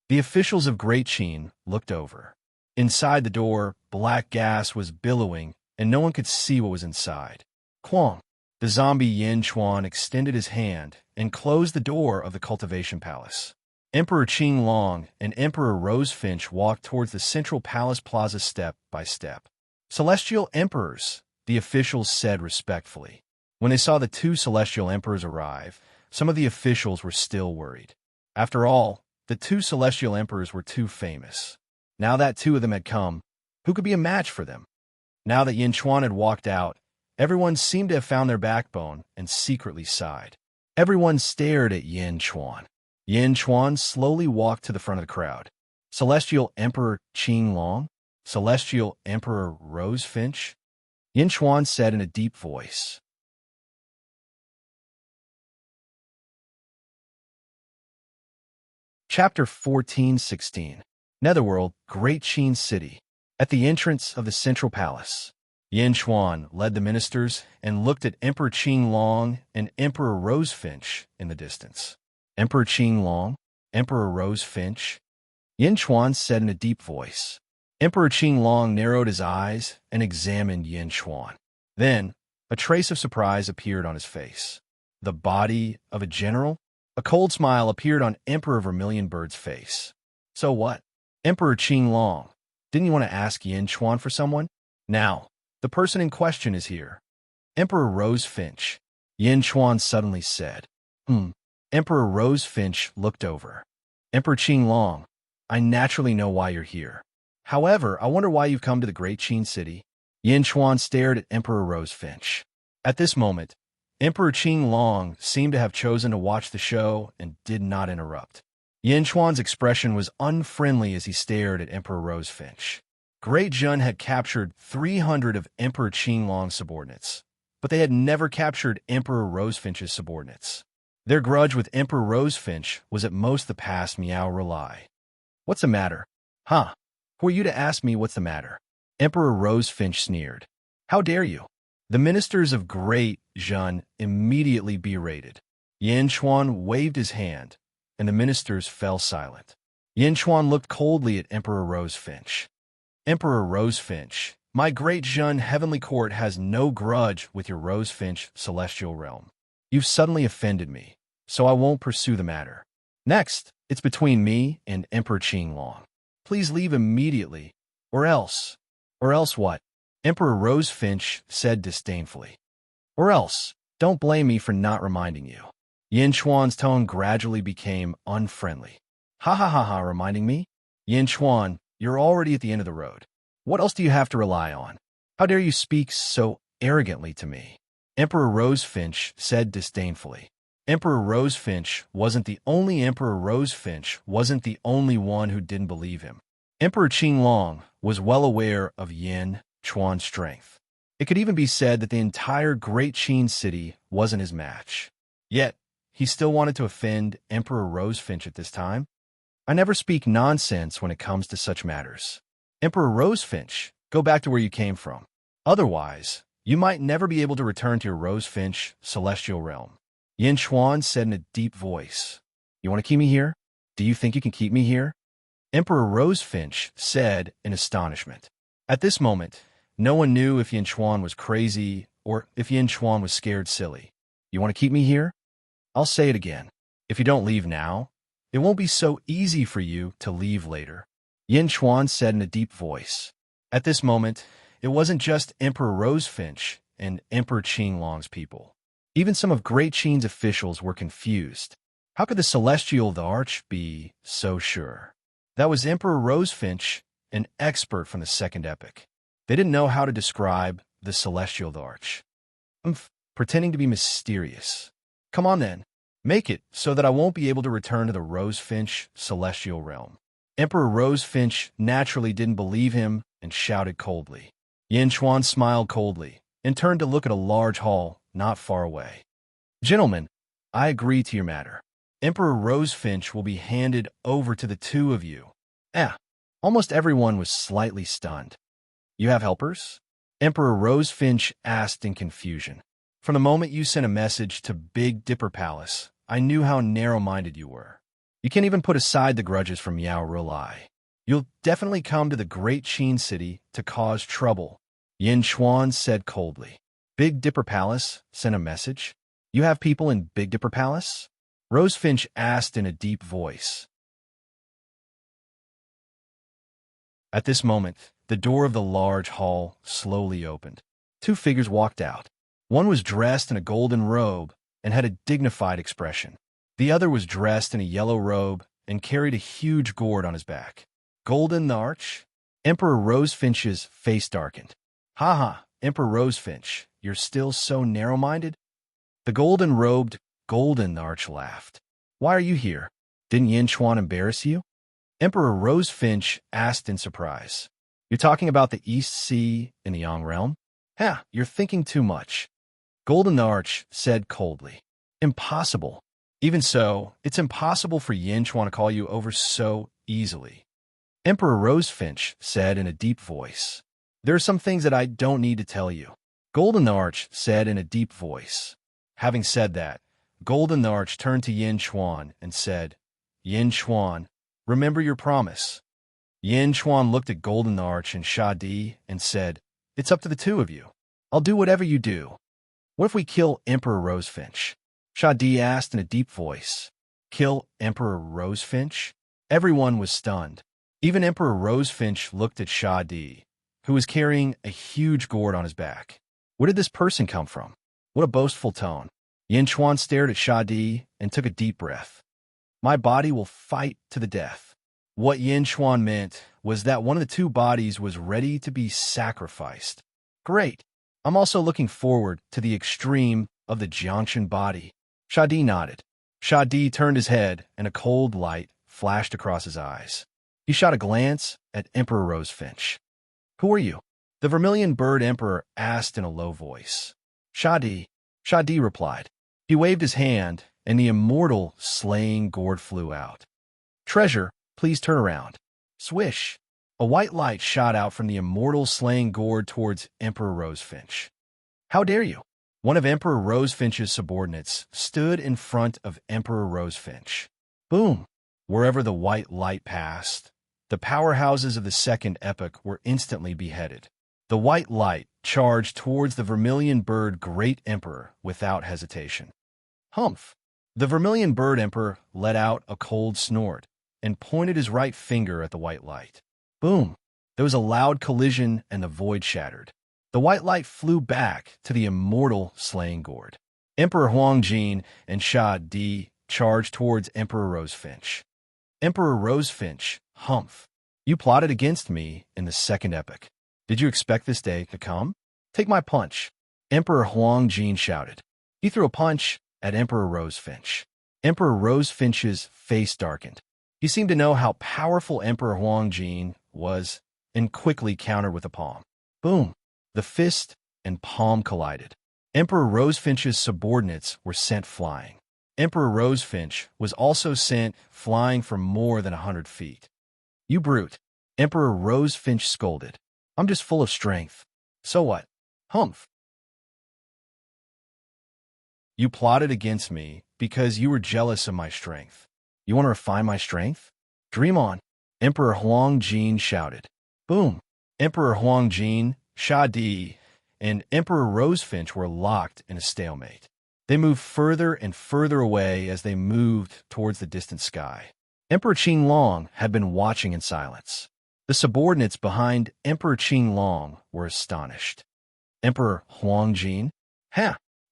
S1: The officials of Great Qin looked over. Inside the door, black gas was billowing, and no one could see what was inside. Quang, the zombie Yin Chuan, extended his hand and closed the door of the cultivation palace. Emperor Qing Long and Emperor Rosefinch walked towards the central palace plaza step by step. Celestial Emperors, the officials said respectfully. When they saw the two celestial emperors arrive, some of the officials were still worried. After all, the two celestial emperors were too famous. Now that two of them had come, who could be a match for them? Now that Yin Chuan had walked out, everyone seemed to have found their backbone and secretly sighed. Everyone stared at Yin Chuan. Yin Chuan slowly walked to the front of the crowd. Celestial Emperor Qing Long? Celestial Emperor Rosefinch? Yin Chuan said in a deep voice. Chapter 14:16. Netherworld, Great Qin City. At the entrance of the central palace, Yin Chuan led the ministers and looked at Emperor Qing Long and Emperor Rosefinch in the distance. Emperor Qing Long? Emperor Rosefinch? Yin Chuan said in a deep voice. Emperor Qing Long narrowed his eyes and examined Yin Chuan. Then, a trace of surprise appeared on his face. The body of a general? A cold smile appeared on Emperor Vermilion Bird's face. So what? Emperor Qing Long, didn't you want to ask Yin Chuan for someone? Now, the person in question is here. Emperor Rosefinch, Yin Chuan suddenly said. Emperor Rosefinch looked over. Emperor Qing Long, I naturally know why you're here. However, I wonder why you've come to the Great Qin City. Yin Chuan stared at Emperor Rosefinch. At this moment, Emperor Qing Long seemed to have chosen to watch the show and did not interrupt. Yin Chuan's expression was unfriendly as he stared at Emperor Rosefinch. Great Jun had captured 300 of Emperor Qing Long's subordinates, but they had never captured Emperor Rosefinch's subordinates. Their grudge with Emperor Rosefinch was at most the past Miao Relai. What's the matter? Huh? Who are you to ask me what's the matter? Emperor Rosefinch sneered. How dare you? The ministers of Great Jun immediately berated. Yin Chuan waved his hand, and the ministers fell silent. Yin Chuan looked coldly at Emperor Rosefinch. Emperor Rosefinch, my Great Jun Heavenly Court has no grudge with your Rosefinch celestial realm. You've suddenly offended me, so I won't pursue the matter. Next, it's between me and Emperor Qing Long. Please leave immediately, or else. Or else what? Emperor Rosefinch said disdainfully. Or else, don't blame me for not reminding you. Yin Chuan's tone gradually became unfriendly. Ha ha ha ha, reminding me? Yin Chuan, you're already at the end of the road. What else do you have to rely on? How dare you speak so arrogantly to me? Emperor Rosefinch said disdainfully. Emperor Rosefinch wasn't the only Emperor Rosefinch wasn't the only one who didn't believe him. Emperor Qing Long was well aware of Yin Chuan's strength. It could even be said that the entire Great Qin City wasn't his match. Yet, he still wanted to offend Emperor Rosefinch at this time. I never speak nonsense when it comes to such matters. Emperor Rosefinch, go back to where you came from. Otherwise, you might never be able to return to your Rosefinch celestial realm. Yin Chuan said in a deep voice. You want to keep me here? Do you think you can keep me here? Emperor Rosefinch said in astonishment. At this moment, no one knew if Yin Chuan was crazy or if Yin Chuan was scared silly. You want to keep me here? I'll say it again. If you don't leave now, it won't be so easy for you to leave later. Yin Chuan said in a deep voice. At this moment, it wasn't just Emperor Rosefinch and Emperor Qing Long's people. Even some of Great Qin's officials were confused. How could the Celestial the Arch be so sure? That was Emperor Rosefinch, an expert from the Second Epoch. They didn't know how to describe the Celestial the Arch. Pretending to be mysterious. Come on then, make it so that I won't be able to return to the Rosefinch celestial realm. Emperor Rosefinch naturally didn't believe him and shouted coldly. Yin Chuan smiled coldly and turned to look at a large hall not far away. Gentlemen, I agree to your matter. Emperor Rosefinch will be handed over to the two of you. Almost everyone was slightly stunned. You have helpers? Emperor Rosefinch asked in confusion. From the moment you sent a message to Big Dipper Palace, I knew how narrow-minded you were. You can't even put aside the grudges from Miao Relai. You'll definitely come to the great Qin city to cause trouble, Yin Chuan said coldly. Big Dipper Palace sent a message. You have people in Big Dipper Palace? Rosefinch asked in a deep voice. At this moment, the door of the large hall slowly opened. Two figures walked out. One was dressed in a golden robe and had a dignified expression. The other was dressed in a yellow robe and carried a huge gourd on his back. Golden the Arch? Emperor Rosefinch's face darkened. Ha ha, Emperor Rosefinch, you're still so narrow-minded? The golden-robed Golden the Arch laughed. Why are you here? Didn't Yin Chuan embarrass you? Emperor Rosefinch asked in surprise. You're talking about the East Sea in the Yang realm? You're thinking too much. Golden the Arch said coldly. Impossible. Even so, it's impossible for Yin Chuan to call you over so easily. Emperor Rosefinch said in a deep voice. There are some things that I don't need to tell you. Golden the Arch said in a deep voice. Having said that, Golden the Arch turned to Yin Chuan and said, Yin Chuan, remember your promise. Yin Chuan looked at Golden the Arch and Sha Di and said, It's up to the two of you. I'll do whatever you do. What if we kill Emperor Rosefinch? Sha Di asked in a deep voice. Kill Emperor Rosefinch? Everyone was stunned. Even Emperor Rosefinch looked at Sha Di, who was carrying a huge gourd on his back. Where did this person come from? What a boastful tone. Yin Chuan stared at Sha Di and took a deep breath. My body will fight to the death. What Yin Chuan meant was that one of the two bodies was ready to be sacrificed. Great. I'm also looking forward to the extreme of the Jiangchen body. Sha Di nodded. Sha Di turned his head and a cold light flashed across his eyes. He shot a glance at Emperor Rosefinch. Who are you? The Vermilion Bird Emperor asked in a low voice. Sha Di replied. He waved his hand, and the immortal slaying gourd flew out. Treasure, please turn around. Swish! A white light shot out from the immortal slaying gourd towards Emperor Rosefinch. How dare you? One of Emperor Rosefinch's subordinates stood in front of Emperor Rosefinch. Boom! Wherever the white light passed, the powerhouses of the Second Epoch were instantly beheaded. The white light charged towards the Vermilion Bird Great Emperor without hesitation. Humph! The Vermilion Bird Emperor let out a cold snort and pointed his right finger at the white light. Boom! There was a loud collision and the void shattered. The white light flew back to the immortal slaying gourd. Emperor Huangjin and Sha Di charged towards Emperor Rosefinch. Emperor Rosefinch, humph! You plotted against me in the Second Epoch. Did you expect this day to come? Take my punch, Emperor Huangjin shouted. He threw a punch at Emperor Rosefinch. Emperor Rosefinch's face darkened. He seemed to know how powerful Emperor Huangjin was and quickly countered with a palm. Boom! The fist and palm collided. Emperor Rosefinch's subordinates were sent flying. Emperor Rosefinch was also sent flying for more than 100 feet. You brute! Emperor Rosefinch scolded. I'm just full of strength. So what? Humph! You plotted against me because you were jealous of my strength. You want to refine my strength? Dream on! Emperor Huangjin shouted. Boom! Emperor Huangjin, Sha Di, and Emperor Rosefinch were locked in a stalemate. They moved further and further away as they moved towards the distant sky. Emperor Qinglong had been watching in silence. The subordinates behind Emperor Qinglong were astonished. Emperor Huangjin?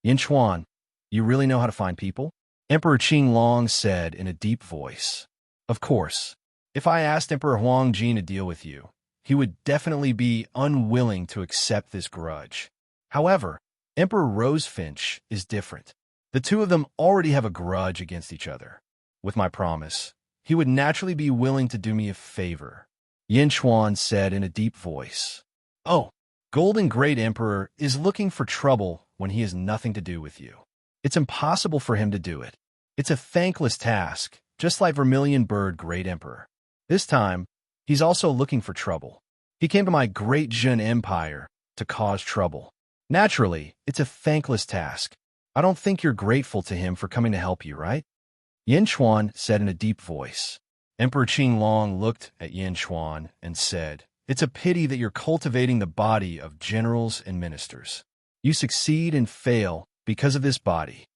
S1: Yin Chuan, you really know how to find people? Emperor Qinglong said in a deep voice. Of course. If I asked Emperor Huangjin to deal with you, he would definitely be unwilling to accept this grudge. However, Emperor Rosefinch is different. The two of them already have a grudge against each other. With my promise, he would naturally be willing to do me a favor. Yin Chuan said in a deep voice. Oh, Golden Great Emperor is looking for trouble when he has nothing to do with you. It's impossible for him to do it. It's a thankless task, just like Vermilion Bird Great Emperor. This time, he's also looking for trouble. He came to my great Jin Empire to cause trouble. Naturally, it's a thankless task. I don't think you're grateful to him for coming to help you, right? Yin Chuan said in a deep voice. Emperor Qinglong looked at Yin Chuan and said, "It's a pity that you're cultivating the body of generals and ministers. You succeed and fail because of this body.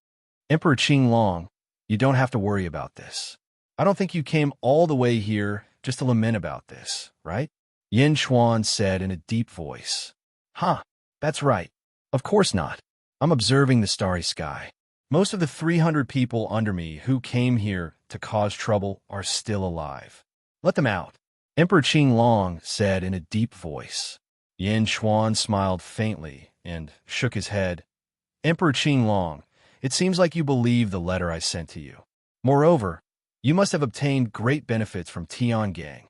S1: Emperor Qinglong, you don't have to worry about this. I don't think you came all the way here just to lament about this, right?" Yin Chuan said in a deep voice. "Huh, that's right. Of course not. I'm observing the starry sky. Most of the 300 people under me who came here to cause trouble are still alive. Let them out," Emperor Qinglong said in a deep voice. Yin Chuan smiled faintly and shook his head. "Emperor Qinglong, it seems like you believe the letter I sent to you. Moreover, you must have obtained great benefits from Tiangang."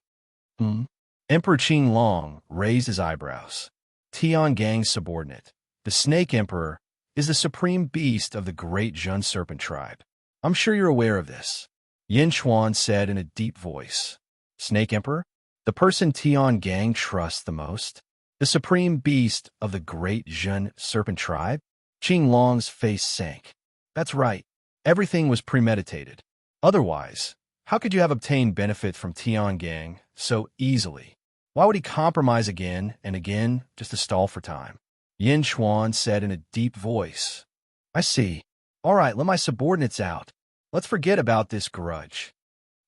S1: Emperor Qinglong raised his eyebrows. Tiangang's subordinate, the Snake Emperor, is the supreme beast of the great Jun serpent tribe. I'm sure you're aware of this, Yin Chuan said in a deep voice. Snake Emperor? The person Tiangang trusts the most? The supreme beast of the great Jun serpent tribe? Qinglong's face sank. That's right. Everything was premeditated. Otherwise, how could you have obtained benefit from Tiangang so easily? Why would he compromise again and again just to stall for time? Yin Chuan said in a deep voice. I see. All right, let my subordinates out. Let's forget about this grudge.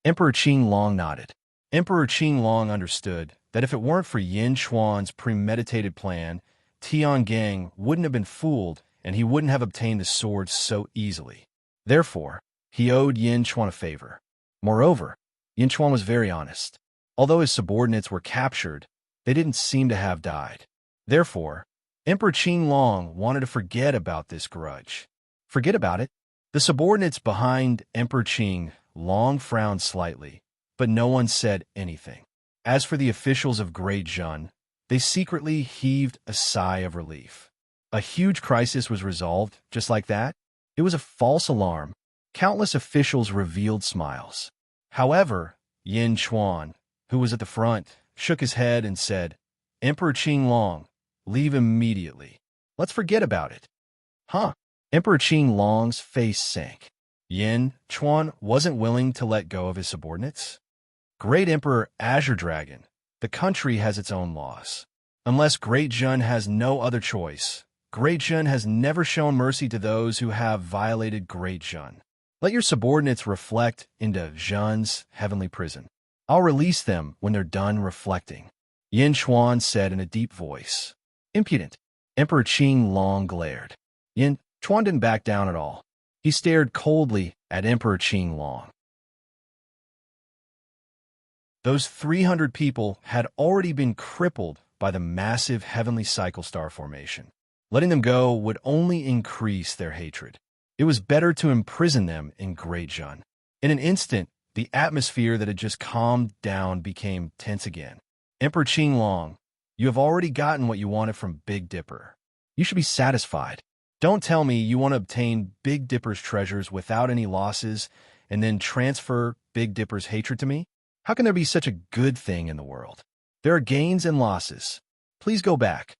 S1: Emperor Qinglong nodded. Emperor Qinglong understood that if it weren't for Yin Chuan's premeditated plan, Tiangang wouldn't have been fooled and he wouldn't have obtained the sword so easily. Therefore, he owed Yin Chuan a favor. Moreover, Yin Chuan was very honest. Although his subordinates were captured, they didn't seem to have died. Therefore, Emperor Qinglong wanted to forget about this grudge. Forget about it? The subordinates behind Emperor Qinglong frowned slightly, but no one said anything. As for the officials of Great Jun, they secretly heaved a sigh of relief. A huge crisis was resolved just like that. It was a false alarm. Countless officials revealed smiles. However, Yin Chuan, who was at the front, shook his head and said, Emperor Qinglong, leave immediately. Let's forget about it. Huh? Emperor Qinglong's face sank. Yin Chuan wasn't willing to let go of his subordinates. Great Emperor Azure Dragon, the country has its own laws. Unless Great Jun has no other choice, Great Jun has never shown mercy to those who have violated Great Jun. Let your subordinates reflect into Jun's heavenly prison. I'll release them when they're done reflecting. Yin Chuan said in a deep voice. Impudent. Emperor Qinglong glared. Yin Chuan didn't back down at all. He stared coldly at Emperor Qinglong. Those 300 people had already been crippled by the massive heavenly cycle star formation. Letting them go would only increase their hatred. It was better to imprison them in Great Jun. In an instant, the atmosphere that had just calmed down became tense again. Emperor Qinglong, you have already gotten what you wanted from Big Dipper. You should be satisfied. Don't tell me you want to obtain Big Dipper's treasures without any losses and then transfer Big Dipper's hatred to me? How can there be such a good thing in the world? There are gains and losses. Please go back.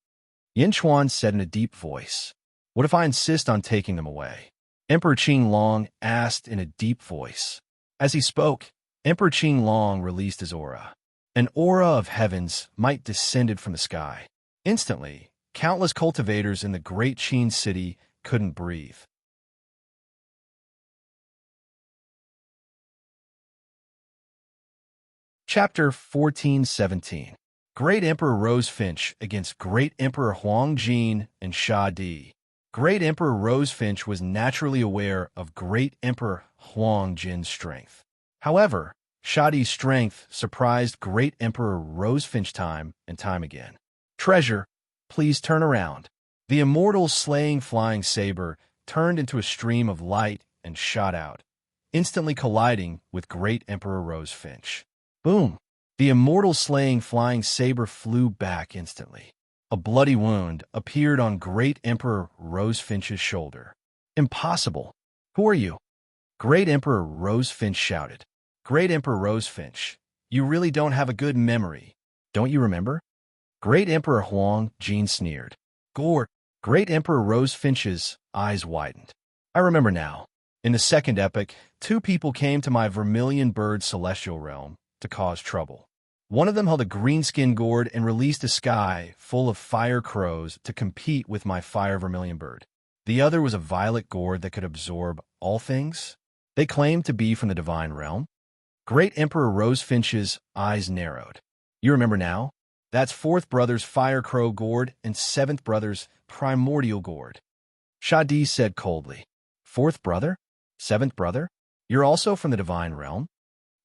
S1: Yin Chuan said in a deep voice. What if I insist on taking them away? Emperor Qinglong asked in a deep voice. As he spoke, Emperor Qinglong released his aura. An aura of heaven's might descended from the sky. Instantly, countless cultivators in the great Qin city couldn't breathe. Chapter 1417. Great Emperor Rosefinch against Great Emperor Huangjin and Sha Di. Great Emperor Rosefinch was naturally aware of Great Emperor Huangjin's strength. However, Sha Di's strength surprised Great Emperor Rosefinch time and time again. Treasure, please turn around. The Immortal slaying flying saber turned into a stream of light and shot out, instantly colliding with Great Emperor Rosefinch. Boom! The Immortal slaying flying saber flew back instantly. A bloody wound appeared on Great Emperor Rosefinch's shoulder. Impossible! Who are you? Great Emperor Rosefinch shouted. Great Emperor Rosefinch, you really don't have a good memory. Don't you remember? Great Emperor Huangjin sneered. Gore! Great Emperor Rosefinch's eyes widened. I remember now. In the second epic, two people came to my vermilion bird celestial realm to cause trouble. One of them held a greenskin gourd and released a sky full of fire crows to compete with my fire vermilion bird. The other was a violet gourd that could absorb all things. They claimed to be from the divine realm. Great Emperor Rosefinch's eyes narrowed. You remember now? That's fourth brother's fire crow gourd and seventh brother's primordial gourd. Shadi said coldly. Fourth brother? Seventh brother? You're also from the divine realm?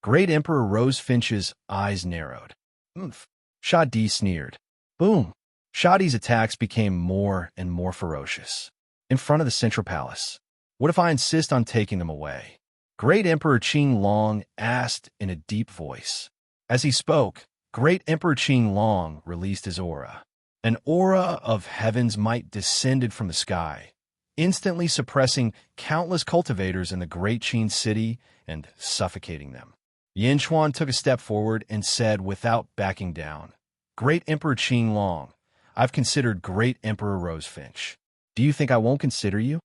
S1: Great Emperor Rosefinch's eyes narrowed. Oomph. Shadi sneered. Boom. Shadi's attacks became more and more ferocious. In front of the central palace. What if I insist on taking them away? Great Emperor Qing Long asked in a deep voice. As he spoke, Great Emperor Qing Long released his aura. An aura of heaven's might descended from the sky, instantly suppressing countless cultivators in the great Qin city and suffocating them. Yin Chuan took a step forward and said without backing down, Great Emperor Qing Long, I've considered Great Emperor Rosefinch. Do you think I won't consider you?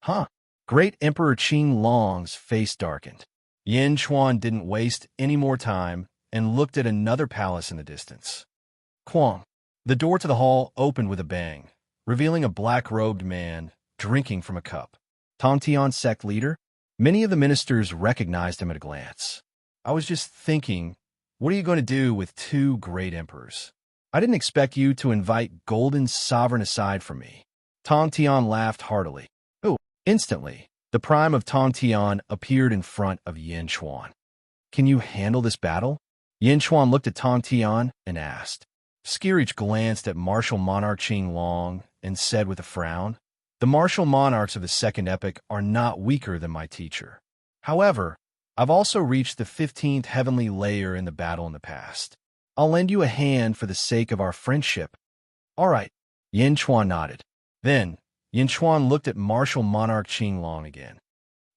S1: Huh? Great Emperor Qing Long's face darkened. Yin Chuan didn't waste any more time and looked at another palace in the distance. Quang. The door to the hall opened with a bang, revealing a black-robed man drinking from a cup. Tongtian sect leader? Many of the ministers recognized him at a glance. I was just thinking, what are you going to do with two great emperors? I didn't expect you to invite Golden Sovereign aside from me. Tongtian laughed heartily. Oh, instantly, the prime of Tongtian appeared in front of Yin Chuan. Can you handle this battle? Yin Chuan looked at Tongtian and asked. Skirich glanced at martial monarch Qing Long and said with a frown, the martial monarchs of the second epic are not weaker than my teacher. However, I've also reached the 15th heavenly layer in the battle in the past. I'll lend you a hand for the sake of our friendship. All right, Yin Chuan nodded. Then, Yin Chuan looked at martial monarch Qing Long again.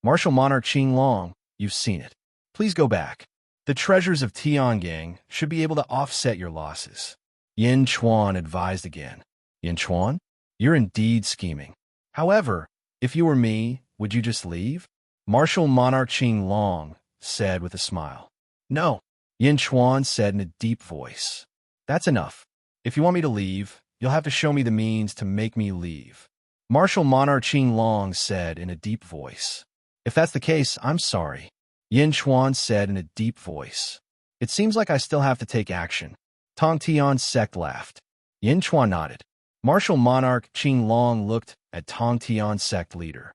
S1: Martial monarch Qing Long, you've seen it. Please go back. The treasures of Tiangang should be able to offset your losses. Yin Chuan advised again. Yin Chuan, you're indeed scheming. However, if you were me, would you just leave? Martial monarch Qing Long said with a smile. No, Yin Chuan said in a deep voice. That's enough. If you want me to leave, you'll have to show me the means to make me leave. Martial monarch Qing Long said in a deep voice. If that's the case, I'm sorry. Yin Chuan said in a deep voice. It seems like I still have to take action. Tongtian sect laughed. Yin Chuan nodded. Martial monarch Qing Long looked at Tongtian sect leader.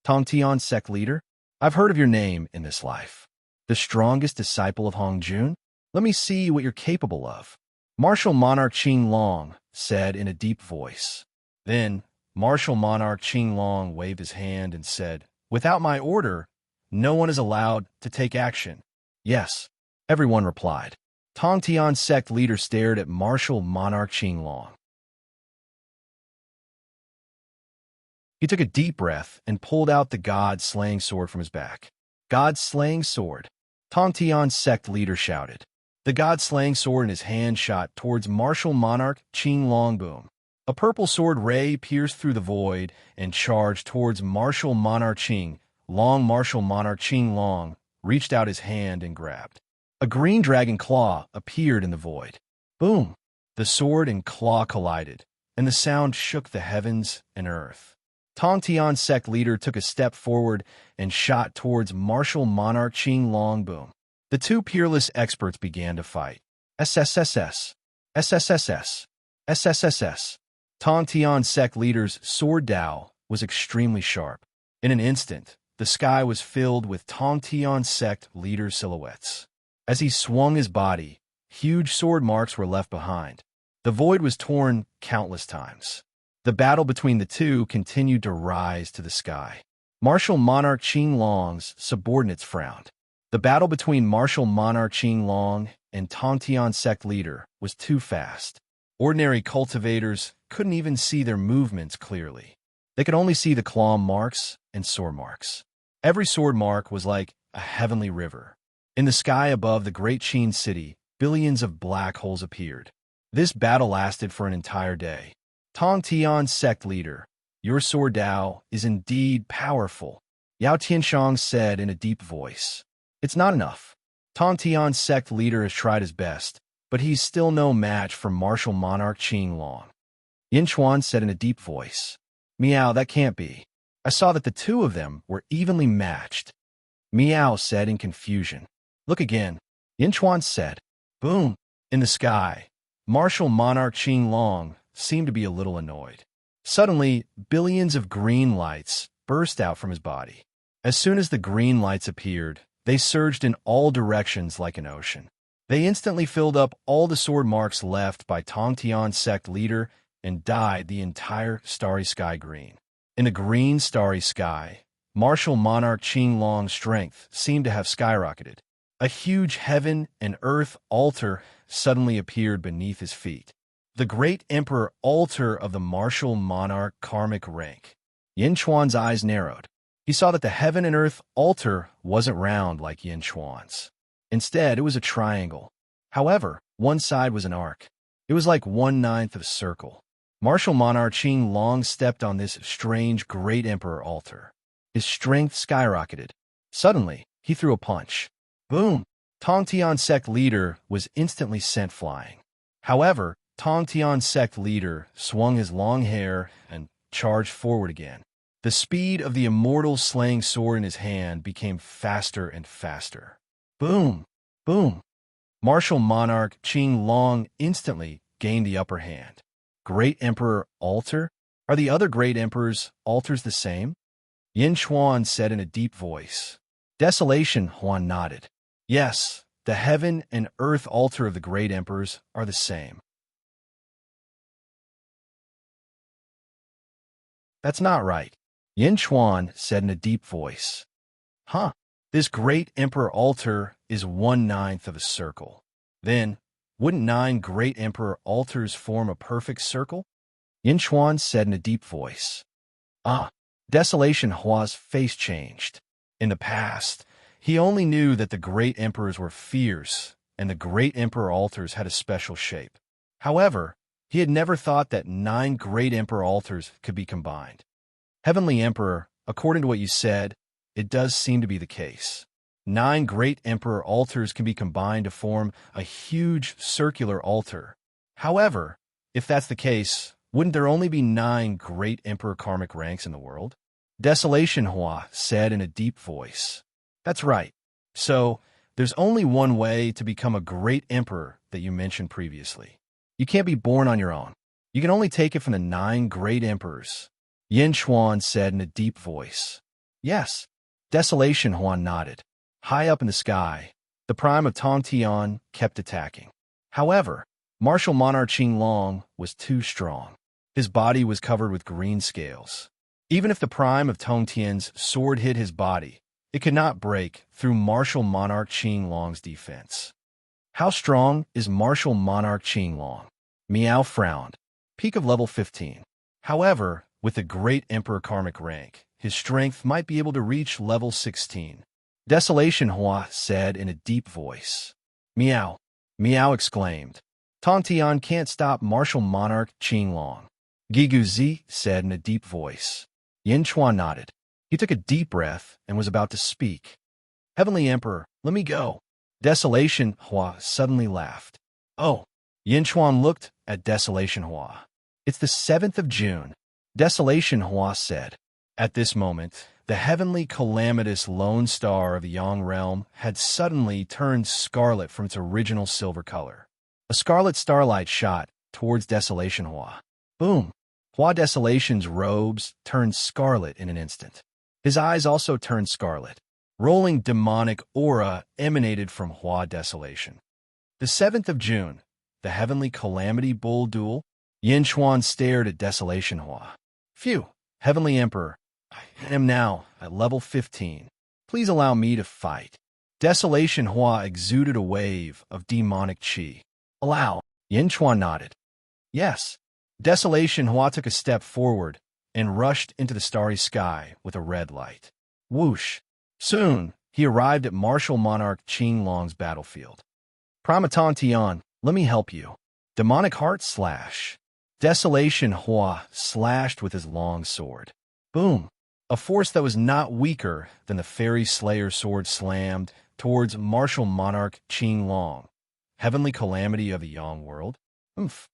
S1: Tongtian sect leader, I've heard of your name in this life. The strongest disciple of Hong Jun? Let me see what you're capable of. Martial monarch Qing Long said in a deep voice. Then, martial monarch Qing Long waved his hand and said, without my order, no one is allowed to take action. Yes, everyone replied. Tongtian sect leader stared at martial monarch Qing Long. He took a deep breath and pulled out the god-slaying sword from his back. God-slaying sword. Tongtian sect leader shouted. The god-slaying sword in his hand shot towards martial monarch Qing Long. Boom. A purple sword ray pierced through the void and charged towards martial monarch Qing Long. Martial monarch Qing Long reached out his hand and grabbed. A green dragon claw appeared in the void. Boom! The sword and claw collided, and the sound shook the heavens and earth. Tongtian sect leader took a step forward and shot towards martial monarch Qing Long. Boom! The two peerless experts began to fight. SSSS. SSSS. SSSS. Tongtian sect leader's sword Dao was extremely sharp. In an instant, the sky was filled with Tongtian sect leader's silhouettes. As he swung his body, huge sword marks were left behind. The void was torn countless times. The battle between the two continued to rise to the sky. Martial monarch Qing Long's subordinates frowned. The battle between martial monarch Qing Long and Tongtian sect leader was too fast. Ordinary cultivators couldn't even see their movements clearly. They could only see the claw marks and sword marks. Every sword mark was like a heavenly river. In the sky above the great Qin city, billions of black holes appeared. This battle lasted for an entire day. Tongtian sect leader, your sword Dao is indeed powerful. Yao Tianshang said in a deep voice. It's not enough. Tong Tian's sect leader has tried his best, but he's still no match for martial monarch Qing Long. Yin Chuan said in a deep voice. Miao, that can't be. I saw that the two of them were evenly matched. Miao said in confusion. Look again. Yin Chuan said. Boom. In the sky, martial monarch Qing Long seemed to be a little annoyed. Suddenly, billions of green lights burst out from his body. As soon as the green lights appeared, they surged in all directions like an ocean. They instantly filled up all the sword marks left by Tong Tian's sect leader and dyed the entire starry sky green. In the green starry sky, martial monarch Qing Long's strength seemed to have skyrocketed. A huge heaven and earth altar suddenly appeared beneath his feet. The great emperor altar of the martial monarch karmic rank. Yin Chuan's eyes narrowed. He saw that the heaven and earth altar wasn't round like Yin Chuan's. Instead, it was a triangle. However, one side was an arc. It was like 1/9 of a circle. Martial monarch Qing Long stepped on this strange great emperor altar. His strength skyrocketed. Suddenly, he threw a punch. Boom! Tong Tian's sect leader was instantly sent flying. However, Tong Tian's sect leader swung his long hair and charged forward again. The speed of the immortal slaying sword in his hand became faster and faster. Boom! Boom! Martial monarch Qing Long instantly gained the upper hand. Great Emperor Altar? Are the other great emperors' altars the same? Yin Chuan said in a deep voice. Desolation Huan nodded. Yes, the heaven and earth altar of the great emperors are the same. That's not right. Yin Chuan said in a deep voice. Huh, this great emperor altar is 1/9 of a circle. Then, wouldn't 9 great emperor altars form a perfect circle? Yin Chuan said in a deep voice. Ah, Desolation Hua's face changed. In the past, he only knew that the great emperors were fierce and the great emperor altars had a special shape. However, he had never thought that 9 great emperor altars could be combined. Heavenly Emperor, according to what you said, it does seem to be the case. 9 great emperor altars can be combined to form a huge circular altar. However, if that's the case, wouldn't there only be 9 great emperor karmic ranks in the world? Desolation Hua said in a deep voice. That's right. So, there's only one way to become a great emperor that you mentioned previously. You can't be born on your own. You can only take it from the 9 great emperors. Yin Chuan said in a deep voice. Yes. Desolation Huan nodded. High up in the sky, the prime of Tong Tian kept attacking. However, martial monarch Qing Long was too strong. His body was covered with green scales. Even if the prime of Tong Tian's sword hit his body, it could not break through martial monarch Qing Long's defense. How strong is martial monarch Qing Long? Miao frowned. Peak of level 15. However, with the great emperor karmic rank, his strength might be able to reach level 16. Desolation Hua said in a deep voice. Miao! Miao exclaimed. Tong Tian can't stop martial monarch Qing Long. Gigu Zi said in a deep voice. Yin Chuan nodded. He took a deep breath and was about to speak. Heavenly Emperor, let me go. Desolation Hua suddenly laughed. Oh! Yin Chuan looked at Desolation Hua. It's the 7th of June. Desolation Hua said. At this moment, the heavenly calamitous lone star of the Yang realm had suddenly turned scarlet from its original silver color. A scarlet starlight shot towards Desolation Hua. Boom! Hua Desolation's robes turned scarlet in an instant. His eyes also turned scarlet. Rolling demonic aura emanated from Hua Desolation. The 7th of June, the heavenly calamity bull duel. Yin Chuan stared at Desolation Hua. Phew, Heavenly Emperor, I am now at level 15. Please allow me to fight. Desolation Hua exuded a wave of demonic qi. Allow. Yin Chuan nodded. Yes. Desolation Hua took a step forward and rushed into the starry sky with a red light. Whoosh. Soon, he arrived at martial monarch Qing Long's battlefield. Pramaton Tian, let me help you. Demonic heart slash. Desolation Hua slashed with his long sword. Boom. A force that was not weaker than the fairy slayer sword slammed towards martial monarch Qing Long, heavenly calamity of the Yang world. Oomph.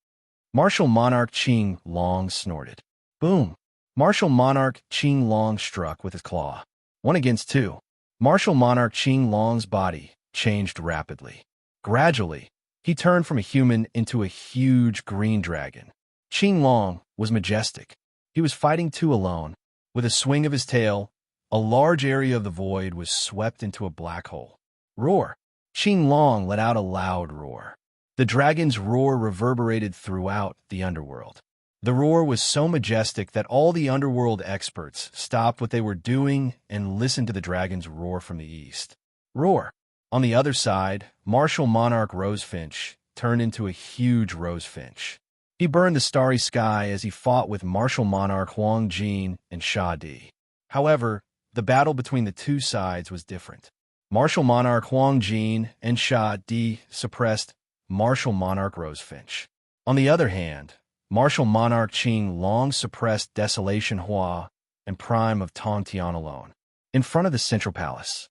S1: Martial monarch Qing Long snorted. Boom. Martial monarch Qing Long struck with his claw. 1 against 2. Martial monarch Qing Long's body changed rapidly. Gradually, he turned from a human into a huge green dragon. Qing Long was majestic. He was fighting two alone. With a swing of his tail, a large area of the void was swept into a black hole. Roar! Qing Long let out a loud roar. The dragon's roar reverberated throughout the underworld. The roar was so majestic that all the underworld experts stopped what they were doing and listened to the dragon's roar from the east. Roar! On the other side, martial monarch Rosefinch turned into a huge rosefinch. He burned the starry sky as he fought with martial monarch Huang Jin and Sha Di. However, the battle between the two sides was different. Martial monarch Huang Jin and Sha Di suppressed martial monarch Rosefinch. On the other hand, martial monarch Qing Long suppressed Desolation Hua and Prime of Tongtian alone. In front of the central palace,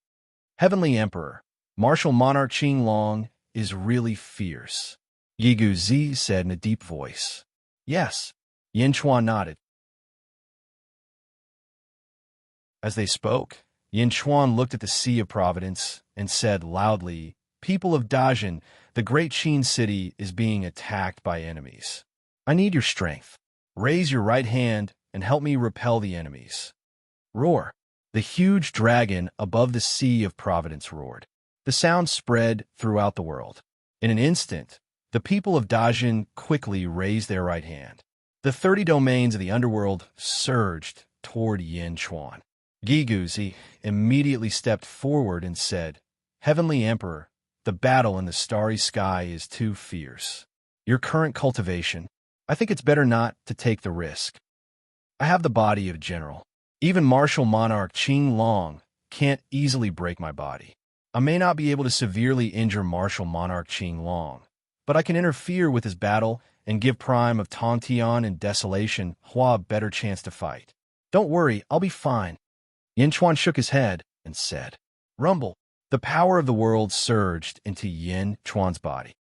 S1: Heavenly Emperor, martial monarch Qing Long is really fierce. Yigu Zi said in a deep voice. Yes, Yin Chuan nodded. As they spoke, Yin Chuan looked at the Sea of Providence and said loudly, People of Dajin, the great Qin city is being attacked by enemies. I need your strength. Raise your right hand and help me repel the enemies. Roar! The huge dragon above the Sea of Providence roared. The sound spread throughout the world. In an instant, the people of Dajin quickly raised their right hand. The 30 domains of the underworld surged toward Yin Chuan. Giguzi immediately stepped forward and said, Heavenly Emperor, the battle in the starry sky is too fierce. Your current cultivation, I think it's better not to take the risk. I have the body of a general. Even martial monarch Qing Long can't easily break my body. I may not be able to severely injure martial monarch Qing Long, but I can interfere with his battle and give Prime of Tongtian and Desolation Hua a better chance to fight. Don't worry, I'll be fine. Yin Chuan shook his head and said, Rumble. The power of the world surged into Yin Chuan's body.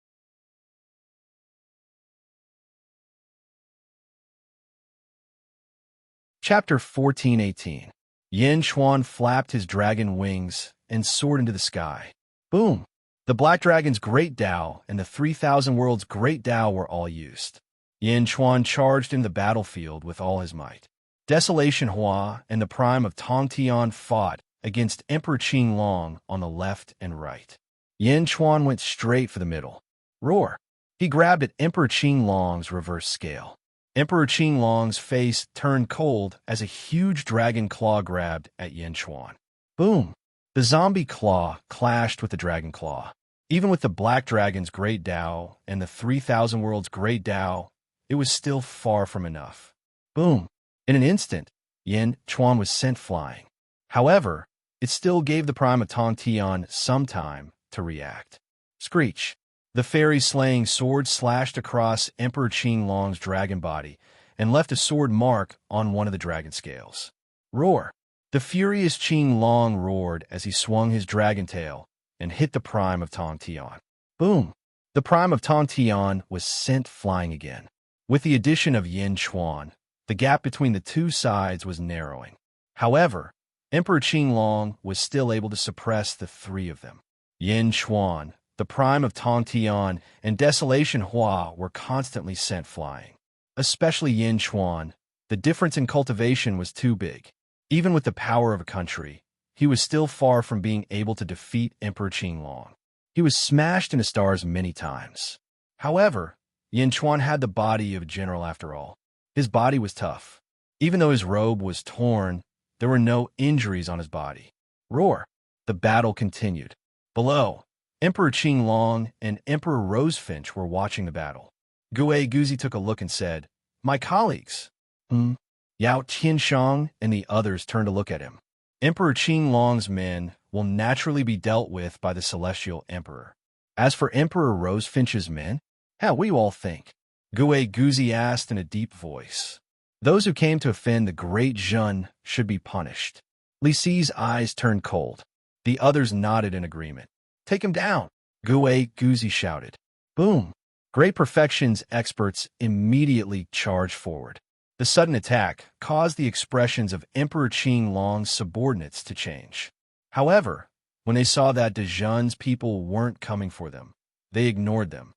S1: Chapter 14:18. Yin Chuan flapped his dragon wings and soared into the sky. Boom! The Black Dragon's Great Tao and the 3,000 Worlds' Great Tao were all used. Yin Chuan charged in the battlefield with all his might. Desolation Hua and the Prime of Tongtian fought against Emperor Qing Long on the left and right. Yin Chuan went straight for the middle. Roar! He grabbed at Emperor Qing Long's reverse scale. Emperor Qing Long's face turned cold as a huge dragon claw grabbed at Yin Chuan. Boom! The zombie claw clashed with the dragon claw. Even with the Black Dragon's Great Tao and the 3,000 Worlds' Great Tao, it was still far from enough. Boom! In an instant, Yin Chuan was sent flying. However, it still gave the Prime of Tongtian some time to react. Screech! The fairy-slaying sword slashed across Emperor Qing Long's dragon body and left a sword mark on one of the dragon scales. Roar! The furious Qing Long roared as he swung his dragon tail and hit the Prime of Tongtian. Boom! The Prime of Tongtian was sent flying again. With the addition of Yin Chuan, the gap between the two sides was narrowing. However, Emperor Qing Long was still able to suppress the three of them. Yin Chuan, the Prime of Tongtian, and Desolation Hua were constantly sent flying. Especially Yin Chuan, the difference in cultivation was too big. Even with the power of a country, he was still far from being able to defeat Emperor Qing Long. He was smashed into stars many times. However, Yin Chuan had the body of a general after all. His body was tough. Even though his robe was torn, there were no injuries on his body. Roar! The battle continued. Below, Emperor Qing Long and Emperor Rosefinch were watching the battle. Gue Guzi took a look and said, My colleagues. Yao Tianshang and the others turned to look at him. Emperor Qing Long's men will naturally be dealt with by the Celestial Emperor. As for Emperor Rosefinch's men, how do you all think? Gue Guzi asked in a deep voice. Those who came to offend the great Jun should be punished. Li Si's eyes turned cold. The others nodded in agreement. Take him down, Gue Guzi shouted. Boom! Great Perfection's experts immediately charged forward. The sudden attack caused the expressions of Emperor Qing Long's subordinates to change. However, when they saw that De Jun's people weren't coming for them, they ignored them.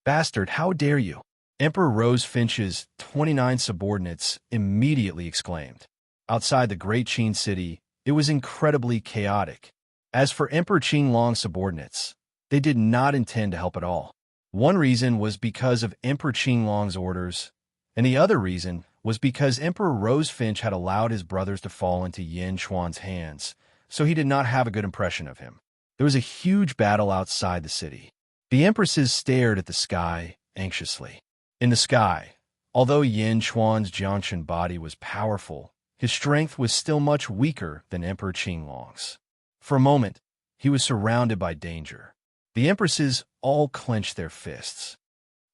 S1: Bastard, how dare you? Emperor Rose Finch's 29 subordinates immediately exclaimed. Outside the great Qin city, it was incredibly chaotic. As for Emperor Qing Long's subordinates, they did not intend to help at all. One reason was because of Emperor Qing Long's orders, and the other reason was because Emperor Rose Finch had allowed his brothers to fall into Yin Chuan's hands, so he did not have a good impression of him. There was a huge battle outside the city. The empresses stared at the sky anxiously. In the sky, although Yin Chuan's Jianshan body was powerful, his strength was still much weaker than Emperor Qing Long's. For a moment, he was surrounded by danger. The empresses all clenched their fists.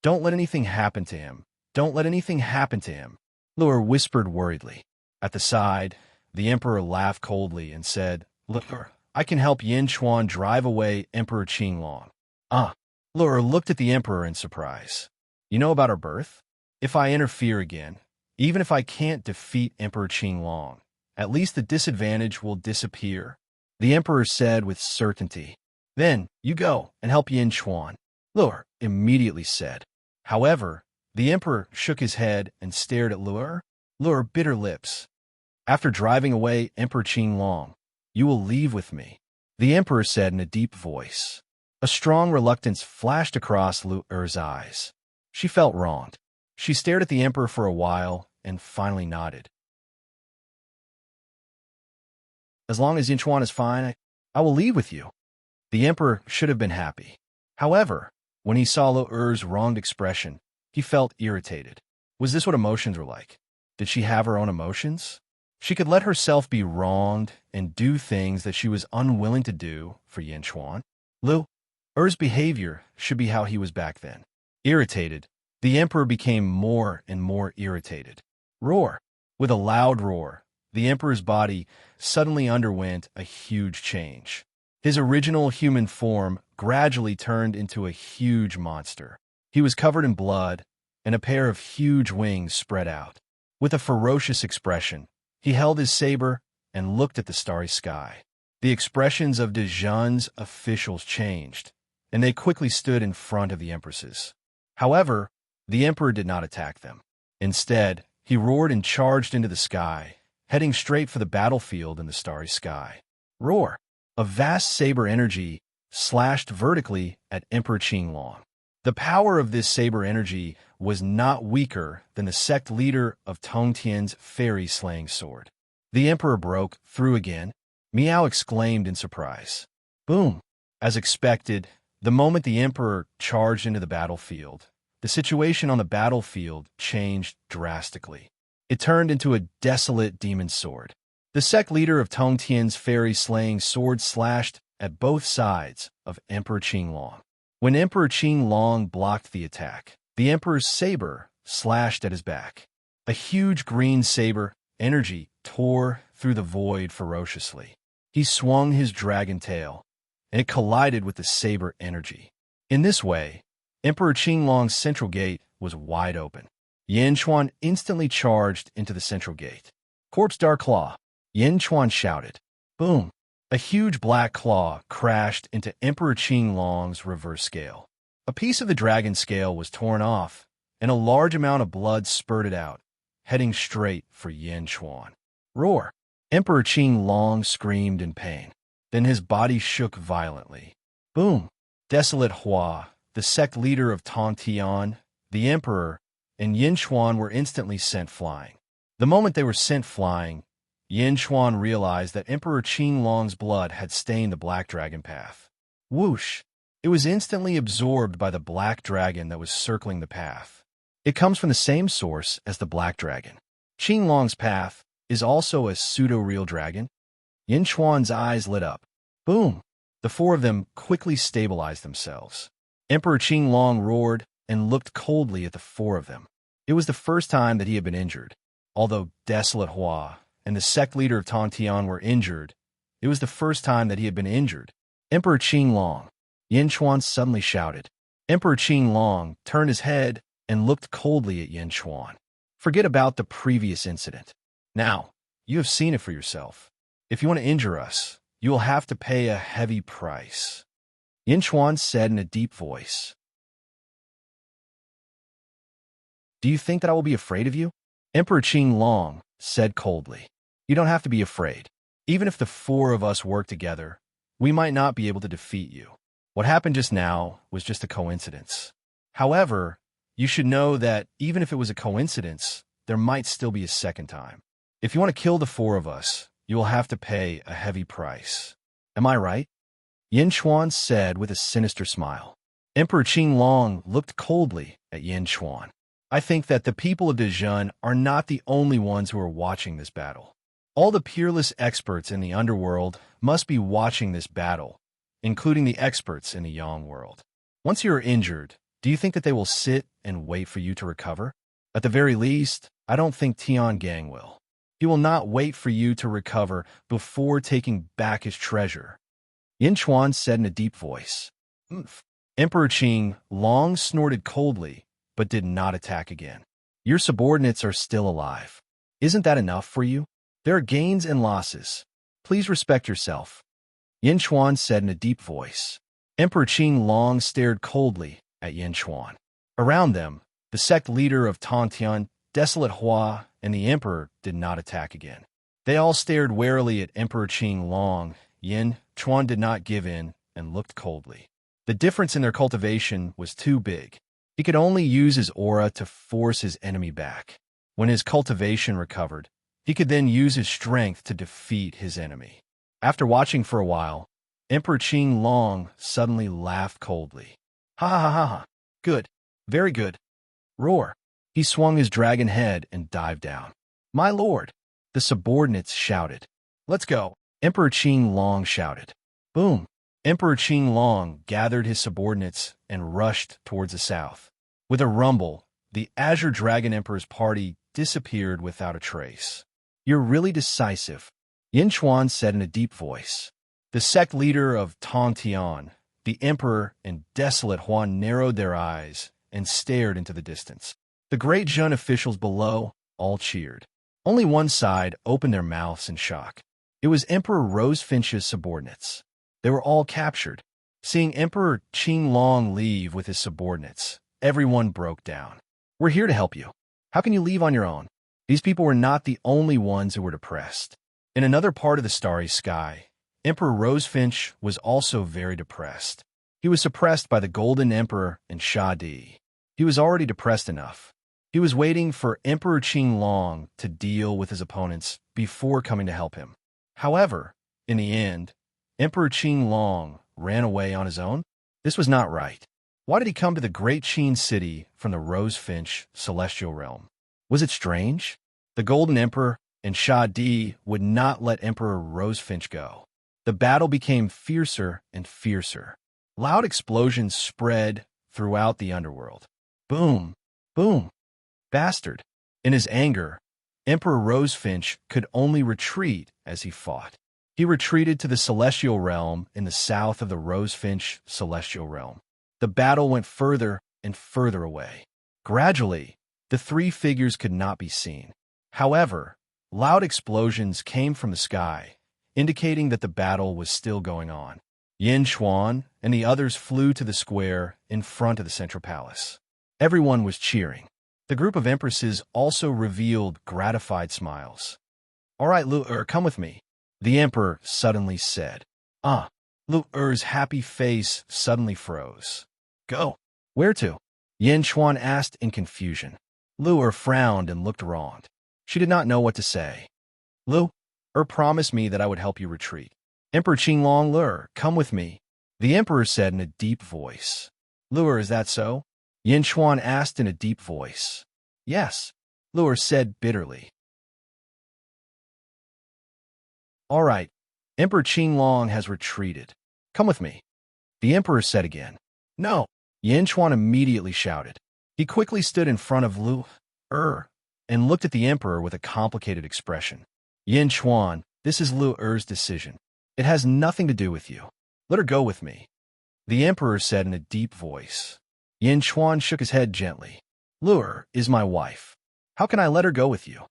S1: Don't let anything happen to him. Don't let anything happen to him, Luer whispered worriedly. At the side, the emperor laughed coldly and said, Luer, I can help Yin Chuan drive away Emperor Qing Long. Luer looked at the emperor in surprise. You know about our birth? If I interfere again, even if I can't defeat Emperor Qing Long, at least the disadvantage will disappear, the emperor said with certainty. Then, you go and help Yin Chuan, Luer immediately said. However, the emperor shook his head and stared at Luer. Luer bit her lips. After driving away Emperor Qing Long, you will leave with me, the emperor said in a deep voice. A strong reluctance flashed across Luer's eyes. She felt wronged. She stared at the emperor for a while and finally nodded. As long as Yin Chuan is fine, I will leave with you. The emperor should have been happy. However, when he saw Luer's wronged expression, he felt irritated. Was this what emotions were like? Did she have her own emotions? She could let herself be wronged and do things that she was unwilling to do for Yin Chuan. Luer's behavior should be how he was back then. Irritated, the emperor became more and more irritated. Roar! With a loud roar, the emperor's body suddenly underwent a huge change. His original human form gradually turned into a huge monster. He was covered in blood, and a pair of huge wings spread out. With a ferocious expression, he held his saber and looked at the starry sky. The expressions of De Jun's officials changed, and they quickly stood in front of the empresses. However, the emperor did not attack them. Instead, he roared and charged into the sky, heading straight for the battlefield in the starry sky. Roar! A vast saber energy slashed vertically at Emperor Qing Long. The power of this saber energy was not weaker than the sect leader of Tongtian's fairy-slaying sword. The emperor broke through again. Miao exclaimed in surprise. Boom! As expected, the moment the emperor charged into the battlefield, the situation on the battlefield changed drastically. It turned into a desolate demon sword. The sect leader of Tongtian's fairy-slaying sword slashed at both sides of Emperor Qing Long. When Emperor Qing Long blocked the attack, the emperor's saber slashed at his back. A huge green saber energy tore through the void ferociously. He swung his dragon tail, and it collided with the saber energy. In this way, Emperor Qing Long's central gate was wide open. Yin Chuan instantly charged into the central gate. Corpse Dark Claw, Yin Chuan shouted. Boom! A huge black claw crashed into Emperor Qing Long's reverse scale. A piece of the dragon scale was torn off, and a large amount of blood spurted out, heading straight for Yin Chuan. Roar! Emperor Qing Long screamed in pain. Then his body shook violently. Boom! Desolate Hua, the sect leader of Tongtian, the emperor, and Yin Chuan were instantly sent flying. The moment they were sent flying, Yin Chuan realized that Emperor Qing Long's blood had stained the Black Dragon path. Whoosh! It was instantly absorbed by the Black Dragon that was circling the path. It comes from the same source as the Black Dragon. Qing Long's path is also a pseudo-real dragon. Yin Chuan's eyes lit up. Boom! The four of them quickly stabilized themselves. Emperor Qing Long roared and looked coldly at the four of them. It was the first time that he had been injured. Although Desolate Hua and the sect leader of Tontian were injured, it was the first time that he had been injured. Emperor Qing Long, Yin Chuan suddenly shouted. Emperor Qing Long turned his head and looked coldly at Yin Chuan. Forget about the previous incident. Now, you have seen it for yourself. If you want to injure us, you will have to pay a heavy price. Yin Chuan said in a deep voice. Do you think that I will be afraid of you? Emperor Qing Long said coldly. You don't have to be afraid. Even if the four of us work together, we might not be able to defeat you. What happened just now was just a coincidence. However, you should know that even if it was a coincidence, there might still be a second time. If you want to kill the four of us, you will have to pay a heavy price. Am I right? Yin Chuan said with a sinister smile. Emperor Qing Long looked coldly at Yin Chuan. I think that the people of Dezhun are not the only ones who are watching this battle. All the peerless experts in the underworld must be watching this battle, including the experts in the Yang world. Once you are injured, do you think that they will sit and wait for you to recover? At the very least, I don't think Tian Gang will. He will not wait for you to recover before taking back his treasure. Yin Chuan said in a deep voice. Emperor Qing Long snorted coldly, but did not attack again. Your subordinates are still alive. Isn't that enough for you? There are gains and losses. Please respect yourself. Yin Chuan said in a deep voice. Emperor Qing Long stared coldly at Yin Chuan. Around them, the sect leader of Tontian, Desolate Hua, and the emperor did not attack again. They all stared warily at Emperor Qing Long. Yin Chuan did not give in and looked coldly. The difference in their cultivation was too big. He could only use his aura to force his enemy back. When his cultivation recovered, he could then use his strength to defeat his enemy. After watching for a while, Emperor Qing Long suddenly laughed coldly. Ha ha ha ha. Good. Very good. Roar. He swung his dragon head and dived down. My lord. The subordinates shouted. Let's go. Emperor Qing Long shouted. Boom. Emperor Qing Long gathered his subordinates and rushed towards the south. With a rumble, the Azure Dragon Emperor's party disappeared without a trace. You're really decisive, Yin Chuan said in a deep voice. The sect leader of Tontian, the emperor, and Desolate Huan narrowed their eyes and stared into the distance. The great Zhun officials below all cheered. Only one side opened their mouths in shock. It was Emperor Rosefinch's subordinates. They were all captured. Seeing Emperor Qing Long leave with his subordinates, everyone broke down. We're here to help you. How can you leave on your own? These people were not the only ones who were depressed. In another part of the starry sky, Emperor Rosefinch was also very depressed. He was suppressed by the Golden Emperor and Sha Di. He was already depressed enough. He was waiting for Emperor Qing Long to deal with his opponents before coming to help him. However, in the end, Emperor Qing Long ran away on his own. This was not right. Why did he come to the great Qin city from the Rosefinch celestial realm? Was it strange? The Golden Emperor and Sha Di would not let Emperor Rosefinch go. The battle became fiercer and fiercer. Loud explosions spread throughout the underworld. Boom! Boom! Bastard! In his anger, Emperor Rosefinch could only retreat as he fought. He retreated to the celestial realm in the south of the Rosefinch celestial realm. The battle went further and further away. Gradually, the three figures could not be seen. However, loud explosions came from the sky, indicating that the battle was still going on. Yin Chuan and the others flew to the square in front of the central palace. Everyone was cheering. The group of empresses also revealed gratified smiles. All right, Lu-er, come with me, the emperor suddenly said. Lu-er's happy face suddenly froze. Go. Where to? Yin Chuan asked in confusion. Lu-er frowned and looked wronged. She did not know what to say. Lu-er promised me that I would help you retreat. Emperor Qing Long, Lu-er, come with me, the emperor said in a deep voice. Lu-er, is that so? Yin Chuan asked in a deep voice. Yes, Lu-er said bitterly. All right, Emperor Qing Long has retreated. Come with me, the emperor said again. No, Yin Chuan immediately shouted. He quickly stood in front of Lu-er and looked at the emperor with a complicated expression. Yin Chuan, this is Lu Er's decision. It has nothing to do with you. Let her go with me, the emperor said in a deep voice. Yin Chuan shook his head gently. Lu Er is my wife. How can I let her go with you?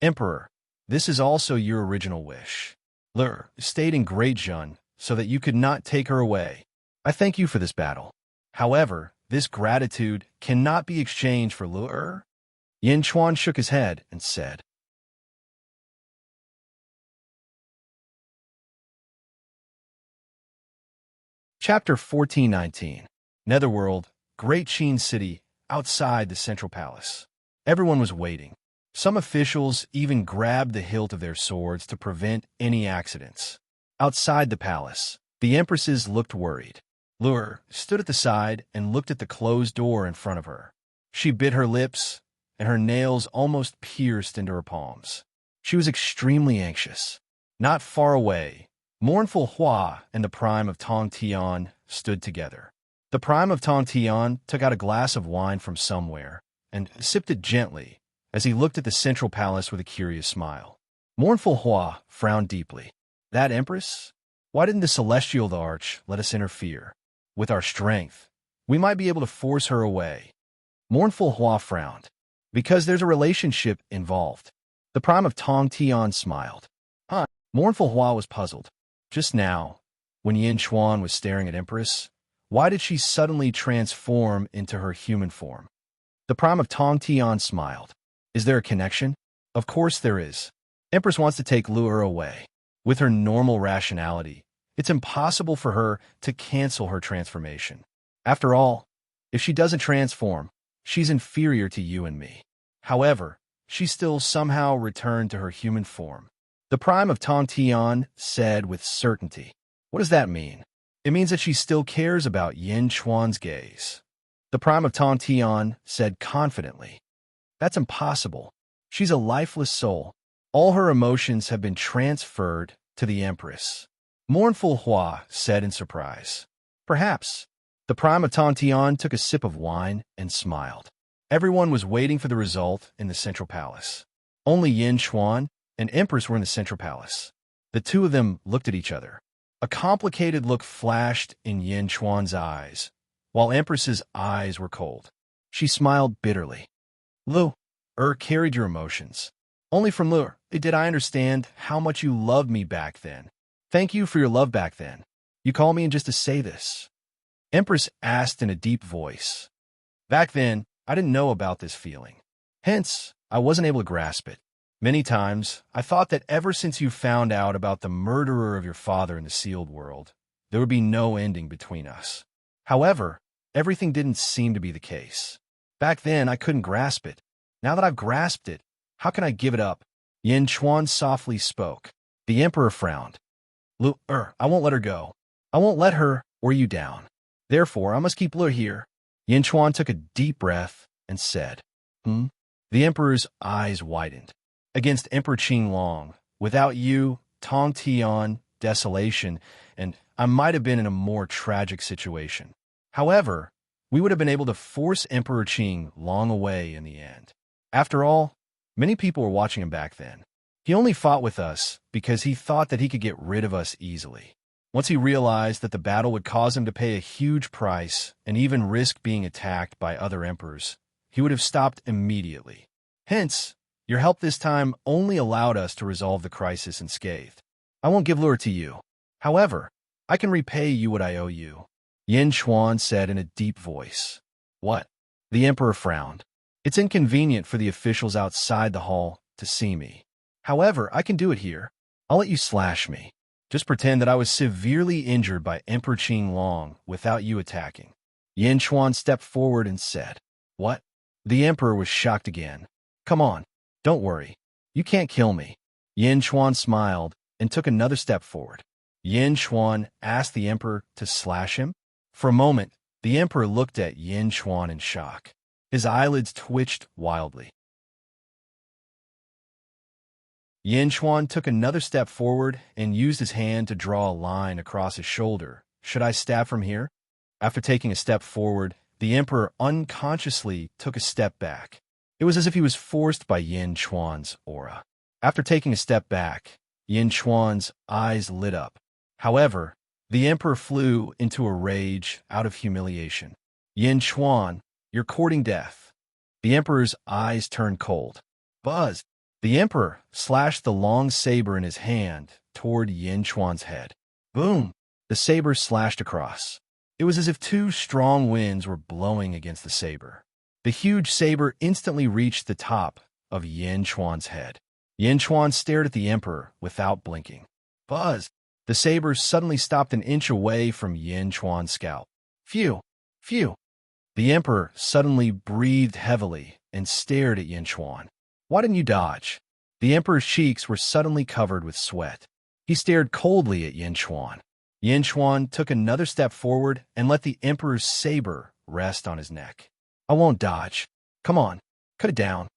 S1: Emperor, this is also your original wish. Lu Er stayed in Great Zhun so that you could not take her away. I thank you for this battle. However, this gratitude cannot be exchanged for Lu Er. Yin Chuan shook his head and said. Chapter 1419. Netherworld, Great Qin City, outside the Central Palace. Everyone was waiting. Some officials even grabbed the hilt of their swords to prevent any accidents. Outside the palace, the empresses looked worried. Lu Er stood at the side and looked at the closed door in front of her. She bit her lips, and her nails almost pierced into her palms. She was extremely anxious. Not far away, Mournful Hua and the Prime of Tong Tian stood together. The Prime of Tong Tian took out a glass of wine from somewhere and sipped it gently as he looked at the central palace with a curious smile. Mournful Hua frowned deeply. That empress? Why didn't the Celestial Arch let us interfere? With our strength, we might be able to force her away. Mournful Hua frowned. Because there's a relationship involved. The Prime of Tong Tian smiled. Mournful Hua was puzzled. Just now, when Yin Chuan was staring at Empress, why did she suddenly transform into her human form? The Prime of Tong Tian smiled. Is there a connection? Of course there is. Empress wants to take Lu Er away. With her normal rationality, it's impossible for her to cancel her transformation. After all, if she doesn't transform, she's inferior to you and me. However, she still somehow returned to her human form. The Prime of Tong Tian said with certainty. What does that mean? It means that she still cares about Yin Chuan's gaze. The Prime of Tong Tian said confidently. That's impossible. She's a lifeless soul. All her emotions have been transferred to the Empress. Mournful Hua said in surprise. Perhaps. The Prime of Tong Tian took a sip of wine and smiled. Everyone was waiting for the result in the Central Palace. Only Yin Chuan and Empress were in the Central Palace. The two of them looked at each other. A complicated look flashed in Yin Chuan's eyes, while Empress's eyes were cold. She smiled bitterly. Lu Er carried your emotions. Only from Lu Er did I understand how much you loved me back then. Thank you for your love back then. You called me in just to say this. Empress asked in a deep voice. Back then, I didn't know about this feeling. Hence, I wasn't able to grasp it. Many times, I thought that ever since you found out about the murderer of your father in the sealed world, there would be no ending between us. However, everything didn't seem to be the case. Back then, I couldn't grasp it. Now that I've grasped it, how can I give it up? Yin Chuan softly spoke. The emperor frowned. Lu Er, I won't let her go. I won't let her or you down. Therefore, I must keep Lu here. Yin Chuan took a deep breath and said, The emperor's eyes widened. Against Emperor Qinglong, without you, Tong Tian, desolation, and I might have been in a more tragic situation. However, we would have been able to force Emperor Qinglong away in the end. After all, many people were watching him back then. He only fought with us because he thought that he could get rid of us easily. Once he realized that the battle would cause him to pay a huge price and even risk being attacked by other emperors, he would have stopped immediately. Hence, your help this time only allowed us to resolve the crisis unscathed. I won't give Lu Er to you. However, I can repay you what I owe you. Yin Chuan said in a deep voice. What? The emperor frowned. It's inconvenient for the officials outside the hall to see me. However, I can do it here. I'll let you slash me. Just pretend that I was severely injured by Emperor Qinglong without you attacking. Yin Chuan stepped forward and said. What? The emperor was shocked again. Come on. Don't worry. You can't kill me. Yin Chuan smiled and took another step forward. Yin Chuan asked the emperor to slash him. For a moment, the emperor looked at Yin Chuan in shock. His eyelids twitched wildly. Yin Chuan took another step forward and used his hand to draw a line across his shoulder. Should I stab from here? After taking a step forward, the emperor unconsciously took a step back. It was as if he was forced by Yin Chuan's aura. After taking a step back, Yin Chuan's eyes lit up. However, the emperor flew into a rage out of humiliation. Yin Chuan, you're courting death. The emperor's eyes turned cold. Buzz! The emperor slashed the long saber in his hand toward Yin Chuan's head. Boom! The saber slashed across. It was as if two strong winds were blowing against the saber. The huge saber instantly reached the top of Yin Chuan's head. Yin Chuan stared at the emperor without blinking. Buzz! The saber suddenly stopped an inch away from Yin Chuan's scalp. Phew! Phew! The emperor suddenly breathed heavily and stared at Yin Chuan. Why didn't you dodge? The emperor's cheeks were suddenly covered with sweat. He stared coldly at Yin Chuan. Yin Chuan took another step forward and let the emperor's saber rest on his neck. I won't dodge. Come on, cut it down.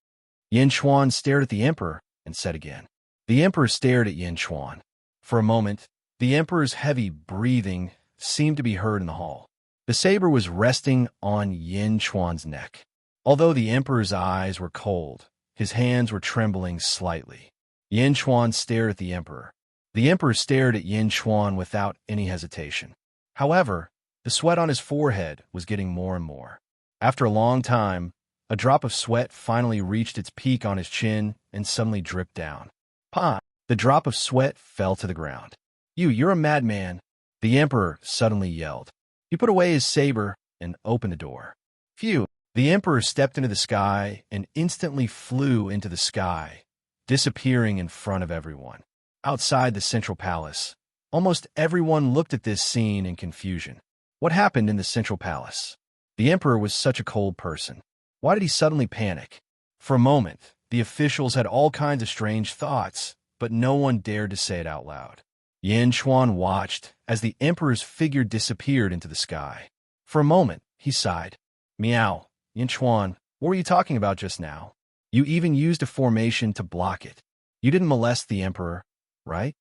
S1: Yin Chuan stared at the emperor and said again. The emperor stared at Yin Chuan. For a moment, the emperor's heavy breathing seemed to be heard in the hall. The saber was resting on Yin Chuan's neck. Although the emperor's eyes were cold, his hands were trembling slightly. Yin Chuan stared at the emperor. The emperor stared at Yin Chuan without any hesitation. However, the sweat on his forehead was getting more and more. After a long time, a drop of sweat finally reached its peak on his chin and suddenly dripped down. Pa! The drop of sweat fell to the ground. You're a madman, the emperor suddenly yelled. He put away his saber and opened the door. Phew! The emperor stepped into the sky and instantly flew into the sky, disappearing in front of everyone. Outside the central palace, almost everyone looked at this scene in confusion. What happened in the central palace? The emperor was such a cold person. Why did he suddenly panic? For a moment, the officials had all kinds of strange thoughts, but no one dared to say it out loud. Yin Chuan watched as the emperor's figure disappeared into the sky. For a moment, he sighed. Meow. Yin Chuan, what were you talking about just now? You even used a formation to block it. You didn't molest the emperor, right?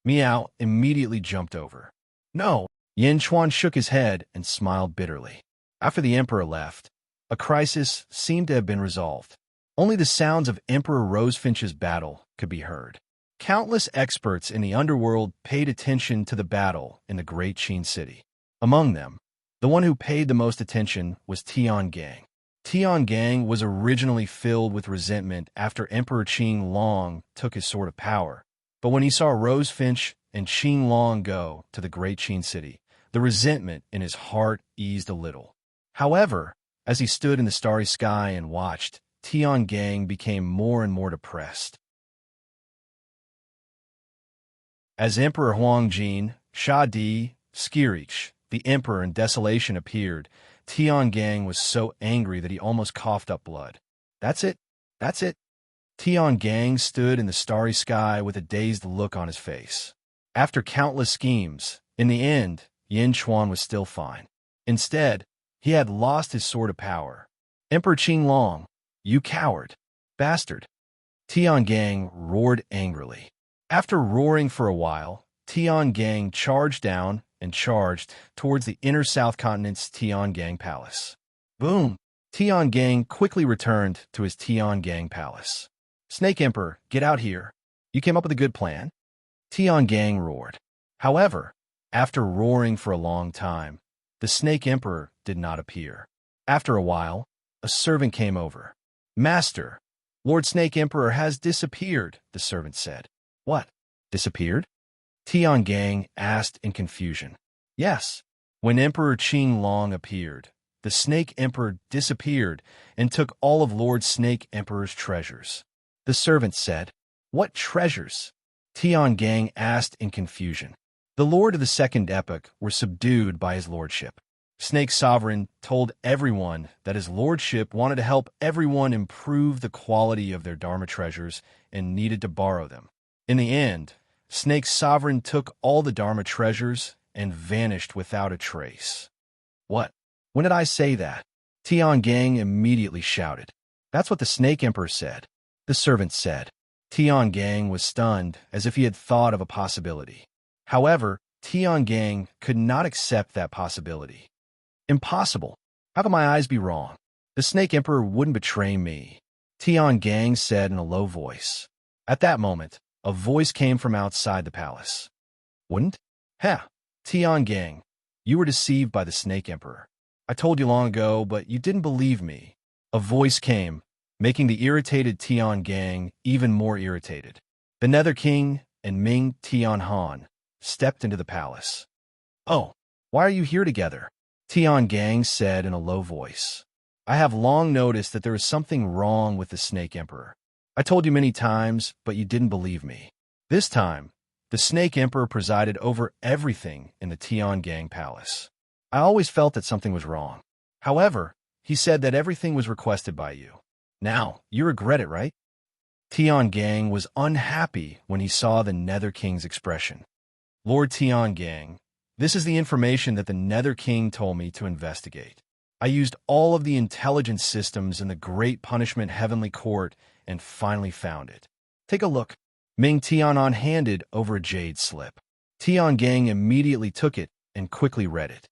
S1: Meow immediately jumped over. No. Yin Chuan shook his head and smiled bitterly. After the emperor left, a crisis seemed to have been resolved. Only the sounds of Emperor Rosefinch's battle could be heard. Countless experts in the underworld paid attention to the battle in the Great Qin City. Among them, the one who paid the most attention was Tiangang. Tiangang was originally filled with resentment after Emperor Qing Long took his sword of power. But when he saw Rosefinch and Qing Long go to the Great Qin City, the resentment in his heart eased a little. However, as he stood in the starry sky and watched, Tiangang became more and more depressed. As Emperor Huangjin, Sha Di, Skirich, the emperor in desolation appeared, Tiangang was so angry that he almost coughed up blood. That's it. That's it. Tiangang stood in the starry sky with a dazed look on his face. After countless schemes, in the end, Yin Chuan was still fine. Instead, he had lost his sword of power. Emperor Qing Long, you coward, bastard. Tiangang roared angrily. After roaring for a while, Tiangang charged down and charged towards the inner South Continent's Tiangang Palace. Boom! Tiangang quickly returned to his Tiangang Palace. Snake Emperor, get out here. You came up with a good plan? Tiangang roared. However, after roaring for a long time, the Snake Emperor did not appear. After a while, a servant came over. Master, Lord Snake Emperor has disappeared, the servant said. What? Disappeared? Tiangang asked in confusion. Yes. When Emperor Qing Long appeared, the Snake Emperor disappeared and took all of Lord Snake Emperor's treasures. The servant said, What treasures? Tiangang asked in confusion. The Lord of the Second Epoch were subdued by his lordship. Snake Sovereign told everyone that his lordship wanted to help everyone improve the quality of their Dharma treasures and needed to borrow them. In the end, Snake Sovereign took all the Dharma treasures and vanished without a trace. What? When did I say that? Tiangang immediately shouted. That's what the Snake Emperor said. The servant said. Tiangang was stunned as if he had thought of a possibility. However, Tiangang could not accept that possibility. Impossible. How could my eyes be wrong? The Snake Emperor wouldn't betray me. Tian Gang said in a low voice. At that moment, a voice came from outside the palace. Wouldn't? Ha! Tian Gang, you were deceived by the Snake Emperor. I told you long ago, but you didn't believe me. A voice came, making the irritated Tian Gang even more irritated. The Nether King and Ming Tian Han stepped into the palace. Oh, why are you here together? Tian Gang said in a low voice. I have long noticed that there is something wrong with the Snake Emperor. I told you many times, but you didn't believe me. This time, the Snake Emperor presided over everything in the Tian Gang palace. I always felt that something was wrong. However, he said that everything was requested by you. Now, you regret it, right? Tian Gang was unhappy when he saw the Nether King's expression. Lord Tian Gang, this is the information that the Nether King told me to investigate. I used all of the intelligence systems in the Great Punishment Heavenly Court and finally found it. Take a look. Ming Tianon handed over a jade slip. Tian Gang immediately took it and quickly read it.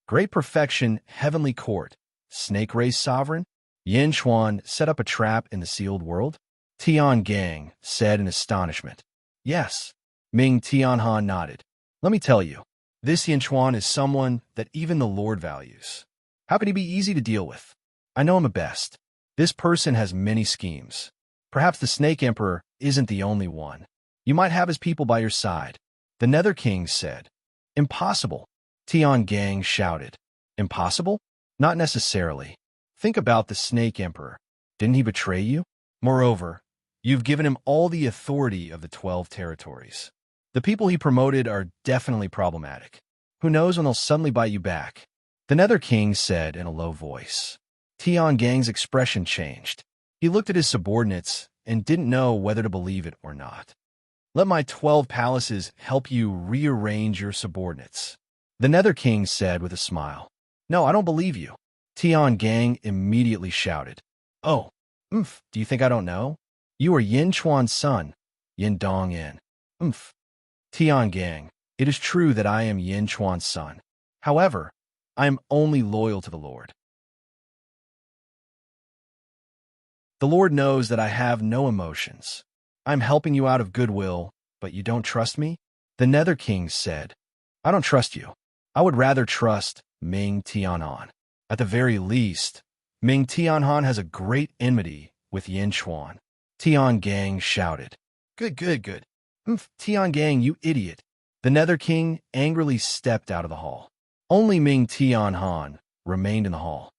S1: Great Perfection Heavenly Court. Snake Race Sovereign? Yin Xuan set up a trap in the sealed world? Tian Gang said in astonishment. Yes. Ming Tianhan nodded. Let me tell you, this Yin Xuan is someone that even the Lord values. How could he be easy to deal with? I know him best. This person has many schemes. Perhaps the Snake Emperor isn't the only one. You might have his people by your side. The Nether King said. Impossible. Tian Gang shouted. Impossible? Not necessarily. Think about the Snake Emperor. Didn't he betray you? Moreover, you've given him all the authority of the 12 territories. The people he promoted are definitely problematic. Who knows when they'll suddenly bite you back? The Nether King said in a low voice. Tian Gang's expression changed. He looked at his subordinates and didn't know whether to believe it or not. Let my 12 palaces help you rearrange your subordinates. The Nether King said with a smile. No, I don't believe you. Tian Gang immediately shouted. Oh, do you think I don't know? You are Yin Chuan's son, Yin Dong In. Tian Gang, it is true that I am Yin Chuan's son. However, I am only loyal to the Lord. The Lord knows that I have no emotions. I am helping you out of goodwill, but you don't trust me? The Nether King said. I don't trust you. I would rather trust Ming Tianhan. At the very least, Ming Tianhan has a great enmity with Yin Xuan. Tian Gang shouted. Good. Tian Gang, you idiot. The Nether King angrily stepped out of the hall. Only Ming Tianhan remained in the hall.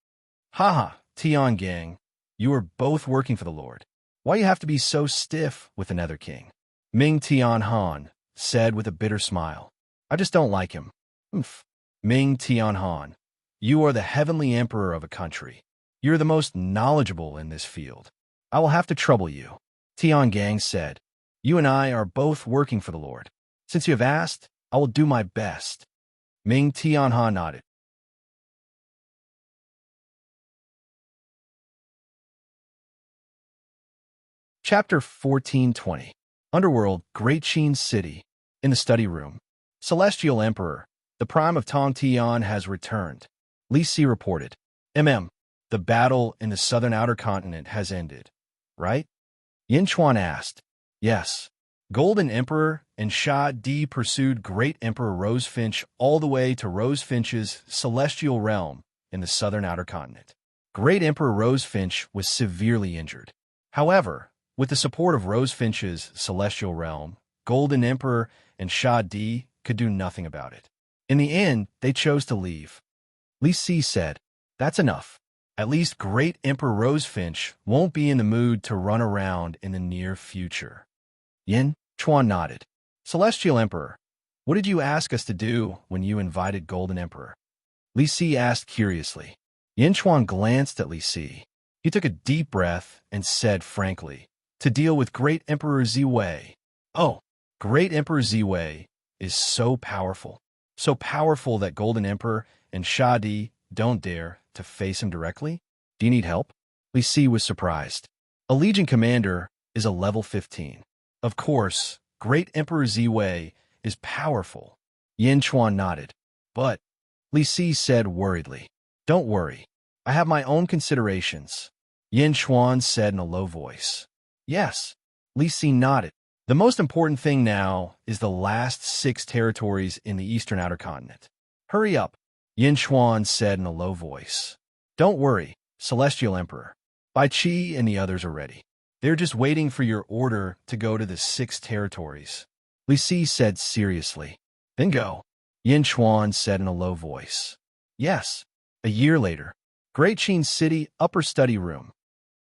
S1: Haha, Tian Gang, you are both working for the Lord. Why you have to be so stiff with the Nether King? Ming Tianhan said with a bitter smile. I just don't like him. Ming Tianhan, you are the heavenly emperor of a country. You're the most knowledgeable in this field. I will have to trouble you. Tian Gang said. You and I are both working for the Lord. Since you have asked, I will do my best. Ming Tianhan nodded. Chapter 1420. Underworld, Great Sheen City. In the study room. Celestial Emperor, the prime of Tong Tian has returned. Li Si reported. The battle in the southern outer continent has ended, right? Yin Chuan asked. Yes. Golden Emperor and Sha Di pursued Great Emperor Rosefinch all the way to Rosefinch's celestial realm in the southern outer continent. Great Emperor Rosefinch was severely injured. However, with the support of Rosefinch's celestial realm, Golden Emperor and Sha Di could do nothing about it. In the end, they chose to leave. Li Si said, That's enough. At least Great Emperor Rosefinch won't be in the mood to run around in the near future. Yin Chuan nodded. Celestial Emperor, what did you ask us to do when you invited Golden Emperor? Li Si asked curiously. Yin Chuan glanced at Li Si. He took a deep breath and said frankly, to deal with Great Emperor Ziwei. Oh, Great Emperor Ziwei is so powerful that Golden Emperor and Sha Di don't dare to face him directly? Do you need help? Li Si was surprised. A Legion Commander is a level 15. Of course, Great Emperor Ziwei is powerful. Yin Chuan nodded. But, Li Si said worriedly, Don't worry. I have my own considerations. Yin Chuan said in a low voice. Yes. Li Si nodded. The most important thing now is the last 6 territories in the eastern outer continent. Hurry up, Yin Chuan said in a low voice. Don't worry, Celestial Emperor. Bai Qi and the others are ready. They're just waiting for your order to go to the 6 territories. Li Si said seriously. Then go, Yin Chuan said in a low voice. Yes. A year later. Great Qin City, upper study room.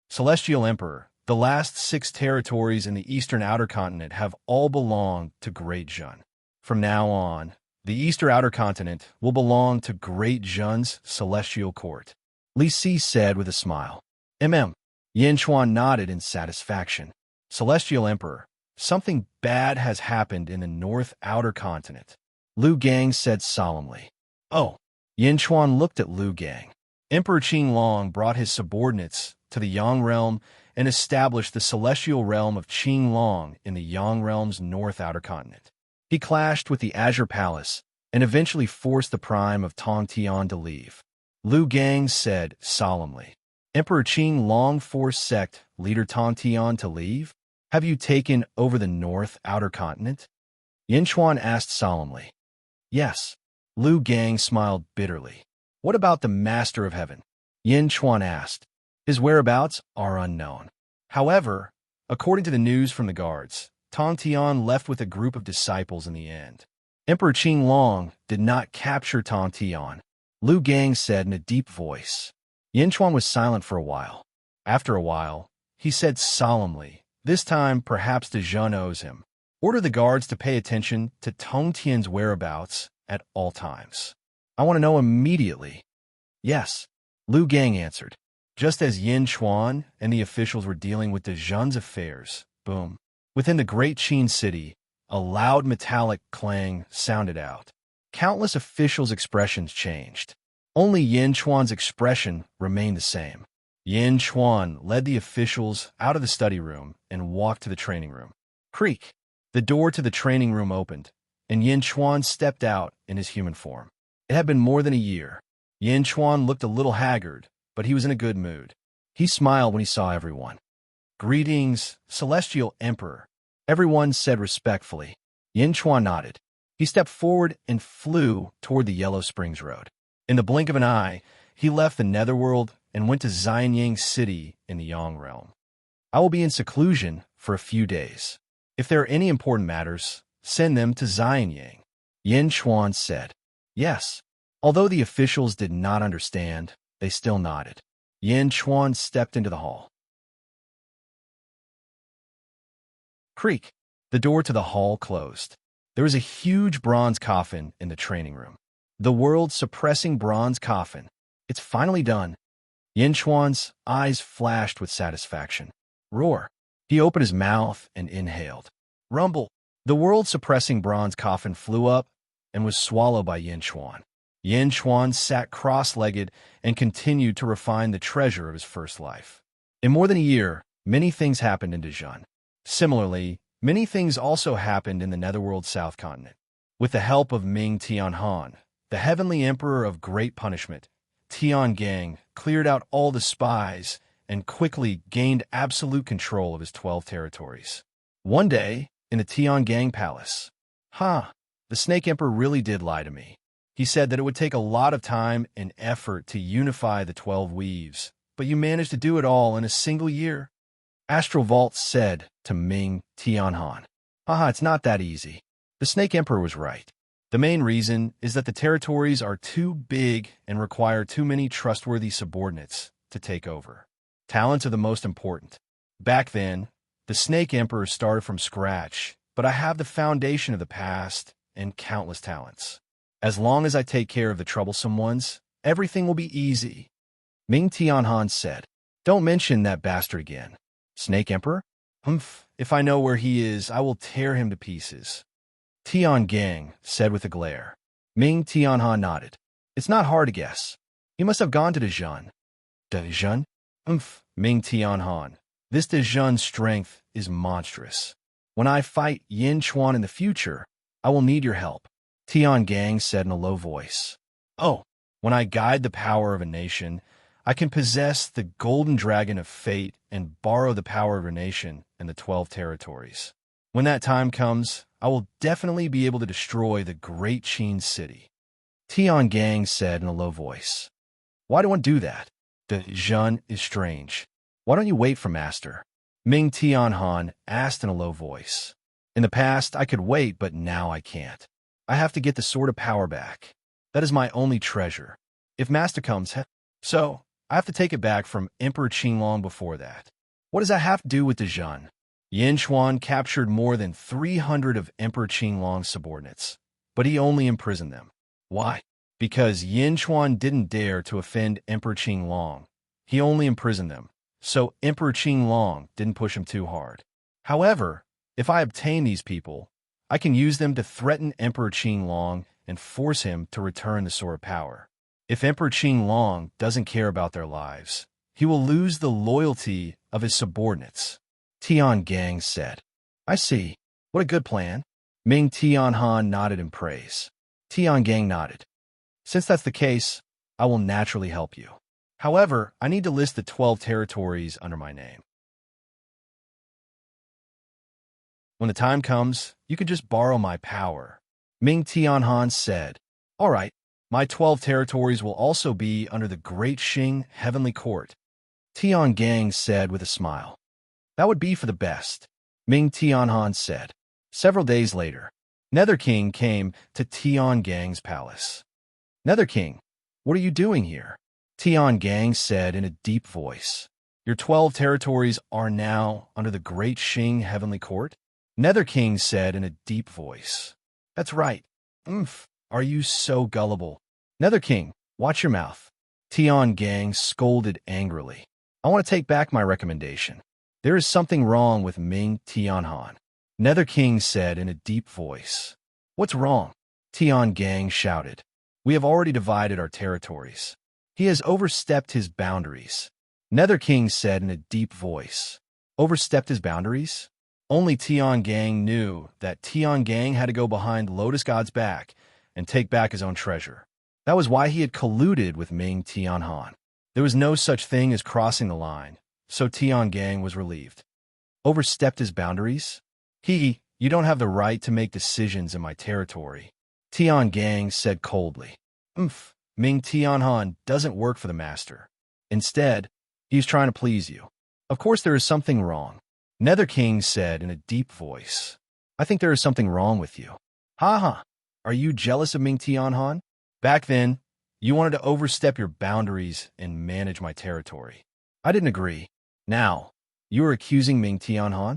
S1: Celestial Emperor, the last 6 territories in the eastern outer continent have all belonged to Great Zhun. From now on, the eastern outer continent will belong to Great Zhun's celestial court. Li Si said with a smile. Yin Chuan nodded in satisfaction. Celestial Emperor, something bad has happened in the north outer continent. Lu Gang said solemnly. Oh. Yin Chuan looked at Lu Gang. Emperor Qing Long brought his subordinates to the Yang realm and established the celestial realm of Qing Long in the Yang realm's north outer continent. He clashed with the Azure Palace and eventually forced the Prime of Tong Tian to leave. Lu Gang said solemnly. Emperor Qing Long forced sect leader Tong Tian to leave? Have you taken over the north outer continent? Yin Chuan asked solemnly. Yes. Lu Gang smiled bitterly. What about the Master of Heaven? Yin Chuan asked. His whereabouts are unknown. However, according to the news from the guards, Tong Tian left with a group of disciples in the end. Emperor Qing Long did not capture Tong Tian, Lu Gang said in a deep voice. Yin Chuan was silent for a while. After a while, he said solemnly, this time perhaps De Zhun owes him. Order the guards to pay attention to Tong Tian's whereabouts at all times. I want to know immediately. Yes, Lu Gang answered. Just as Yin Chuan and the officials were dealing with De Zhun's affairs, boom. Within the great Qin city, a loud metallic clang sounded out. Countless officials' expressions changed. Only Yin Chuan's expression remained the same. Yin Chuan led the officials out of the study room and walked to the training room. Creak. The door to the training room opened, and Yin Chuan stepped out in his human form. It had been more than a year. Yin Chuan looked a little haggard, but he was in a good mood. He smiled when he saw everyone. Greetings, Celestial Emperor. Everyone said respectfully. Yin Chuan nodded. He stepped forward and flew toward the Yellow Springs Road. In the blink of an eye, he left the Netherworld and went to Xianyang City in the Yang realm. I will be in seclusion for a few days. If there are any important matters, send them to Xianyang. Yin Chuan said. Yes. Although the officials did not understand, they still nodded. Yin Chuan stepped into the hall. Creak. The door to the hall closed. There was a huge bronze coffin in the training room. The world-suppressing bronze coffin. It's finally done. Yin Chuan's eyes flashed with satisfaction. Roar. He opened his mouth and inhaled. Rumble. The world-suppressing bronze coffin flew up and was swallowed by Yin Chuan. Yin Chuan sat cross-legged and continued to refine the treasure of his first life. In more than a year, many things happened in De Zhun. Similarly, many things also happened in the Netherworld South Continent. With the help of Ming Tianhan, the Heavenly Emperor of Great Punishment, Tian Gang cleared out all the spies and quickly gained absolute control of his 12 territories. One day, in the Tian Gang Palace, the Snake Emperor really did lie to me. He said that it would take a lot of time and effort to unify the 12 weaves, but you managed to do it all in a single year. Astral Vault said to Ming Tianhan, it's not that easy. The Snake Emperor was right. The main reason is that the territories are too big and require too many trustworthy subordinates to take over. Talents are the most important. Back then, the Snake Emperor started from scratch, but I have the foundation of the past and countless talents. As long as I take care of the troublesome ones, everything will be easy. Ming Tianhan said, Don't mention that bastard again. Snake Emperor? If I know where he is, I will tear him to pieces. Tian Gang said with a glare. Ming Tianhan nodded. It's not hard to guess. He must have gone to De Zhun. De Zhun? Ming Tianhan. This De Zhun's strength is monstrous. When I fight Yin Chuan in the future, I will need your help. Tian Gang said in a low voice. When I guide the power of a nation, I can possess the golden dragon of fate and borrow the power of a nation and the 12 territories. When that time comes, I will definitely be able to destroy the great Qin city. Tian Gang said in a low voice. Why do one do that? The Zhen is strange. Why don't you wait for Master? Ming Tianhan asked in a low voice. In the past, I could wait, but now I can't. I have to get the Sword of Power back. That is my only treasure. If Master comes, so I have to take it back from Emperor Qinglong before that. What does that have to do with the Zhen? Yin Xuan captured more than 300 of Emperor Qinglong's subordinates, but he only imprisoned them. Why? Because Yin Xuan didn't dare to offend Emperor Qinglong. He only imprisoned them, so Emperor Qinglong didn't push him too hard. However, if I obtain these people, I can use them to threaten Emperor Qinglong and force him to return the Sword of Power. If Emperor Qinglong doesn't care about their lives, he will lose the loyalty of his subordinates. Tian Gang said. I see. What a good plan. Ming Tianhan nodded in praise. Tian Gang nodded. Since that's the case, I will naturally help you. However, I need to list the 12 territories under my name. When the time comes, you can just borrow my power. Ming Tianhan said. All right, my 12 territories will also be under the Great Qing Heavenly Court. Tian Gang said with a smile. That would be for the best, Ming Tianhan said. Several days later, Nether King came to Tian Gang's palace. Nether King, what are you doing here? Tian Gang said in a deep voice. Your 12 territories are now under the Great Qing Heavenly Court? Nether King said in a deep voice. That's right. Are you so gullible? Nether King, watch your mouth. Tian Gang scolded angrily. I want to take back my recommendation. There is something wrong with Ming Tianhan. Nether King said in a deep voice. What's wrong? Tian Gang shouted. We have already divided our territories. He has overstepped his boundaries. Nether King said in a deep voice. Overstepped his boundaries? Only Tian Gang knew that Tian Gang had to go behind Lotus God's back and take back his own treasure. That was why he had colluded with Ming Tianhan. There was no such thing as crossing the line, so Tian Gang was relieved. Overstepped his boundaries? You don't have the right to make decisions in my territory. Tian Gang said coldly. Ming Tianhan doesn't work for the master. Instead, he's trying to please you. Of course there is something wrong. Nether King said in a deep voice. I think there is something wrong with you. Ha. Are you jealous of Ming Tianhan? Back then, you wanted to overstep your boundaries and manage my territory. I didn't agree. Now, you are accusing Ming Tianhan?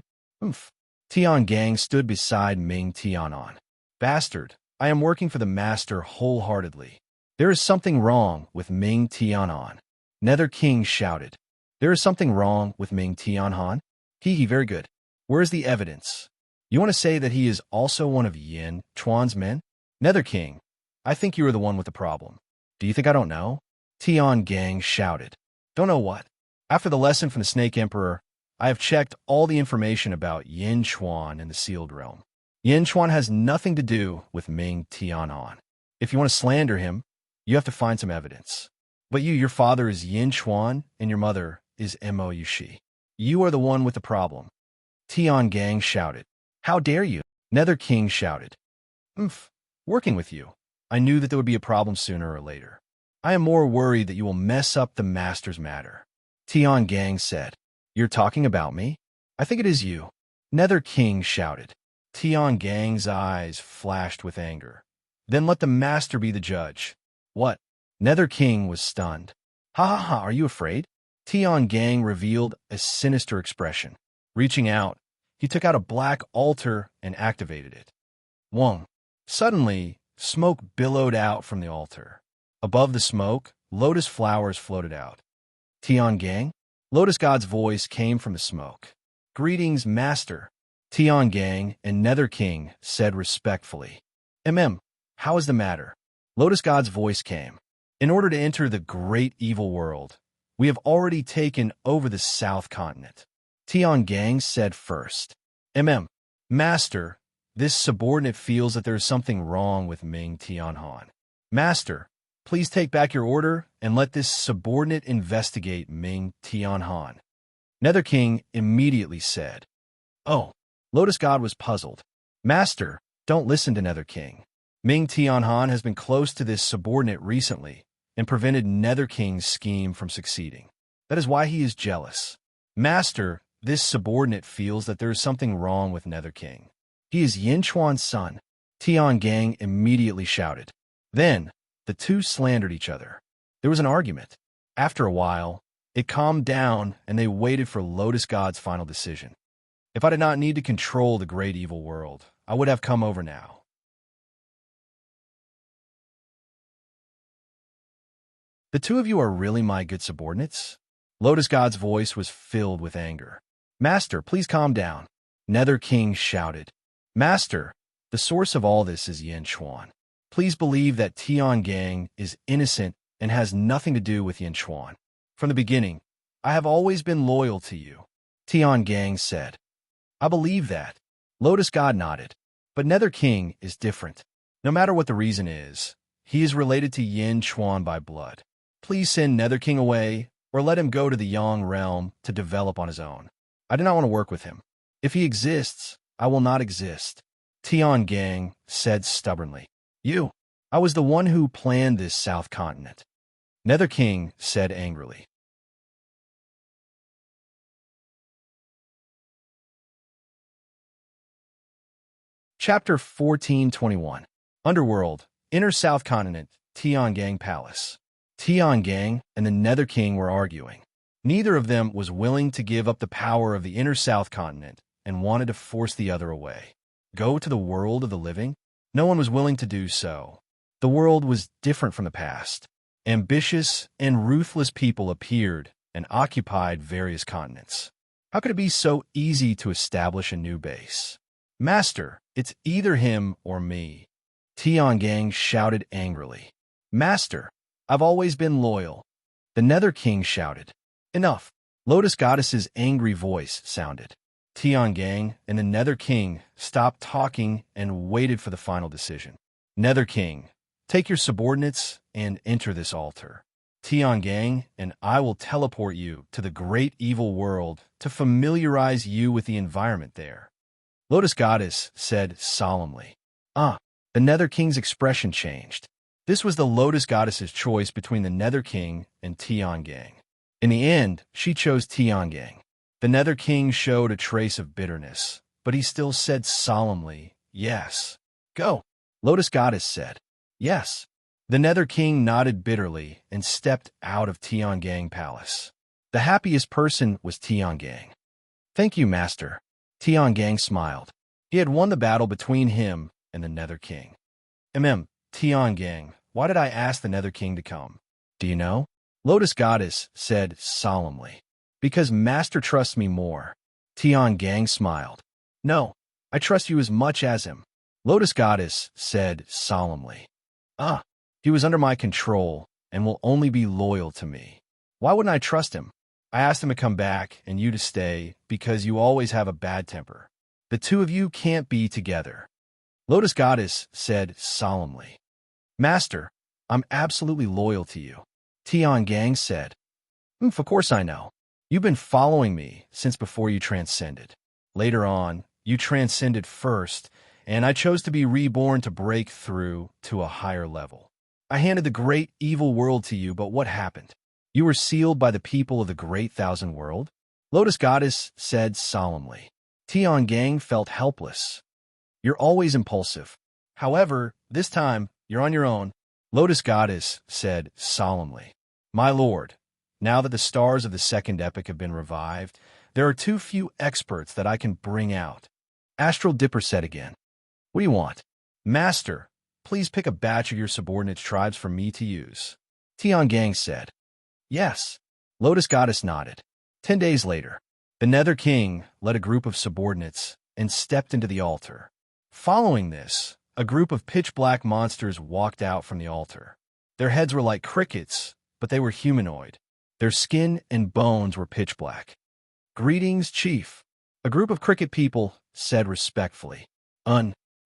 S1: Tian Gang stood beside Ming Tianhan. Bastard, I am working for the master wholeheartedly. There is something wrong with Ming Tianhan. Nether King shouted. There is something wrong with Ming Tianhan? Very good. Where is the evidence? You want to say that he is also one of Yin Chuan's men? Nether King, I think you are the one with the problem. Do you think I don't know? Tian Gang shouted. Don't know what? After the lesson from the Snake Emperor, I have checked all the information about Yin Chuan in the Sealed Realm. Yin Chuan has nothing to do with Ming Tianhan. If you want to slander him, you have to find some evidence. But your father is Yin Chuan and your mother is Mo Yushi. You are the one with the problem. Tian Gang shouted. How dare you? Nether King shouted. Working with you. I knew that there would be a problem sooner or later. I am more worried that you will mess up the master's matter. Tian Gang said. You're talking about me? I think it is you. Nether King shouted. Tian Gang's eyes flashed with anger. Then let the master be the judge. What? Nether King was stunned. Ha, are you afraid? Tian Gang revealed a sinister expression. Reaching out, he took out a black altar and activated it. Wong. Suddenly, smoke billowed out from the altar. Above the smoke, lotus flowers floated out. Tian Gang? Lotus God's voice came from the smoke. Greetings, Master. Tian Gang and Nether King said respectfully. How is the matter? Lotus God's voice came. In order to enter the great evil world, we have already taken over the South Continent. Tian Gang said first. Master, this subordinate feels that there is something wrong with Ming Tianhan. Master, please take back your order and let this subordinate investigate Ming Tianhan. Nether King immediately said, "Oh." Lotus God was puzzled. "Master, don't listen to Nether King. Ming Tianhan has been close to this subordinate recently and prevented Nether King's scheme from succeeding. That is why he is jealous. Master, this subordinate feels that there is something wrong with Nether King. He is Yin Chuan's son." Tian Gang immediately shouted. Then, the two slandered each other. There was an argument. After a while, it calmed down and they waited for Lotus God's final decision. "If I did not need to control the great evil world, I would have come over now." "The two of you are really my good subordinates?" Lotus God's voice was filled with anger. "Master, please calm down." Nether King shouted. "Master, the source of all this is Yin Chuan. Please believe that Tian Gang is innocent and has nothing to do with Yin Chuan. From the beginning, I have always been loyal to you." Tian Gang said. "I believe that." Lotus God nodded. "But Nether King is different. No matter what the reason is, he is related to Yin Chuan by blood. Please send Nether King away or let him go to the Yang realm to develop on his own. I do not want to work with him. If he exists, I will not exist." Tian Gang said stubbornly. I was the one who planned this South Continent." Nether King said angrily. Chapter 1421. Underworld, Inner South Continent, Tian Gang Palace. Tian Gang and the Nether King were arguing. Neither of them was willing to give up the power of the Inner South Continent and wanted to force the other away. Go to the world of the living? No one was willing to do so. The world was different from the past. Ambitious and ruthless people appeared and occupied various continents. How could it be so easy to establish a new base? "Master, it's either him or me." Tian Gang shouted angrily. "Master, I've always been loyal." The Nether King shouted. "Enough." Lotus Goddess's angry voice sounded. Tian Gang and the Nether King stopped talking and waited for the final decision. Nether King, take your subordinates and enter this altar. Tian Gang and I will teleport you to the great evil world to familiarize you with the environment there. Lotus Goddess said solemnly. The Nether King's expression changed. This was the Lotus Goddess's choice between the Nether King and Tian Gang. In the end, she chose Tian Gang. The Nether King showed a trace of bitterness, but he still said solemnly, "Yes." "Go," Lotus Goddess said. "Yes." The Nether King nodded bitterly and stepped out of Tian Gang Palace. The happiest person was Tian Gang. "Thank you, Master." Tian Gang smiled. He had won the battle between him and the Nether King. Tian Gang, why did I ask the Nether King to come? Do you know? Lotus Goddess said solemnly. "Because Master trusts me more." Tian Gang smiled. "No, I trust you as much as him." Lotus Goddess said solemnly. He was under my control and will only be loyal to me. Why wouldn't I trust him? I asked him to come back and you to stay because you always have a bad temper. The two of you can't be together. Lotus Goddess said solemnly. "Master, I'm absolutely loyal to you." Tian Gang said. Of course I know. You've been following me since before you transcended. Later on, you transcended first, and I chose to be reborn to break through to a higher level. I handed the great evil world to you, but what happened? You were sealed by the people of the great thousand world? Lotus Goddess said solemnly. Tian Gang felt helpless. You're always impulsive. However, this time, you're on your own. Lotus Goddess said solemnly. My lord, now that the stars of the second epoch have been revived, there are too few experts that I can bring out. Astral Dipper said again. What do you want? Master, please pick a batch of your subordinate tribes for me to use. Tian Gang said. Yes. Lotus Goddess nodded. 10 days later, the Nether King led a group of subordinates and stepped into the altar. Following this, a group of pitch-black monsters walked out from the altar. Their heads were like crickets, but they were humanoid. Their skin and bones were pitch-black. Greetings, Chief. A group of cricket people said respectfully.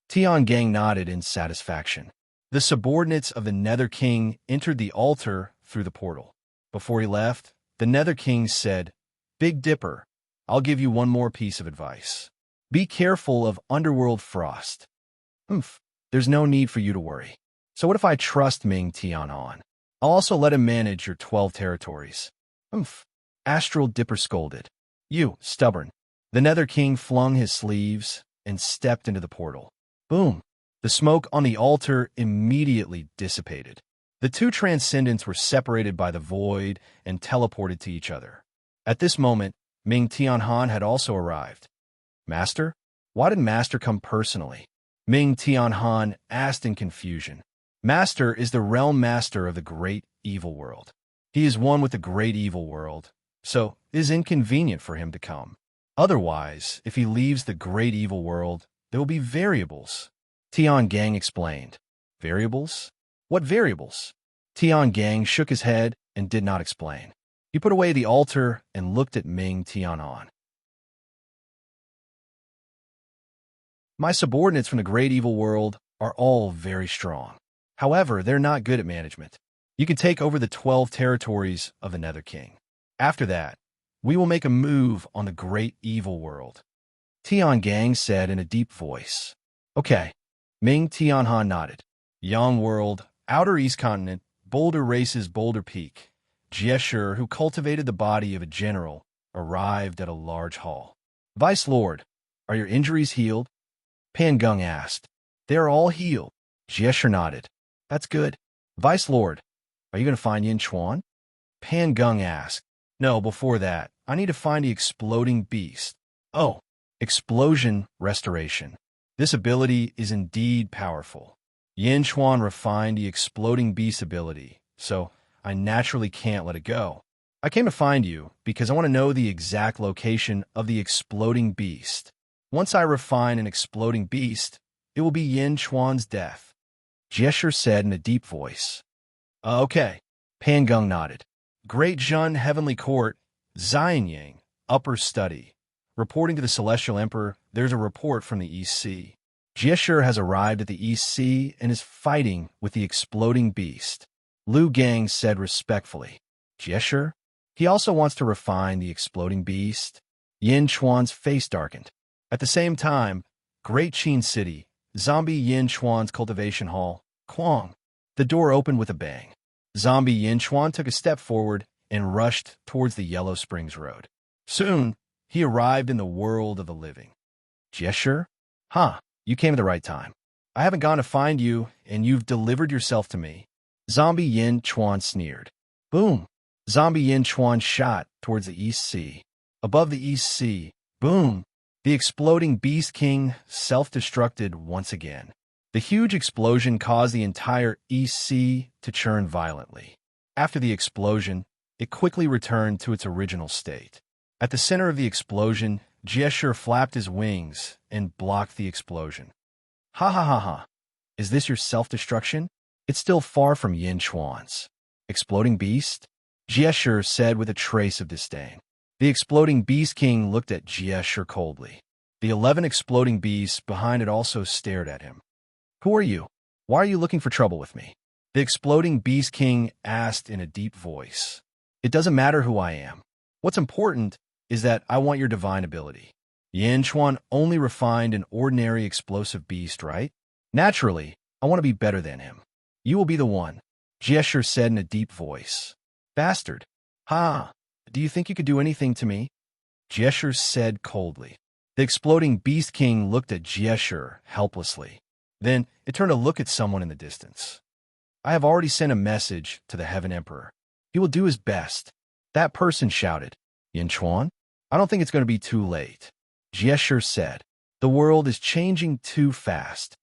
S1: Tian Gang nodded in satisfaction. The subordinates of the Nether King entered the altar through the portal. Before he left, the Nether King said, "Big Dipper, I'll give you one more piece of advice. Be careful of underworld frost. There's no need for you to worry. So what if I trust Ming Tianhan? I'll also let him manage your 12 territories." Astral Dipper scolded. "You, stubborn." The Nether King flung his sleeves and stepped into the portal. Boom! The smoke on the altar immediately dissipated. The two transcendents were separated by the void and teleported to each other. At this moment, Ming Tianhan had also arrived. "Master? Why did Master come personally?" Ming Tianhan asked in confusion. Master is the realm master of the great evil world. He is one with the great evil world, so it is inconvenient for him to come. Otherwise, if he leaves the great evil world, there will be variables. Tian Gang explained. Variables? What variables? Tian Gang shook his head and did not explain. He put away the altar and looked at Ming Tianhan. My subordinates from the great evil world are all very strong. However, they're not good at management. You can take over the 12 territories of the Nether King. After that, we will make a move on the great evil world. Tian Gang said in a deep voice. Okay. Ming Tianhan nodded. Yang World, Outer East Continent, Boulder Races Boulder Peak. Jie, who cultivated the body of a general, arrived at a large hall. Vice Lord, are your injuries healed? Pan Gung asked. They are all healed. Jie nodded. That's good. Vice Lord, are you going to find Yin Chuan? Pan Gung asked. No, before that, I need to find the exploding beast. Oh, explosion restoration. This ability is indeed powerful. Yin Chuan refined the exploding beast ability, so I naturally can't let it go. I came to find you because I want to know the exact location of the exploding beast. Once I refine an exploding beast, it will be Yin Chuan's death. Jie said in a deep voice. Okay. Pan Gung nodded. Great Jun Heavenly Court, Xianyang, Upper Study. Reporting to the Celestial Emperor, there's a report from the East Sea. Jie has arrived at the East Sea and is fighting with the exploding beast. Lu Gang said respectfully. Jie? He also wants to refine the exploding beast. Yin Chuan's face darkened. At the same time, Great Qin City, Zombie Yin Chuan's cultivation hall, Kwang. The door opened with a bang. Zombie Yin Chuan took a step forward and rushed towards the Yellow Springs Road. Soon, he arrived in the world of the living. Jie? You came at the right time. I haven't gone to find you, and you've delivered yourself to me. Zombie Yin Chuan sneered. Boom! Zombie Yin Chuan shot towards the East Sea. Above the East Sea, boom! The exploding Beast King self-destructed once again. The huge explosion caused the entire East Sea to churn violently. After the explosion, it quickly returned to its original state. At the center of the explosion, Jie flapped his wings and blocked the explosion. Ha. Is this your self-destruction? It's still far from Yin Chuan's. Exploding beast? Jie said with a trace of disdain. The exploding Beast King looked at Jie coldly. The 11 exploding beasts behind it also stared at him. Who are you? Why are you looking for trouble with me? The exploding Beast King asked in a deep voice. It doesn't matter who I am. What's important is that I want your divine ability. Yin Chuan only refined an ordinary explosive beast, right? Naturally, I want to be better than him. You will be the one, Jie said in a deep voice. Bastard. Do you think you could do anything to me? Jie said coldly. The exploding Beast King looked at Jie helplessly. Then it turned to look at someone in the distance. I have already sent a message to the Heaven Emperor. He will do his best. That person shouted. Yin Chuan? I don't think it's going to be too late. Jie said. The world is changing too fast.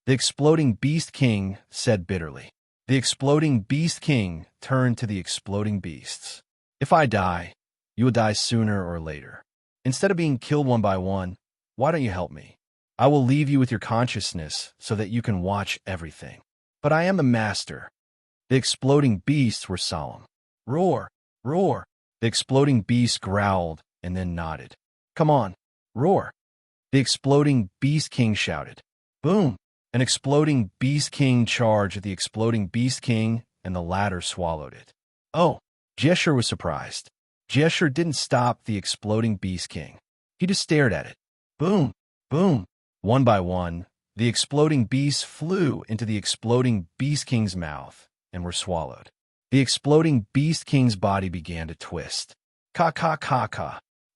S1: The exploding Beast King said bitterly. The exploding Beast King turned to the exploding beasts. If I die, you will die sooner or later. Instead of being killed one by one, why don't you help me? I will leave you with your consciousness so that you can watch everything. But I am the master. The exploding beasts were solemn. Roar! Roar! The exploding beast growled and then nodded. Come on, roar! The exploding Beast King shouted. Boom! An exploding Beast King charged at the exploding Beast King, and the latter swallowed it. Oh! Jiesher was surprised. Jiesher didn't stop the exploding Beast King. He just stared at it. Boom! Boom! One by one, the exploding beasts flew into the exploding Beast King's mouth and were swallowed. The exploding Beast King's body began to twist. Ka.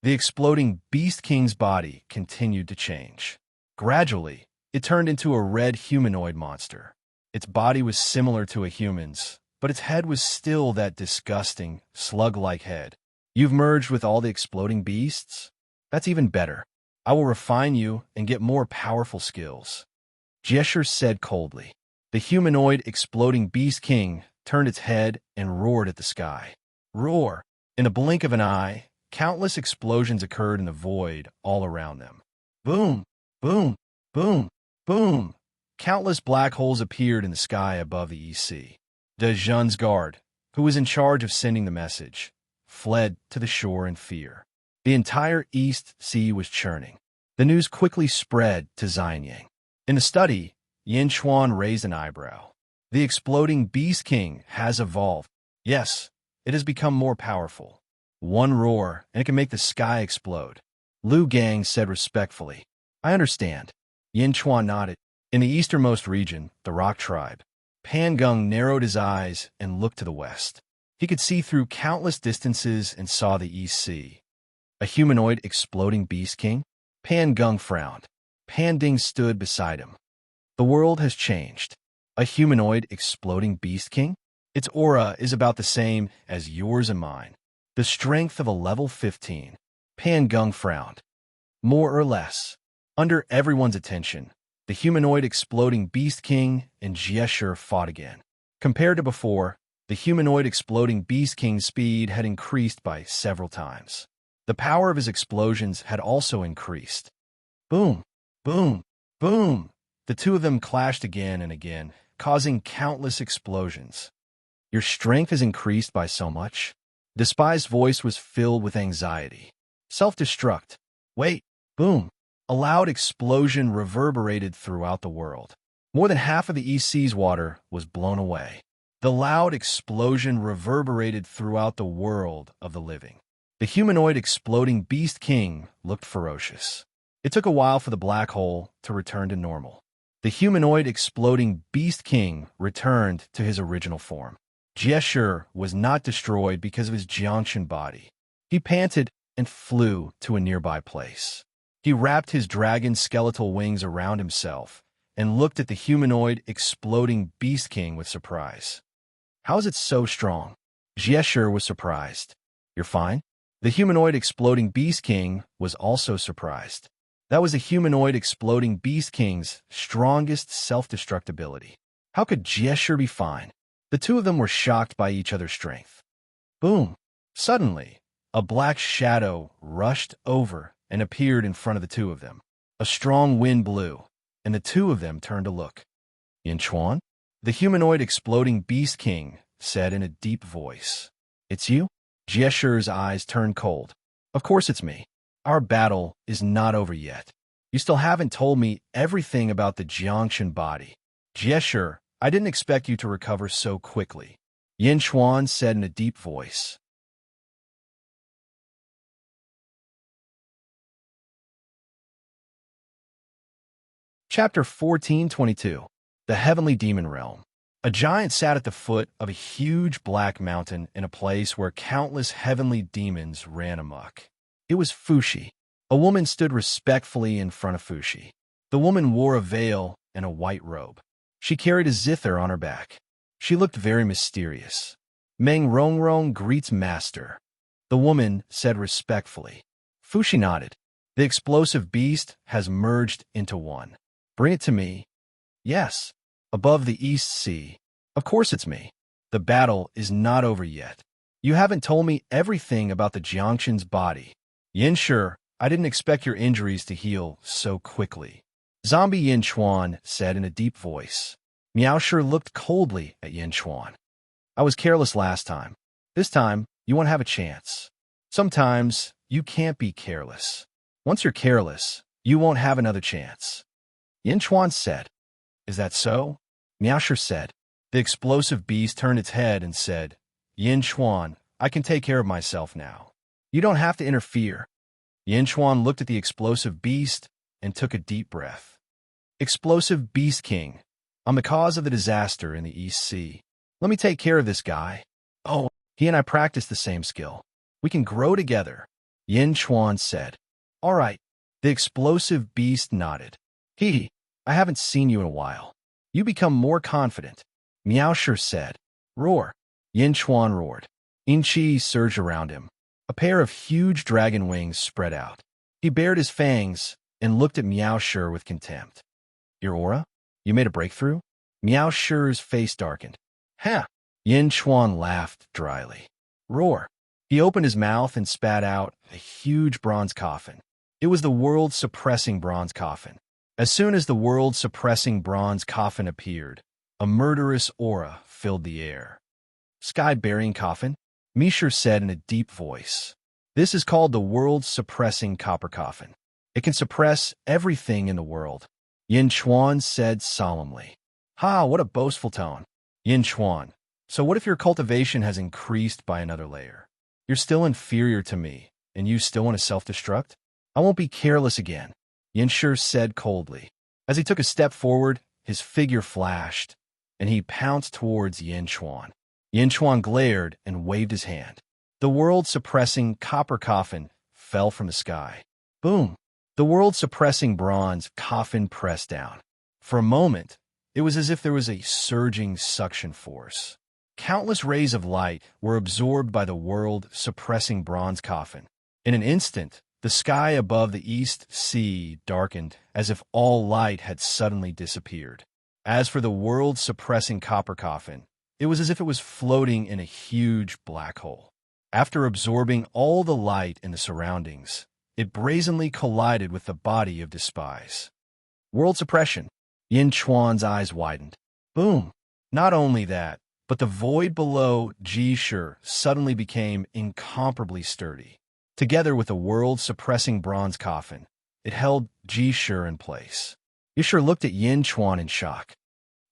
S1: The exploding Beast King's body continued to change. Gradually, it turned into a red humanoid monster. Its body was similar to a human's, but its head was still that disgusting, slug-like head. You've merged with all the exploding beasts? That's even better. I will refine you and get more powerful skills. Jiesher said coldly. The humanoid exploding Beast King turned its head and roared at the sky. Roar! In a blink of an eye, countless explosions occurred in the void all around them. Boom! Boom! Boom! Boom! Countless black holes appeared in the sky above the East Sea. De Jun's guard, who was in charge of sending the message, fled to the shore in fear. The entire East Sea was churning. The news quickly spread to Xianyang. In the study, Yin Chuan raised an eyebrow. The exploding Beast King has evolved. Yes, it has become more powerful. One roar, and it can make the sky explode. Lu Gang said respectfully. I understand. Yin Chuan nodded. In the easternmost region, the Rock Tribe, Pan Geng narrowed his eyes and looked to the west. He could see through countless distances and saw the East Sea. A humanoid exploding Beast King? Pan Geng frowned. Pan Ding stood beside him. The world has changed. A humanoid exploding Beast King? Its aura is about the same as yours and mine. The strength of a level 15. Pan Geng frowned. More or less. Under everyone's attention, the humanoid exploding Beast King and Jiesher fought again. Compared to before, the humanoid exploding Beast King's speed had increased by several times. The power of his explosions had also increased. Boom! Boom! Boom! The two of them clashed again and again, causing countless explosions. Your strength has increased by so much? Despise's voice was filled with anxiety. Self-destruct. Wait! Boom! A loud explosion reverberated throughout the world. More than half of the East Sea's water was blown away. The loud explosion reverberated throughout the world of the living. The humanoid exploding Beast King looked ferocious. It took a while for the black hole to return to normal. The humanoid exploding Beast King returned to his original form. Jiesher was not destroyed because of his Jiangshan body. He panted and flew to a nearby place. He wrapped his dragon skeletal wings around himself and looked at the humanoid exploding Beast King with surprise. How is it so strong? Jiesher was surprised. You're fine? The humanoid exploding Beast King was also surprised. That was the humanoid exploding Beast King's strongest self-destructibility. How could Jiesher be fine? The two of them were shocked by each other's strength. Boom! Suddenly, a black shadow rushed over and appeared in front of the two of them. A strong wind blew, and the two of them turned to look. Yin Chuan? The humanoid exploding Beast King said in a deep voice. It's you? Jiesher's eyes turned cold. Of course it's me. Our battle is not over yet. You still haven't told me everything about the Jiangshan body. Jiesher, I didn't expect you to recover so quickly. Yin Chuan said in a deep voice. Chapter 1422. The Heavenly Demon Realm. A giant sat at the foot of a huge black mountain in a place where countless heavenly demons ran amok. It was Fushi. A woman stood respectfully in front of Fushi. The woman wore a veil and a white robe. She carried a zither on her back. She looked very mysterious. Meng Rongrong greets master. The woman said respectfully. Fushi nodded. The explosive beast has merged into one. Bring it to me. Yes. Above the East Sea. Of course it's me. The battle is not over yet. You haven't told me everything about the Jiangshan's body. Yinshi, I didn't expect your injuries to heal so quickly. Zombie Yin Chuan said in a deep voice. Miaoshi looked coldly at Yin Chuan. I was careless last time. This time, you won't have a chance. Sometimes, you can't be careless. Once you're careless, You won't have another chance. Yin Chuan said. Is that so? Miaosher said. The explosive beast turned its head and said, Yin Chuan, I can take care of myself now. You don't have to interfere. Yin Chuan looked at the explosive beast and took a deep breath. Explosive Beast King, I'm the cause of the disaster in the East Sea. Let me take care of this guy. Oh, he and I practice the same skill. We can grow together, Yin Chuan said. All right. The explosive beast nodded. Hee, I haven't seen you in a while. You become more confident, Miaosher said. Roar. Yin Chuan roared. In Chi surged around him. A pair of huge dragon wings spread out. He bared his fangs and looked at Miaosher with contempt. Your aura? You made a breakthrough? Miaosher's face darkened. Ha! Yin Chuan laughed dryly. Roar. He opened his mouth and spat out a huge bronze coffin. It was the world-suppressing bronze coffin. As soon as the world-suppressing bronze coffin appeared, a murderous aura filled the air. Sky-burying coffin? Miaosher said in a deep voice. This is called the world-suppressing copper coffin. It can suppress everything in the world. Yin Chuan said solemnly. Ha, what a boastful tone. Yin Chuan, so what if your cultivation has increased by another layer? You're still inferior to me, and you still want to self-destruct? I won't be careless again, Yinsher said coldly. As he took a step forward, his figure flashed, and he pounced towards Yin Chuan. Yin Chuan glared and waved his hand. The world-suppressing copper coffin fell from the sky. Boom! The world-suppressing bronze coffin pressed down. For a moment, it was as if there was a surging suction force. Countless rays of light were absorbed by the world-suppressing bronze coffin. In an instant, the sky above the East Sea darkened as if all light had suddenly disappeared. As for the world-suppressing copper coffin, it was as if it was floating in a huge black hole. After absorbing all the light in the surroundings, it brazenly collided with the body of Despise. World suppression. Yin Chuan's eyes widened. Boom! Not only that, but the void below Jishur suddenly became incomparably sturdy. Together with the world-suppressing bronze coffin, it held Jishur in place. Jishur looked at Yin Chuan in shock.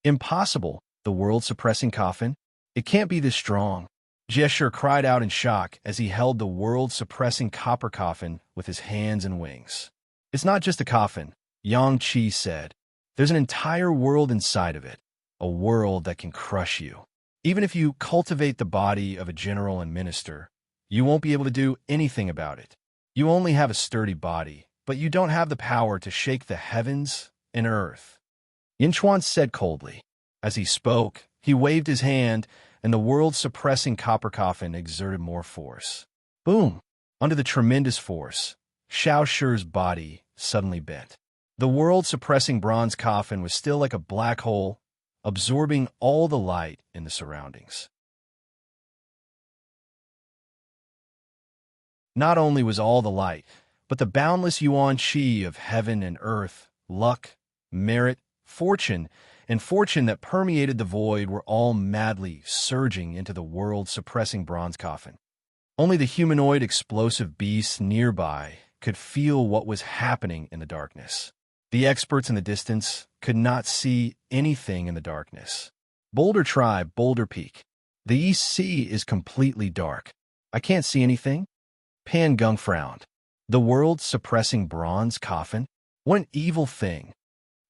S1: Impossible, the world-suppressing coffin? It can't be this strong. Jishur cried out in shock as he held the world-suppressing copper coffin with his hands and wings. It's not just a coffin, Yang Qi said. There's an entire world inside of it, a world that can crush you. Even if you cultivate the body of a general and minister, you won't be able to do anything about it. You only have a sturdy body, but you don't have the power to shake the heavens and earth. Yin Chuan said coldly. As he spoke, he waved his hand, and the world-suppressing copper coffin exerted more force. Boom! Under the tremendous force, Shaoshur's body suddenly bent. The world-suppressing bronze coffin was still like a black hole, absorbing all the light in the surroundings. Not only was all the light, but the boundless yuan qi of heaven and earth, luck, merit, fortune, and fortune that permeated the void were all madly surging into the world-suppressing bronze coffin. Only the humanoid explosive beasts nearby could feel what was happening in the darkness. The experts in the distance could not see anything in the darkness. Boulder Tribe, Boulder Peak. The East Sea is completely dark. I can't see anything. Pan Gung frowned. The world-suppressing bronze coffin? What an evil thing,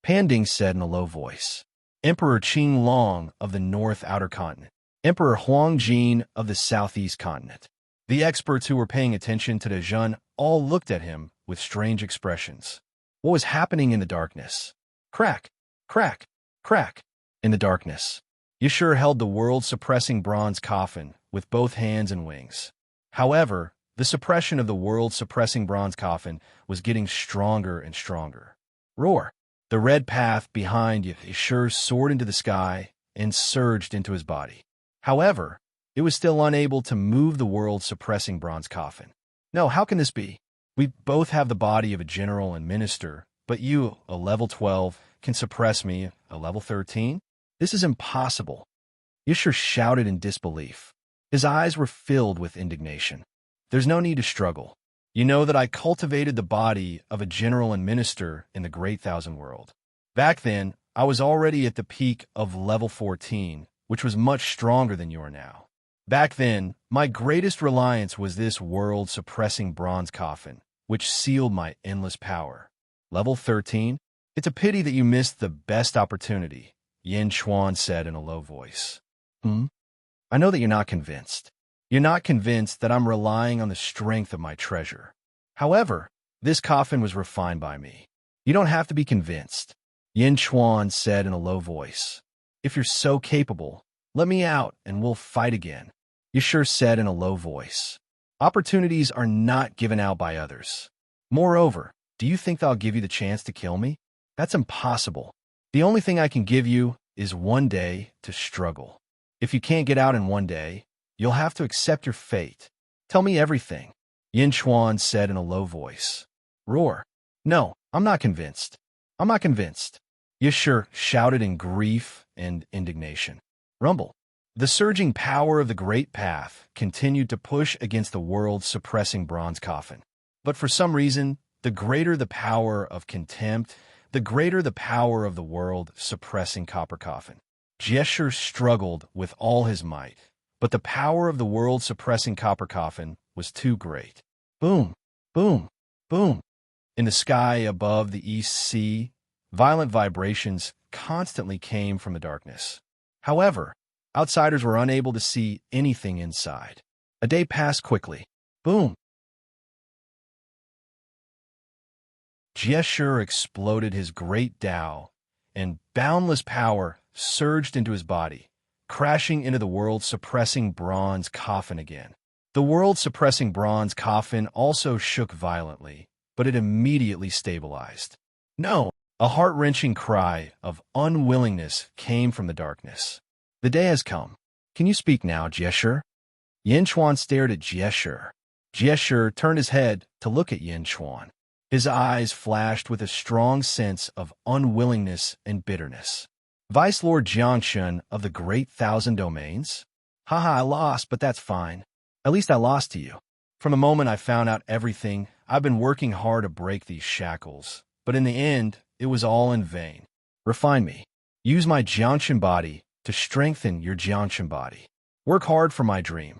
S1: Pan Ding said in a low voice. Emperor Qing Long of the North Outer Continent. Emperor Huang Jin of the Southeast Continent. The experts who were paying attention to Dejun all looked at him with strange expressions. What was happening in the darkness? Crack, crack, crack. In the darkness, Yashur held the world-suppressing bronze coffin with both hands and wings. However, the suppression of the world-suppressing bronze coffin was getting stronger and stronger. Roar! The red path behind Yashur soared into the sky and surged into his body. However, it was still unable to move the world-suppressing bronze coffin. No, how can this be? We both have the body of a general and minister, but you, a level 12, can suppress me, a level 13? This is impossible. Yashur shouted in disbelief. His eyes were filled with indignation. There's no need to struggle. You know that I cultivated the body of a general and minister in the Great Thousand World. Back then, I was already at the peak of level 14, which was much stronger than you are now. Back then, my greatest reliance was this world-suppressing bronze coffin, which sealed my endless power. Level 13? It's a pity that you missed the best opportunity, Yin Chuan said in a low voice. I know that you're not convinced. You're not convinced that I'm relying on the strength of my treasure. However, this coffin was refined by me. You don't have to be convinced, Yin Chuan said in a low voice. If you're so capable, let me out and we'll fight again, Yashur said in a low voice. Opportunities are not given out by others. Moreover, do you think that I'll give you the chance to kill me? That's impossible. The only thing I can give you is one day to struggle. If you can't get out in one day, you'll have to accept your fate. Tell me everything, Yin Chuan said in a low voice. Roar. No, I'm not convinced. I'm not convinced, Yashur shouted in grief and indignation. Rumble. The surging power of the Great Path continued to push against the world-suppressing bronze coffin. But for some reason, the greater the power of contempt, the greater the power of the world-suppressing copper coffin. Jesher struggled with all his might, but the power of the world-suppressing copper coffin was too great. Boom, boom, boom. In the sky above the East Sea, violent vibrations constantly came from the darkness. However, outsiders were unable to see anything inside. A day passed quickly. Boom. Jesher exploded his great Tao, and boundless power surged into his body, crashing into the world-suppressing bronze coffin again. The world-suppressing bronze coffin also shook violently, but it immediately stabilized. No! A heart-wrenching cry of unwillingness came from the darkness. The day has come. Can you speak now, Jesher? Yin Chuan stared at Jesher. Jesher turned his head to look at Yin Chuan. His eyes flashed with a strong sense of unwillingness and bitterness. Vice Lord Jiangshan of the Great Thousand Domains? Haha, I lost, but that's fine. At least I lost to you. From the moment I found out everything, I've been working hard to break these shackles. But in the end, it was all in vain. Refine me. Use my Jiangshan body to strengthen your Jiangshan body. Work hard for my dream.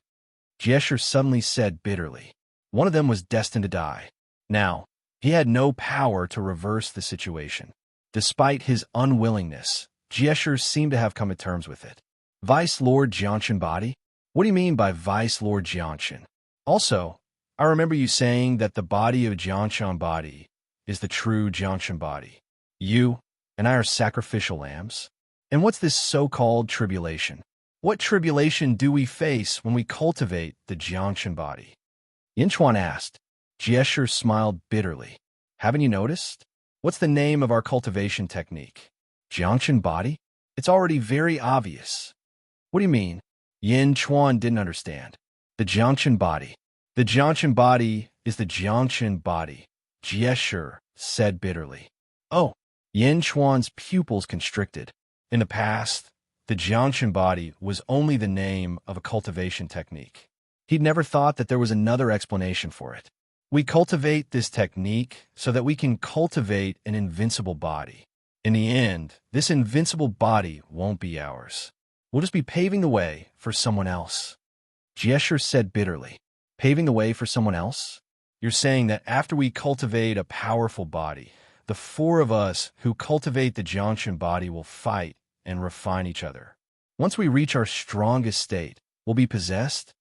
S1: Jesher suddenly said bitterly. One of them was destined to die. Now, he had no power to reverse the situation. Despite his unwillingness, Jesher seemed to have come to terms with it. Vice Lord Jiangshan body? What do you mean by Vice Lord Jiangshan? Also, I remember you saying that the body of Jiangshan body is the true Jiangshan body. You and I are sacrificial lambs? And what's this so-called tribulation? What tribulation do we face when we cultivate the Jiangshan body? Yin Chuan asked. Jesher smiled bitterly. Haven't you noticed? What's the name of our cultivation technique? Jiangshan body? It's already very obvious. What do you mean? Yin Chuan didn't understand. The Jiangshan body. The Jiangshan body is the Jiangshan body, Jesher said bitterly. Oh, Yin Chuan's pupils constricted. In the past, the Jiangshan body was only the name of a cultivation technique. He'd never thought that there was another explanation for it. We cultivate this technique so that we can cultivate an invincible body. In the end, this invincible body won't be ours. We'll just be paving the way for someone else. Jesher said bitterly. Paving the way for someone else? You're saying that after we cultivate a powerful body, the four of us who cultivate the Jiangshan body will fight and refine each other. Once we reach our strongest state, we'll be possessed?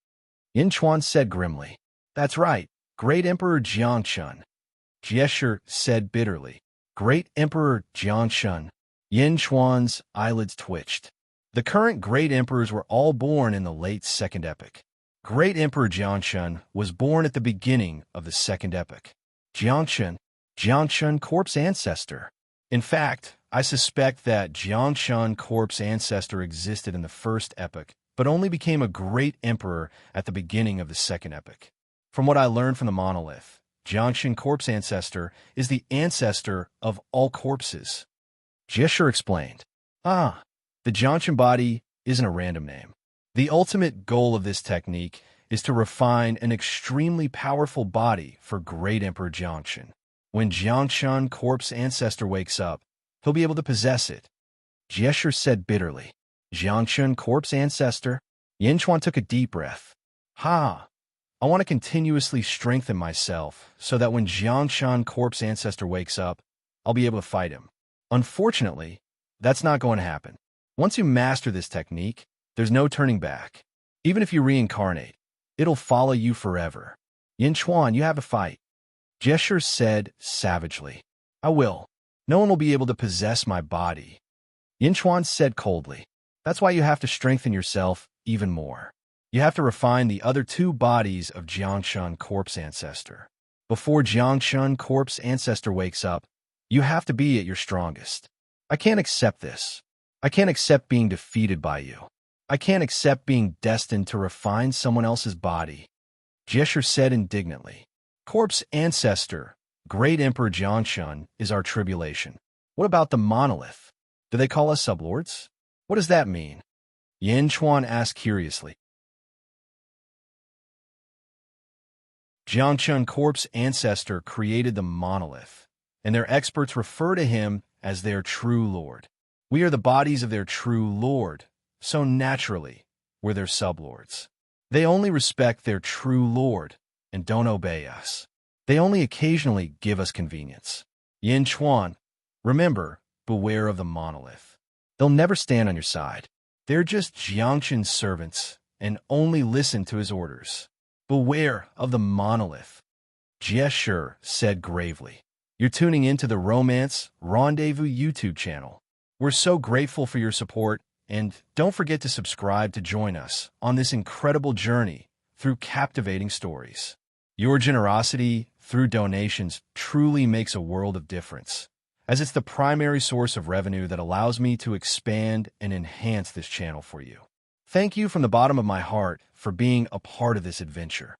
S1: Yin Chuan said grimly. That's right, Great Emperor Jiangshan. Jesher said bitterly. Great Emperor Jiangshan. Yin Chuan's eyelids twitched. The current Great Emperors were all born in the late Second Epoch. Great Emperor Jiangshan was born at the beginning of the Second Epoch. Jiangshan Corpse Ancestor. In fact, I suspect that Jiangshan Corpse Ancestor existed in the First Epoch, but only became a great emperor at the beginning of the Second Epoch. From what I learned from the monolith, Jiangshan Corpse Ancestor is the ancestor of all corpses. Jesher explained. The Jiangshan body isn't a random name. The ultimate goal of this technique is to refine an extremely powerful body for Great Emperor Jiangchen. When Jiangchen Corpse Ancestor wakes up, he'll be able to possess it. Jiesher said bitterly. Jiangchen Corpse Ancestor? Yanchuan took a deep breath. I want to continuously strengthen myself so that when Jiangchen Corpse Ancestor wakes up, I'll be able to fight him. Unfortunately, that's not going to happen. Once you master this technique, there's no turning back. Even if you reincarnate, it'll follow you forever. Yanchuan, you have a fight. Jiesher said savagely. I will. No one will be able to possess my body. Yanchuan said coldly. That's why you have to strengthen yourself even more. You have to refine the other two bodies of Jiangchen Corpse Ancestor. Before Jiangchen Corpse Ancestor wakes up, you have to be at your strongest. I can't accept this. I can't accept being defeated by you. I can't accept being destined to refine someone else's body. Jiesher said indignantly. Corpse Ancestor, Great Emperor Jiangchen, is our tribulation. What about the monolith? Do they call us sublords? What does that mean? Yanchuan asked curiously. Jiangchen Corpse Ancestor created the monolith, and their experts refer to him as their true lord. We are the bodies of their true lord, so naturally, we're their sublords. They only respect their true lord and don't obey us. They only occasionally give us convenience. Yanchuan, remember, beware of the monolith. They'll never stand on your side. They're just Jiangchen's servants and only listen to his orders. Beware of the monolith. Jiesher said gravely. You're tuning into the Romance Rendezvous YouTube channel. We're so grateful for your support, and don't forget to subscribe to join us on this incredible journey through captivating stories. Your generosity through donations truly makes a world of difference, as it's the primary source of revenue that allows me to expand and enhance this channel for you. Thank you from the bottom of my heart for being a part of this adventure.